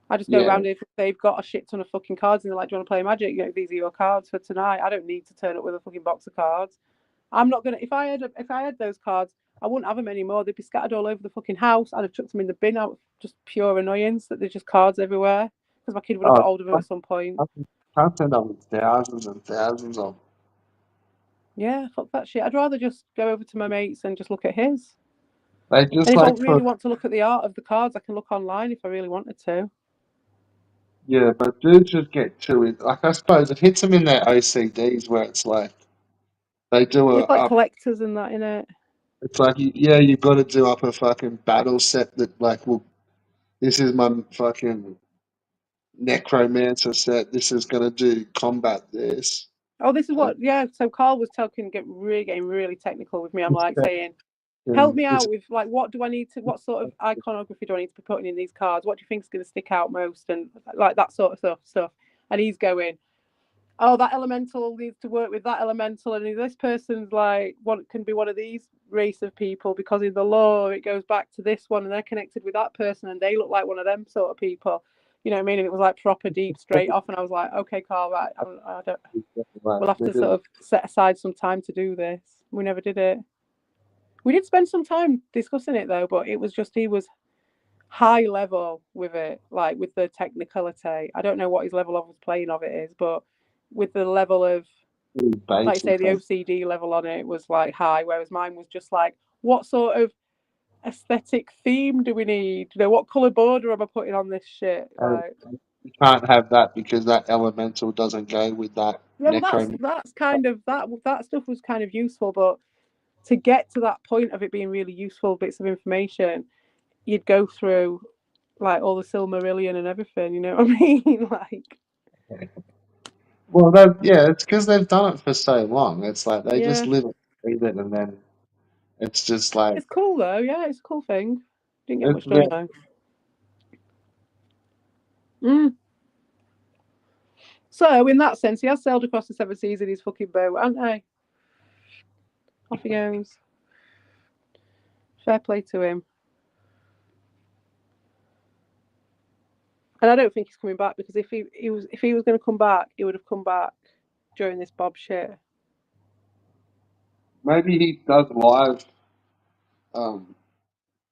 I just go yeah. around if they've got a shit ton of fucking cards and they're like, do you want to play Magic? You know, these are your cards for tonight. I don't need to turn up with a fucking box of cards. I'm not gonna. If I had those cards, I wouldn't have them anymore. They'd be scattered all over the fucking house. I'd have chucked them in the bin out of just pure annoyance that there's just cards everywhere because my kid would have Oh, got hold of them at some point. can't send up with thousands and thousands of. Yeah, fuck that shit. I'd rather just go over to my mates and just look at his. They And just if I like really want to look at the art of the cards, I can look online if I really wanted to. yeah, but dudes just get too in. Like I suppose it hits them in their OCDs where it's like they do a It's like up. collectors and that in it. It's like yeah, you got to do up a fucking battle set that like well, this is my fucking necromancer set. This is gonna do combat this. Oh, this is And what. Yeah. So Carl was getting really technical with me. I'm this like set saying, help and me this out with like what do I need to? What sort of iconography do I need to be putting in these cards? What do you think is going to stick out most? And like that sort of stuff. And he's going, oh, that elemental needs to work with that elemental, and this person's like what can be one of these race of people because in the lore it goes back to this one, and they're connected with that person, and they look like one of them sort of people. You know what I mean? And it was like proper deep, straight off, and I was like, okay, Carl, right, I don't. like We'll have to sort of set aside some time to do this. We never did it. We did spend some time discussing it though, but it was just he was high level with it, like with the technicality. I don't know what his level of playing of it is, but with the level of, like you say, basic. the OCD level on it was like high, whereas mine was just like, what sort of aesthetic theme do we need? You know, what colour border am I putting on this shit? And Like, you can't have that because that elemental doesn't go with that yeah, well, necromancer. that's kind of that stuff was kind of useful, but to get to that point of it being really useful bits of information, you'd go through like all the Silmarillion and everything. You know what I mean? Like, Well, that yeah, it's because they've done it for so long. It's like they just yeah, live it, breathe it, and then it's just like it's cool though. Yeah, it's a cool thing. Didn't get it's much done very though. Mm. So in that sense, he has sailed across the seven seas in his fucking boat, hasn't he? Off he goes. Fair play to him. And I don't think he's coming back because if he was going to come back, he would have come back during this Bob shit. Maybe he does live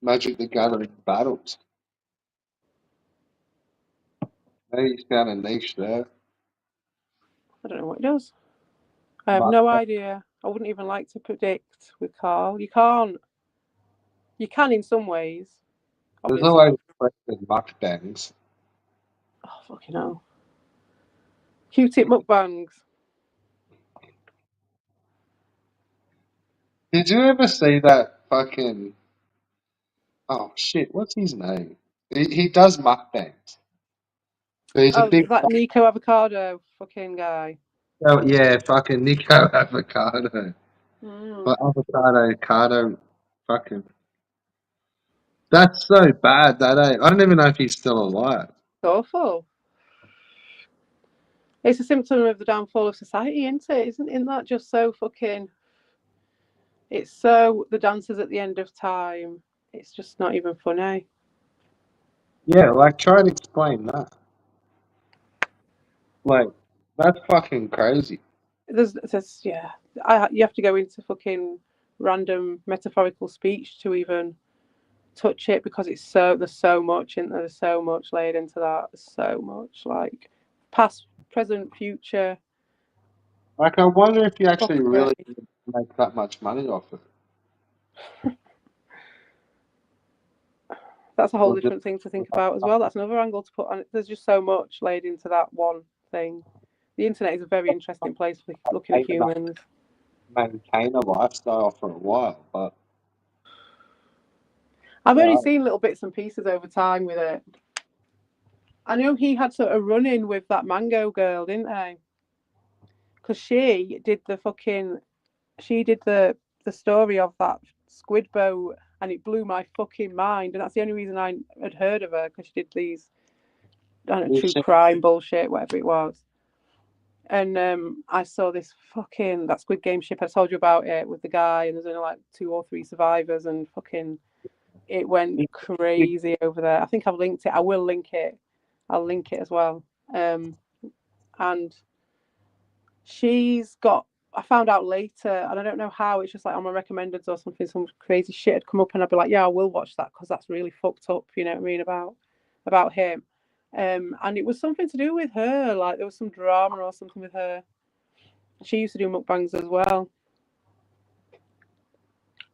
Magic the Gathering battles. Maybe he's found a niche there. I don't know what he does. I have But no idea. I wouldn't even like to predict with Carl. You can't. You can in some ways, there's obviously. always question mukbangs. Oh, fucking hell. Q-tip mukbangs. Did you ever see that fucking? Oh shit! What's his name? He does mukbangs. But he's a Oh, big. that Nico Avocado fucking guy. Oh yeah, fucking Nico Avocado. Mm. But avocado, fucking. That's so bad. I don't even know if he's still alive. It's awful. It's a symptom of the downfall of society, isn't it? Isn't that just so fucking... It's so... The dancers at the end of time. It's just not even funny. Yeah, like try and explain that. Like that's fucking crazy. There's yeah. You have to go into fucking random metaphorical speech to even touch it, because there's so much in there. There's so much laid into that. There's so much, like, past, present, future. Like I wonder if you actually Fucking really great. make that much money off it. That's a whole Or just different thing to think about as well. That's another angle to put on it. There's just so much laid into that one thing. The internet is a very interesting place for looking at humans. maintain a lifestyle for a while, but I've only yeah, seen little bits and pieces over time with it. I know he had sort of run in with that Mango girl, didn't he? Because she did the story of that squid boat, and it blew my fucking mind. And that's the only reason I had heard of her, because she did these, I don't know, we've true seen crime bullshit, whatever it was. And I saw this that Squid Game ship. I told you about it with the guy, and there's only like 2 or 3 survivors, and fucking it went crazy over there. I think I've linked it. I will link it. I'll link it as well. And she's got... I found out later, and I don't know how. It's just like on my recommendeds or something. Some crazy shit had come up, and I'd be like, "Yeah, I will watch that, because that's really fucked up." You know what I mean about him. And it was something to do with her. Like there was some drama or something with her. She used to do mukbangs as well.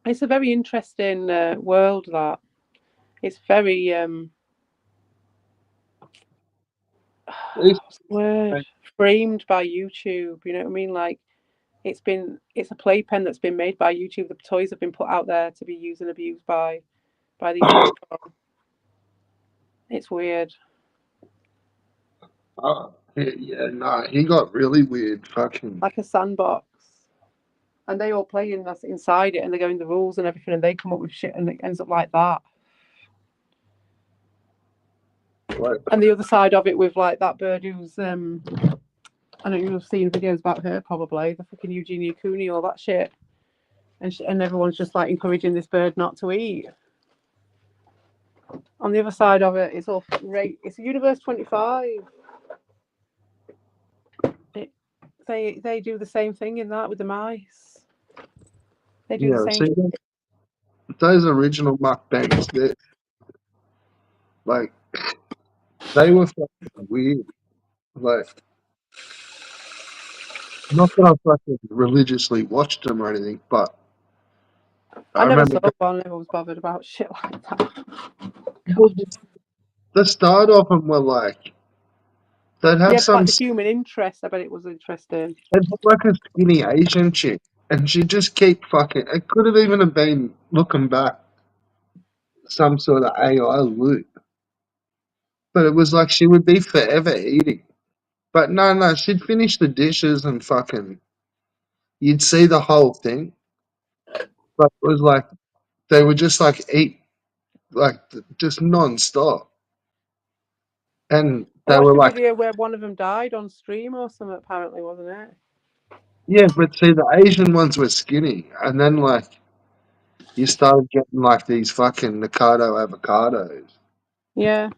It's a very interesting world. That it's very these what's the word? Framed by YouTube. You know what I mean? Like it's a playpen that's been made by YouTube. The toys have been put out there to be used and abused by these people. It's weird. yeah, no, he got really weird. Fucking Like a sandbox. And they all play inside it, and they go in the rules and everything, and they come up with shit, and it ends up like that. like, And the other side of it with like that bird who's I know you've seen videos about her probably, the fucking Eugenia Cooney, all that shit, and everyone's just like encouraging this bird not to eat. On the other side of it, it's all great. It's Universe 25. They do the same thing in that with the mice. They do the yeah. same. See, those original mukbangs, they like they were fucking weird. Like, not that I fucking religiously watched them or anything, but I I never remember saw one. Never was bothered about shit like that. God. the start of them were like they'd Yeah, have but like some. the human interest, I bet it was interesting. They'd have like a skinny Asian chick, and she'd just keep fucking. It could have even have been looking back some sort of AI loop, but it was like she would be forever eating. But no, she'd finish the dishes and fucking. You'd see the whole thing, but it was like they would just like eat like just non-stop, and I they watched were a like, video where one of them died on stream or something, apparently, wasn't it? yeah, but see the Asian ones were skinny, and then like you started getting like these fucking Nikado avocados. Yeah.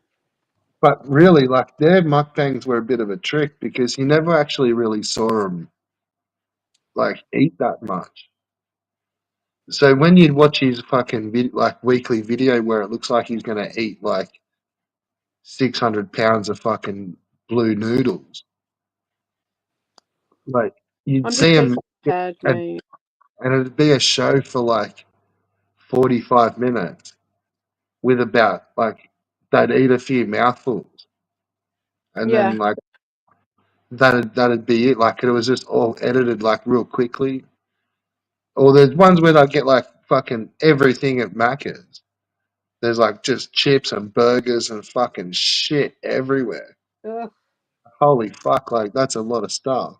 But really, like their mukbangs were a bit of a trick because you never actually really saw them like eat that much. So when you watch his fucking like weekly video where it looks like he's gonna eat like 600 pounds of fucking blue noodles, like you'd I'm just see so him, scared, and, mate. and it'd be a show for like 45 minutes with about like they'd eat a few mouthfuls, and Yeah. then like that'd be it. Like it was just all edited like real quickly. Or there's ones where they get like fucking everything at Macca's. There's like just chips and burgers and fucking shit everywhere. Ugh, Holy fuck, like that's a lot of stuff.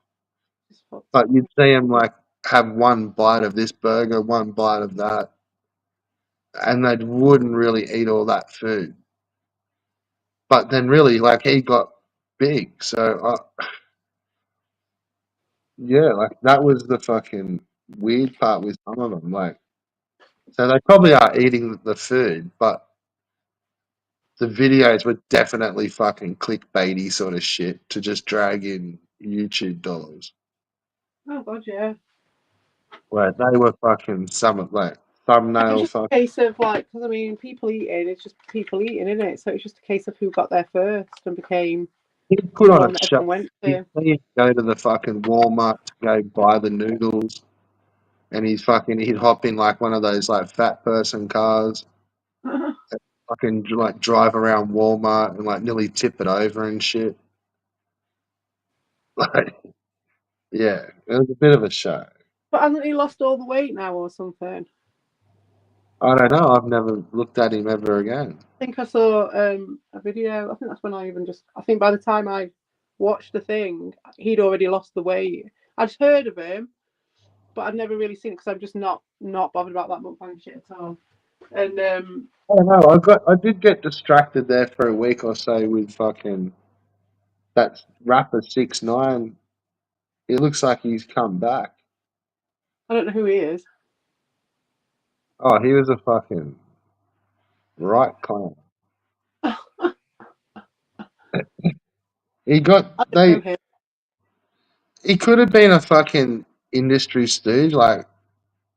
it's fucked But up. you'd see them like have one bite of this burger, one bite of that, and they wouldn't really eat all that food. But then really, like he got big, so yeah, like that was the fucking weird part with some of them. Like, so they probably are eating the food, but the videos were definitely fucking clickbaity sort of shit to just drag in YouTube dollars. Oh god, yeah. Where they were fucking some like It was thumbnail just fuck. a case of like, because I mean, people eating, it's just people eating, isn't it? So it's just a case of who got there first and became He'd put the on one a that show. everyone went He'd to. go to the fucking Walmart to go buy the noodles, and he'd hop in like one of those like fat person cars, fucking like drive around Walmart and like nearly tip it over and shit. Like, yeah, it was a bit of a show. But hasn't he lost all the weight now or something? I don't know. I've never looked at him ever again. I think I saw a video. I think that's when I even just. I think by the time I watched the thing, he'd already lost the weight. I'd heard of him, but I'd never really seen it because I'm just not bothered about that mukbang shit at all. And I don't know. I did get distracted there for a week or so with fucking that rapper 6ix9ine. It looks like he's come back. I don't know who he is. Oh, he was a fucking right clown. He I got don't know they. him. He could have been a fucking industry stooge. Like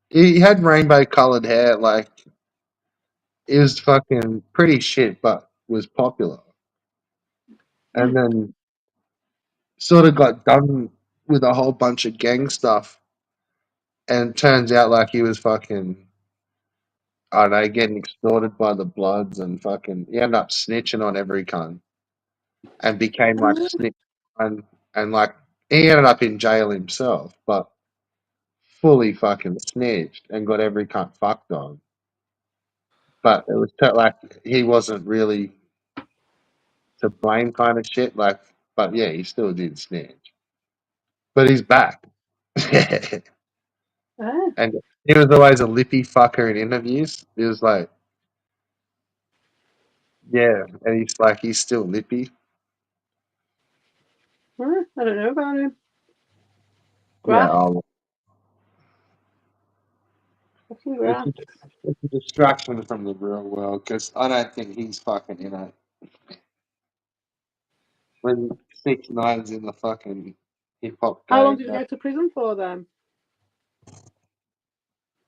he had rainbow colored hair. Like it was fucking pretty shit, but was popular. And then sort of got done with a whole bunch of gang stuff. And turns out like he was fucking, I don't know, getting extorted by the Bloods and fucking he ended up snitching on every cunt and became like a snitch and like he ended up in jail himself, but fully fucking snitched and got every cunt fucked on. But it was like he wasn't really to blame kind of shit. Like, but yeah, he still did snitch. But he's back. Ah, And he was always a lippy fucker in interviews. He was like, yeah, and he's like, he's still lippy. I don't know about him. Yeah, Grass, fucking it's grass. a distraction from the real world because I don't think he's fucking in it. When 6ix9ine's in the fucking hip hop How long game, did he now. go to prison for then?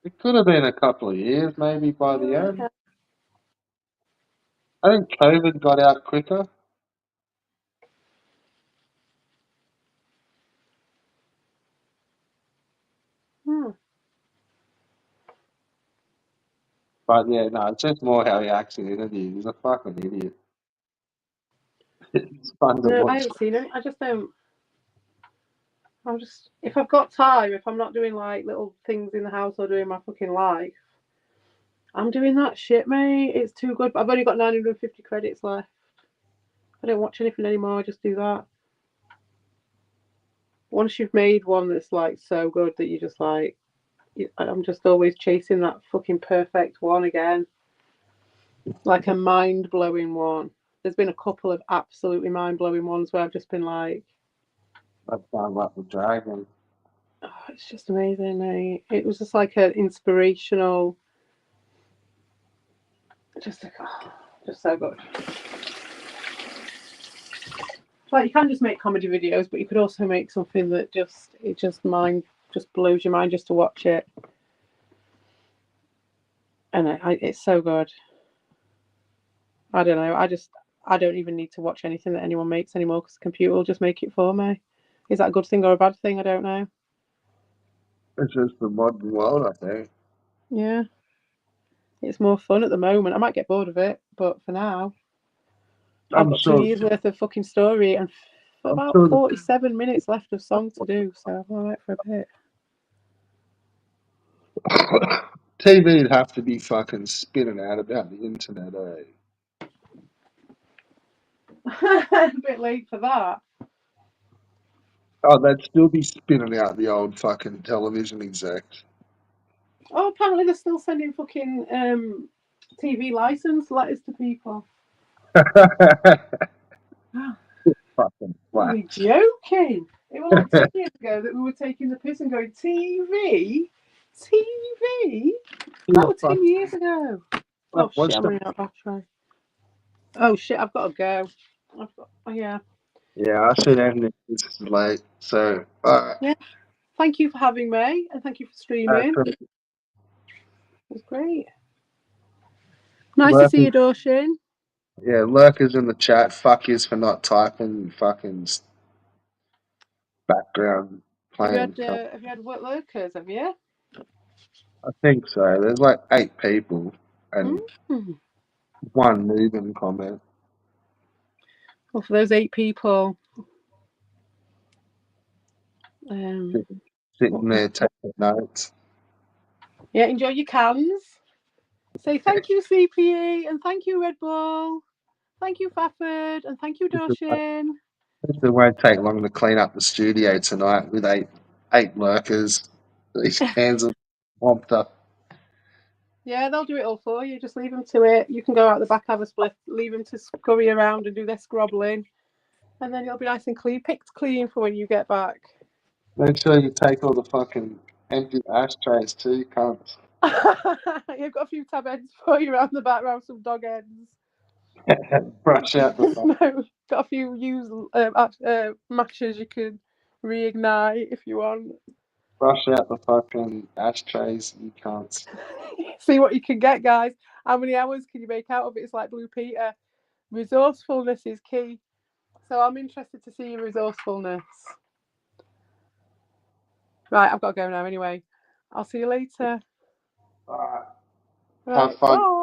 It could have been a couple of years, maybe by the Oh, end. okay. I think COVID got out quicker. Hmm. But yeah, no, it's just more how he acts in interviews. He's a fucking idiot. It's fun to No, I watch. haven't seen it. I just don't. I'm just if I've got time, if I'm not doing like little things in the house or doing my fucking life, I'm doing that shit, mate. It's too good. But I've only got 950 credits left. I don't watch anything anymore. I just do that. Once you've made one that's like so good that you just like, I'm just always chasing that fucking perfect one again, like a mind blowing one. There's been a couple of absolutely mind blowing ones where I've just been like, That sounds like the dragon. oh, it's just amazing, mate. It was just like an inspirational, just like, oh, just so good. Like you can just make comedy videos, but you could also make something that just blows your mind just to watch it. And it's so good. I don't know. I don't even need to watch anything that anyone makes anymore because the computer will just make it for me. Is that a good thing or a bad thing? I don't know. It's just the modern world, I think. Yeah. It's more fun at the moment. I might get bored of it, but for now, I've I'm got 2 sure. years worth of fucking story and I'm about sure 47 minutes left of song to do, so I'm all right for a bit. TV'd have to be fucking spinning out about the internet, eh? A bit late for that. Oh, they'd still be spinning out the old fucking television execs. Oh, apparently they're still sending fucking TV license letters to people. Fucking What are we flats. joking? It was like 10 years ago that we were taking the piss and going, TV? TV? That was 10 years ago. Oh shit, What's I'm that? running out of battery. Oh shit, I've got to go. Yeah. Yeah, I should end this late. So, alright. Yeah. Thank you for having me and thank you for streaming. It was great. Nice to see you, Dawson. Yeah, lurkers in the chat. Fuck yous for not typing. Fucking background playing. Have you had workers, have you? I think so. There's like 8 people and Mm. one moving comment. Well, for those 8 people, Sitting there taking notes. yeah, enjoy your cans. Say thank you, CPE, and thank you, Red Bull. Thank you, Fafford, and thank you, Doshin. It won't take long to clean up the studio tonight with eight lurkers. These cans are swamped up. Yeah, they'll do it all for you. Just leave them to it. You can go out the back, have a split, leave them to scurry around and do their scrobbling. And then it'll be nice and clean, picked clean for when you get back. Make sure you take all the fucking empty ashtrays too, cunts. You've got a few tab ends for you around the back, around some dog ends. Brush out the No, got a few used matches you can reignite if you want. brush out the fucking ashtrays, you cunts. See what you can get, guys. How many hours can you make out of it? It's like Blue Peter. Resourcefulness is key. So I'm interested to see your resourcefulness. Right, I've got to go now anyway. I'll see you later. Alright. Right, Have fun. bye.